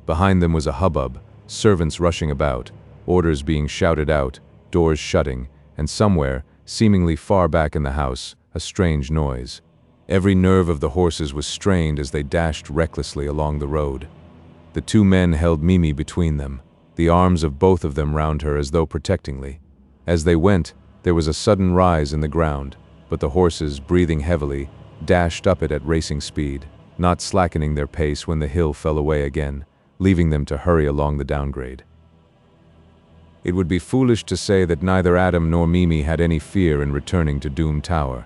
Behind them was a hubbub, servants rushing about, orders being shouted out, doors shutting, and somewhere, seemingly far back in the house, a strange noise. Every nerve of the horses was strained as they dashed recklessly along the road. The two men held Mimi between them, the arms of both of them round her as though protectingly. As they went, there was a sudden rise in the ground, but the horses, breathing heavily, dashed up it at racing speed, not slackening their pace when the hill fell away again, leaving them to hurry along the downgrade. It would be foolish to say that neither Adam nor Mimi had any fear in returning to Doom Tower.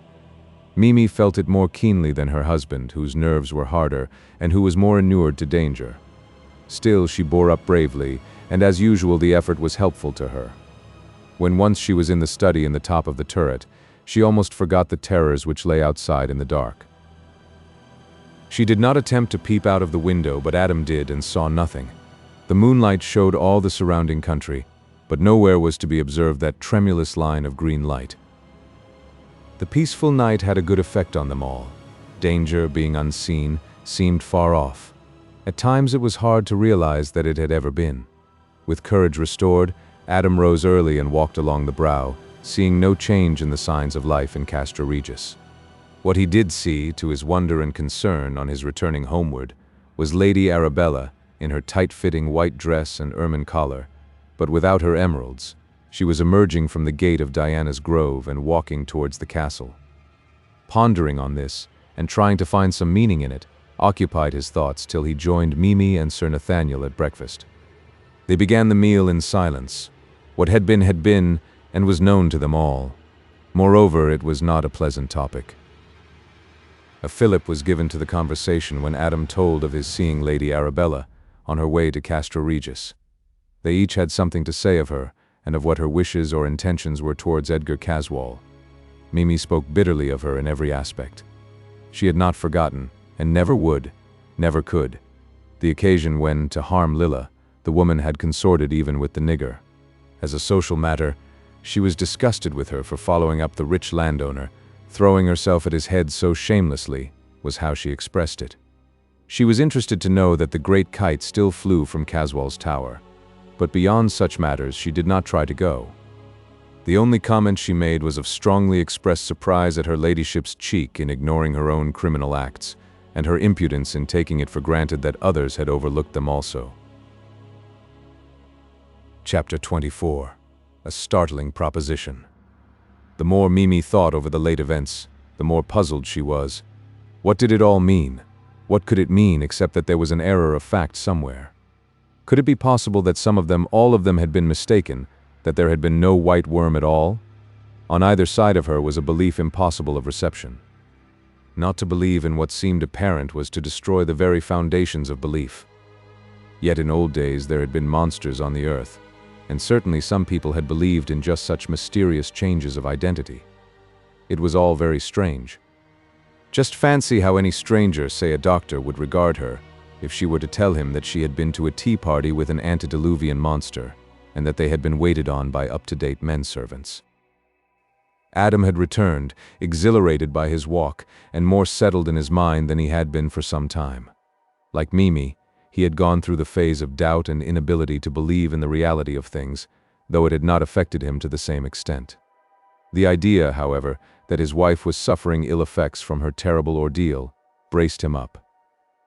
Mimi felt it more keenly than her husband, whose nerves were harder and who was more inured to danger. Still, she bore up bravely, and as usual the effort was helpful to her. When once she was in the study in the top of the turret, she almost forgot the terrors which lay outside in the dark. She did not attempt to peep out of the window, but Adam did and saw nothing. The moonlight showed all the surrounding country, but nowhere was to be observed that tremulous line of green light. The peaceful night had a good effect on them all. Danger, being unseen, seemed far off. At times it was hard to realize that it had ever been. With courage restored, Adam rose early and walked along the brow, seeing no change in the signs of life in Castra Regis. What he did see, to his wonder and concern on his returning homeward, was Lady Arabella, in her tight-fitting white dress and ermine collar, but without her emeralds. She was emerging from the gate of Diana's Grove and walking towards the castle. Pondering on this, and trying to find some meaning in it, occupied his thoughts till he joined Mimi and Sir Nathaniel at breakfast. They began the meal in silence. What had been, and was known to them all. Moreover, it was not a pleasant topic. A fillip was given to the conversation when Adam told of his seeing Lady Arabella on her way to Castra Regis. They each had something to say of her, and of what her wishes or intentions were towards Edgar Caswall. Mimi spoke bitterly of her in every aspect. She had not forgotten, and never would, never could, the occasion when, to harm Lilla, the woman had consorted even with the nigger. As a social matter, she was disgusted with her for following up the rich landowner, throwing herself at his head so shamelessly, was how she expressed it. She was interested to know that the great kite still flew from Caswall's tower, but beyond such matters she did not try to go. The only comment she made was of strongly expressed surprise at her ladyship's cheek in ignoring her own criminal acts, and her impudence in taking it for granted that others had overlooked them also. Chapter 24. A startling proposition. The more Mimi thought over the late events, the more puzzled she was. What did it all mean? What could it mean except that there was an error of fact somewhere? Could it be possible that some of them, all of them, had been mistaken, that there had been no white worm at all? On either side of her was a belief impossible of reception. Not to believe in what seemed apparent was to destroy the very foundations of belief. Yet in old days there had been monsters on the earth. and certainly some people had believed in just such mysterious changes of identity. It was all very strange. Just fancy how any stranger, say a doctor, would regard her if she were to tell him that she had been to a tea party with an antediluvian monster, and that they had been waited on by up-to-date menservants. Adam had returned, exhilarated by his walk, and more settled in his mind than he had been for some time. Like Mimi, he had gone through the phase of doubt and inability to believe in the reality of things, though it had not affected him to the same extent. The idea, however, that his wife was suffering ill effects from her terrible ordeal braced him up.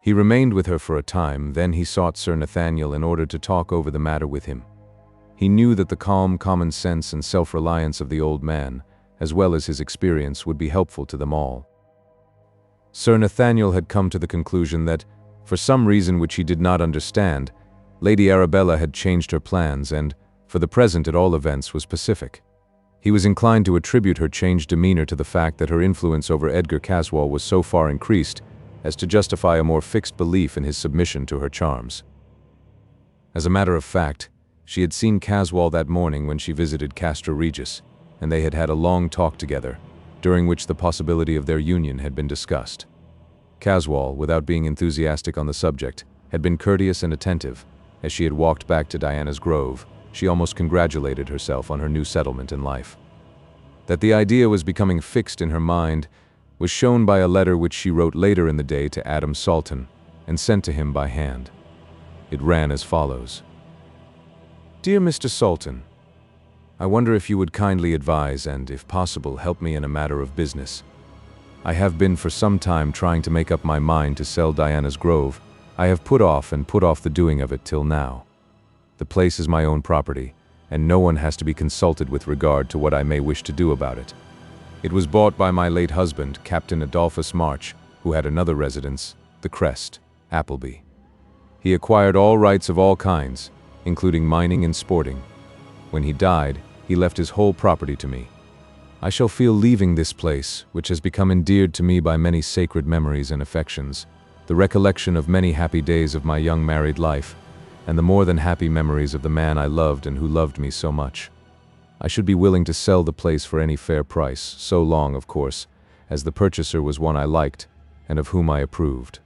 He remained with her for a time, then he sought Sir Nathaniel in order to talk over the matter with him. He knew that the calm common sense and self-reliance of the old man, as well as his experience, would be helpful to them all. Sir Nathaniel had come to the conclusion that, for some reason which he did not understand, Lady Arabella had changed her plans and, for the present at all events, was pacific. He was inclined to attribute her changed demeanor to the fact that her influence over Edgar Caswall was so far increased as to justify a more fixed belief in his submission to her charms. As a matter of fact, she had seen Caswall that morning when she visited Castra Regis, and they had had a long talk together, during which the possibility of their union had been discussed. Caswall, without being enthusiastic on the subject, had been courteous and attentive. As she had walked back to Diana's Grove, she almost congratulated herself on her new settlement in life. That the idea was becoming fixed in her mind was shown by a letter which she wrote later in the day to Adam SALTON and sent to him by hand. It ran as follows. Dear Mr. SALTON, I wonder if you would kindly advise and, if possible, help me in a matter of business. I have been for some time trying to make up my mind to sell Diana's Grove. I have put off the doing of it till now. The place is my own property, and no one has to be consulted with regard to what I may wish to do about it. It was bought by my late husband, Captain Adolphus March, who had another residence, the Crest, Appleby. He acquired all rights of all kinds, including mining and sporting. When he died, he left his whole property to me. I shall feel leaving this place, which has become endeared to me by many sacred memories and affections, the recollection of many happy days of my young married life, and the more than happy memories of the man I loved and who loved me so much. I should be willing to sell the place for any fair price, so long, of course, as the purchaser was one I liked and of whom I approved.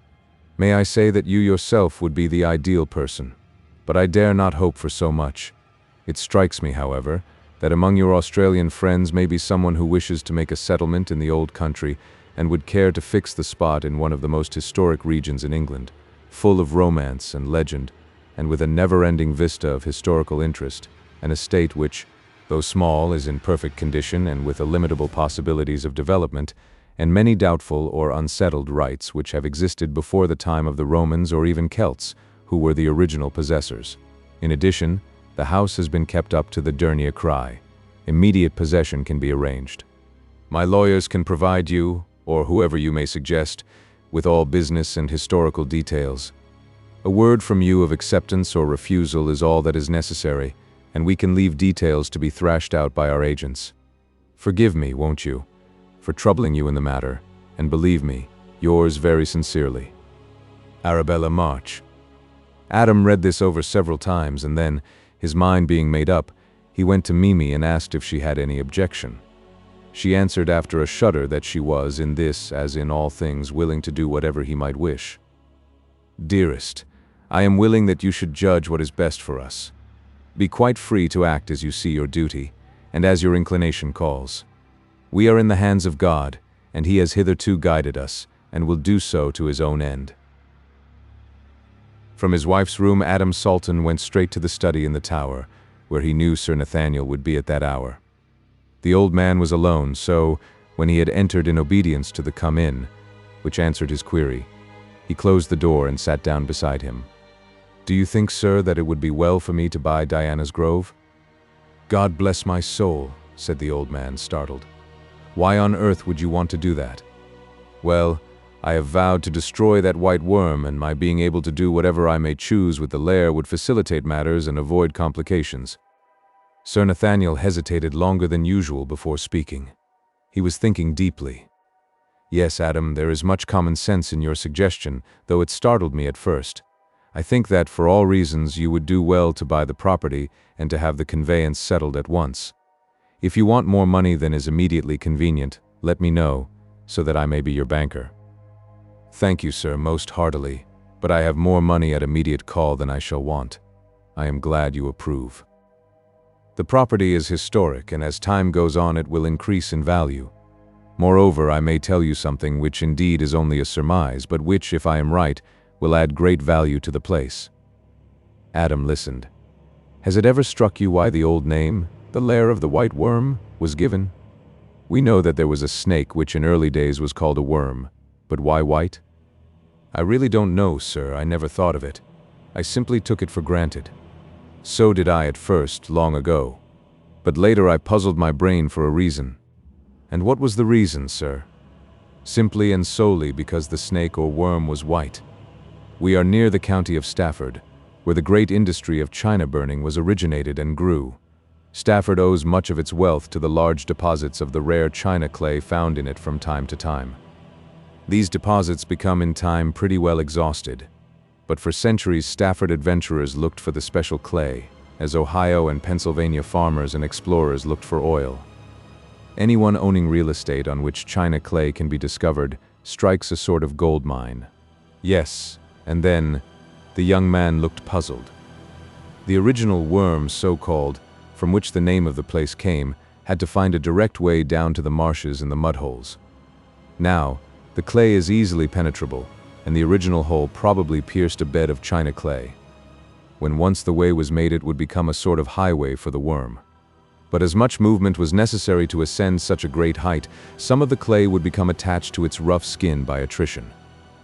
May I say that you yourself would be the ideal person, but I dare not hope for so much. It strikes me, however, that among your Australian friends may be someone who wishes to make a settlement in the old country and would care to fix the spot in one of the most historic regions in England, full of romance and legend, and with a never-ending vista of historical interest, an estate which, though small, is in perfect condition and with illimitable possibilities of development, and many doubtful or unsettled rights which have existed before the time of the Romans or even Celts, who were the original possessors. In addition, the house has been kept up to the dernier cry. Immediate possession can be arranged. My lawyers can provide you, or whoever you may suggest, with all business and historical details. A word from you of acceptance or refusal is all that is necessary, and we can leave details to be thrashed out by our agents. Forgive me, won't you, for troubling you in the matter, and believe me, yours very sincerely, Arabella March. Adam read this over several times, and then, his mind being made up, he went to Mimi and asked if she had any objection. She answered after a shudder that she was, in this as in all things, willing to do whatever he might wish. Dearest, I am willing that you should judge what is best for us. Be quite free to act as you see your duty, and as your inclination calls. We are in the hands of God, and He has hitherto guided us, and will do so to His own end. From his wife's room, Adam SALTON went straight to the study in the tower, where he knew Sir Nathaniel would be at that hour. The old man was alone, so, when he had entered in obedience to the "come in," which answered his query, he closed the door and sat down beside him. Do you think, sir, that it would be well for me to buy Diana's Grove? God bless my soul, said the old man, startled. Why on earth would you want to do that? Well, I have vowed to destroy that white worm, and my being able to do whatever I may choose with the Lair would facilitate matters and avoid complications. Sir Nathaniel hesitated longer than usual before speaking. He was thinking deeply. Yes, Adam, there is much common sense in your suggestion, though it startled me at first. I think that, for all reasons, you would do well to buy the property and to have the conveyance settled at once. If you want more money than is immediately convenient, let me know, so that I may be your banker. Thank you, sir, most heartily, but I have more money at immediate call than I shall want. I am glad you approve. The property is historic, and as time goes on it will increase in value. Moreover, I may tell you something which indeed is only a surmise, but which, if I am right, will add great value to the place. Adam listened. Has it ever struck you why the old name, the Lair of the White Worm, was given? We know that there was a snake which in early days was called a worm, but why white? I really don't know, sir, I never thought of it. I simply took it for granted. So did I at first, long ago. But later I puzzled my brain for a reason. And what was the reason, sir? Simply and solely because the snake or worm was white. We are near the county of Stafford, where the great industry of china burning was originated and grew. Stafford owes much of its wealth to the large deposits of the rare china clay found in it from time to time. These deposits become in time pretty well exhausted, but for centuries Stafford adventurers looked for the special clay, as Ohio and Pennsylvania farmers and explorers looked for oil. Anyone owning real estate on which china clay can be discovered strikes a sort of gold mine. Yes, and then the young man looked puzzled. The original worm, so-called, from which the name of the place came, had to find a direct way down to the marshes and the mudholes. Now, the clay is easily penetrable, and the original hole probably pierced a bed of china clay. When once the way was made, it would become a sort of highway for the worm. But as much movement was necessary to ascend such a great height, some of the clay would become attached to its rough skin by attrition.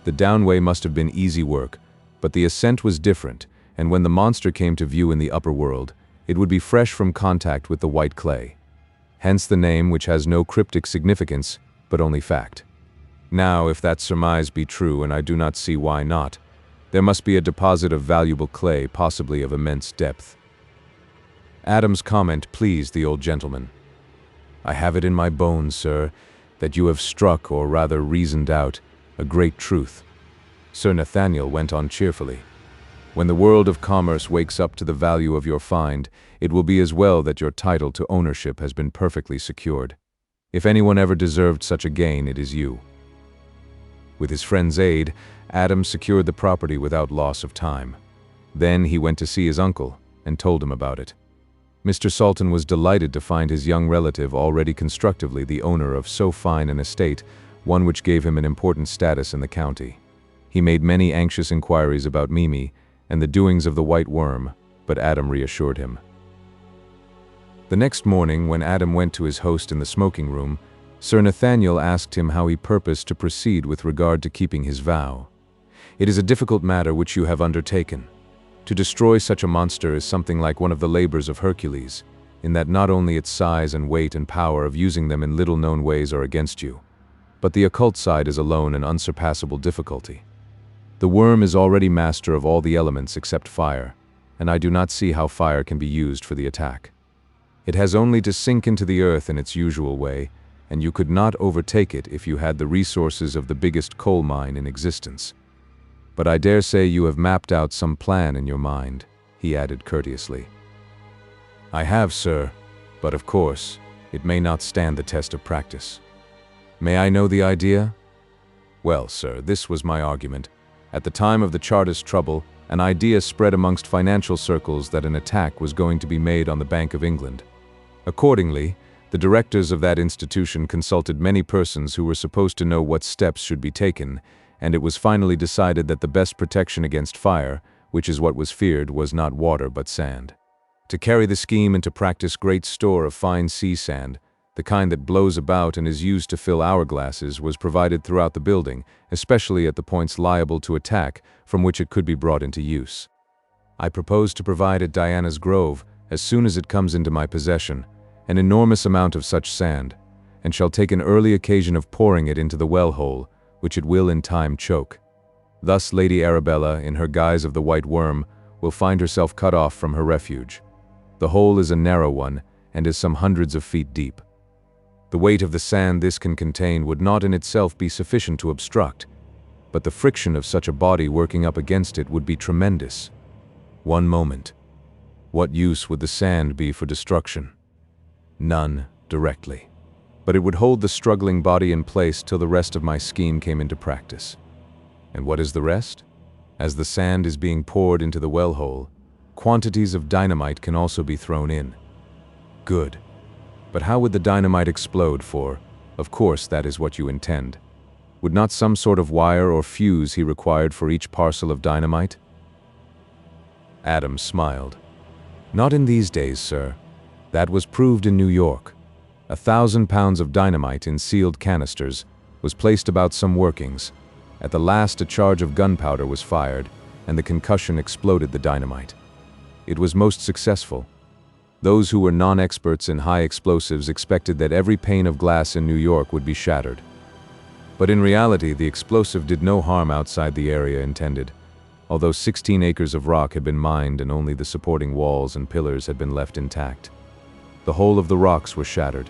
The downway must have been easy work, but the ascent was different, and when the monster came to view in the upper world, it would be fresh from contact with the white clay. Hence the name, which has no cryptic significance, but only fact. Now, if that surmise be true, and I do not see why not, there must be a deposit of valuable clay, possibly of immense depth. Adam's comment pleased the old gentleman. I have it in my bones, sir, that you have struck, or rather reasoned out, a great truth. Sir Nathaniel went on cheerfully. When the world of commerce wakes up to the value of your find, it will be as well that your title to ownership has been perfectly secured. If anyone ever deserved such a gain, it is you. With his friend's aid, Adam secured the property without loss of time. Then he went to see his uncle and told him about it. Mr. SALTON was delighted to find his young relative already constructively the owner of so fine an estate, one which gave him an important status in the county. He made many anxious inquiries about Mimi and the doings of the white worm, but Adam reassured him. The next morning, when Adam went to his host in the smoking room, Sir Nathaniel asked him how he purposed to proceed with regard to keeping his vow. It is a difficult matter which you have undertaken. To destroy such a monster is something like one of the labors of Hercules, in that not only its size and weight and power of using them in little-known ways are against you, but the occult side is alone an unsurpassable difficulty. The worm is already master of all the elements except fire, and I do not see how fire can be used for the attack. It has only to sink into the earth in its usual way, and you could not overtake it if you had the resources of the biggest coal mine in existence. But I dare say you have mapped out some plan in your mind, he added courteously. I have, sir, but of course, it may not stand the test of practice. May I know the idea? Well, sir, this was my argument. At the time of the Chartist trouble, an idea spread amongst financial circles that an attack was going to be made on the Bank of England. Accordingly, the directors of that institution consulted many persons who were supposed to know what steps should be taken, and it was finally decided that the best protection against fire, which is what was feared, was not water but sand. To carry the scheme into practice, great store of fine sea sand, the kind that blows about and is used to fill hourglasses, was provided throughout the building, especially at the points liable to attack from which it could be brought into use. I propose to provide at Diana's Grove, as soon as it comes into my possession, an enormous amount of such sand, and shall take an early occasion of pouring it into the well-hole, which it will in time choke. Thus Lady Arabella, in her guise of the white worm, will find herself cut off from her refuge. The hole is a narrow one, and is some hundreds of feet deep. The weight of the sand this can contain would not in itself be sufficient to obstruct. but the friction of such a body working up against it would be tremendous. One moment. What use would the sand be for destruction? None, directly. But it would hold the struggling body in place till the rest of my scheme came into practice. And what is the rest? As the sand is being poured into the well hole, quantities of dynamite can also be thrown in. Good. But how would the dynamite explode for? Of course, that is what you intend. Would not some sort of wire or fuse he required for each parcel of dynamite? Adam smiled. Not in these days, sir. That was proved in New York. 1,000 pounds of dynamite in sealed canisters was placed about some workings. At the last, a charge of gunpowder was fired, and the concussion exploded the dynamite. It was most successful. Those who were non-experts in high explosives expected that every pane of glass in New York would be shattered. But in reality, the explosive did no harm outside the area intended, although 16 acres of rock had been mined and only the supporting walls and pillars had been left intact. The whole of the rocks were shattered.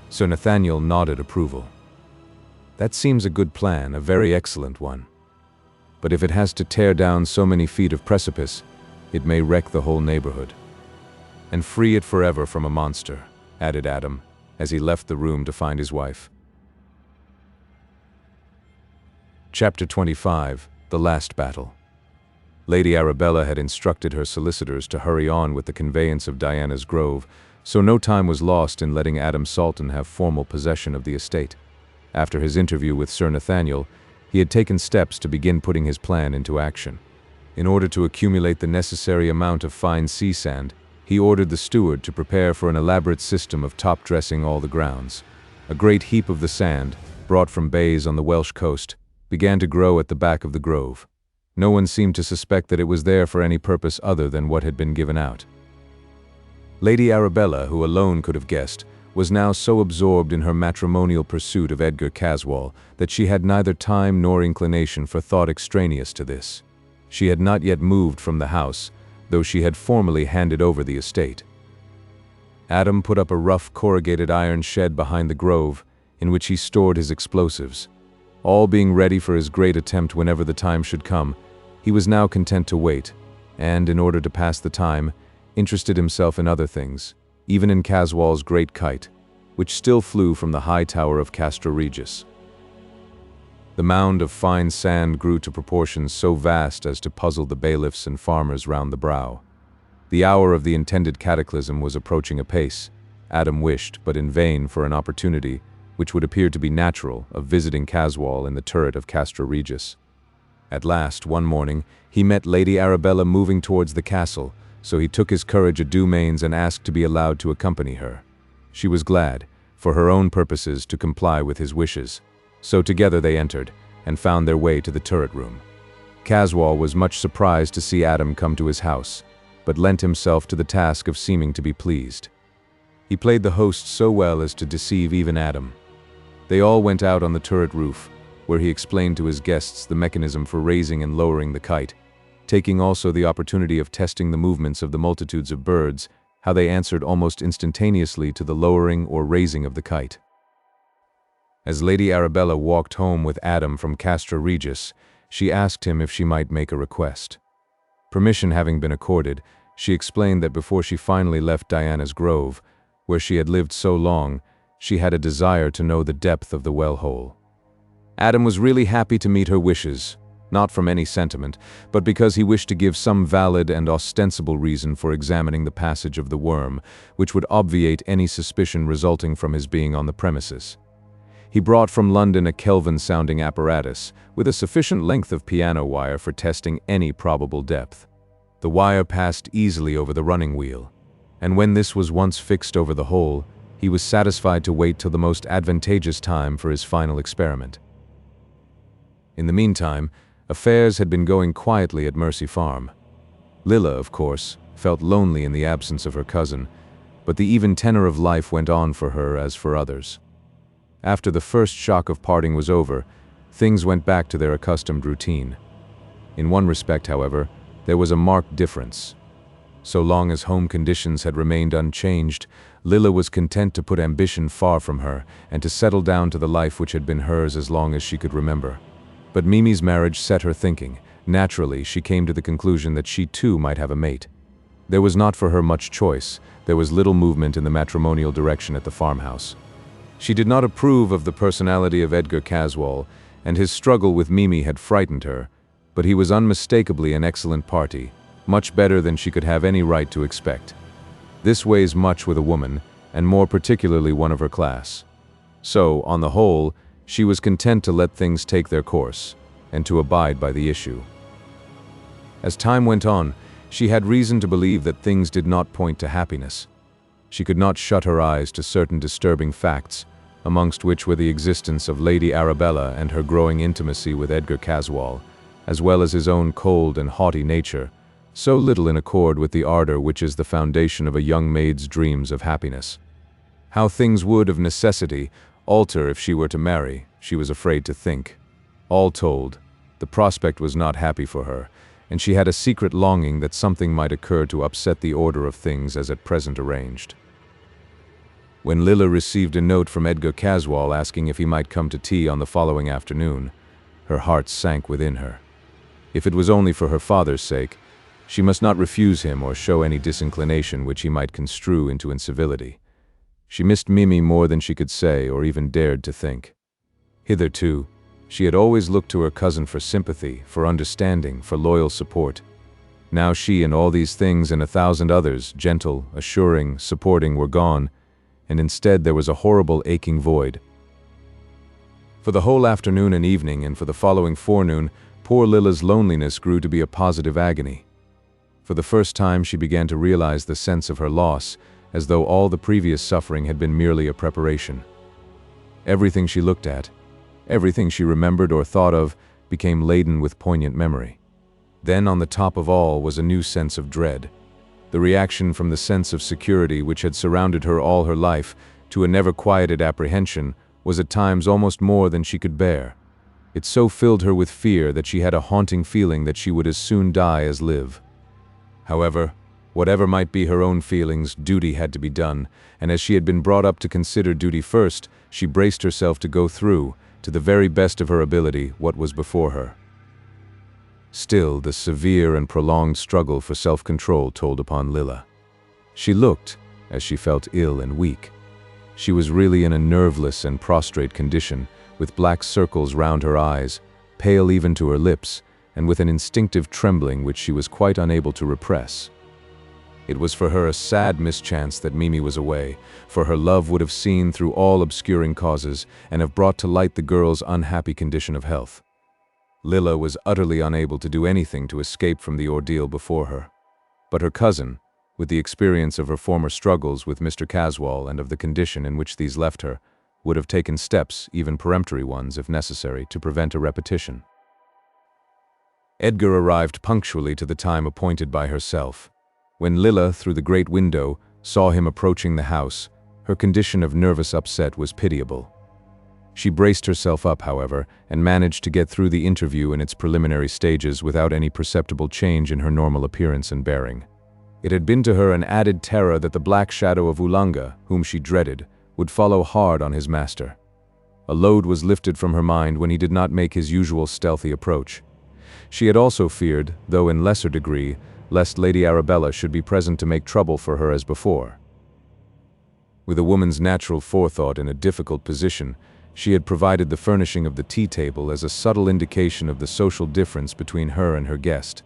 Sir Nathaniel nodded approval. That seems a good plan, a very excellent one. But if it has to tear down so many feet of precipice, it may wreck the whole neighborhood. And free it forever from a monster, added Adam, as he left the room to find his wife. Chapter 25, The Last Battle. Lady Arabella had instructed her solicitors to hurry on with the conveyance of Diana's Grove, so no time was lost in letting Adam SALTON have formal possession of the estate. After his interview with Sir Nathaniel, he had taken steps to begin putting his plan into action. In order to accumulate the necessary amount of fine sea sand, he ordered the steward to prepare for an elaborate system of top-dressing all the grounds. A great heap of the sand, brought from bays on the Welsh coast, began to grow at the back of the grove. No one seemed to suspect that it was there for any purpose other than what had been given out. Lady Arabella, who alone could have guessed, was now so absorbed in her matrimonial pursuit of Edgar Caswall that she had neither time nor inclination for thought extraneous to this. She had not yet moved from the house, though she had formally handed over the estate. Adam put up a rough corrugated iron shed behind the grove, in which he stored his explosives. All being ready for his great attempt whenever the time should come, he was now content to wait, and, in order to pass the time, interested himself in other things, even in CASWALLS' great kite, which still flew from the high tower of REGIS. The mound of fine sand grew to proportions so vast as to puzzle the bailiffs and farmers round the brow. The hour of the intended cataclysm was approaching apace. Adam wished, but in vain, for an opportunity, which would appear to be natural, of visiting Caswall in the turret of REGIS. At last, one morning, he met Lady Arabella moving towards the castle, so he took his courage a due mains and asked to be allowed to accompany her. She was glad, for her own purposes, to comply with his wishes. So together they entered, and found their way to the turret room. Caswall was much surprised to see Adam come to his house, but lent himself to the task of seeming to be pleased. He played the host so well as to deceive even Adam. They all went out on the turret roof, where he explained to his guests the mechanism for raising and lowering the kite, taking also the opportunity of testing the movements of the multitudes of birds, how they answered almost instantaneously to the lowering or raising of the kite. As Lady Arabella walked home with Adam from REGIS, she asked him if she might make a request. Permission having been accorded, she explained that before she finally left Diana's Grove, where she had lived so long, she had a desire to know the depth of the well hole. Adam was really happy to meet her wishes, not from any sentiment, but because he wished to give some valid and ostensible reason for examining the passage of the worm, which would obviate any suspicion resulting from his being on the premises. He brought from London a Kelvin-sounding apparatus, with a sufficient length of piano wire for testing any probable depth. The wire passed easily over the running wheel, and when this was once fixed over the hole, he was satisfied to wait till the most advantageous time for his final experiment. In the meantime, affairs had been going quietly at Mercy Farm. Lilla, of course, felt lonely in the absence of her cousin, but the even tenor of life went on for her as for others. After the first shock of parting was over, things went back to their accustomed routine. In one respect, however, there was a marked difference. So long as home conditions had remained unchanged, Lilla was content to put ambition far from her and to settle down to the life which had been hers as long as she could remember. But Mimi's marriage set her thinking. Naturally, she came to the conclusion that she too might have a mate. There was not for her much choice. There was little movement in the matrimonial direction at the farmhouse. She did not approve of the personality of Edgar Caswall, and his struggle with Mimi had frightened her, but he was unmistakably an excellent party, much better than she could have any right to expect. This weighs much with a woman, and more particularly one of her class. So, on the whole, she was content to let things take their course, and to abide by the issue. As time went on, she had reason to believe that things did not point to happiness. She could not shut her eyes to certain disturbing facts, amongst which were the existence of Lady Arabella and her growing intimacy with Edgar Caswall, as well as his own cold and haughty nature, so little in accord with the ardor which is the foundation of a young maid's dreams of happiness. How things would, of necessity, alter if she were to marry, she was afraid to think. All told, the prospect was not happy for her, and she had a secret longing that something might occur to upset the order of things as at present arranged. When Lilla received a note from Edgar Caswall asking if he might come to tea on the following afternoon, her heart sank within her. If it was only for her father's sake, she must not refuse him or show any disinclination which he might construe into incivility. She missed Mimi more than she could say or even dared to think. Hitherto, she had always looked to her cousin for sympathy, for understanding, for loyal support. Now she and all these things and 1,000 others, gentle, assuring, supporting, were gone, and instead there was a horrible aching void. For the whole afternoon and evening, and for the following forenoon, poor Lilla's loneliness grew to be a positive agony. For the first time she began to realize the sense of her loss, as though all the previous suffering had been merely a preparation. Everything she looked at, everything she remembered or thought of, became laden with poignant memory. Then on the top of all was a new sense of dread. The reaction from the sense of security which had surrounded her all her life to a never-quieted apprehension was at times almost more than she could bear. It so filled her with fear that she had a haunting feeling that she would as soon die as live. However, whatever might be her own feelings, duty had to be done, and as she had been brought up to consider duty first, she braced herself to go through, to the very best of her ability, what was before her. Still, the severe and prolonged struggle for self-control told upon Lilla. She looked, as she felt ill and weak. She was really in a nerveless and prostrate condition, with black circles round her eyes, pale even to her lips, and with an instinctive trembling which she was quite unable to repress. It was for her a sad mischance that Mimi was away, for her love would have seen through all obscuring causes and have brought to light the girl's unhappy condition of health. Lilla was utterly unable to do anything to escape from the ordeal before her. But her cousin, with the experience of her former struggles with Mr. Caswall and of the condition in which these left her, would have taken steps, even peremptory ones if necessary, to prevent a repetition. Edgar arrived punctually to the time appointed by herself. When Lilla, through the great window, saw him approaching the house, her condition of nervous upset was pitiable. She braced herself up, however, and managed to get through the interview in its preliminary stages without any perceptible change in her normal appearance and bearing. It had been to her an added terror that the black shadow of Oolanga, whom she dreaded, would follow hard on his master. A load was lifted from her mind when he did not make his usual stealthy approach. She had also feared, though in lesser degree, lest Lady Arabella should be present to make trouble for her as before. With a woman's natural forethought in a difficult position, she had provided the furnishing of the tea table as a subtle indication of the social difference between her and her guest.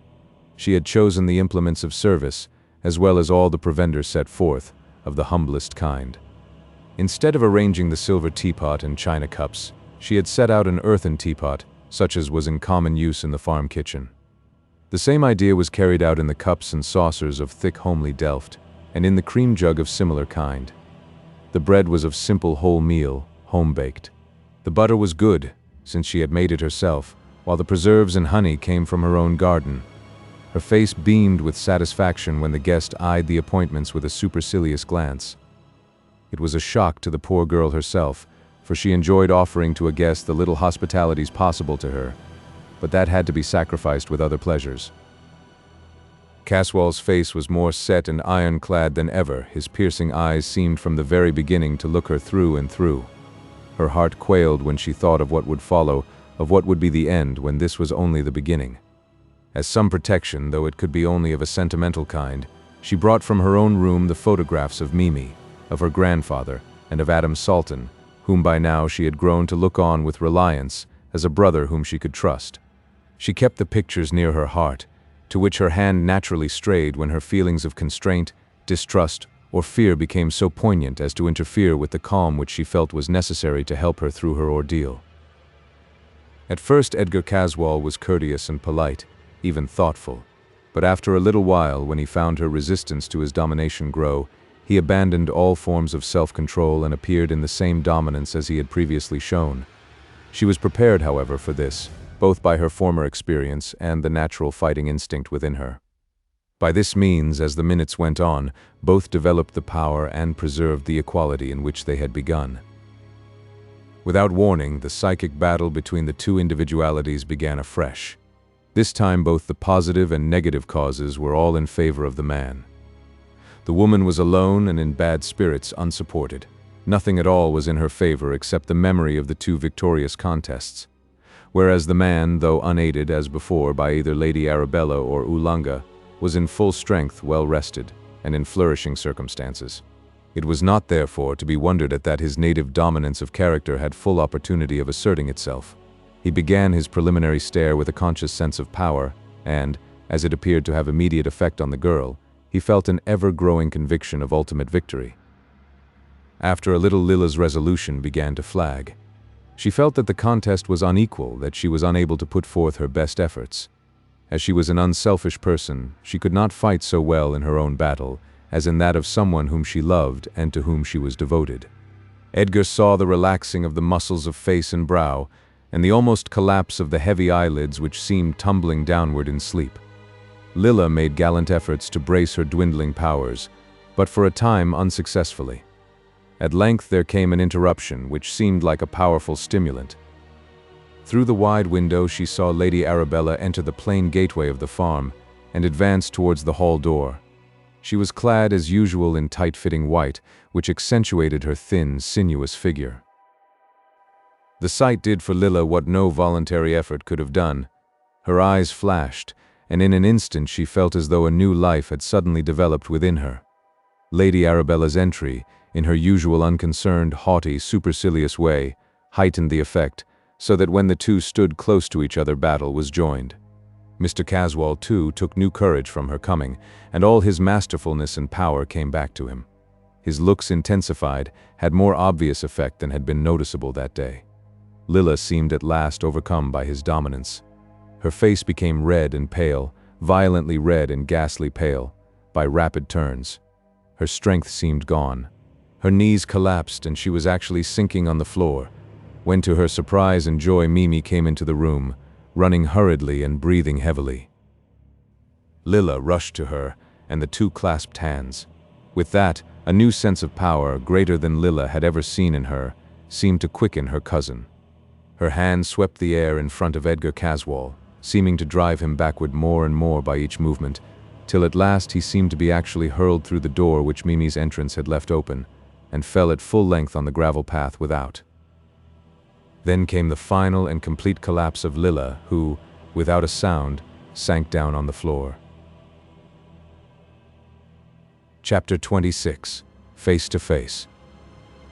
She had chosen the implements of service, as well as all the provender set forth, of the humblest kind. Instead of arranging the silver teapot and china cups, she had set out an earthen teapot, such as was in common use in the farm kitchen. The same idea was carried out in the cups and saucers of thick homely delft, and in the cream jug of similar kind. The bread was of simple wholemeal, home-baked. The butter was good, since she had made it herself, while the preserves and honey came from her own garden. Her face beamed with satisfaction when the guest eyed the appointments with a supercilious glance. It was a shock to the poor girl herself, for she enjoyed offering to a guest the little hospitalities possible to her, but that had to be sacrificed with other pleasures. Caswall's face was more set and ironclad than ever. His piercing eyes seemed from the very beginning to look her through and through. Her heart quailed when she thought of what would follow, of what would be the end when this was only the beginning. As some protection, though it could be only of a sentimental kind, she brought from her own room the photographs of Mimi, of her grandfather, and of Adam SALTON, whom by now she had grown to look on with reliance as a brother whom she could trust. She kept the pictures near her heart, to which her hand naturally strayed when her feelings of constraint, distrust, or fear became so poignant as to interfere with the calm which she felt was necessary to help her through her ordeal. At first Edgar Caswall was courteous and polite, even thoughtful, but after a little while, when he found her resistance to his domination grow, he abandoned all forms of self-control and appeared in the same dominance as he had previously shown. She was prepared, however, for this, both by her former experience and the natural fighting instinct within her. By this means, as the minutes went on, both developed the power and preserved the equality in which they had begun. Without warning, the psychic battle between the two individualities began afresh. This time both the positive and negative causes were all in favor of the man. The woman was alone and in bad spirits, unsupported. Nothing at all was in her favor except the memory of the two victorious contests, whereas the man, though unaided as before by either Lady Arabella or Oolanga, was in full strength, well rested, and in flourishing circumstances. It was not, therefore, to be wondered at that his native dominance of character had full opportunity of asserting itself. He began his preliminary stare with a conscious sense of power, and, as it appeared to have immediate effect on the girl, he felt an ever-growing conviction of ultimate victory. After a little, Lilla's resolution began to flag. She felt that the contest was unequal, that she was unable to put forth her best efforts. As she was an unselfish person, she could not fight so well in her own battle as in that of someone whom she loved and to whom she was devoted. Edgar saw the relaxing of the muscles of face and brow, and the almost collapse of the heavy eyelids which seemed tumbling downward in sleep. Lilla made gallant efforts to brace her dwindling powers, but for a time unsuccessfully. At length there came an interruption which seemed like a powerful stimulant. Through the wide window she saw Lady Arabella enter the plain gateway of the farm and advance towards the hall door. She was clad as usual in tight-fitting white, which accentuated her thin, sinuous figure. The sight did for Lilla what no voluntary effort could have done. Her eyes flashed, and in an instant she felt as though a new life had suddenly developed within her. Lady Arabella's entry, in her usual unconcerned, haughty, supercilious way, heightened the effect, so that when the two stood close to each other, battle was joined. Mr. Caswall, too, took new courage from her coming, and all his masterfulness and power came back to him. His looks intensified, had more obvious effect than had been noticeable that day. Lilla seemed at last overcome by his dominance. Her face became red and pale, violently red and ghastly pale, by rapid turns. Her strength seemed gone. Her knees collapsed and she was actually sinking on the floor, when to her surprise and joy Mimi came into the room, running hurriedly and breathing heavily. Lilla rushed to her, and the two clasped hands. With that, a new sense of power, greater than Lilla had ever seen in her, seemed to quicken her cousin. Her hand swept the air in front of Edgar Caswall, seeming to drive him backward more and more by each movement, till at last he seemed to be actually hurled through the door which Mimi's entrance had left open, and fell at full length on the gravel path without. Then came the final and complete collapse of Lilla, who, without a sound, sank down on the floor. Chapter 26. Face to Face.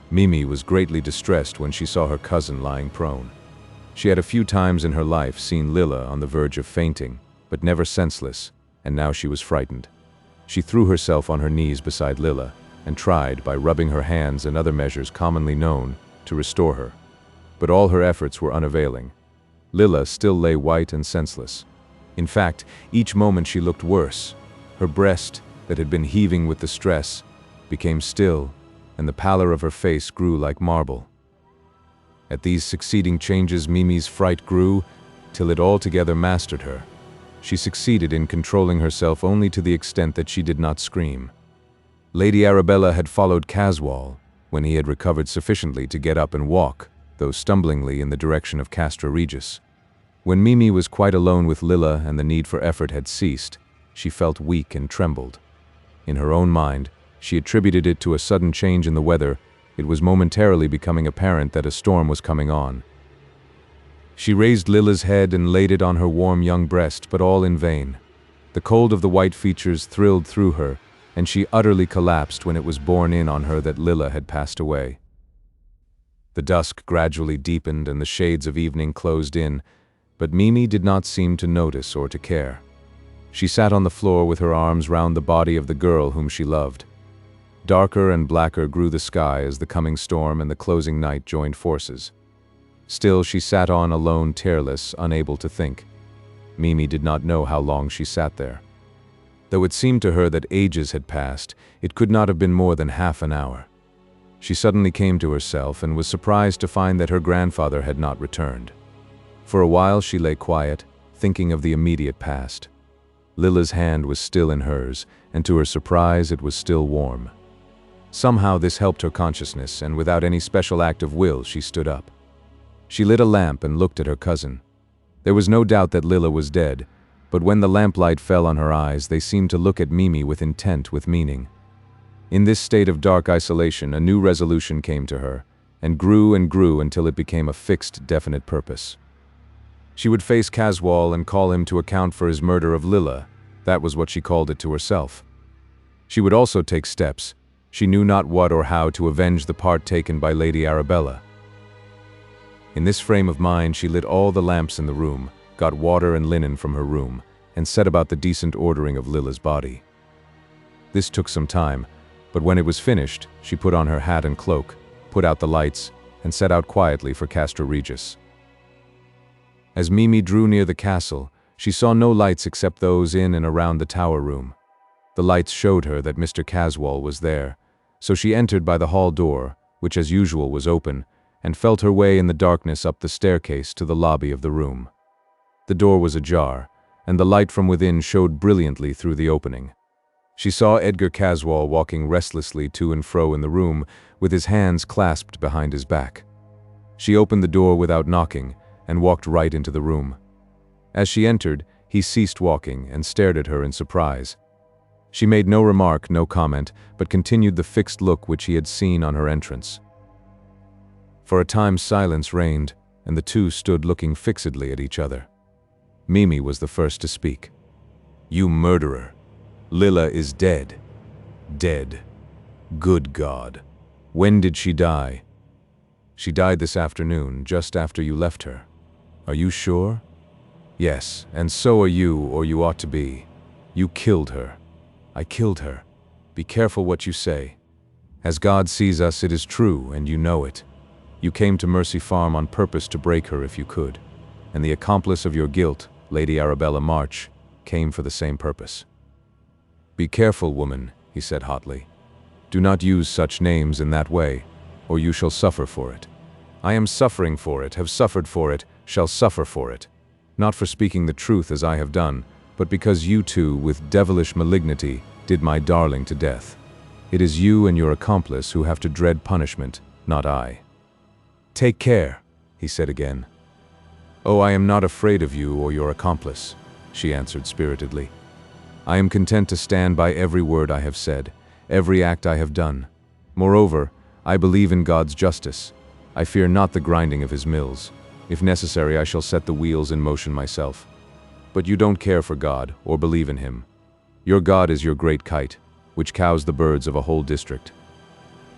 Mimi was greatly distressed when she saw her cousin lying prone. She had a few times in her life seen Lilla on the verge of fainting, but never senseless, and now she was frightened. She threw herself on her knees beside Lilla, and tried, by rubbing her hands and other measures commonly known, to restore her. But all her efforts were unavailing. Lilla still lay white and senseless. In fact, each moment she looked worse. Her breast, that had been heaving with the stress, became still, and the pallor of her face grew like marble. At these succeeding changes Mimi's fright grew, till it altogether mastered her. She succeeded in controlling herself only to the extent that she did not scream. Lady Arabella had followed Caswall, when he had recovered sufficiently to get up and walk, though stumblingly, in the direction of Castra Regis. When Mimi was quite alone with Lilla and the need for effort had ceased, she felt weak and trembled. In her own mind, she attributed it to a sudden change in the weather. It was momentarily becoming apparent that a storm was coming on. She raised Lilla's head and laid it on her warm young breast, but all in vain. The cold of the white features thrilled through her, and she utterly collapsed when it was borne in on her that Lilla had passed away. The dusk gradually deepened and the shades of evening closed in, but Mimi did not seem to notice or to care. She sat on the floor with her arms round the body of the girl whom she loved. Darker and blacker grew the sky as the coming storm and the closing night joined forces. Still she sat on alone, tearless, unable to think. Mimi did not know how long she sat there. Though it seemed to her that ages had passed, it could not have been more than half an hour. She suddenly came to herself and was surprised to find that her grandfather had not returned. For a while she lay quiet, thinking of the immediate past. Lilla's hand was still in hers, and to her surprise it was still warm. Somehow this helped her consciousness, and without any special act of will she stood up. She lit a lamp and looked at her cousin. There was no doubt that Lilla was dead, but when the lamplight fell on her eyes, they seemed to look at Mimi with intent, with meaning. In this state of dark isolation, a new resolution came to her, and grew until it became a fixed, definite purpose. She would face Caswall and call him to account for his murder of Lilla. That was what she called it to herself. She would also take steps, she knew not what or how, to avenge the part taken by Lady Arabella. In this frame of mind she lit all the lamps in the room, got water and linen from her room, and set about the decent ordering of Lilla's body. This took some time, but when it was finished, she put on her hat and cloak, put out the lights, and set out quietly for Castra Regis. As Mimi drew near the castle, she saw no lights except those in and around the tower room. The lights showed her that Mr. Caswall was there, so she entered by the hall door, which as usual was open, and felt her way in the darkness up the staircase to the lobby of the room. The door was ajar, and the light from within showed brilliantly through the opening. She saw Edgar Caswall walking restlessly to and fro in the room, with his hands clasped behind his back. She opened the door without knocking, and walked right into the room. As she entered, he ceased walking and stared at her in surprise. She made no remark, no comment, but continued the fixed look which he had seen on her entrance. For a time silence reigned, and the two stood looking fixedly at each other. Mimi was the first to speak. "You murderer! Lilla is dead. Dead. Good God. When did she die?" "She died this afternoon, just after you left her." "Are you sure?" "Yes, and so are you, or you ought to be. You killed her." "I killed her. Be careful what you say. As God sees us, it is true, and you know it. You came to Mercy Farm on purpose to break her if you could, and the accomplice of your guilt, Lady Arabella March, came for the same purpose." "Be careful, woman," he said hotly. "Do not use such names in that way, or you shall suffer for it. I am suffering for it, have suffered for it, shall suffer for it. Not for speaking the truth as I have done, but because you two, with devilish malignity, did my darling to death. It is you and your accomplice who have to dread punishment, not I." "Take care," he said again. "Oh, I am not afraid of you or your accomplice," she answered spiritedly. "I am content to stand by every word I have said, every act I have done. Moreover, I believe in God's justice. I fear not the grinding of his mills. If necessary, I shall set the wheels in motion myself. But you don't care for God or believe in him. Your God is your great kite, which cows the birds of a whole district.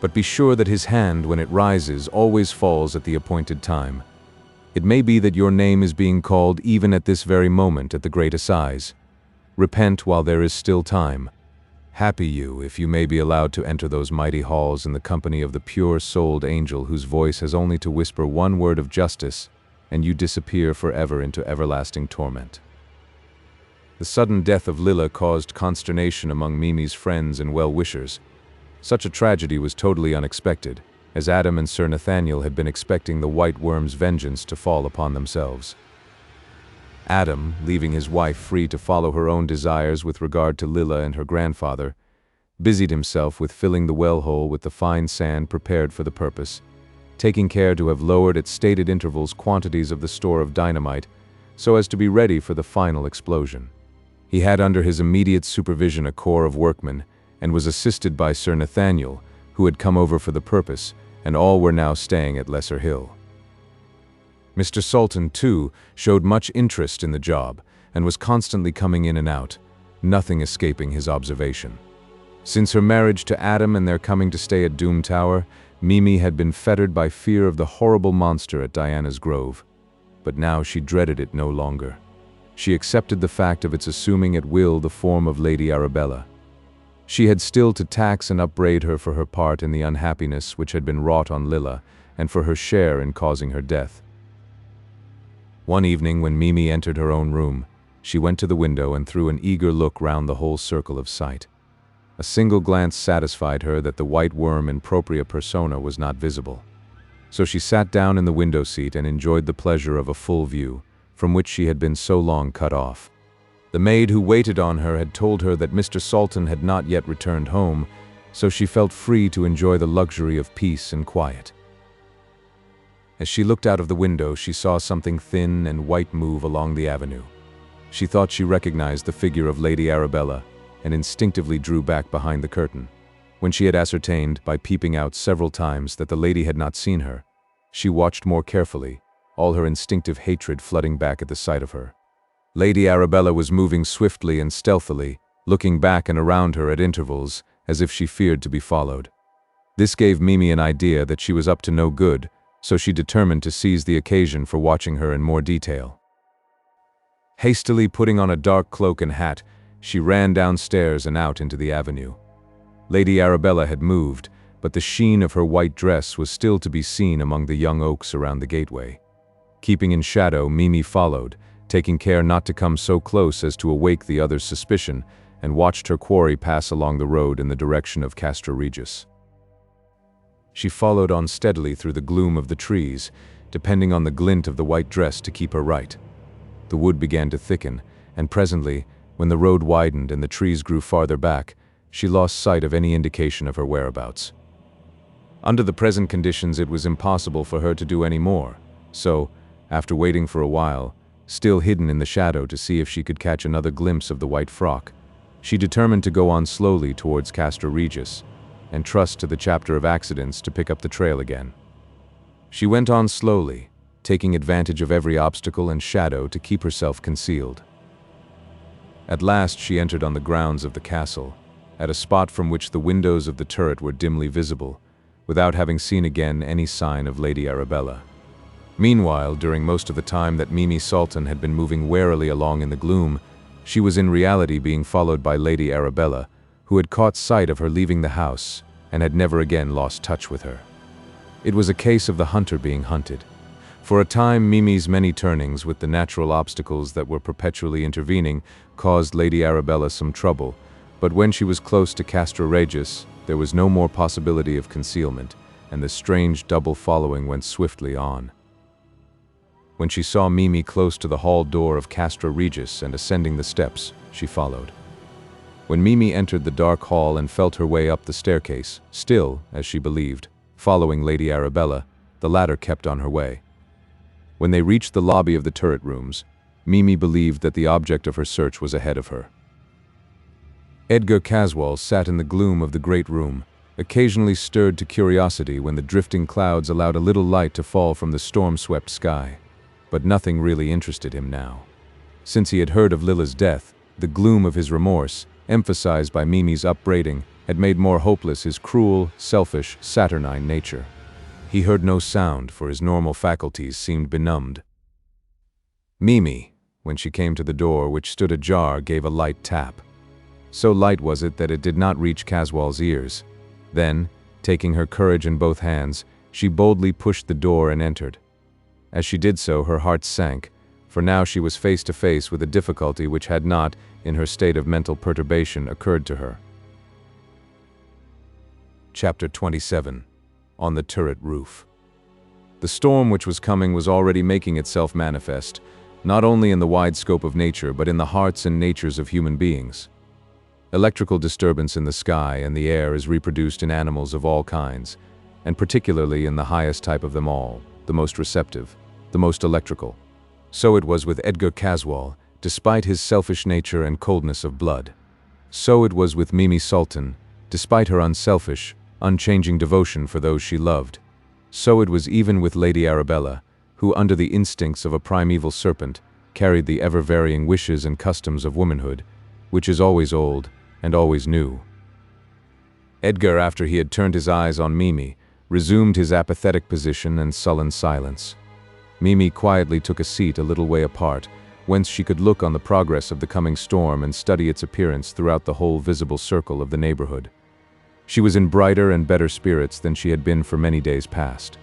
But be sure that his hand, when it rises, always falls at the appointed time. It may be that your name is being called even at this very moment at the great assize. Repent while there is still time. Happy you if you may be allowed to enter those mighty halls in the company of the pure-souled angel whose voice has only to whisper one word of justice, and you disappear forever into everlasting torment." The sudden death of Lilla caused consternation among Mimi's friends and well-wishers. Such a tragedy was totally unexpected, as Adam and Sir Nathaniel had been expecting the White Worm's vengeance to fall upon themselves. Adam, leaving his wife free to follow her own desires with regard to Lilla and her grandfather, busied himself with filling the well-hole with the fine sand prepared for the purpose, taking care to have lowered at stated intervals quantities of the store of dynamite so as to be ready for the final explosion. He had under his immediate supervision a corps of workmen and was assisted by Sir Nathaniel, who had come over for the purpose, and all were now staying at Lesser Hill. Mr. Sultan, too, showed much interest in the job and was constantly coming in and out, nothing escaping his observation. Since her marriage to Adam and their coming to stay at Doom Tower, Mimi had been fettered by fear of the horrible monster at Diana's Grove. But now she dreaded it no longer. She accepted the fact of its assuming at will the form of Lady Arabella. She had still to tax and upbraid her for her part in the unhappiness which had been wrought on Lilla, and for her share in causing her death. One evening, when Mimi entered her own room, she went to the window and threw an eager look round the whole circle of sight. A single glance satisfied her that the white worm in propria persona was not visible. So she sat down in the window seat and enjoyed the pleasure of a full view, from which she had been so long cut off. The maid who waited on her had told her that Mr. Sultan had not yet returned home, so she felt free to enjoy the luxury of peace and quiet. As she looked out of the window, she saw something thin and white move along the avenue. She thought she recognized the figure of Lady Arabella, and instinctively drew back behind the curtain. When she had ascertained, by peeping out several times, that the lady had not seen her, she watched more carefully, all her instinctive hatred flooding back at the sight of her. Lady Arabella was moving swiftly and stealthily, looking back and around her at intervals, as if she feared to be followed. This gave Mimi an idea that she was up to no good, so she determined to seize the occasion for watching her in more detail. Hastily putting on a dark cloak and hat, she ran downstairs and out into the avenue. Lady Arabella had moved, but the sheen of her white dress was still to be seen among the young oaks around the gateway. Keeping in shadow, Mimi followed, taking care not to come so close as to awake the other's suspicion, and watched her quarry pass along the road in the direction of Castra Regis. She followed on steadily through the gloom of the trees, depending on the glint of the white dress to keep her right. The wood began to thicken, and presently, when the road widened and the trees grew farther back, she lost sight of any indication of her whereabouts. Under the present conditions, it was impossible for her to do any more, so, after waiting for a while, still hidden in the shadow to see if she could catch another glimpse of the white frock, she determined to go on slowly towards Castra Regis, and trust to the chapter of accidents to pick up the trail again. She went on slowly, taking advantage of every obstacle and shadow to keep herself concealed. At last she entered on the grounds of the castle, at a spot from which the windows of the turret were dimly visible, without having seen again any sign of Lady Arabella. Meanwhile, during most of the time that Mimi Sultan had been moving warily along in the gloom, she was in reality being followed by Lady Arabella, who had caught sight of her leaving the house and had never again lost touch with her. It was a case of the hunter being hunted. For a time, Mimi's many turnings, with the natural obstacles that were perpetually intervening, caused Lady Arabella some trouble, but when she was close to Castra Regis, there was no more possibility of concealment, and the strange double following went swiftly on. When she saw Mimi close to the hall door of Castra Regis and ascending the steps, she followed. When Mimi entered the dark hall and felt her way up the staircase, still, as she believed, following Lady Arabella, the latter kept on her way. When they reached the lobby of the turret rooms, Mimi believed that the object of her search was ahead of her. Edgar Caswalls sat in the gloom of the great room, occasionally stirred to curiosity when the drifting clouds allowed a little light to fall from the storm-swept sky. But nothing really interested him now. Since he had heard of Lilla's death, the gloom of his remorse, emphasized by Mimi's upbraiding, had made more hopeless his cruel, selfish, saturnine nature. He heard no sound, for his normal faculties seemed benumbed. Mimi, when she came to the door which stood ajar, gave a light tap. So light was it that it did not reach Caswall's ears. Then, taking her courage in both hands, she boldly pushed the door and entered. As she did so, her heart sank, for now she was face to face with a difficulty which had not, in her state of mental perturbation, occurred to her. Chapter 27. On the Turret Roof. The storm which was coming was already making itself manifest, not only in the wide scope of nature, but in the hearts and natures of human beings. Electrical disturbance in the sky and the air is reproduced in animals of all kinds, and particularly in the highest type of them all, the most receptive, the most electrical. So it was with Edgar Caswall, despite his selfish nature and coldness of blood. So it was with Mimi Sultan, despite her unselfish, unchanging devotion for those she loved. So it was even with Lady Arabella, who, under the instincts of a primeval serpent, carried the ever-varying wishes and customs of womanhood, which is always old and always new. Edgar, after he had turned his eyes on Mimi, resumed his apathetic position and sullen silence. Mimi quietly took a seat a little way apart, whence she could look on the progress of the coming storm and study its appearance throughout the whole visible circle of the neighborhood. She was in brighter and better spirits than she had been for many days past.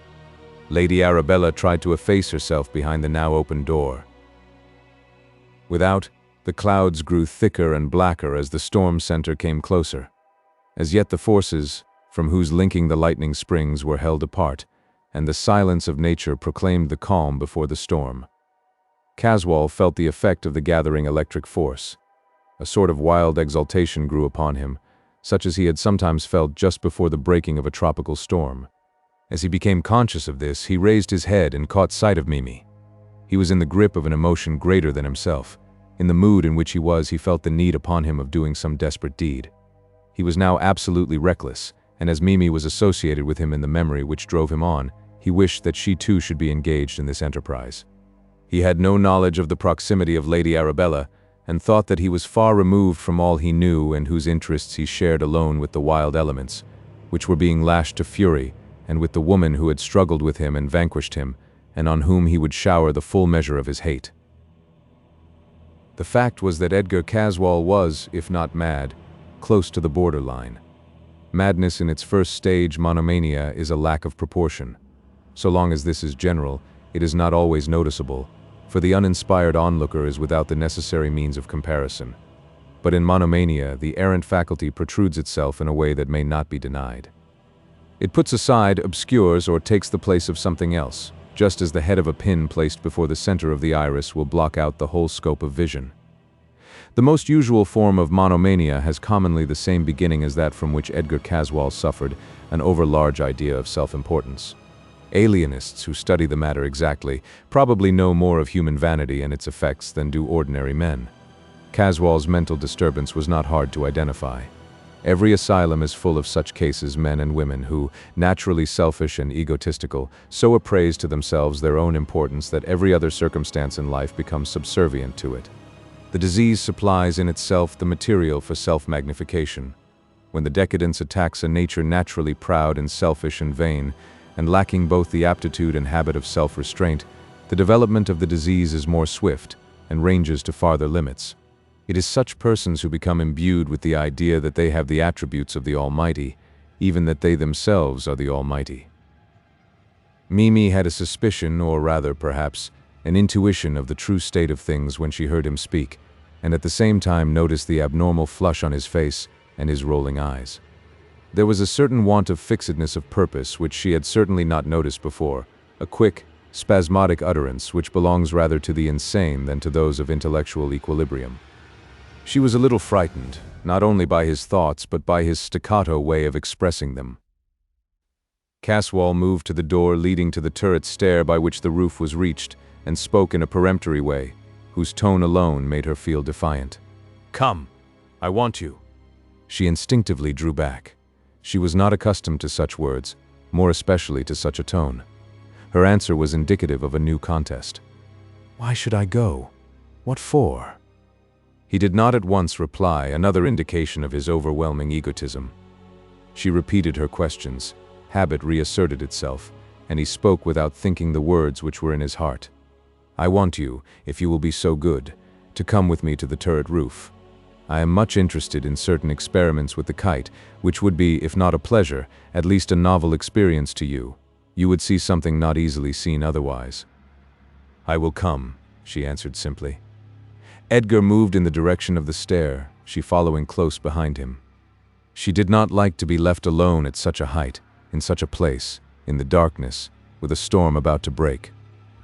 Lady Arabella tried to efface herself behind the now open door. Without, the clouds grew thicker and blacker as the storm center came closer. As yet the forces, from whose linking the lightning springs, were held apart, and the silence of nature proclaimed the calm before the storm. Caswall felt the effect of the gathering electric force. A sort of wild exultation grew upon him, such as he had sometimes felt just before the breaking of a tropical storm. As he became conscious of this, he raised his head and caught sight of Mimi. He was in the grip of an emotion greater than himself. In the mood in which he was, he felt the need upon him of doing some desperate deed. He was now absolutely reckless, and as Mimi was associated with him in the memory which drove him on, he wished that she too should be engaged in this enterprise. He had no knowledge of the proximity of Lady Arabella, and thought that he was far removed from all he knew and whose interests he shared alone with the wild elements, which were being lashed to fury, and with the woman who had struggled with him and vanquished him, and on whom he would shower the full measure of his hate. The fact was that Edgar Caswall was, if not mad, close to the borderline. Madness in its first stage, monomania, is a lack of proportion. So long as this is general, it is not always noticeable, for the uninspired onlooker is without the necessary means of comparison. But in monomania, the errant faculty protrudes itself in a way that may not be denied. It puts aside, obscures, or takes the place of something else, just as the head of a pin placed before the center of the iris will block out the whole scope of vision. The most usual form of monomania has commonly the same beginning as that from which Edgar Caswall suffered, an overlarge idea of self-importance. Alienists who study the matter exactly probably know more of human vanity and its effects than do ordinary men. Caswall's mental disturbance was not hard to identify. Every asylum is full of such cases, men and women who, naturally selfish and egotistical, so appraise to themselves their own importance that every other circumstance in life becomes subservient to it. The disease supplies in itself the material for self-magnification. When the decadence attacks a nature naturally proud and selfish and vain, and lacking both the aptitude and habit of self-restraint, the development of the disease is more swift and ranges to farther limits. It is such persons who become imbued with the idea that they have the attributes of the Almighty, even that they themselves are the Almighty. Mimi had a suspicion, or rather, perhaps, an intuition of the true state of things when she heard him speak, and at the same time noticed the abnormal flush on his face and his rolling eyes. There was a certain want of fixedness of purpose which she had certainly not noticed before, a quick, spasmodic utterance which belongs rather to the insane than to those of intellectual equilibrium. She was a little frightened, not only by his thoughts but by his staccato way of expressing them. Caswall moved to the door leading to the turret stair by which the roof was reached, and spoke in a peremptory way, whose tone alone made her feel defiant. "Come, I want you." She instinctively drew back. She was not accustomed to such words, more especially to such a tone. Her answer was indicative of a new contest. "Why should I go? What for?" He did not at once reply, another indication of his overwhelming egotism. She repeated her questions. Habit reasserted itself, and he spoke without thinking the words which were in his heart. "I want you, if you will be so good, to come with me to the turret roof. I am much interested in certain experiments with the kite, which would be, if not a pleasure, at least a novel experience to you. You would see something not easily seen otherwise." "I will come," she answered simply. Edgar moved in the direction of the stair, she following close behind him. She did not like to be left alone at such a height, in such a place, in the darkness, with a storm about to break.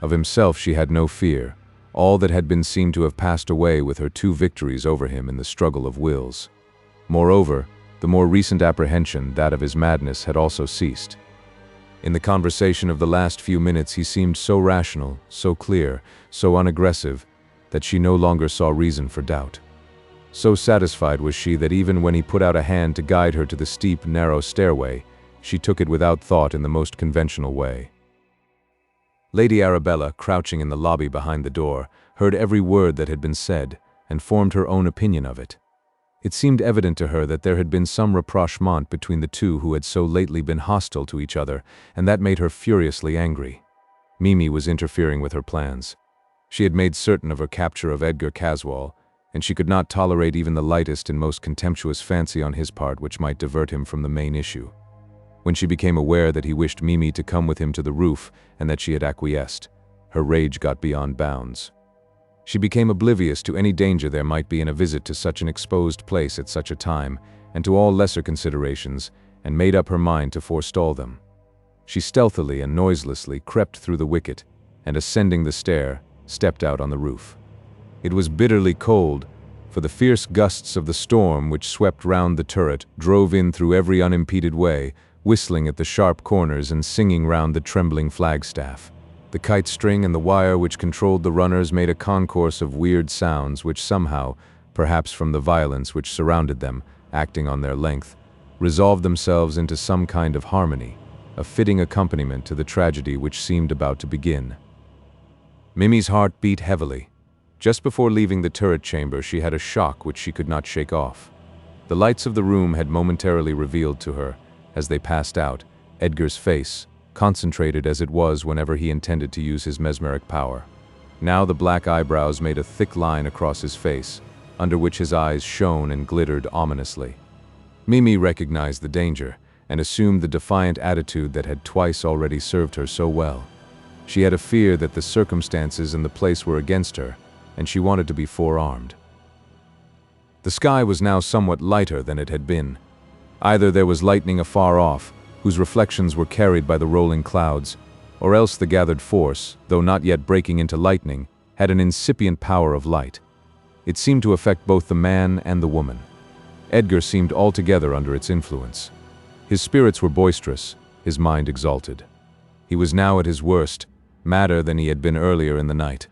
Of himself she had no fear. All that had been seemed to have passed away with her two victories over him in the struggle of wills. Moreover, the more recent apprehension, that of his madness, had also ceased. In the conversation of the last few minutes he seemed so rational, so clear, so unaggressive, that she no longer saw reason for doubt. So satisfied was she that even when he put out a hand to guide her to the steep, narrow stairway, she took it without thought in the most conventional way. Lady Arabella, crouching in the lobby behind the door, heard every word that had been said, and formed her own opinion of it. It seemed evident to her that there had been some rapprochement between the two who had so lately been hostile to each other, and that made her furiously angry. Mimi was interfering with her plans. She had made certain of her capture of Edgar Caswall, and she could not tolerate even the lightest and most contemptuous fancy on his part which might divert him from the main issue. When she became aware that he wished Mimi to come with him to the roof and that she had acquiesced, her rage got beyond bounds. She became oblivious to any danger there might be in a visit to such an exposed place at such a time, and to all lesser considerations, and made up her mind to forestall them. She stealthily and noiselessly crept through the wicket, and ascending the stair, stepped out on the roof. It was bitterly cold, for the fierce gusts of the storm which swept round the turret drove in through every unimpeded way, whistling at the sharp corners and singing round the trembling flagstaff. The kite string and the wire which controlled the runners made a concourse of weird sounds which somehow, perhaps from the violence which surrounded them, acting on their length, resolved themselves into some kind of harmony, a fitting accompaniment to the tragedy which seemed about to begin. Mimi's heart beat heavily. Just before leaving the turret chamber, she had a shock which she could not shake off. The lights of the room had momentarily revealed to her, as they passed out, Edgar's face, concentrated as it was whenever he intended to use his mesmeric power. Now the black eyebrows made a thick line across his face, under which his eyes shone and glittered ominously. Mimi recognized the danger, and assumed the defiant attitude that had twice already served her so well. She had a fear that the circumstances and the place were against her, and she wanted to be forearmed. The sky was now somewhat lighter than it had been. Either there was lightning afar off, whose reflections were carried by the rolling clouds, or else the gathered force, though not yet breaking into lightning, had an incipient power of light. It seemed to affect both the man and the woman. Edgar seemed altogether under its influence. His spirits were boisterous, his mind exalted. He was now at his worst, madder than he had been earlier in the night.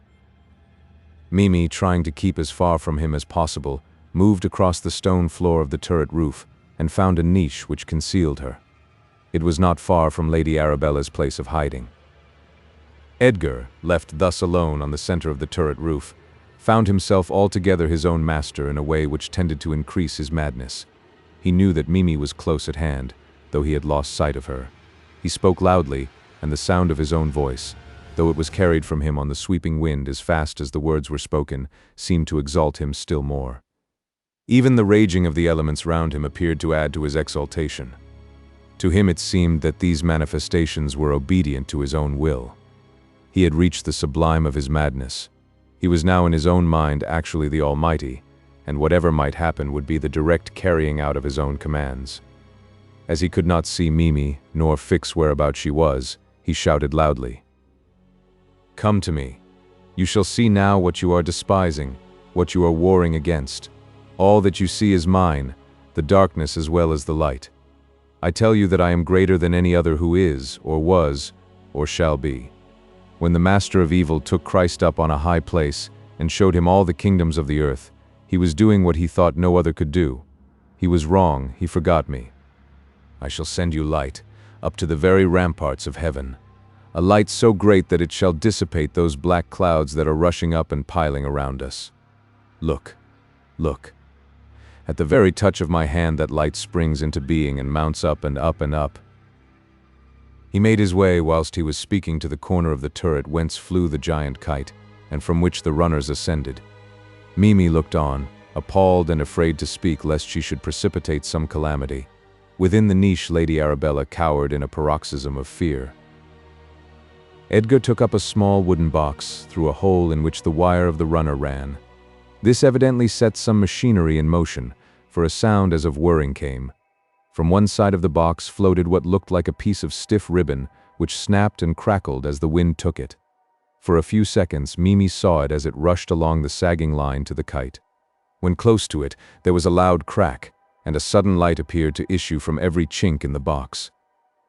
Mimi, trying to keep as far from him as possible, moved across the stone floor of the turret roof and found a niche which concealed her. It was not far from Lady Arabella's place of hiding. Edgar, left thus alone on the center of the turret roof, found himself altogether his own master in a way which tended to increase his madness. He knew that Mimi was close at hand, though he had lost sight of her. He spoke loudly, and the sound of his own voice, though it was carried from him on the sweeping wind as fast as the words were spoken, seemed to exalt him still more. Even the raging of the elements round him appeared to add to his exaltation. To him it seemed that these manifestations were obedient to his own will. He had reached the sublime of his madness. He was now in his own mind actually the Almighty, and whatever might happen would be the direct carrying out of his own commands. As he could not see Mimi, nor fix whereabouts she was, he shouted loudly, "Come to me. You shall see now what you are despising, what you are warring against. All that you see is mine, the darkness as well as the light. I tell you that I am greater than any other who is, or was, or shall be. When the Master of Evil took Christ up on a high place and showed him all the kingdoms of the earth, he was doing what he thought no other could do. He was wrong, he forgot me. I shall send you light, up to the very ramparts of heaven. A light so great that it shall dissipate those black clouds that are rushing up and piling around us. Look, look. At the very touch of my hand that light springs into being and mounts up and up and up." He made his way whilst he was speaking to the corner of the turret whence flew the giant kite, and from which the runners ascended. Mimi looked on, appalled and afraid to speak lest she should precipitate some calamity. Within the niche Lady Arabella cowered in a paroxysm of fear. Edgar took up a small wooden box through a hole in which the wire of the runner ran. This evidently set some machinery in motion, for a sound as of whirring came. From one side of the box floated what looked like a piece of stiff ribbon, which snapped and crackled as the wind took it. For a few seconds, Mimi saw it as it rushed along the sagging line to the kite. When close to it, there was a loud crack, and a sudden light appeared to issue from every chink in the box.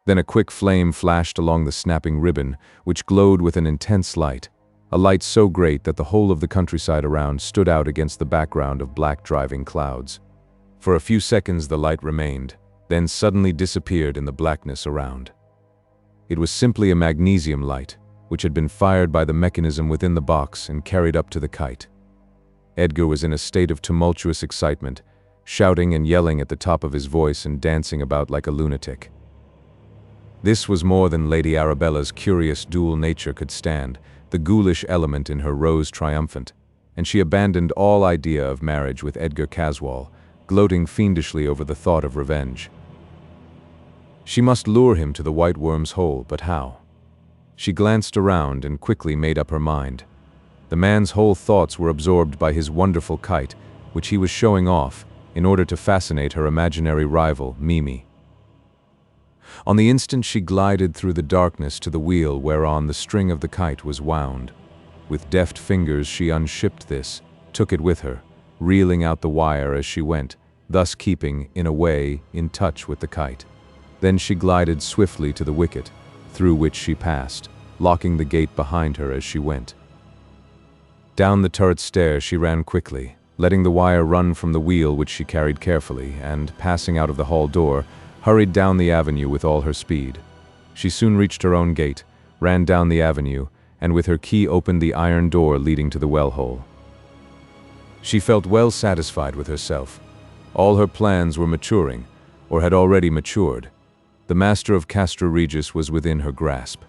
Then a quick flame flashed along the snapping ribbon, which glowed with an intense light, a light so great that the whole of the countryside around stood out against the background of black driving clouds. For a few seconds the light remained, then suddenly disappeared in the blackness around. It was simply a magnesium light, which had been fired by the mechanism within the box and carried up to the kite. Edgar was in a state of tumultuous excitement, shouting and yelling at the top of his voice and dancing about like a lunatic. This was more than Lady Arabella's curious dual nature could stand. The ghoulish element in her rose triumphant, and she abandoned all idea of marriage with Edgar Caswall, gloating fiendishly over the thought of revenge. She must lure him to the White Worm's hole, but how? She glanced around and quickly made up her mind. The man's whole thoughts were absorbed by his wonderful kite, which he was showing off in order to fascinate her imaginary rival, Mimi. On the instant she glided through the darkness to the wheel whereon the string of the kite was wound. With deft fingers she unshipped this, took it with her, reeling out the wire as she went, thus keeping, in a way, in touch with the kite. Then she glided swiftly to the wicket, through which she passed, locking the gate behind her as she went. Down the turret stairs she ran quickly, letting the wire run from the wheel which she carried carefully, and, passing out of the hall door, hurried down the avenue with all her speed. She soon reached her own gate, ran down the avenue, and with her key opened the iron door leading to the well-hole. She felt well satisfied with herself. All her plans were maturing, or had already matured. The master of Castra Regis was within her grasp.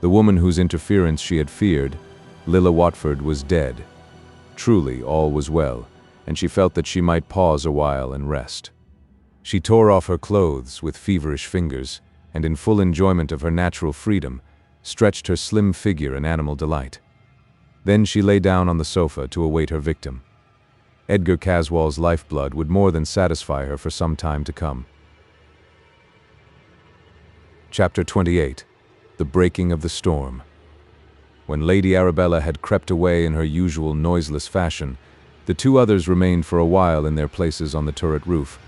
The woman whose interference she had feared, Lilla Watford, was dead. Truly, all was well, and she felt that she might pause a while and rest. She tore off her clothes with feverish fingers, and in full enjoyment of her natural freedom, stretched her slim figure in animal delight. Then she lay down on the sofa to await her victim. Edgar Caswall's lifeblood would more than satisfy her for some time to come. Chapter 28. The Breaking of the Storm. When Lady Arabella had crept away in her usual noiseless fashion, the two others remained for a while in their places on the turret roof.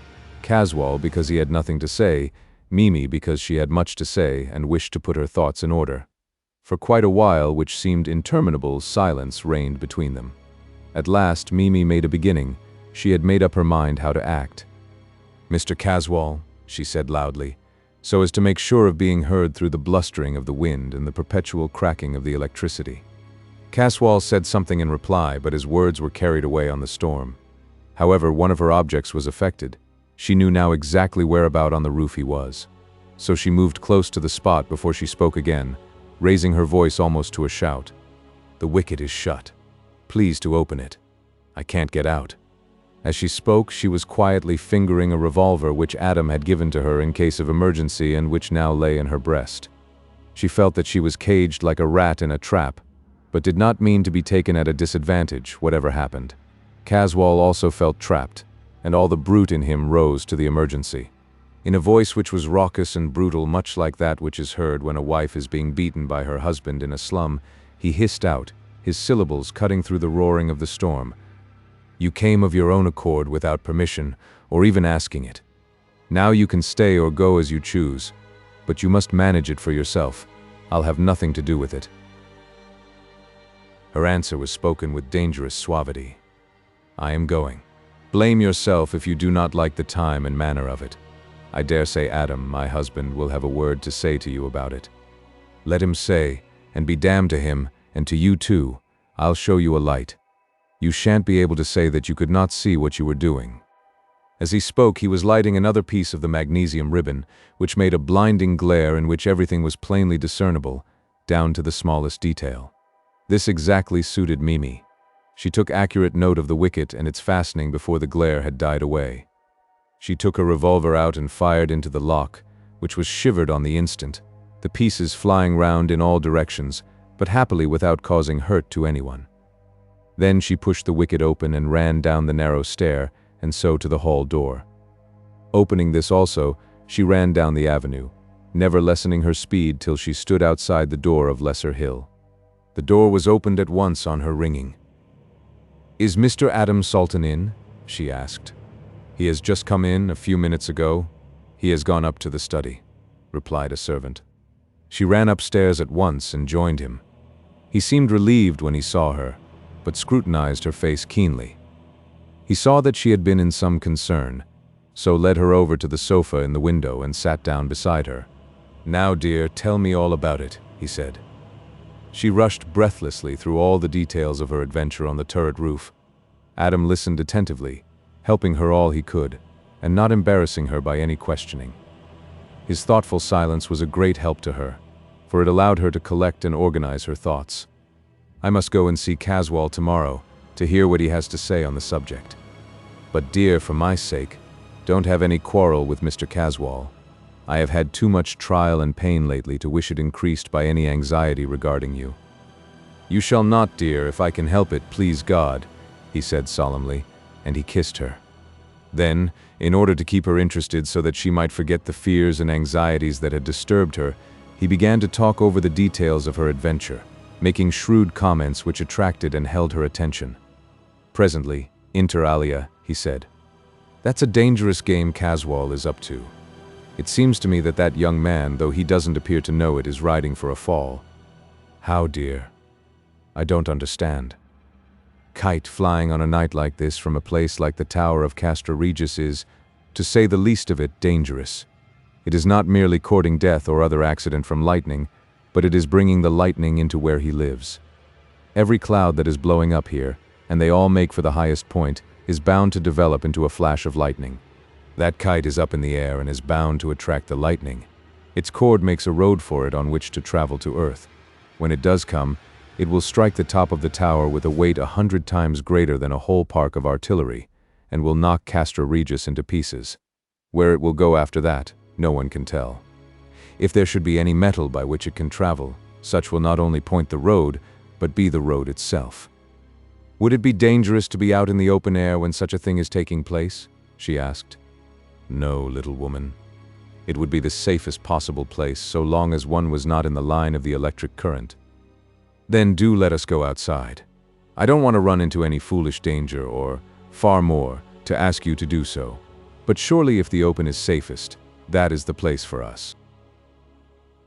Caswall because he had nothing to say, Mimi because she had much to say and wished to put her thoughts in order. For quite a while, which seemed interminable, silence reigned between them. At last Mimi made a beginning. She had made up her mind how to act. "Mr. Caswall," she said loudly, so as to make sure of being heard through the blustering of the wind and the perpetual cracking of the electricity. Caswall said something in reply, but his words were carried away on the storm. However, one of her objects was affected. She knew now exactly whereabout on the roof he was. So she moved close to the spot before she spoke again, raising her voice almost to a shout. "The wicket is shut. Please to open it. I can't get out." As she spoke, she was quietly fingering a revolver which Adam had given to her in case of emergency and which now lay in her breast. She felt that she was caged like a rat in a trap, but did not mean to be taken at a disadvantage, whatever happened. Caswall also felt trapped, and all the brute in him rose to the emergency. In a voice which was raucous and brutal, much like that which is heard when a wife is being beaten by her husband in a slum, he hissed out, his syllables cutting through the roaring of the storm. "You came of your own accord without permission, or even asking it. Now you can stay or go as you choose, but you must manage it for yourself. I'll have nothing to do with it." Her answer was spoken with dangerous suavity. "I am going. Blame yourself if you do not like the time and manner of it. I dare say Adam, my husband, will have a word to say to you about it. Let him say, and be damned to him, and to you too. I'll show you a light. You shan't be able to say that you could not see what you were doing." As he spoke, he was lighting another piece of the magnesium ribbon, which made a blinding glare in which everything was plainly discernible, down to the smallest detail. This exactly suited Mimi. She took accurate note of the wicket and its fastening before the glare had died away. She took her revolver out and fired into the lock, which was shivered on the instant, the pieces flying round in all directions, but happily without causing hurt to anyone. Then she pushed the wicket open and ran down the narrow stair, and so to the hall door. Opening this also, she ran down the avenue, never lessening her speed till she stood outside the door of Lesser Hill. The door was opened at once on her ringing. "Is Mr. Adam SALTON in?" she asked. "He has just come in a few minutes ago. He has gone up to the study," replied a servant. She ran upstairs at once and joined him. He seemed relieved when he saw her, but scrutinized her face keenly. He saw that she had been in some concern, so led her over to the sofa in the window and sat down beside her. "Now, dear, tell me all about it," he said. She rushed breathlessly through all the details of her adventure on the turret roof. Adam listened attentively, helping her all he could, and not embarrassing her by any questioning. His thoughtful silence was a great help to her, for it allowed her to collect and organize her thoughts. I must go and see Caswall tomorrow to hear what he has to say on the subject. But dear, for my sake, don't have any quarrel with Mr. Caswall. I have had too much trial and pain lately to wish it increased by any anxiety regarding you. You shall not, dear, if I can help it, please God, he said solemnly, and he kissed her. Then, in order to keep her interested so that she might forget the fears and anxieties that had disturbed her, he began to talk over the details of her adventure, making shrewd comments which attracted and held her attention. Presently, inter alia, he said, "That's a dangerous game Caswall is up to. It seems to me that that young man, though he doesn't appear to know it, is riding for a fall." "How, dear? I don't understand." "Kite flying on a night like this from a place like the Tower of Castra Regis is, to say the least of it, dangerous. It is not merely courting death or other accident from lightning, but it is bringing the lightning into where he lives. Every cloud that is blowing up here, and they all make for the highest point, is bound to develop into a flash of lightning. That kite is up in the air and is bound to attract the lightning. Its cord makes a road for it on which to travel to Earth. When it does come, it will strike the top of the tower with a weight 100 times greater than a whole park of artillery, and will knock Castra Regis into pieces. Where it will go after that, no one can tell. If there should be any metal by which it can travel, such will not only point the road, but be the road itself." "Would it be dangerous to be out in the open air when such a thing is taking place?" she asked. "No, little woman. It would be the safest possible place so long as one was not in the line of the electric current." "Then do let us go outside. I don't want to run into any foolish danger or, far more, to ask you to do so. But surely if the open is safest, that is the place for us."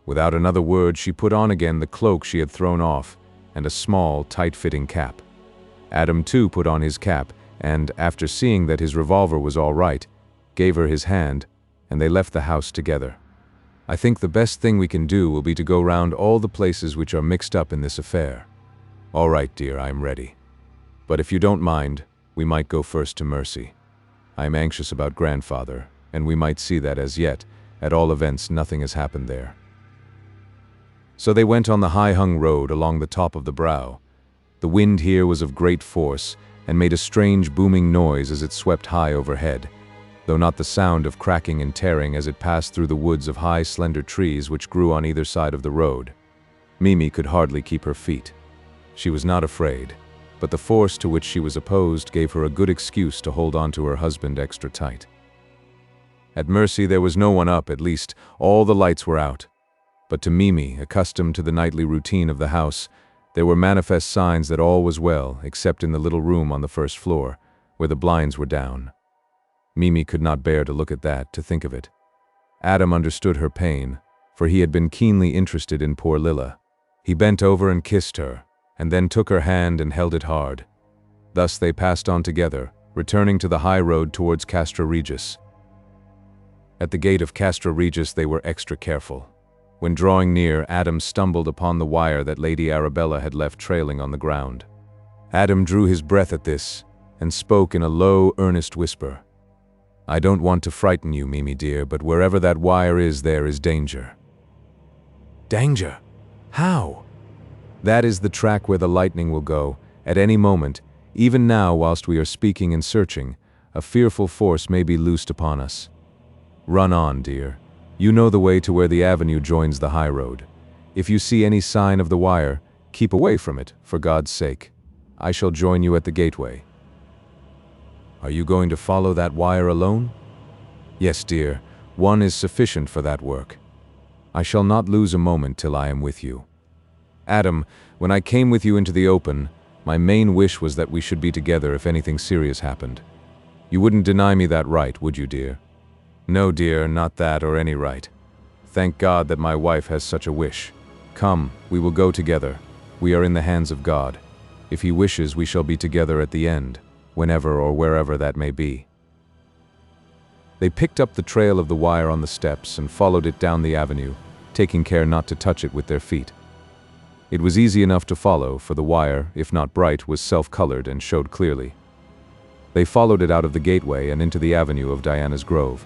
Without another word, she put on again the cloak she had thrown off, and a small, tight-fitting cap. Adam too put on his cap, and, after seeing that his revolver was all right, gave her his hand, and they left the house together. "I think the best thing we can do will be to go round all the places which are mixed up in this affair." "All right, dear, I am ready. But if you don't mind, we might go first to Mercy. I am anxious about grandfather, and we might see that as yet, at all events, nothing has happened there." So they went on the high-hung road along the top of the brow. The wind here was of great force, and made a strange booming noise as it swept high overhead, though not the sound of cracking and tearing as it passed through the woods of high, slender trees which grew on either side of the road. Mimi could hardly keep her feet. She was not afraid, but the force to which she was opposed gave her a good excuse to hold on to her husband extra tight. At Mercy there was no one up, at least all the lights were out. But to Mimi, accustomed to the nightly routine of the house, there were manifest signs that all was well, except in the little room on the first floor, where the blinds were down. Mimi could not bear to look at that, to think of it. Adam understood her pain, for he had been keenly interested in poor Lilla. He bent over and kissed her, and then took her hand and held it hard. Thus they passed on together, returning to the high road towards Castra Regis. At the gate of Castra Regis they were extra careful. When drawing near, Adam stumbled upon the wire that Lady Arabella had left trailing on the ground. Adam drew his breath at this, and spoke in a low, earnest whisper. "I don't want to frighten you, Mimi dear, but wherever that wire is, there is danger." "Danger? How?" "That is the track where the lightning will go, at any moment. Even now, whilst we are speaking and searching, a fearful force may be loosed upon us. Run on, dear. You know the way to where the avenue joins the high road. If you see any sign of the wire, keep away from it, for God's sake. I shall join you at the gateway." "Are you going to follow that wire alone?" "Yes, dear. One is sufficient for that work. I shall not lose a moment till I am with you. Adam, when I came with you into the open, my main wish was that we should be together if anything serious happened. You wouldn't deny me that right, would you, dear?" "No, dear, not that or any right. Thank God that my wife has such a wish. Come, we will go together. We are in the hands of God. If He wishes, we shall be together at the end, whenever or wherever that may be." They picked up the trail of the wire on the steps and followed it down the avenue, taking care not to touch it with their feet. It was easy enough to follow, for the wire, if not bright, was self-colored and showed clearly. They followed it out of the gateway and into the avenue of Diana's Grove.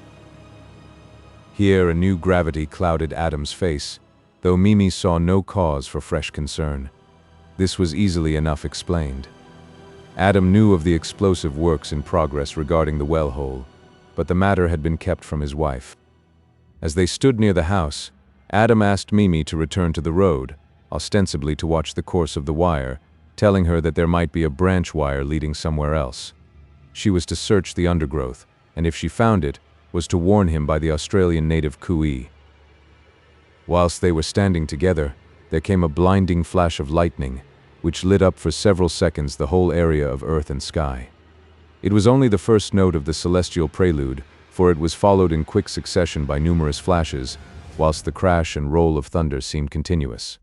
Here a new gravity clouded Adam's face, though Mimi saw no cause for fresh concern. This was easily enough explained. Adam knew of the explosive works in progress regarding the well hole, but the matter had been kept from his wife. As they stood near the house, Adam asked Mimi to return to the road, ostensibly to watch the course of the wire, telling her that there might be a branch wire leading somewhere else. She was to search the undergrowth, and if she found it, was to warn him by the Australian native cooee. Whilst they were standing together, there came a blinding flash of lightning, which lit up for several seconds the whole area of earth and sky. It was only the first note of the celestial prelude, for it was followed in quick succession by numerous flashes, whilst the crash and roll of thunder seemed continuous.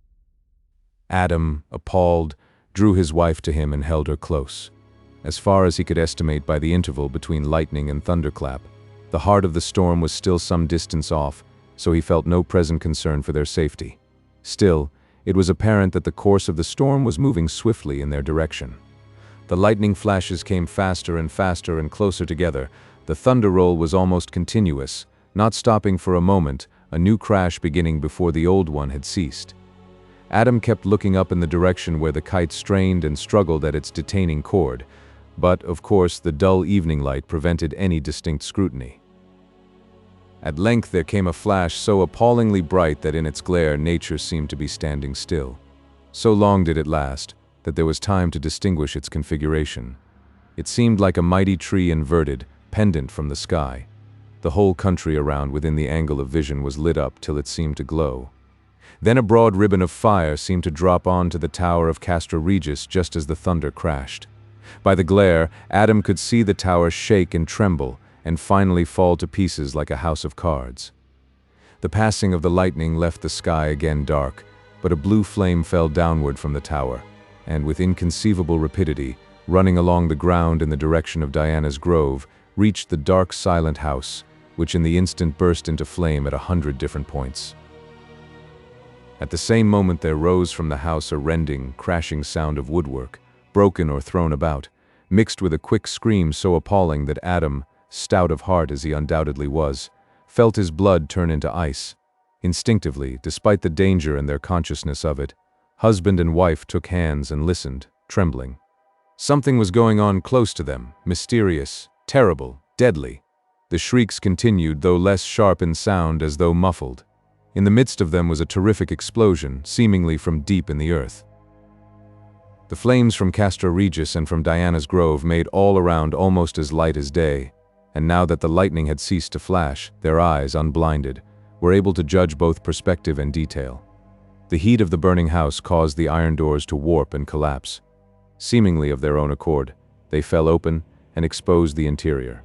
Adam, appalled, drew his wife to him and held her close. As far as he could estimate by the interval between lightning and thunderclap, the heart of the storm was still some distance off, so he felt no present concern for their safety. Still, it was apparent that the course of the storm was moving swiftly in their direction. The lightning flashes came faster and faster and closer together. The thunder roll was almost continuous, not stopping for a moment, a new crash beginning before the old one had ceased. Adam kept looking up in the direction where the kite strained and struggled at its detaining cord, but, of course, the dull evening light prevented any distinct scrutiny. At length there came a flash so appallingly bright that in its glare nature seemed to be standing still. So long did it last, that there was time to distinguish its configuration. It seemed like a mighty tree inverted, pendant from the sky. The whole country around within the angle of vision was lit up till it seemed to glow. Then a broad ribbon of fire seemed to drop onto the tower of CASTRA REGIS just as the thunder crashed. By the glare, Adam could see the tower shake and tremble, and finally fall to pieces like a house of cards. The passing of the lightning left the sky again dark, but a blue flame fell downward from the tower, and with inconceivable rapidity, running along the ground in the direction of Diana's Grove, reached the dark, silent house, which in the instant burst into flame at 100 different points. At the same moment there rose from the house a rending, crashing sound of woodwork, broken or thrown about, mixed with a quick scream so appalling that Adam, stout of heart as he undoubtedly was, felt his blood turn into ice. Instinctively, despite the danger and their consciousness of it, husband and wife took hands and listened, trembling. Something was going on close to them, mysterious, terrible, deadly. The shrieks continued, though less sharp in sound, as though muffled. In the midst of them was a terrific explosion, seemingly from deep in the earth. The flames from CASTRA REGIS and from Diana's Grove made all around almost as light as day, and now that the lightning had ceased to flash, their eyes, unblinded, were able to judge both perspective and detail. The heat of the burning house caused the iron doors to warp and collapse. Seemingly of their own accord, they fell open and exposed the interior.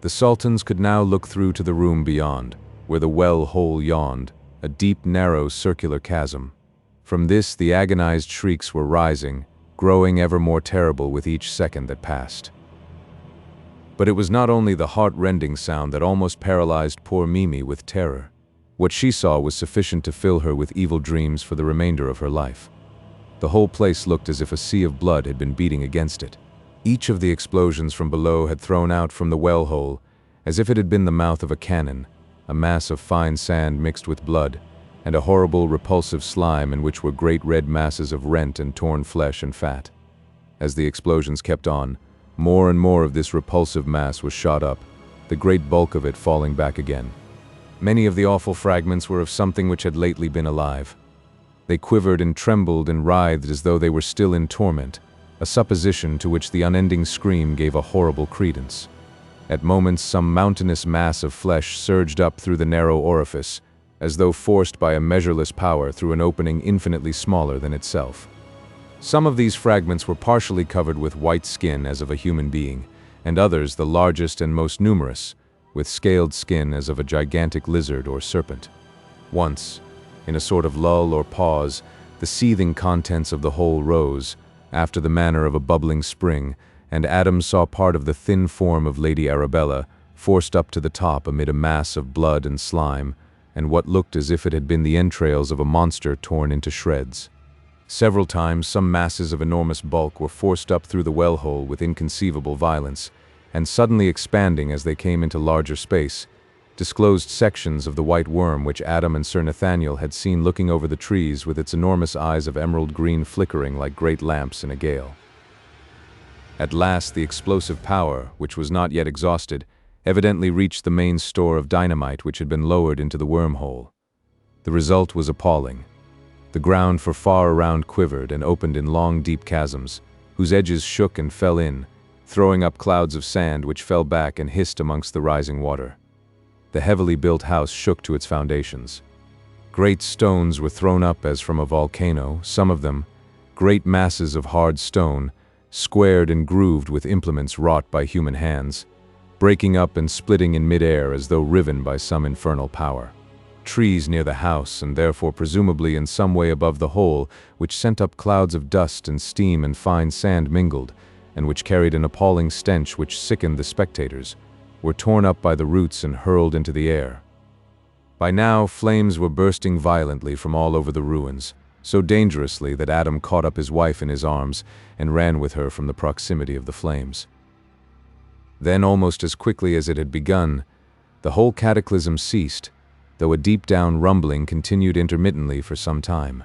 The Sultans could now look through to the room beyond, where the well hole yawned, a deep, narrow, circular chasm. From this the agonized shrieks were rising, growing ever more terrible with each second that passed. But it was not only the heart-rending sound that almost paralyzed poor Mimi with terror. What she saw was sufficient to fill her with evil dreams for the remainder of her life. The whole place looked as if a sea of blood had been beating against it. Each of the explosions from below had thrown out from the well hole, as if it had been the mouth of a cannon, a mass of fine sand mixed with blood, and a horrible, repulsive slime in which were great red masses of rent and torn flesh and fat. As the explosions kept on, more and more of this repulsive mass was shot up, the great bulk of it falling back again. Many of the awful fragments were of something which had lately been alive. They quivered and trembled and writhed as though they were still in torment, a supposition to which the unending scream gave a horrible credence. At moments some mountainous mass of flesh surged up through the narrow orifice, as though forced by a measureless power through an opening infinitely smaller than itself. Some of these fragments were partially covered with white skin as of a human being, and others, the largest and most numerous, with scaled skin as of a gigantic lizard or serpent. Once, in a sort of lull or pause, the seething contents of the whole rose, after the manner of a bubbling spring, and Adam saw part of the thin form of Lady Arabella forced up to the top amid a mass of blood and slime, and what looked as if it had been the entrails of a monster torn into shreds. Several times, some masses of enormous bulk were forced up through the well hole with inconceivable violence, and suddenly expanding as they came into larger space, disclosed sections of the white worm which Adam and Sir Nathaniel had seen looking over the trees with its enormous eyes of emerald green flickering like great lamps in a gale. At last, the explosive power, which was not yet exhausted, evidently reached the main store of dynamite which had been lowered into the wormhole. The result was appalling. The ground for far around quivered and opened in long, deep chasms, whose edges shook and fell in, throwing up clouds of sand which fell back and hissed amongst the rising water. The heavily built house shook to its foundations. Great stones were thrown up as from a volcano, some of them, great masses of hard stone, squared and grooved with implements wrought by human hands, breaking up and splitting in mid-air as though riven by some infernal power. Trees near the house, and therefore presumably in some way above the hole, which sent up clouds of dust and steam and fine sand mingled, and which carried an appalling stench which sickened the spectators, were torn up by the roots and hurled into the air. By now, flames were bursting violently from all over the ruins, so dangerously that Adam caught up his wife in his arms and ran with her from the proximity of the flames. Then, almost as quickly as it had begun, the whole cataclysm ceased, though a deep-down rumbling continued intermittently for some time.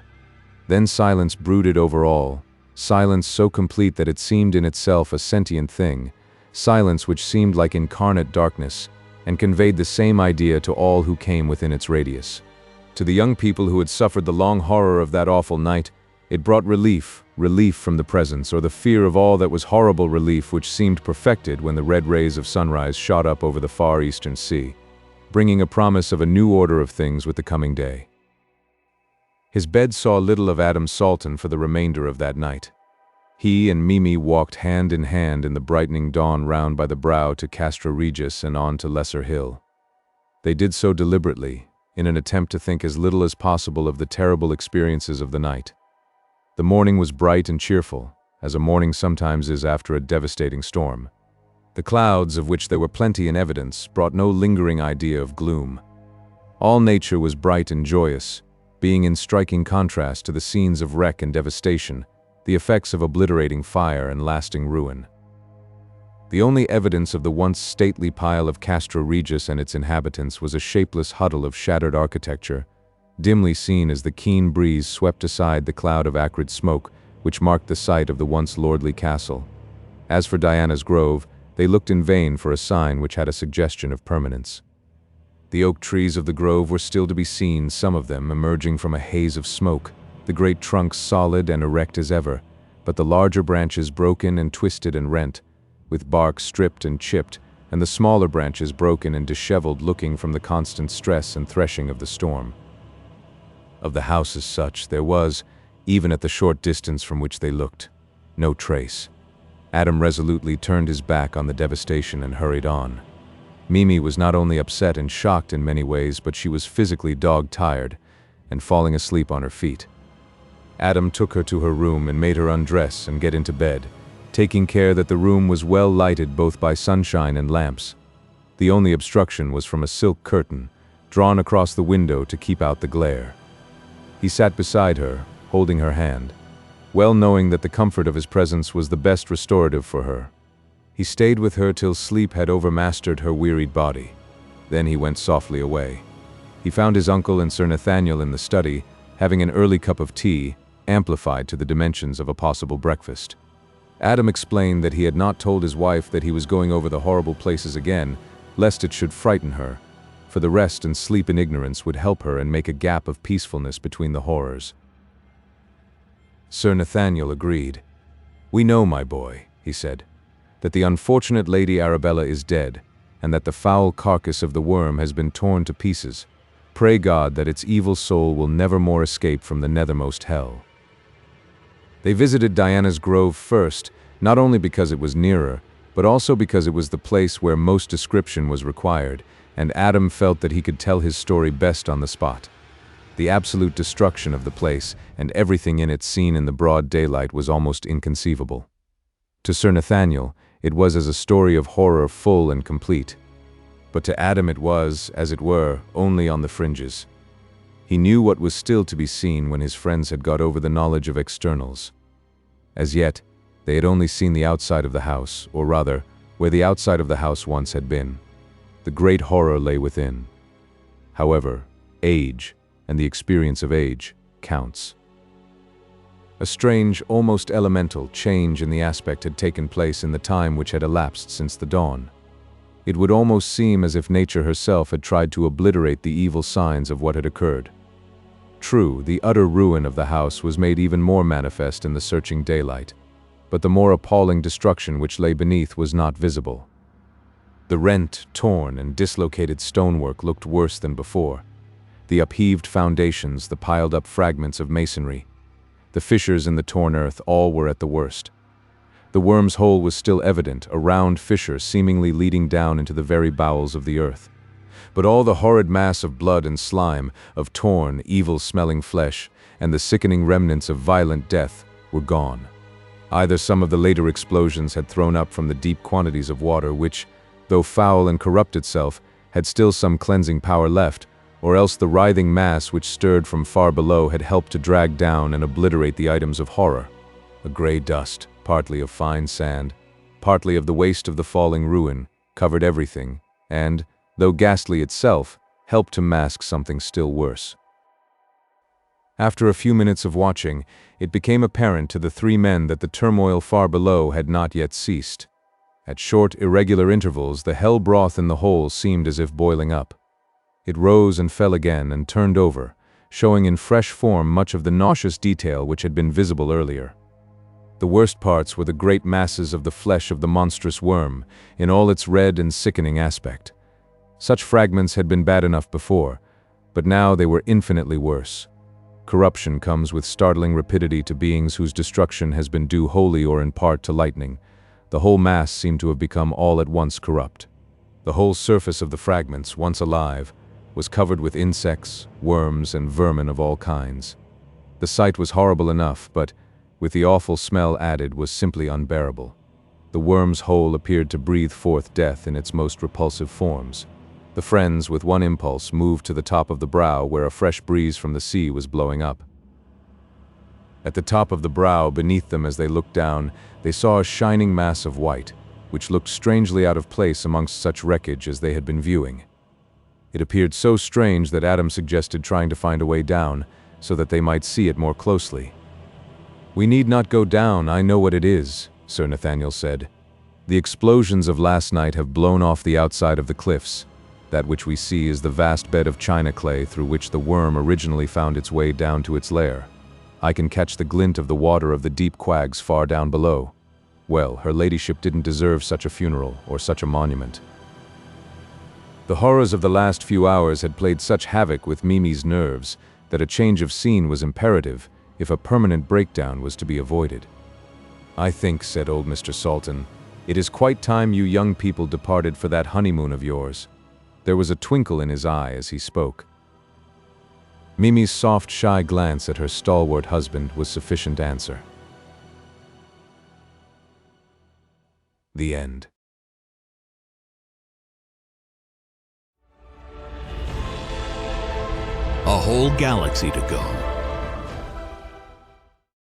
Then silence brooded over all, silence so complete that it seemed in itself a sentient thing, silence which seemed like incarnate darkness, and conveyed the same idea to all who came within its radius. To the young people who had suffered the long horror of that awful night, it brought relief from the presence, or the fear of all that was horrible, relief which seemed perfected when the red rays of sunrise shot up over the far eastern sea, bringing a promise of a new order of things with the coming day. His bed saw little of Adam SALTON for the remainder of that night. He and Mimi walked hand in hand in the brightening dawn round by the brow to CASTRA REGIS and on to Lesser Hill. They did so deliberately, in an attempt to think as little as possible of the terrible experiences of the night. The morning was bright and cheerful, as a morning sometimes is after a devastating storm. The clouds, of which there were plenty in evidence, brought no lingering idea of gloom. All nature was bright and joyous, being in striking contrast to the scenes of wreck and devastation, the effects of obliterating fire and lasting ruin. The only evidence of the once stately pile of CASTRA REGIS and its inhabitants was a shapeless huddle of shattered architecture, dimly seen as the keen breeze swept aside the cloud of acrid smoke which marked the site of the once lordly castle. As for Diana's Grove, they looked in vain for a sign which had a suggestion of permanence. The oak trees of the grove were still to be seen, some of them emerging from a haze of smoke, the great trunks solid and erect as ever, but the larger branches broken and twisted and rent, with bark stripped and chipped, and the smaller branches broken and disheveled, looking from the constant stress and threshing of the storm. Of the house as such, there was, even at the short distance from which they looked, no trace. Adam resolutely turned his back on the devastation and hurried on. Mimi was not only upset and shocked in many ways, but she was physically dog-tired and falling asleep on her feet. Adam took her to her room and made her undress and get into bed, taking care that the room was well lighted both by sunshine and lamps. The only obstruction was from a silk curtain, drawn across the window to keep out the glare. He sat beside her, holding her hand, well knowing that the comfort of his presence was the best restorative for her. He stayed with her till sleep had overmastered her wearied body. Then he went softly away. He found his uncle and Sir Nathaniel in the study, having an early cup of tea, amplified to the dimensions of a possible breakfast. Adam explained that he had not told his wife that he was going over the horrible places again, lest it should frighten her, for the rest and sleep in ignorance would help her and make a gap of peacefulness between the horrors. Sir Nathaniel agreed. "We know, my boy," he said, "that the unfortunate Lady Arabella is dead, and that the foul carcass of the worm has been torn to pieces. Pray God that its evil soul will never more escape from the nethermost hell." They visited Diana's Grove first, not only because it was nearer, but also because it was the place where most description was required, and Adam felt that he could tell his story best on the spot. The absolute destruction of the place, and everything in it seen in the broad daylight, was almost inconceivable. To Sir Nathaniel, it was as a story of horror full and complete. But to Adam it was, as it were, only on the fringes. He knew what was still to be seen when his friends had got over the knowledge of externals. As yet, they had only seen the outside of the house, or rather, where the outside of the house once had been. The great horror lay within. However, age, and the experience of age, counts. A strange, almost elemental, change in the aspect had taken place in the time which had elapsed since the dawn. It would almost seem as if nature herself had tried to obliterate the evil signs of what had occurred. True, the utter ruin of the house was made even more manifest in the searching daylight, but the more appalling destruction which lay beneath was not visible. The rent, torn, and dislocated stonework looked worse than before. The upheaved foundations, the piled-up fragments of masonry, the fissures in the torn earth, all were at the worst. The worm's hole was still evident, a round fissure seemingly leading down into the very bowels of the earth. But all the horrid mass of blood and slime, of torn, evil-smelling flesh, and the sickening remnants of violent death were gone. Either some of the later explosions had thrown up from the deep quantities of water which, though foul and corrupt itself, had still some cleansing power left, or else the writhing mass which stirred from far below had helped to drag down and obliterate the items of horror. A gray dust, partly of fine sand, partly of the waste of the falling ruin, covered everything, and, though ghastly itself, helped to mask something still worse. After a few minutes of watching, it became apparent to the three men that the turmoil far below had not yet ceased. At short, irregular intervals, the hell broth in the hole seemed as if boiling up. It rose and fell again and turned over, showing in fresh form much of the nauseous detail which had been visible earlier. The worst parts were the great masses of the flesh of the monstrous worm, in all its red and sickening aspect. Such fragments had been bad enough before, but now they were infinitely worse. Corruption comes with startling rapidity to beings whose destruction has been due wholly or in part to lightning. The whole mass seemed to have become all at once corrupt. The whole surface of the fragments, once alive, was covered with insects, worms, and vermin of all kinds. The sight was horrible enough, but, with the awful smell added, was simply unbearable. The worm's hole appeared to breathe forth death in its most repulsive forms. The friends, with one impulse, moved to the top of the brow where a fresh breeze from the sea was blowing up. At the top of the brow, beneath them as they looked down, they saw a shining mass of white, which looked strangely out of place amongst such wreckage as they had been viewing. It appeared so strange that Adam suggested trying to find a way down, so that they might see it more closely. "We need not go down, I know what it is," Sir Nathaniel said. "The explosions of last night have blown off the outside of the cliffs. That which we see is the vast bed of china clay through which the worm originally found its way down to its lair. I can catch the glint of the water of the deep quags far down below. Well, her ladyship didn't deserve such a funeral or such a monument." The horrors of the last few hours had played such havoc with Mimi's nerves that a change of scene was imperative if a permanent breakdown was to be avoided. "I think," said old Mr. Salton, "it is quite time you young people departed for that honeymoon of yours." There was a twinkle in his eye as he spoke. Mimi's soft, shy glance at her stalwart husband was sufficient answer. The end. A whole galaxy to go.